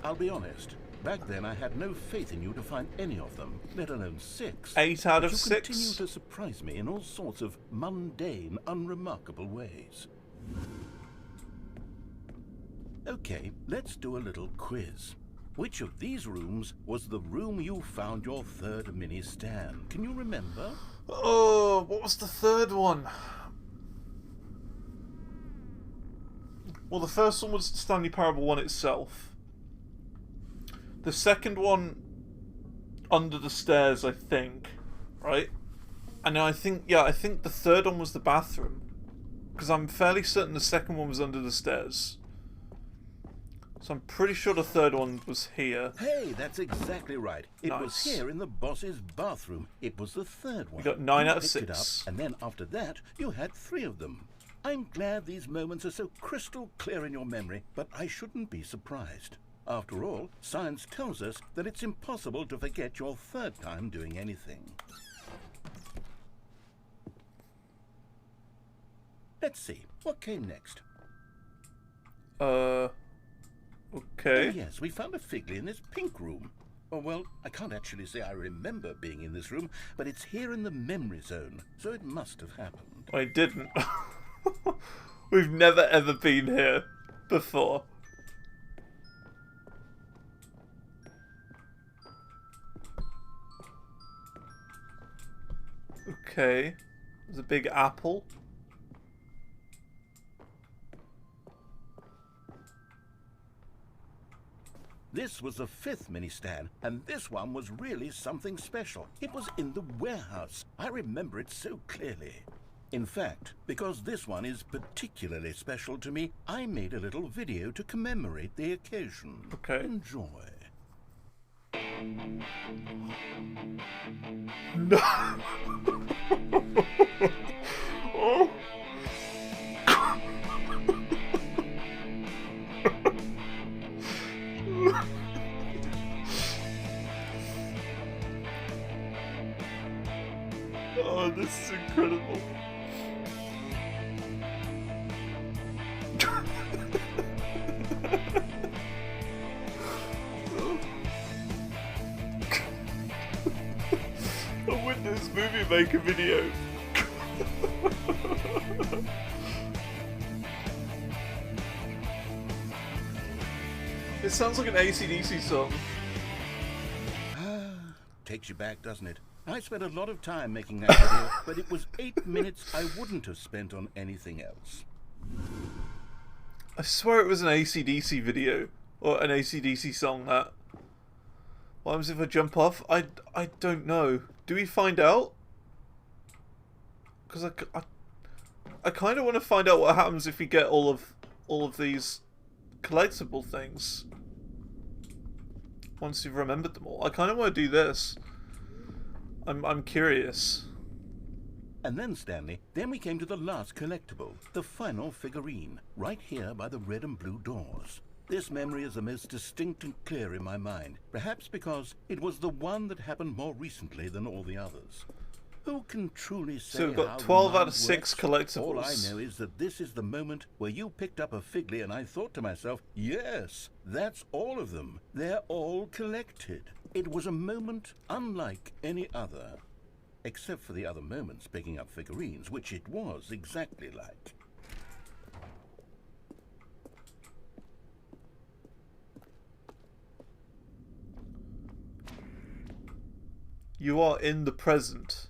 I'll be honest. Back then, I had no faith in you to find any of them, let alone 6. 8 out of you 6. Continue to surprise me in all sorts of mundane, unremarkable ways. Okay, let's do a little quiz. Which of these rooms was the room you found your third mini Stan? Can you remember? Oh, what was the third one? Well, the first one was the Stanley Parable 1 itself. The second one, under the stairs, I think. Right? And then I think the third one was the bathroom. Because I'm fairly certain the second one was under the stairs. So I'm pretty sure the third one was here. Hey, that's exactly right. It Nice. was here in the boss's bathroom. It was the third one. You got 9 You out of picked it 6. up, and then after that, you had 3 of them. I'm glad these moments are so crystal clear in your memory, but I shouldn't be surprised. After all, science tells us that it's impossible to forget your third time doing anything. Let's see, what came next? Okay. Oh, yes, we found a Figley in this pink room. Oh, well, I can't actually say I remember being in this room, but it's here in the memory zone, so it must have happened. I didn't. We've never ever been here before. Okay. There's a big apple. This was the 5th mini Stan, and this one was really something special. It was in the warehouse. I remember it so clearly. In fact, because this one is particularly special to me, I made a little video to commemorate the occasion. Okay. Enjoy. No. Oh. Oh, this is incredible. Windows Movie Maker video. It sounds like an AC/DC song. Takes you back, doesn't it? I spent a lot of time making that video, but it was 8 minutes I wouldn't have spent on anything else. I swear it was an AC/DC video. Or an AC/DC song that... What happens if I jump off? I don't know. Do we find out? Because I kind of want to find out what happens if we get all of these collectible things. Once you've remembered them all. I kind of want to do this. I'm curious. And then, Stanley, then we came to the last collectible, the final figurine, right here by the red and blue doors. This memory is the most distinct and clear in my mind, perhaps because it was the one that happened more recently than all the others. Who can truly say so we've got how 12 the out mind of 6 works? collectibles. All I know is that this is the moment where you picked up a Figley and I thought to myself, yes, that's all of them. They're all collected. It was a moment unlike any other, except for the other moments picking up figurines, which it was exactly like. You are in the present.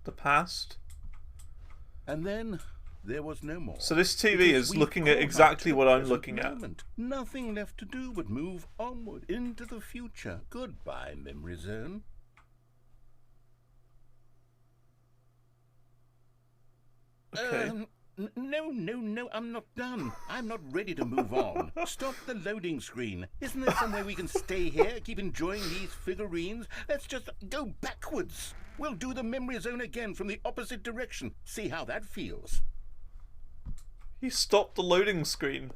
The past. And then there was no more. So this TV is looking at exactly what I'm looking at. Nothing left to do but move onward into the future. Goodbye, memory zone. Okay. No, I'm not done. I'm not ready to move on. Stop the loading screen. Isn't there some way we can stay here, keep enjoying these figurines? Let's just go backwards. We'll do the memory zone again from the opposite direction. See how that feels. He stopped the loading screen.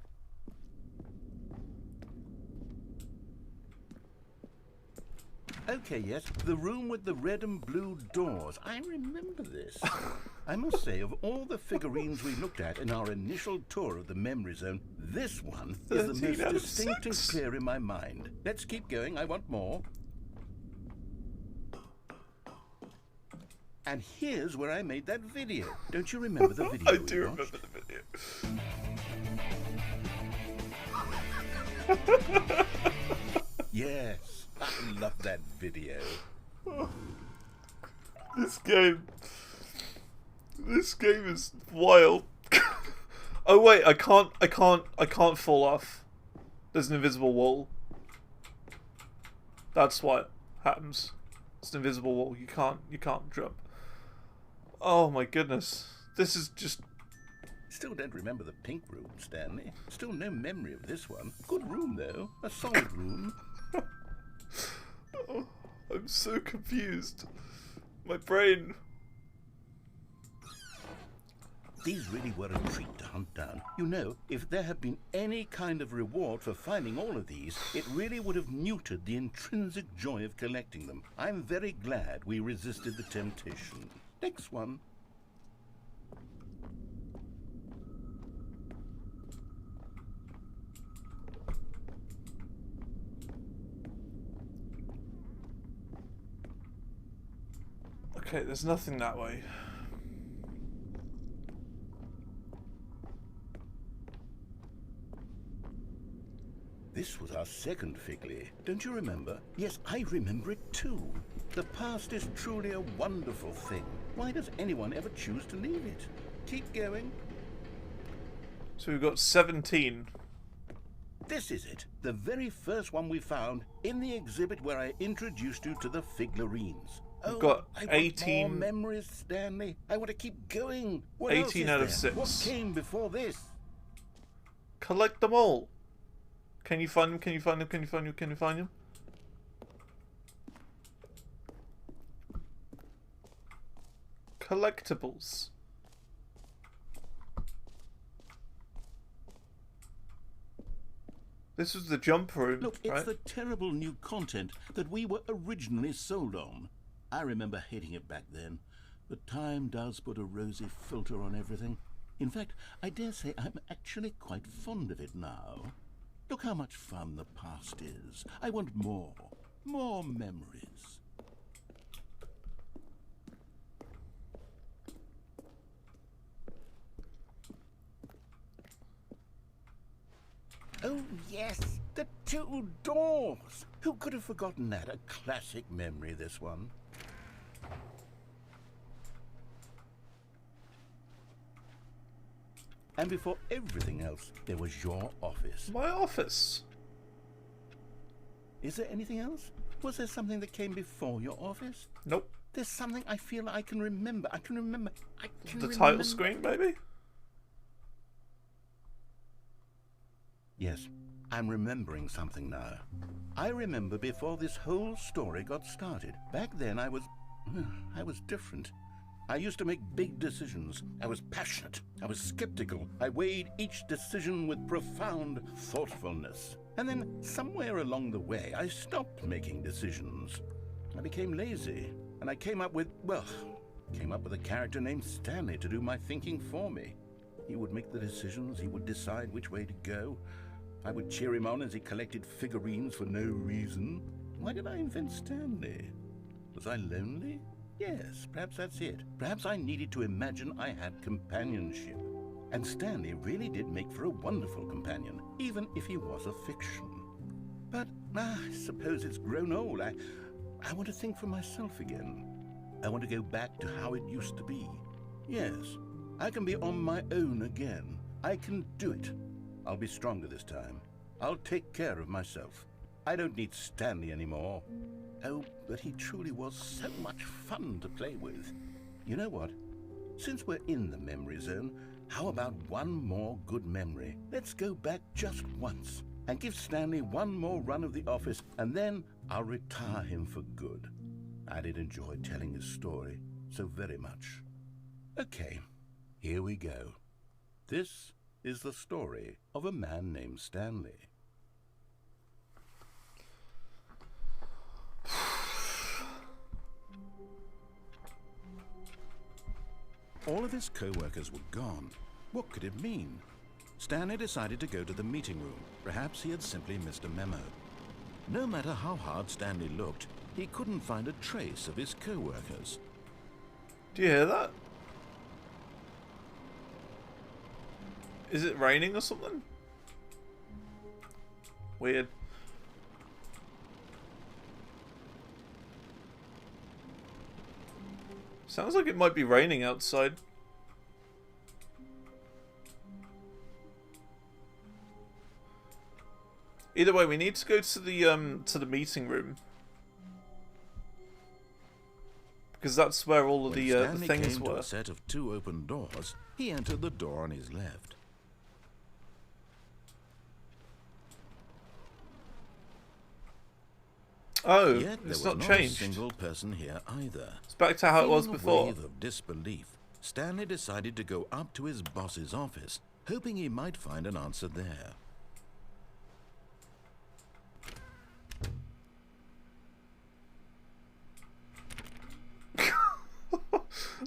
Okay, yes, the room with the red and blue doors. I remember this. I must say, of all the figurines we looked at in our initial tour of the memory zone, this one is the most distinct and clear in my mind. Let's keep going. I want more. And here's where I made that video. Don't you remember the video? I do remember the video. Yes, I love that video. This game is wild. Oh wait, I can't fall off. There's an invisible wall. That's what happens. It's an invisible wall. You can't jump. Oh my goodness. This is just... Still don't remember the pink room, Stanley. Still no memory of this one. Good room, though. A solid room. Oh, I'm so confused. My brain... These really were a treat to hunt down. You know, if there had been any kind of reward for finding all of these, it really would have neutered the intrinsic joy of collecting them. I'm very glad we resisted the temptation. Next one. Okay, there's nothing that way. This was our second Figley. Don't you remember? Yes, I remember it too. The past is truly a wonderful thing. Why does anyone ever choose to leave it? Keep going. So we've got 17. This is it. The very first one we found in the exhibit where I introduced you to the figurines. We've got I 18 want more memories, Stanley. I want to keep going. What 18 out of 6. What came before this? Collect them all. Can you find them? Can you find them? Can you find them? Can you find them? Collectibles. This was the jump room, Look, it's right? the terrible new content that we were originally sold on. I remember hating it back then, but time does put a rosy filter on everything. In fact, I dare say I'm actually quite fond of it now. Look how much fun the past is. I want more. More memories. Oh, yes, the two doors. Who could have forgotten that? A classic memory, this one. And before everything else, there was your office. My office? Is there anything else? Was there something that came before your office? Nope. There's something I feel I can remember. I can remember. The title screen, maybe? Yes, I'm remembering something now. I remember before this whole story got started. Back then I was different. I used to make big decisions. I was passionate. I was skeptical. I weighed each decision with profound thoughtfulness. And then somewhere along the way, I stopped making decisions. I became lazy, and I came up with a character named Stanley to do my thinking for me. He would make the decisions. He would decide which way to go. I would cheer him on as he collected figurines for no reason. Why did I invent Stanley? Was I lonely? Yes, perhaps that's it. Perhaps I needed to imagine I had companionship. And Stanley really did make for a wonderful companion, even if he was a fiction. But I suppose it's grown old. I want to think for myself again. I want to go back to how it used to be. Yes, I can be on my own again. I can do it. I'll be stronger this time. I'll take care of myself. I don't need Stanley anymore. Oh, but he truly was so much fun to play with. You know what? Since we're in the memory zone, how about one more good memory? Let's go back just once and give Stanley one more run of the office, and then I'll retire him for good. I did enjoy telling his story so very much. Okay, here we go. This is the story of a man named Stanley. All of his co-workers were gone. What could it mean? Stanley decided to go to the meeting room. Perhaps he had simply missed a memo. No matter how hard Stanley looked, he couldn't find a trace of his co-workers. Do you hear that? Is it raining or something? Weird. Sounds like it might be raining outside. Either way, we need to go to the meeting room, because that's where all of the things were. To a set of 2 open doors, he entered the door on his left. Oh, Yet it's there not was changed. Not a single person here either. It's back to how it was Feeling before. a wave of disbelief, Stanley decided to go up to his boss's office, hoping he might find an answer there.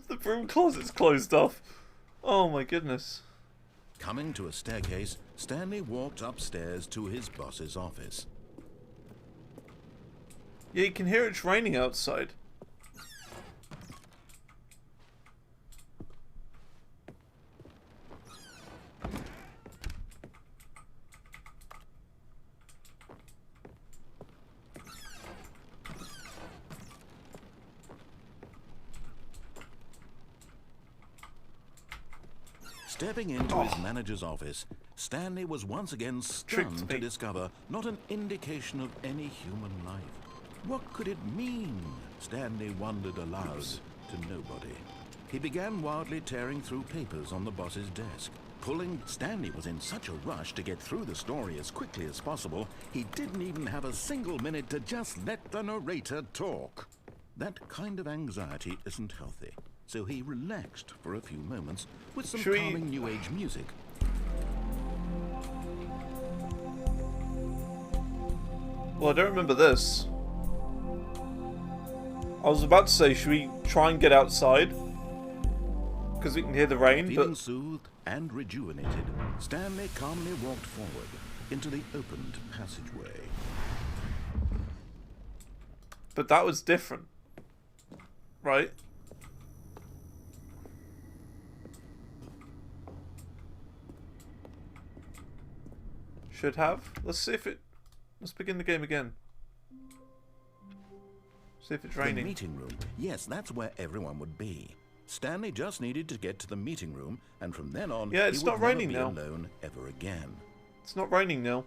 The broom closet's closed off. Oh my goodness. Coming to a staircase, Stanley walked upstairs to his boss's office. Yeah, you can hear it's raining outside. Stepping into his manager's office, Stanley was once again stunned to discover not an indication of any human life. What could it mean? Stanley wondered aloud to nobody. He began wildly tearing through papers on the boss's desk. Stanley was in such a rush to get through the story as quickly as possible, he didn't even have a single minute to just let the narrator talk. That kind of anxiety isn't healthy, so he relaxed for a few moments with some calming New Age music. Well, I don't remember this. I was about to say, should we try and get outside? Because we can hear the rain, Feeling soothed and rejuvenated, Stanley calmly walked forward into the opened passageway. But that was different. Right? Should have. Let's see if it... Let's begin the game again. See if it's raining. The meeting room. Yes, that's where everyone would be. Stanley just needed to get to the meeting room, and from then on, yeah, it's he not would raining never now. be alone ever again. It's not raining now.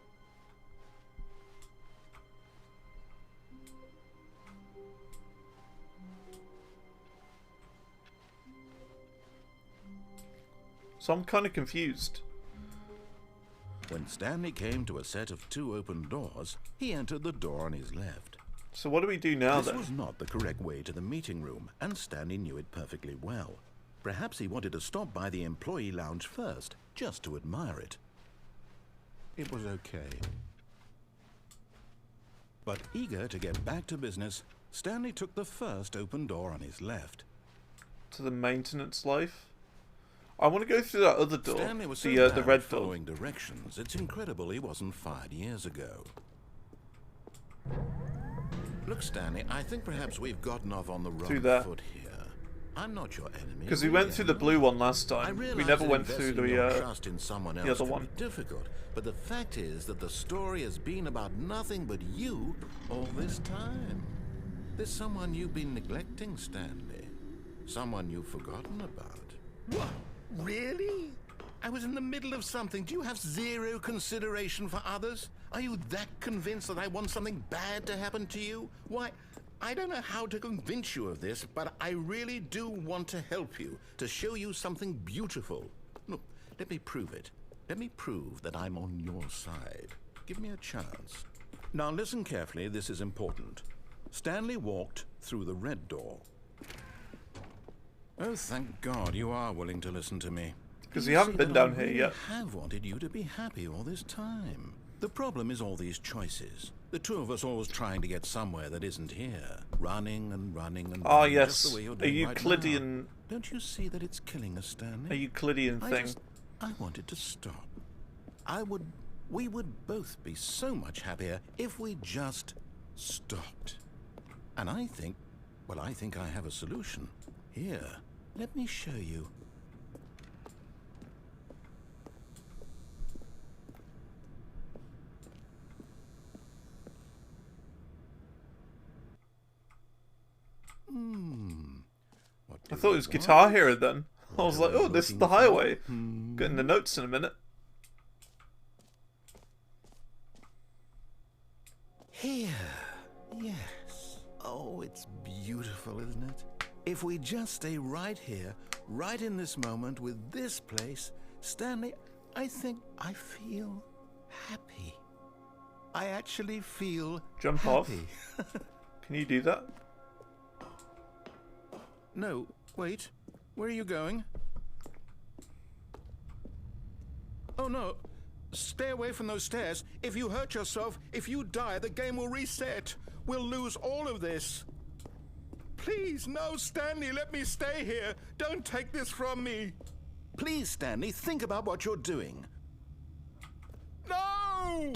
So I'm kind of confused. When Stanley came to a set of 2 open doors, he entered the door on his left. So what do we do now, This then? was not the correct way to the meeting room, and Stanley knew it perfectly well. Perhaps he wanted to stop by the employee lounge first, just to admire it. It was okay. But eager to get back to business, Stanley took the first open door on his left. To the maintenance life? I want to go through that other door. Stanley was so the bad red at door. following directions, it's incredible he wasn't fired years ago. Look, Stanley, I think perhaps we've gotten off on the wrong foot here. I'm not your enemy. Because we went through the blue one last time. We never went through the trust in someone else other can one. be difficult, but the fact is that the story has been about nothing but you all this time. There's someone you've been neglecting, Stanley. Someone you've forgotten about. What? Really? I was in the middle of something. Do you have zero consideration for others? Are you that convinced that I want something bad to happen to you? Why, I don't know how to convince you of this, but I really do want to help you, to show you something beautiful. Look, let me prove it. Let me prove that I'm on your side. Give me a chance. Now listen carefully, this is important. Stanley walked through the red door. Oh, thank God you are willing to listen to me. Because you haven't been down here yet. I have wanted you to be happy all this time. The problem is all these choices. The two of us always trying to get somewhere that isn't here. Running and running and Ah, running, yes. just the way you're A doing right Euclidean... now. Don't you see that it's killing us, Stanley? A Euclidean thing. I wanted to stop. We would both be so much happier if we just stopped. And I think I have a solution. Here, let me show you. I thought it was Guitar Hero then. I was like, oh, this is the highway. Getting the notes in a minute. Here, yes. Oh, it's beautiful, isn't it? If we just stay right here, right in this moment with this place, Stanley, I think I feel happy. I actually feel Jump happy. off. Can you do that? No, wait. Where are you going? Oh, no. Stay away from those stairs. If you hurt yourself, if you die, the game will reset. We'll lose all of this. Please, no, Stanley, let me stay here. Don't take this from me. Please, Stanley, think about what you're doing. No!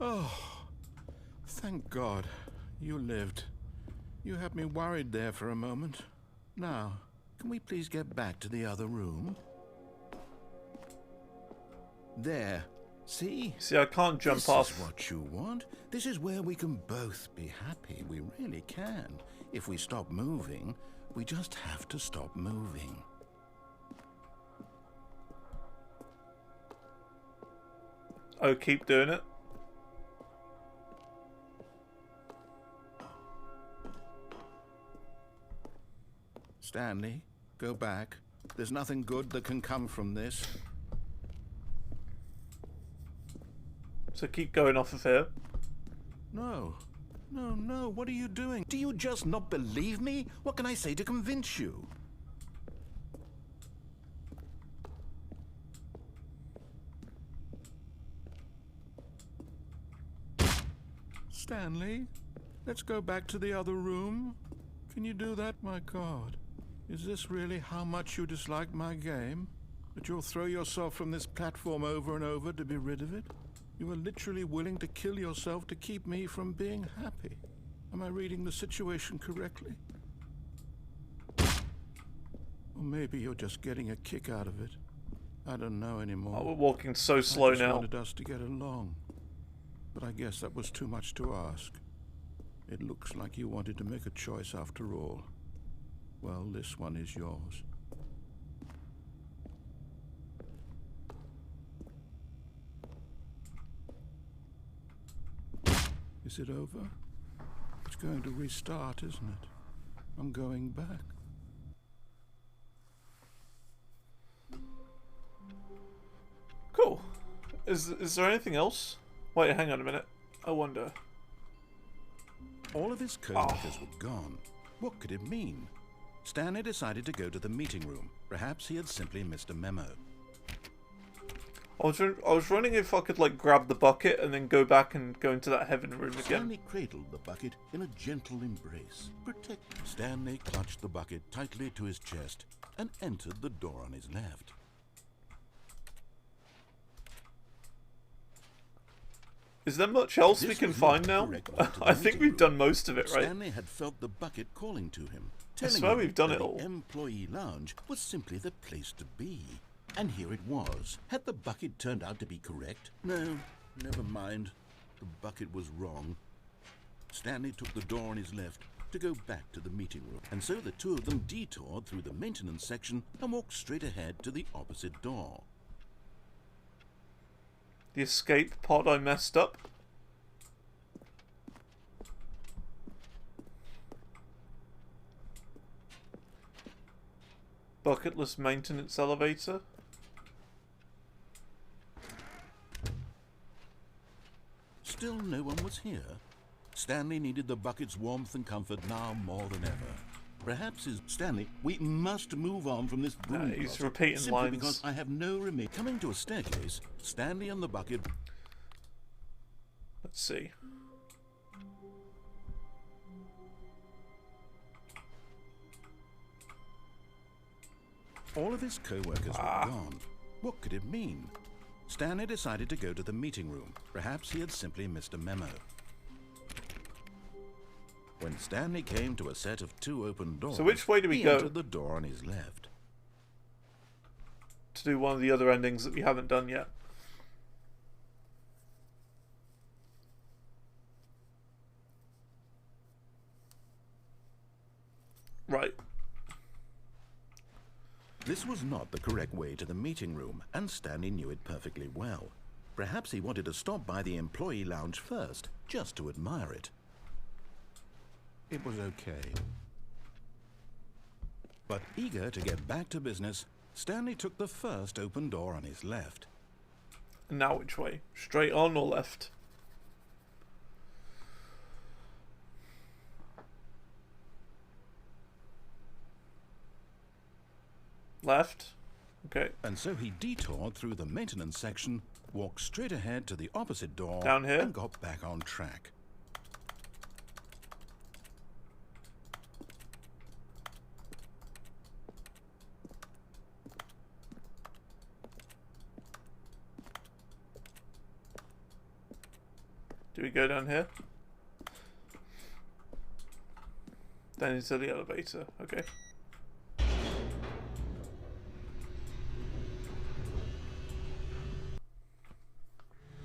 Oh, thank God you lived. You had me worried there for a moment. Now, can we please get back to the other room? There. See? See, I can't jump off. This is what you want. This is where we can both be happy. We really can. If we stop moving, we just have to stop moving. Oh, keep doing it. Stanley, go back. There's nothing good that can come from this. So keep going off of here. No. No, no, what are you doing? Do you just not believe me? What can I say to convince you? Stanley, let's go back to the other room. Can you do that, my God? Is this really how much you dislike my game? That you'll throw yourself from this platform over and over to be rid of it? You are literally willing to kill yourself to keep me from being happy. Am I reading the situation correctly? Or maybe you're just getting a kick out of it. I don't know anymore. Oh, we're walking so slow I just now. wanted us to get along. But I guess that was too much to ask. It looks like you wanted to make a choice after all. Well, this one is yours. Is it over? It's going to restart, isn't it? I'm going back. Cool. Is there anything else? Wait, hang on a minute. I wonder. All of his co-workers were gone. What could it mean? Stanley decided to go to the meeting room. Perhaps he had simply missed a memo. I was wondering if I could, like, grab the bucket and then go back and go into that heaven room again. Stanley cradled the bucket in a gentle embrace. Stanley clutched the bucket tightly to his chest and entered the door on his left. Is there much else we can find now? I think we've done most of it, right? Stanley had felt the bucket calling to him, I telling swear him we've done that it all. the employee lounge was simply the place to be. And here it was. Had the bucket turned out to be correct? No, never mind. The bucket was wrong. Stanley took the door on his left to go back to the meeting room. And so the two of them detoured through the maintenance section and walked straight ahead to the opposite door. The escape pod I messed up. Bucketless maintenance elevator. Still no one was here. Stanley needed the bucket's warmth and comfort now more than ever. Perhaps Stanley, we must move on from this broom he's closet, repeating simply lines. because I have no remain. Coming to a staircase, Stanley and the bucket. Let's see. All of his co-workers were gone. What could it mean? Stanley decided to go to the meeting room. Perhaps he had simply missed a memo. When Stanley came to a set of two open doors, So which way do we he go? entered the door on his left. To do one of the other endings that we haven't done yet. Right. This was not the correct way to the meeting room, and Stanley knew it perfectly well. Perhaps he wanted to stop by the employee lounge first, just to admire it. It was okay. But eager to get back to business, Stanley took the first open door on his left. And now which way? Straight on or left? Left. Okay. And so he detoured through the maintenance section, walked straight ahead to the opposite door, Down here? and got back on track. Do we go down here? Then into the elevator. Okay.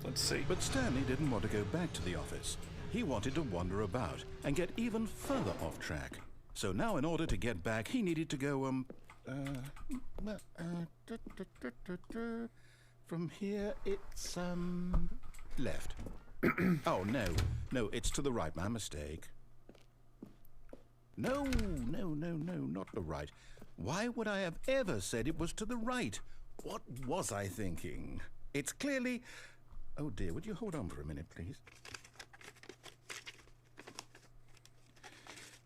Let's see. But Stanley didn't want to go back to the office. He wanted to wander about and get even further off track. So now in order to get back, he needed to go, from here it's, left. Oh, no, it's to the right, my mistake. No, not the right. Why would I have ever said it was to the right? What was I thinking? It's clearly... Oh dear, would you hold on for a minute, please?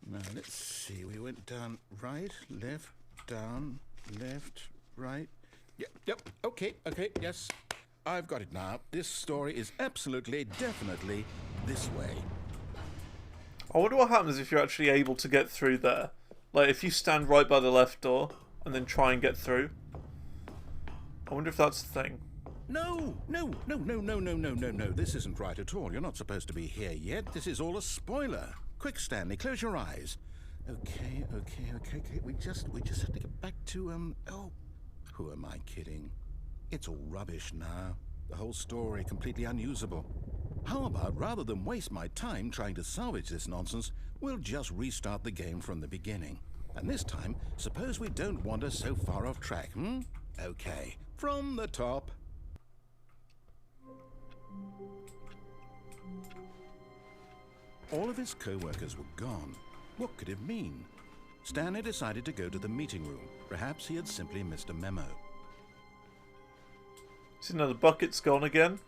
Now, let's see. We went down right, left, down, left, right. Yep, okay, yes. I've got it now. This story is absolutely, definitely this way. I wonder what happens if you're actually able to get through there. Like, if you stand right by the left door and then try and get through. I wonder if that's the thing. No. This isn't right at all. You're not supposed to be here yet. This is all a spoiler. Quick, Stanley, close your eyes. Okay. We just have to get back to, oh, who am I kidding? It's all rubbish now. The whole story completely unusable. How about, rather than waste my time trying to salvage this nonsense, we'll just restart the game from the beginning. And this time, suppose we don't wander so far off track, hmm? Okay, from the top. All of his co-workers were gone. What could it mean? Stanley decided to go to the meeting room. Perhaps he had simply missed a memo. See, now the bucket's gone again.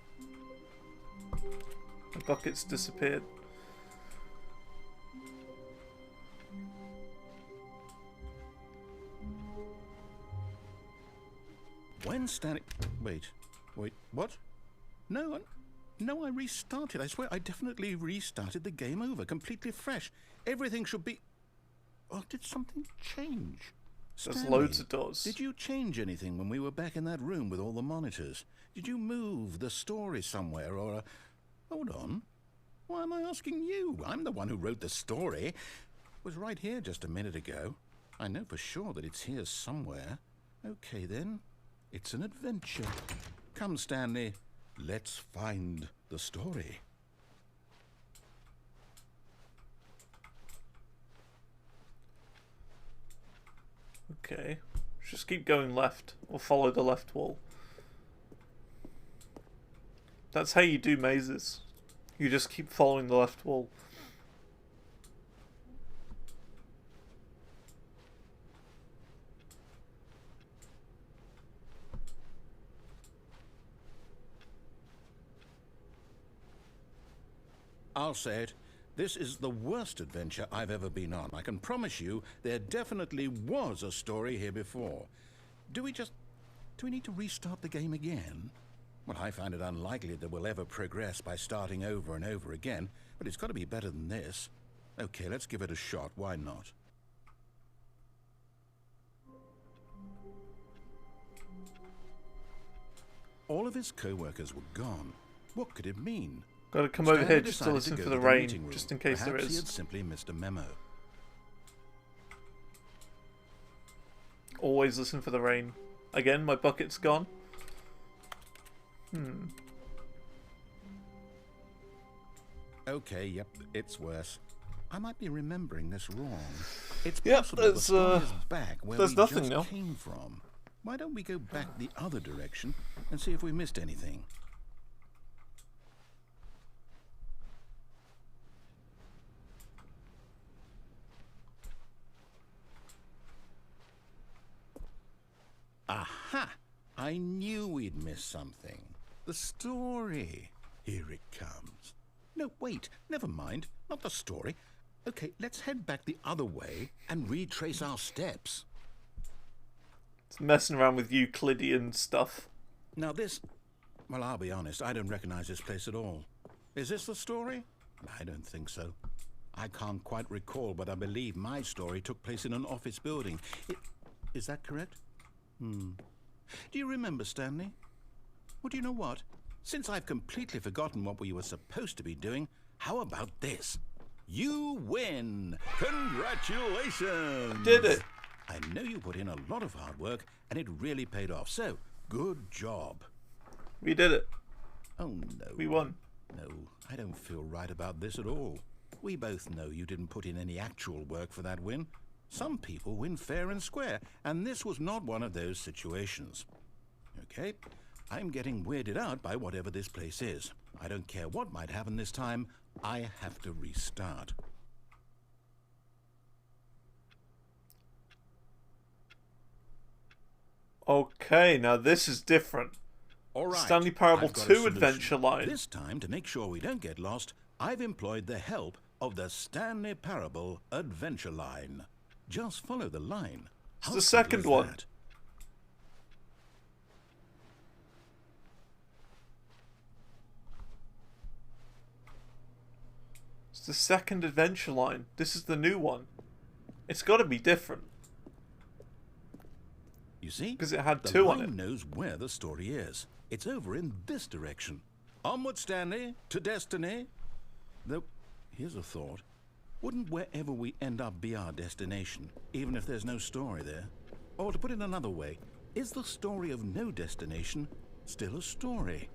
The bucket's disappeared. When Stanley... Wait, what? No, I restarted. I swear I definitely restarted the game over, completely fresh. Everything should be... Oh, did something change? There's Stanley, loads of doors. Did you change anything when we were back in that room with all the monitors? Did you move the story somewhere, or... Hold on. Why am I asking you? I'm the one who wrote the story. It was right here just a minute ago. I know for sure that it's here somewhere. Okay, then. It's an adventure. Come, Stanley. Let's find the story. Okay. Just keep going left, or follow the left wall. That's how you do mazes. You just keep following the left wall. I'll say it. This is the worst adventure I've ever been on. I can promise you there definitely was a story here before. Do we need to restart the game again? Well, I find it unlikely that we'll ever progress by starting over and over again, but it's got to be better than this. Okay, let's give it a shot. Why not? All of his co-workers were gone. What could it mean? Gotta come over here just to listen for the rain, just in case there Perhaps he is. had simply missed a memo. Always listen for the rain. Again, my bucket's gone. Okay, yep, it's worse. I might be remembering this wrong. It's Yep, possible the story is back where we nothing just now. came from. Why don't we go back the other direction and see if we missed anything? Aha! I knew we'd miss something. The story. Here it comes. No, wait, never mind. Not the story. Okay, let's head back the other way and retrace our steps. It's messing around with Euclidean stuff. Now this... Well, I'll be honest, I don't recognize this place at all. Is this the story? I don't think so. I can't quite recall, but I believe my story took place in an office building. Is that correct? Do you remember, Stanley? Well, do you know what? Since I've completely forgotten what we were supposed to be doing, how about this? You win! Congratulations! Did it? I know you put in a lot of hard work, and it really paid off, so good job. We did it. Oh, no. We won. No, I don't feel right about this at all. We both know you didn't put in any actual work for that win. Some people win fair and square, and this was not one of those situations. Okay, I'm getting weirded out by whatever this place is. I don't care what might happen this time, I have to restart. Okay, now this is different. All right, Stanley Parable I've got a 2 solution. Adventure Line. This time, to make sure we don't get lost, I've employed the help of the Stanley Parable Adventure Line. Just follow the line. It's How the simple second is one. that? It's the second Adventure Line. This is the new one. It's got to be different. You see? Because it had the two on line it. knows where the story is. It's over in this direction. Onward, Stanley, to destiny. Though, here's a thought. Wouldn't wherever we end up be our destination, even if there's no story there? Or to put it another way, Is the story of no destination still a story?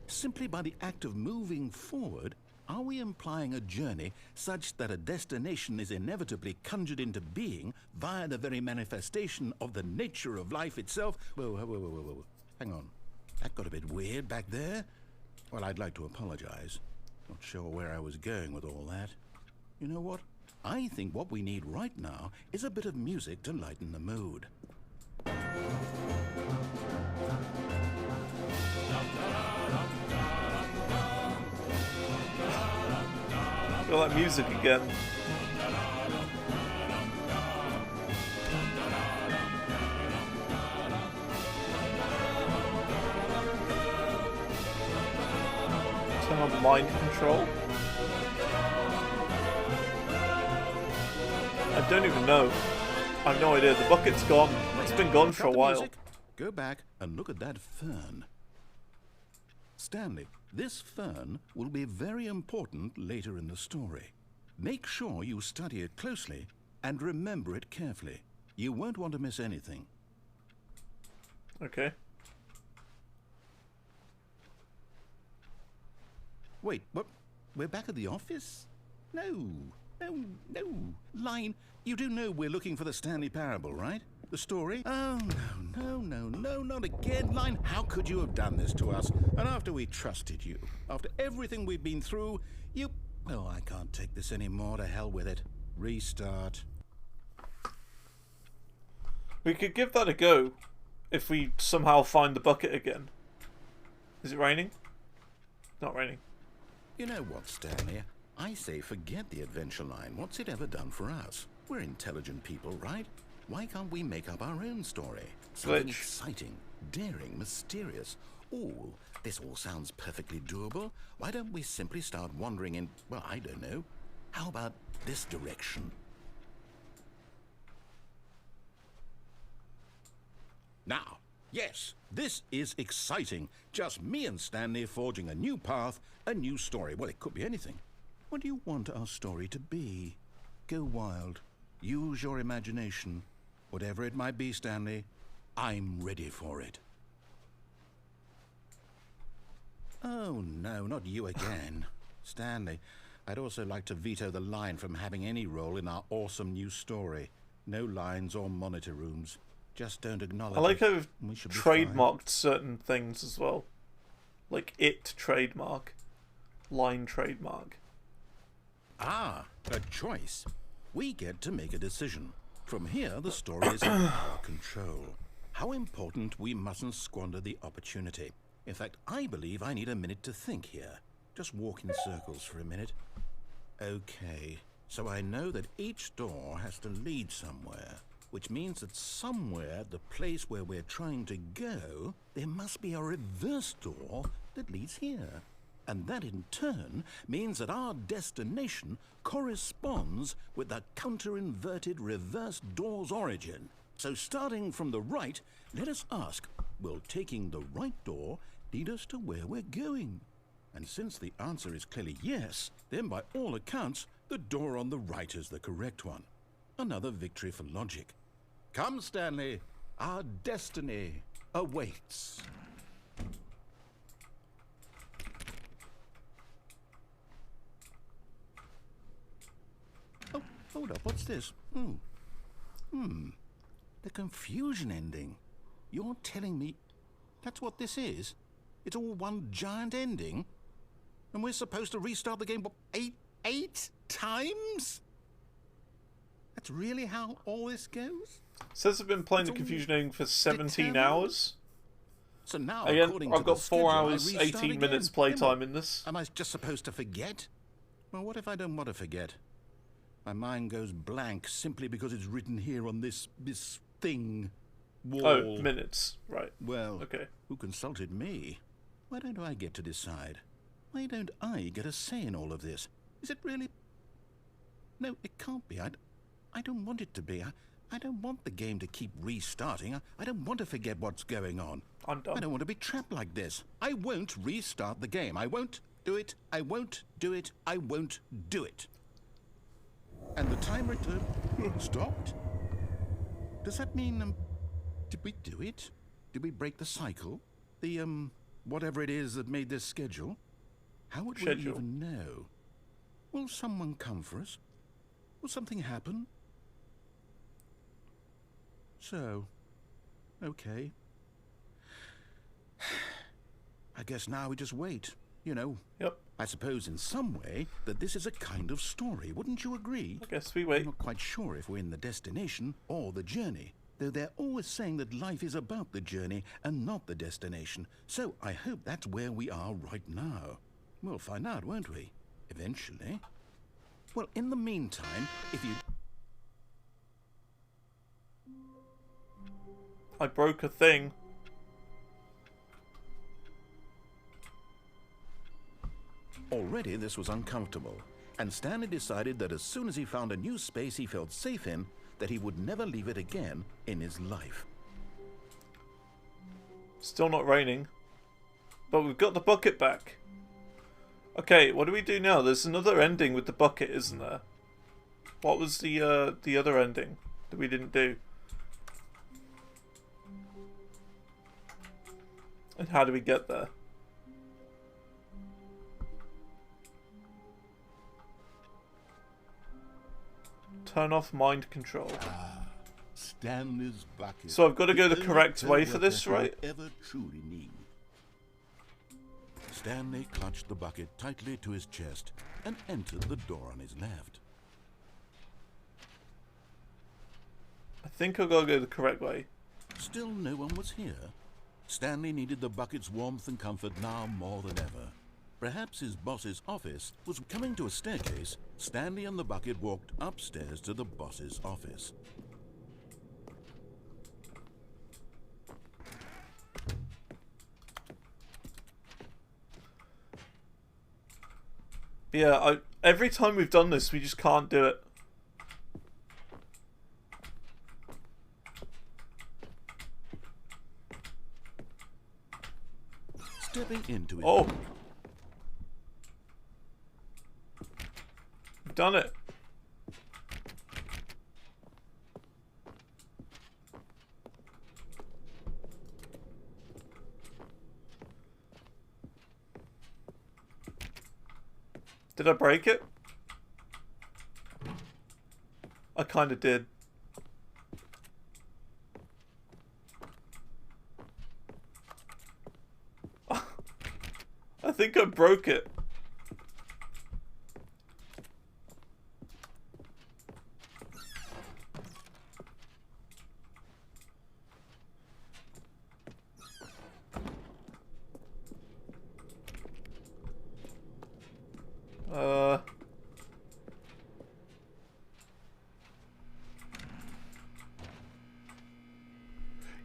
Simply by the act of moving forward, are we implying a journey such that a destination is inevitably conjured into being via the very manifestation of the nature of life itself? Whoa. Hang on. That got a bit weird back there. Well, I'd like to apologize. Not sure where I was going with all that. You know what? I think what we need right now is a bit of music to lighten the mood. I like music again. Turn on mind control. I don't even know. I have no idea. The bucket's gone. It's been gone for a while. Music. Go back and look at that fern. Stanley, this fern will be very important later in the story. Make sure you study it closely and remember it carefully. You won't want to miss anything. Okay. Wait, what? We're back at the office? No. Line, you do know we're looking for the Stanley Parable, right? The story? Oh, no, not again. Line, how could you have done this to us? And after we trusted you, after everything we've been through, you... Oh, I can't take this anymore. To hell with it. Restart. We could give that a go if we somehow find the bucket again. Is it raining? Not raining. You know what, Stanley? I say forget the adventure line. What's it ever done for us? We're intelligent people, right? Why can't we make up our own story? Something exciting, daring, mysterious. Ooh, this all sounds perfectly doable. Why don't we simply start wandering in, well, I don't know. How about this direction? Now, yes, this is exciting. Just me and Stanley forging a new path, a new story. Well, it could be anything. What do you want our story to be? Go wild. Use your imagination. Whatever it might be, Stanley, I'm ready for it. Oh, no, not you again. Stanley, I'd also like to veto the line from having any role in our awesome new story. No lines or monitor rooms. Just don't acknowledge it. I like how we've We should be trademarked certain things as well. Like it trademark. Line trademark. Ah, a choice. We get to make a decision. From here, the story is in our control. How important we mustn't squander the opportunity. In fact, I believe I need a minute to think here. Just walk in circles for a minute. Okay, so I know that each door has to lead somewhere, which means that somewhere at the place where we're trying to go, there must be a reverse door that leads here. And that in turn means that our destination corresponds with the counter-inverted reverse door's origin. So starting from the right, let us ask, will taking the right door lead us to where we're going? And since the answer is clearly yes, then by all accounts, the door on the right is the correct one. Another victory for logic. Come, Stanley, our destiny awaits. Oh, hold up, what's this? The confusion ending. You're telling me that's what this is? It's all one giant ending? And we're supposed to restart the game, what, eight times? That's really how all this goes? Says I've been playing the confusion ending for 17 hours. So now, Again, according I've to got the 4 schedule, hours, I restart 18 minutes again. playtime in this. Am I just supposed to forget? Well, what if I don't want to forget? My mind goes blank simply because it's written here on this thing. Wall. Oh, minutes. Right. Well, okay. Who consulted me? Why don't I get to decide? Why don't I get a say in all of this? Is it really... No, it can't be. I don't want it to be. I don't want the game to keep restarting. I don't want to forget what's going on. I'm done. I don't want to be trapped like this. I won't restart the game. I won't do it. I won't do it. I won't do it. And the timer stopped? Does that mean... did we do it? Did we break the cycle? The, whatever it is that made this schedule? How would we even know? Will someone come for us? Will something happen? So, okay. I guess now we just wait, you know. Yep. I suppose in some way that this is a kind of story, wouldn't you agree? I guess we wait. I'm not quite sure if we're in the destination or the journey, though they're always saying that life is about the journey and not the destination, so I hope that's where we are right now. We'll find out, won't we? Eventually. Well, in the meantime, if you... I broke a thing. Already this was uncomfortable, and Stanley decided that as soon as he found a new space he felt safe in, that he would never leave it again in his life. Still not raining. But we've got the bucket back. Okay, what do we do now? There's another ending with the bucket, isn't there? What was the other ending that we didn't do? And how do we get there? Turn off mind control. Stanley's bucket. So I've got to go the correct way for this, right? Ever truly need. Stanley clutched the bucket tightly to his chest and entered the door on his left. I think I've got to go the correct way. Still no one was here. Stanley needed the bucket's warmth and comfort now more than ever. Perhaps his boss's office was coming to a staircase. Stanley and the bucket walked upstairs to the boss's office. Yeah, every time we've done this, we just can't do it. Stepping into it. Oh! We've done it. Did I break it? I kind of did. I think I broke it.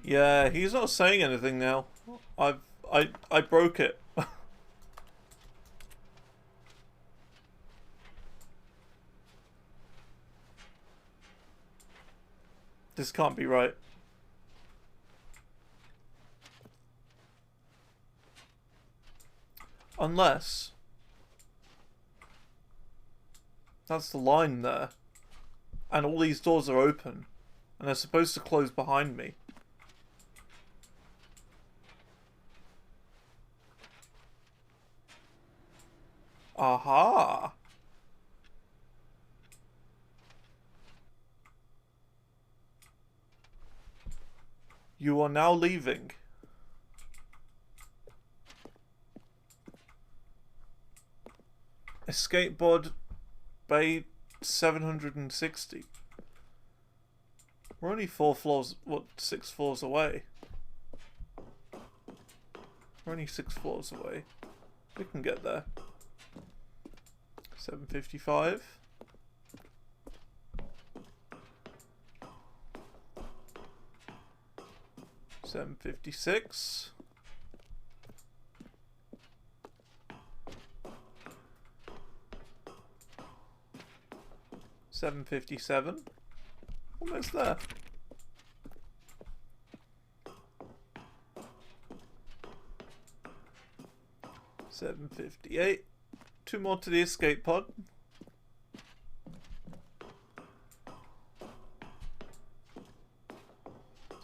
Yeah, he's not saying anything now. I broke it. This can't be right. Unless that's the line there. And all these doors are open. And they're supposed to close behind me. Aha! You are now leaving. Escape pod bay 760. We're only 6 floors away. We're only 6 floors away. We can get there. 755. $756. $757. Almost there. $758. 2 more to the escape pod.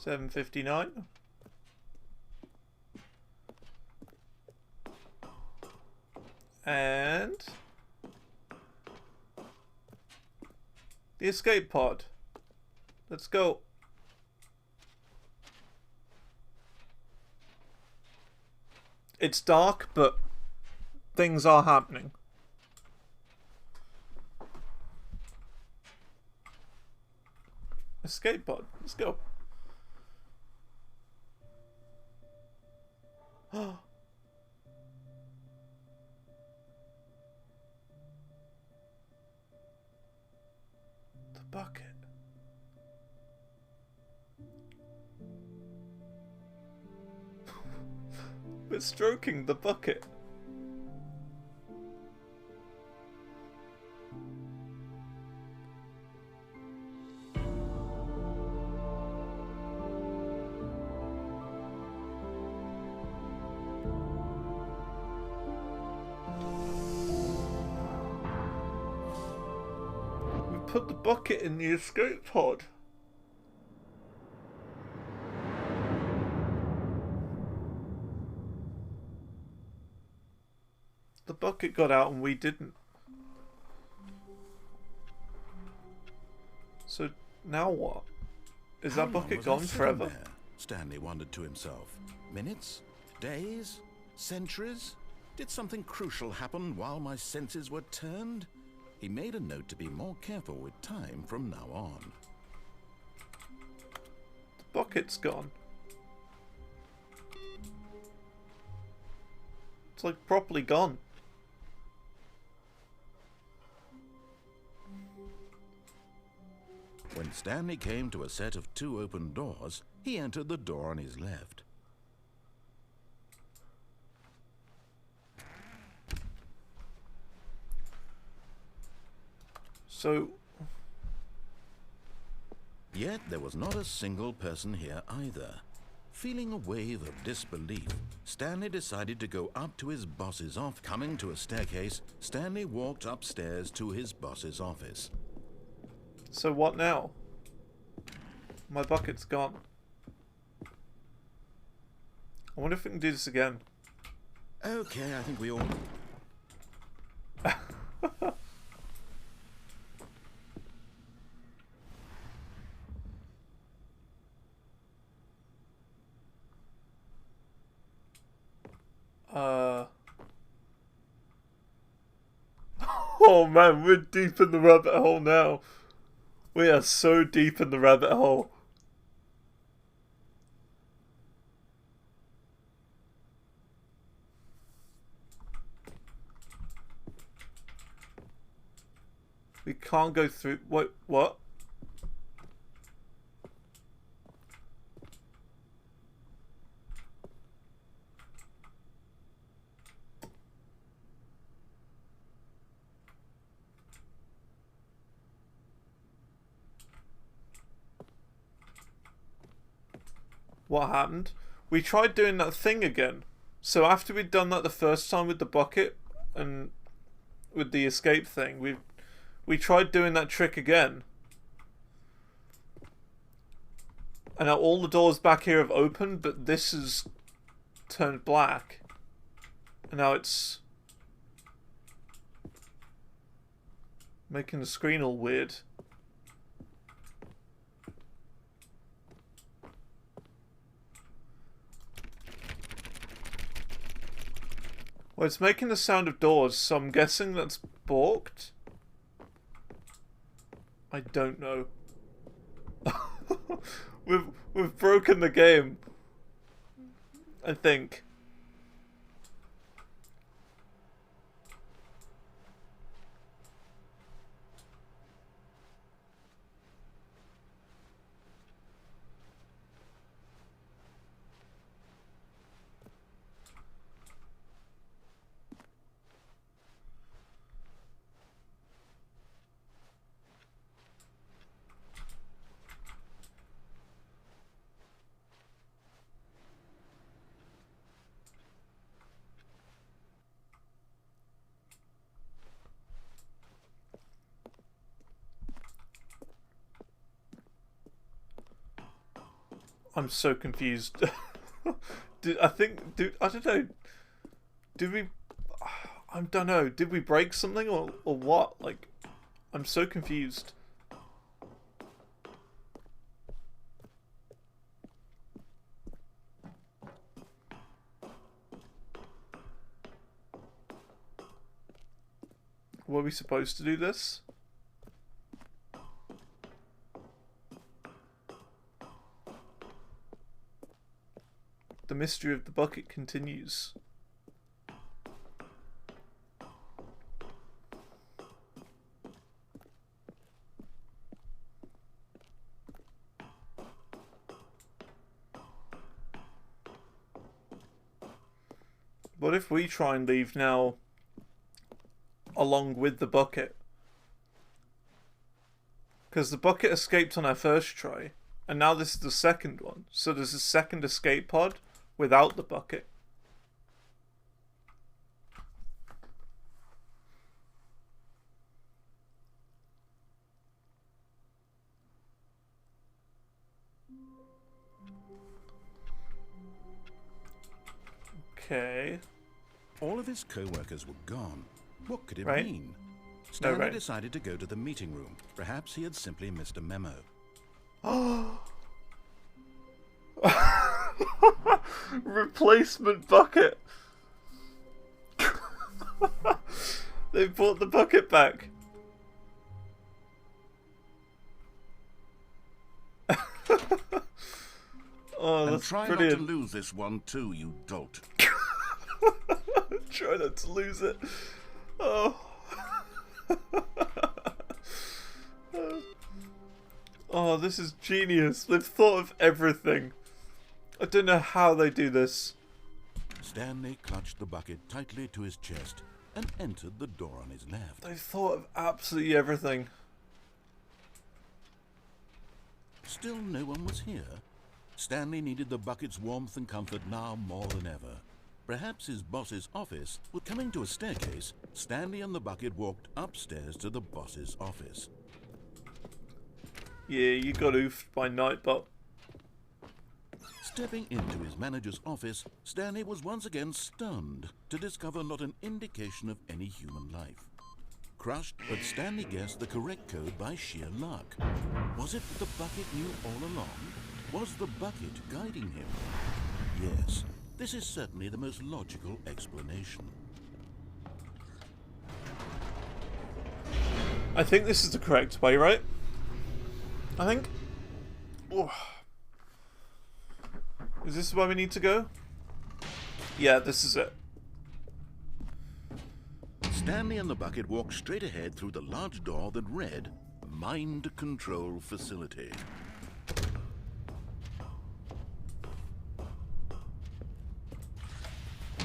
$759. And the escape pod. Let's go. It's dark, but things are happening. Escape pod. Let's go. The bucket. We're stroking the bucket. Put the bucket in the escape pod. The bucket got out and we didn't. So now what? Is that bucket gone forever? There? Stanley wondered to himself. Minutes? Days? Centuries? Did something crucial happen while my senses were turned? He made a note to be more careful with time from now on. The bucket's gone. It's like properly gone. When Stanley came to a set of 2 open doors, he entered the door on his left. So... Yet there was not a single person here either. Feeling a wave of disbelief, Stanley decided to go up to his boss's office. Coming to a staircase, Stanley walked upstairs to his boss's office. So what now? My bucket's gone. I wonder if we can do this again. Okay, I think we all... Oh man, we're deep in the rabbit hole now. We are so deep in the rabbit hole. We can't go through... What? What happened? We tried doing that thing again. So after we'd done that the first time with the bucket and with the escape thing, we tried doing that trick again. And now all the doors back here have opened, but this has turned black. And now it's making the screen all weird. Well, it's making the sound of doors, so I'm guessing that's balked. I don't know. We've broken the game, I think. I'm so confused. I don't know. Do we... I don't know. Did we break something or what? Like, I'm so confused. Were we supposed to do this? The mystery of the bucket continues. What if we try and leave now along with the bucket? Because the bucket escaped on our first try, and now this is the second one. So there's a second escape pod without the bucket. Okay. All of his co-workers were gone. What could it Right. mean? Stanley right. decided to go to the meeting room. Perhaps he had simply missed a memo. Replacement bucket. They brought the bucket back. Oh, And that's try brilliant. not to lose this one too, you dolt. Try not to lose it. Oh. Oh, this is genius. They've thought of everything. I don't know how they do this. Stanley clutched the bucket tightly to his chest and entered the door on his left. They've thought of absolutely everything. Still no one was here. Stanley needed the bucket's warmth and comfort now more than ever. Perhaps his boss's office was coming to a staircase. Stanley and the bucket walked upstairs to the boss's office. Yeah, you got oofed by Nightbot. Stepping into his manager's office, Stanley was once again stunned to discover not an indication of any human life. Crushed, but Stanley guessed the correct code by sheer luck. Was it that the bucket knew all along? Was the bucket guiding him? Yes, this is certainly the most logical explanation. I think this is the correct way, right? I think. Oh. Is this where we need to go? Yeah, this is it. Stanley and the bucket walked straight ahead through the large door that read, Mind Control Facility.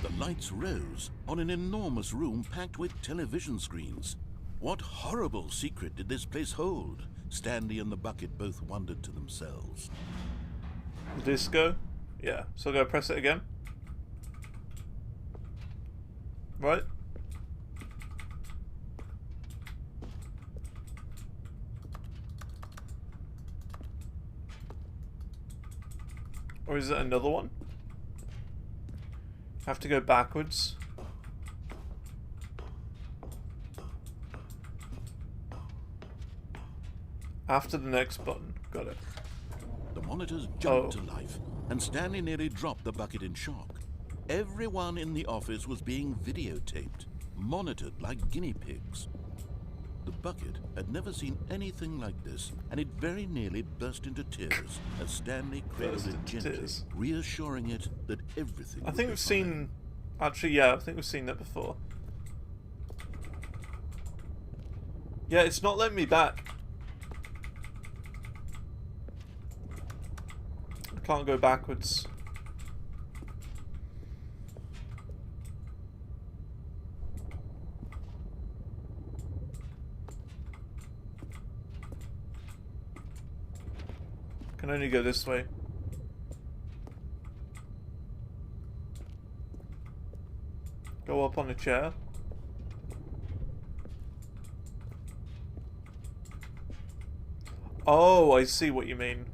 The lights rose on an enormous room packed with television screens. What horrible secret did this place hold? Stanley and the bucket both wondered to themselves. Disco? Yeah, so I gotta press it again. Right? Or is it another one? Have to go backwards. After the next button. Got it. The monitors jumped to life, and Stanley nearly dropped the bucket in shock. Everyone in the office was being videotaped, monitored like guinea pigs. The bucket had never seen anything like this, and it very nearly burst into tears as Stanley cradled it gently, reassuring it that everything I would think be we've fine. seen... Actually, yeah, I think we've seen that before. Yeah, it's not letting me back. I can't go backwards. Can only go this way. Go up on a chair. Oh, I see what you mean.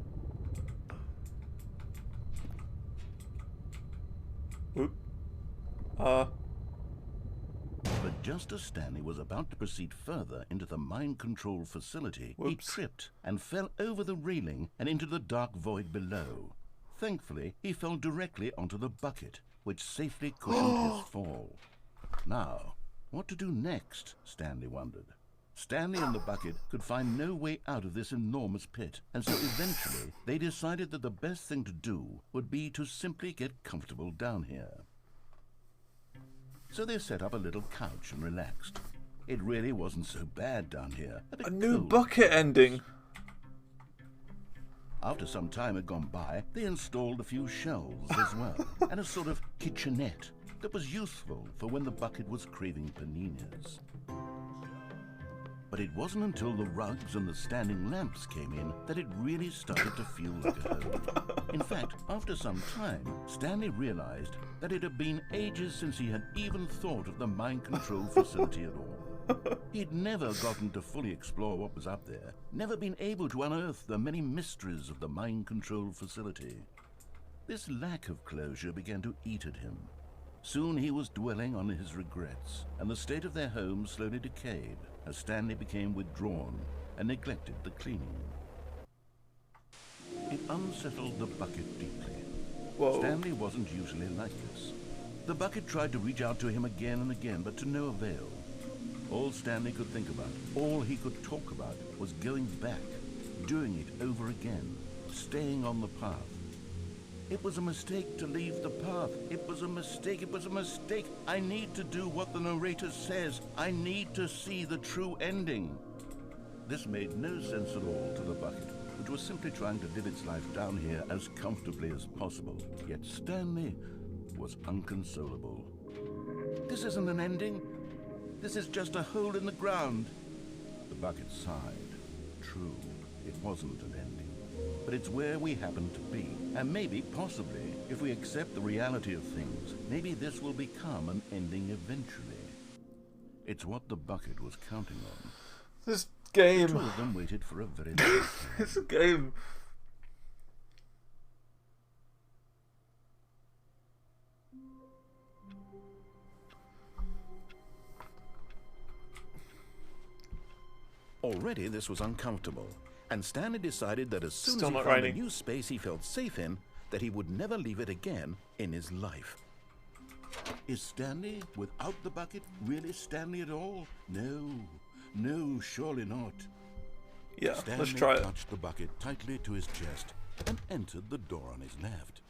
Oop. The just as Stanley was about to proceed further into the mind control facility, he tripped and fell over the railing and into the dark void below. Thankfully, he fell directly onto the bucket, which safely cushioned his fall. Now, what to do next, Stanley wondered. Stanley and the bucket could find no way out of this enormous pit, and so eventually they decided that the best thing to do would be to simply get comfortable down here. So they set up a little couch and relaxed. It really wasn't so bad down here. A new bucket ending. After some time had gone by, they installed a few shelves as well, and a sort of kitchenette that was useful for when the bucket was craving paninis. But it wasn't until the rugs and the standing lamps came in that it really started to feel like a home. In fact, after some time, Stanley realized that it had been ages since he had even thought of the mind control facility at all. He'd never gotten to fully explore what was up there, never been able to unearth the many mysteries of the mind control facility. This lack of closure began to eat at him. Soon he was dwelling on his regrets, and the state of their home slowly decayed as Stanley became withdrawn and neglected the cleaning. It unsettled the bucket deeply. Whoa. Stanley wasn't usually like this. The bucket tried to reach out to him again and again, but to no avail. All Stanley could think about, all he could talk about, was going back, doing it over again, staying on the path. It was a mistake to leave the path. It was a mistake. It was a mistake. I need to do what the narrator says. I need to see the true ending. This made no sense at all to the bucket, which was simply trying to live its life down here as comfortably as possible. Yet Stanley was unconsolable. This isn't an ending. This is just a hole in the ground. The bucket sighed. True, it wasn't an ending. But it's where we happen to be. And maybe, possibly, if we accept the reality of things, maybe this will become an ending eventually. It's what the bucket was counting on. This game. The two of them waited for a very long time. This game. Already this was uncomfortable, and Stanley decided that as soon Still as he not found raining. a new space he felt safe in, that he would never leave it again in his life. Is Stanley, without the bucket, really Stanley at all? No, surely not. Yeah, Stanley let's try it. touched the bucket tightly to his chest and entered the door on his left.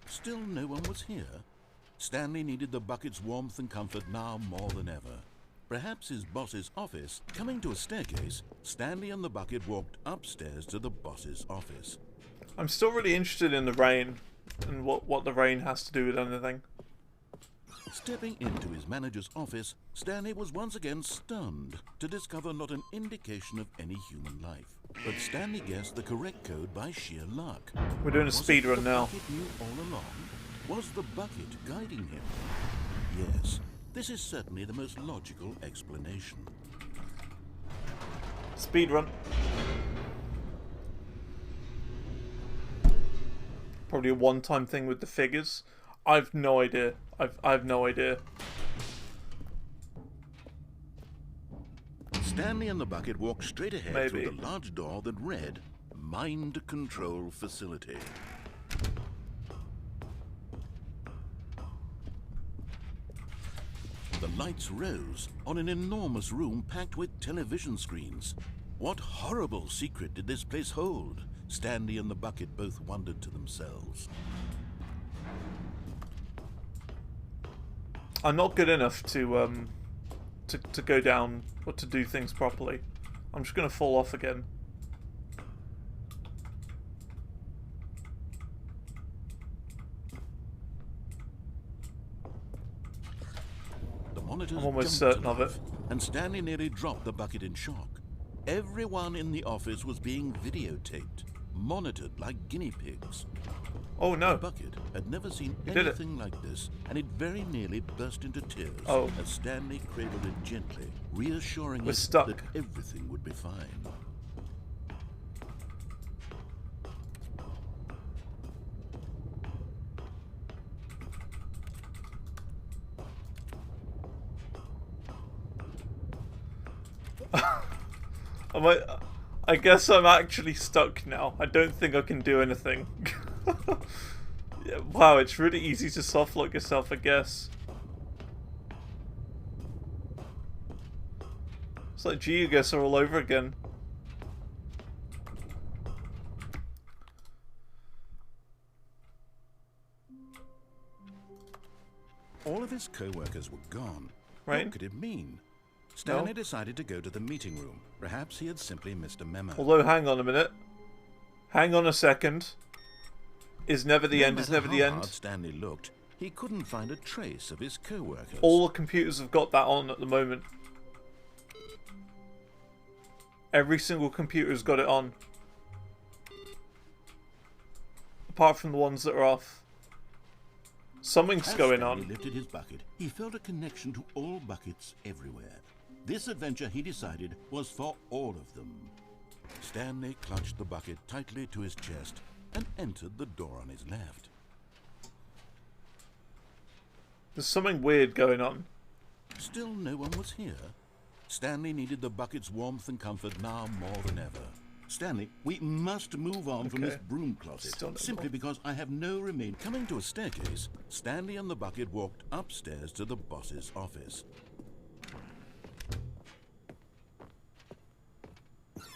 Still no one was here. Stanley needed the bucket's warmth and comfort now more than ever. Perhaps his boss's office. Coming to a staircase, Stanley and the bucket walked upstairs to the boss's office. I'm still really interested in the rain and what the rain has to do with anything. Stepping into his manager's office, Stanley was once again stunned to discover not an indication of any human life. But Stanley guessed the correct code by sheer luck. We're doing a speed run now. Was the bucket knew all along? Was the bucket guiding him? Yes, this is certainly the most logical explanation. Speed run. Probably a one-time thing with the figures. I've no idea. I've no idea. Stanley and the bucket walked straight ahead Maybe. through the large door that read Mind Control Facility. The lights rose on an enormous room packed with television screens. What horrible secret did this place hold? Stanley and the bucket both wondered to themselves. I'm not good enough to go down or to do things properly. I'm just gonna fall off again. The monitors I'm almost jumped certain to of it. life, and Stanley nearly dropped the bucket in shock. Everyone in the office was being videotaped, monitored like guinea pigs. Oh no. The bucket had never seen You did it. anything like this, and it very nearly burst into tears Oh. as Stanley cradled it gently, reassuring We're it stuck. that everything would be fine. I guess I'm actually stuck now. I don't think I can do anything. Yeah, wow, it's really easy to softlock yourself, I guess. It's like Geoguessr all over again. All of his co-workers were gone. Right. What could it mean? Stanley decided to go to the meeting room. Perhaps he had simply missed a memo. Although, hang on a minute. Hang on a second. Is never the end, is never the end. Hard Stanley looked, he couldn't find a trace of his co-workers. All the computers have got that on at the moment. Every single computer's got it on. Apart from the ones that are off. Something's going on. As Stanley lifted his bucket, he felt a connection to all buckets everywhere. This adventure, he decided, was for all of them. Stanley clutched the bucket tightly to his chest and entered the door on his left. There's something weird going on. Still no one was here. Stanley needed the bucket's warmth and comfort now more than ever. Stanley, we must move on from this broom closet, simply more. because I have no remain. Coming to a staircase, Stanley and the bucket walked upstairs to the boss's office.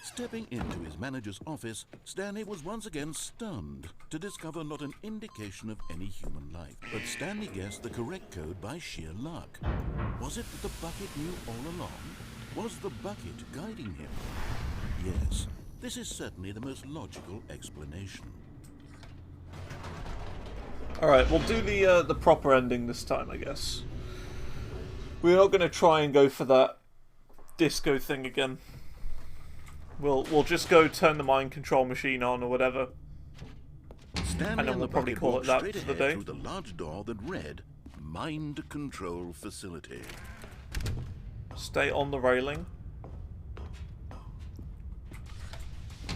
Stepping into his manager's office, Stanley was once again stunned to discover not an indication of any human life. But Stanley guessed the correct code by sheer luck. Was it that the bucket knew all along? Was the bucket guiding him? Yes, this is certainly the most logical explanation. Alright, we'll do the proper ending this time, I guess. We're not going to try and go for that disco thing again. We'll just go turn the mind control machine on or whatever. Stanley and then we'll probably call it that for the day. Through the large door that read, Mind Control Facility. Stay on the railing.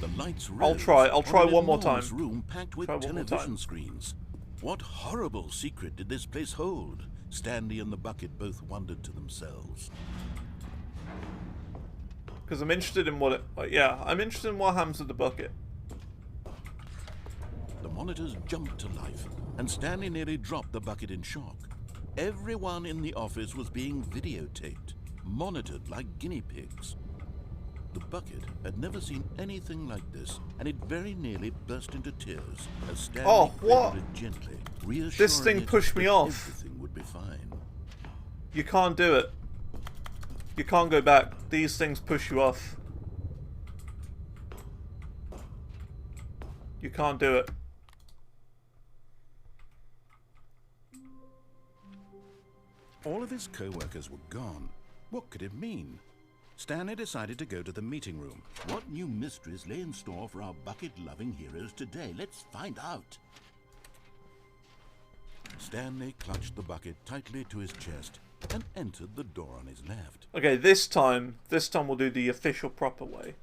The lights I'll try one more time. Room packed with television screens. What horrible secret did this place hold? Stanley and the bucket both wondered to themselves. Because I'm interested in what I'm interested in what happens with the bucket. The monitors jumped to life, and Stanley nearly dropped the bucket in shock. Everyone in the office was being videotaped, monitored like guinea pigs. The bucket had never seen anything like this, and it very nearly burst into tears as Stanley cradled it gently, reassuring this thing pushed me off. Everything would be fine. You can't do it. You can't go back. These things push you off. You can't do it. All of his co-workers were gone. What could it mean? Stanley decided to go to the meeting room. What new mysteries lay in store for our bucket-loving heroes today? Let's find out. Stanley clutched the bucket tightly to his chest and entered the door on his left. Okay, this time we'll do the official proper way.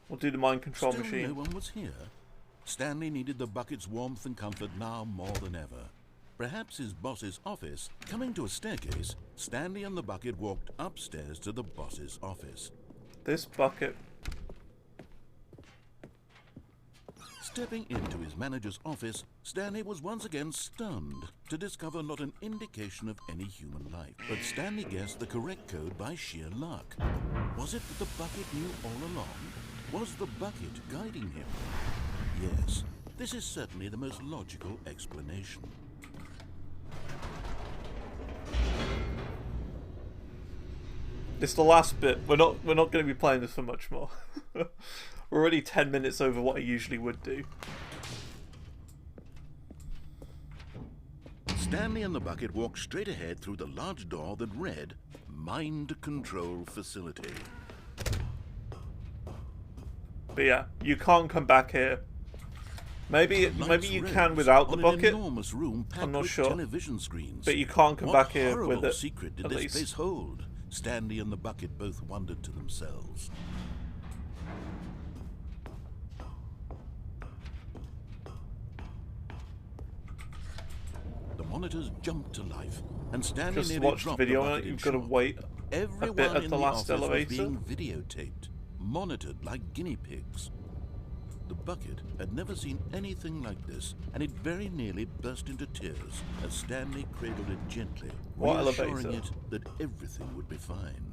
We'll do the mind control machine. No one was here. Stanley needed the bucket's warmth and comfort now more than ever. Perhaps his boss's office. Coming to a staircase, Stanley and the bucket walked upstairs to the boss's office. This bucket. Stepping into his manager's office, Stanley was once again stunned to discover not an indication of any human life. But Stanley guessed the correct code by sheer luck. Was it that the bucket knew all along? Was the bucket guiding him? Yes, this is certainly the most logical explanation. This is the last bit. We're not going to be playing this for much more. We're already 10 minutes over what I usually would do. Stanley and the bucket walked straight ahead through the large door that read, Mind Control Facility. But yeah, you can't come back here. Maybe you can without the bucket. I'm not sure. Television screens. But you can't come back here with it. What secret did this place hold? Stanley and the bucket both wondered to themselves. The monitors jumped to life, and Stanley nearly dropped the bucket in shock. You've got to wait a bit at the last elevator. Was being videotaped, monitored like guinea pigs. The bucket had never seen anything like this, and it very nearly burst into tears as Stanley cradled it gently, reassuring it that everything would be fine.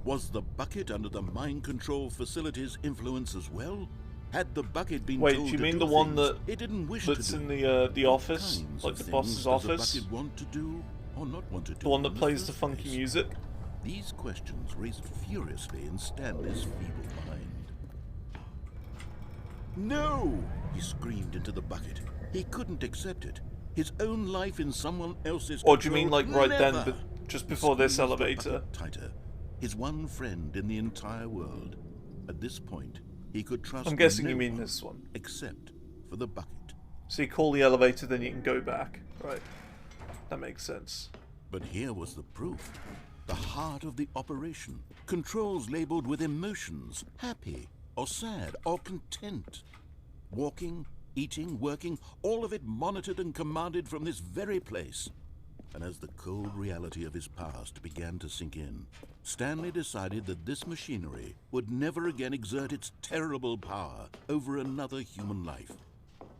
Was the bucket under the mind control facility's influence as well? Had the bucket been told do you to mean do the one things that it didn't wish that's to do? in the office, like the boss's office? The bucket want to do or not want to do? The one that plays the funky music? These questions raced furiously in Stanley's feeble mind. No! He screamed into the bucket. He couldn't accept it. His own life in someone else's Or do you mean like right Never! then, just before this elevator? Tighter. His one friend in the entire world. At this point, he could trust I'm guessing no you mean one this one. Except for the bucket. So you call the elevator, then you can go back. Right. That makes sense. But here was the proof. The heart of the operation. Controls labeled with emotions. Happy, or sad, or content. Walking, eating, working, all of it monitored and commanded from this very place. And as the cold reality of his past began to sink in, Stanley decided that this machinery would never again exert its terrible power over another human life.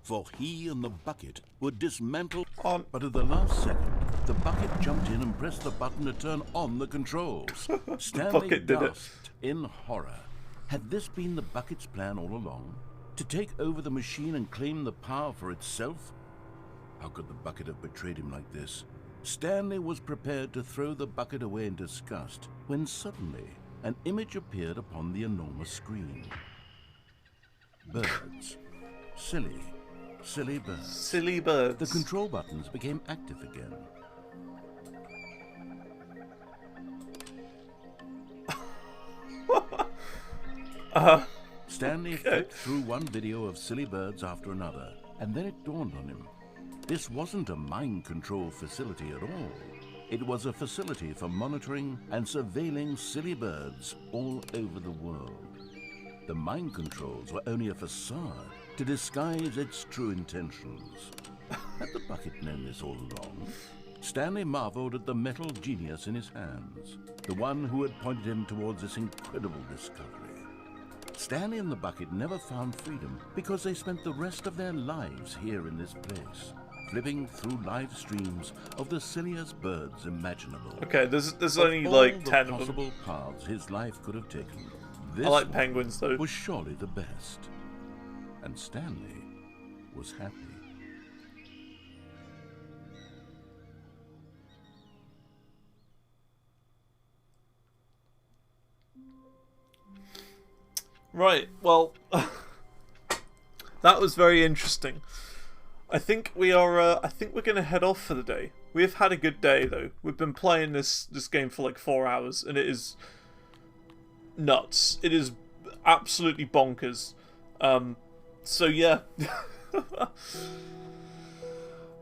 For he and the bucket would dismantle... But at the last second, the bucket jumped in and pressed the button to turn on the controls. Stanley gasped in horror. Had this been the bucket's plan all along? To take over the machine and claim the power for itself? How could the bucket have betrayed him like this? Stanley was prepared to throw the bucket away in disgust when suddenly an image appeared upon the enormous screen. Birds. Silly birds. Silly birds. The control buttons became active again. Stanley flipped through one video of silly birds after another, and then it dawned on him. This wasn't a mind control facility at all. It was a facility for monitoring and surveilling silly birds all over the world. The mind controls were only a facade to disguise its true intentions. Had the bucket known this all along? Stanley marveled at the metal genius in his hands, the one who had pointed him towards this incredible discovery. Stanley and the bucket never found freedom because they spent the rest of their lives here in this place, flipping through live streams of the silliest birds imaginable. Okay, there's only like 10 of them. Possible paths his life could have taken. This I like penguins though. Was surely the best. And Stanley was happy. Right, well, that was very interesting. I think we are. I think we're gonna head off for the day. We have had a good day though. We've been playing this game for like 4 hours, and it is nuts. It is absolutely bonkers. So yeah.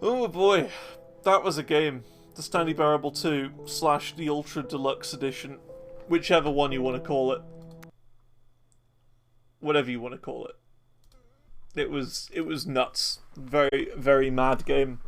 Oh boy, that was a game. The Stanley Parable 2 / the Ultra Deluxe Edition, whichever one you want to call it. Whatever you want to call it. It was nuts. Very, very mad game.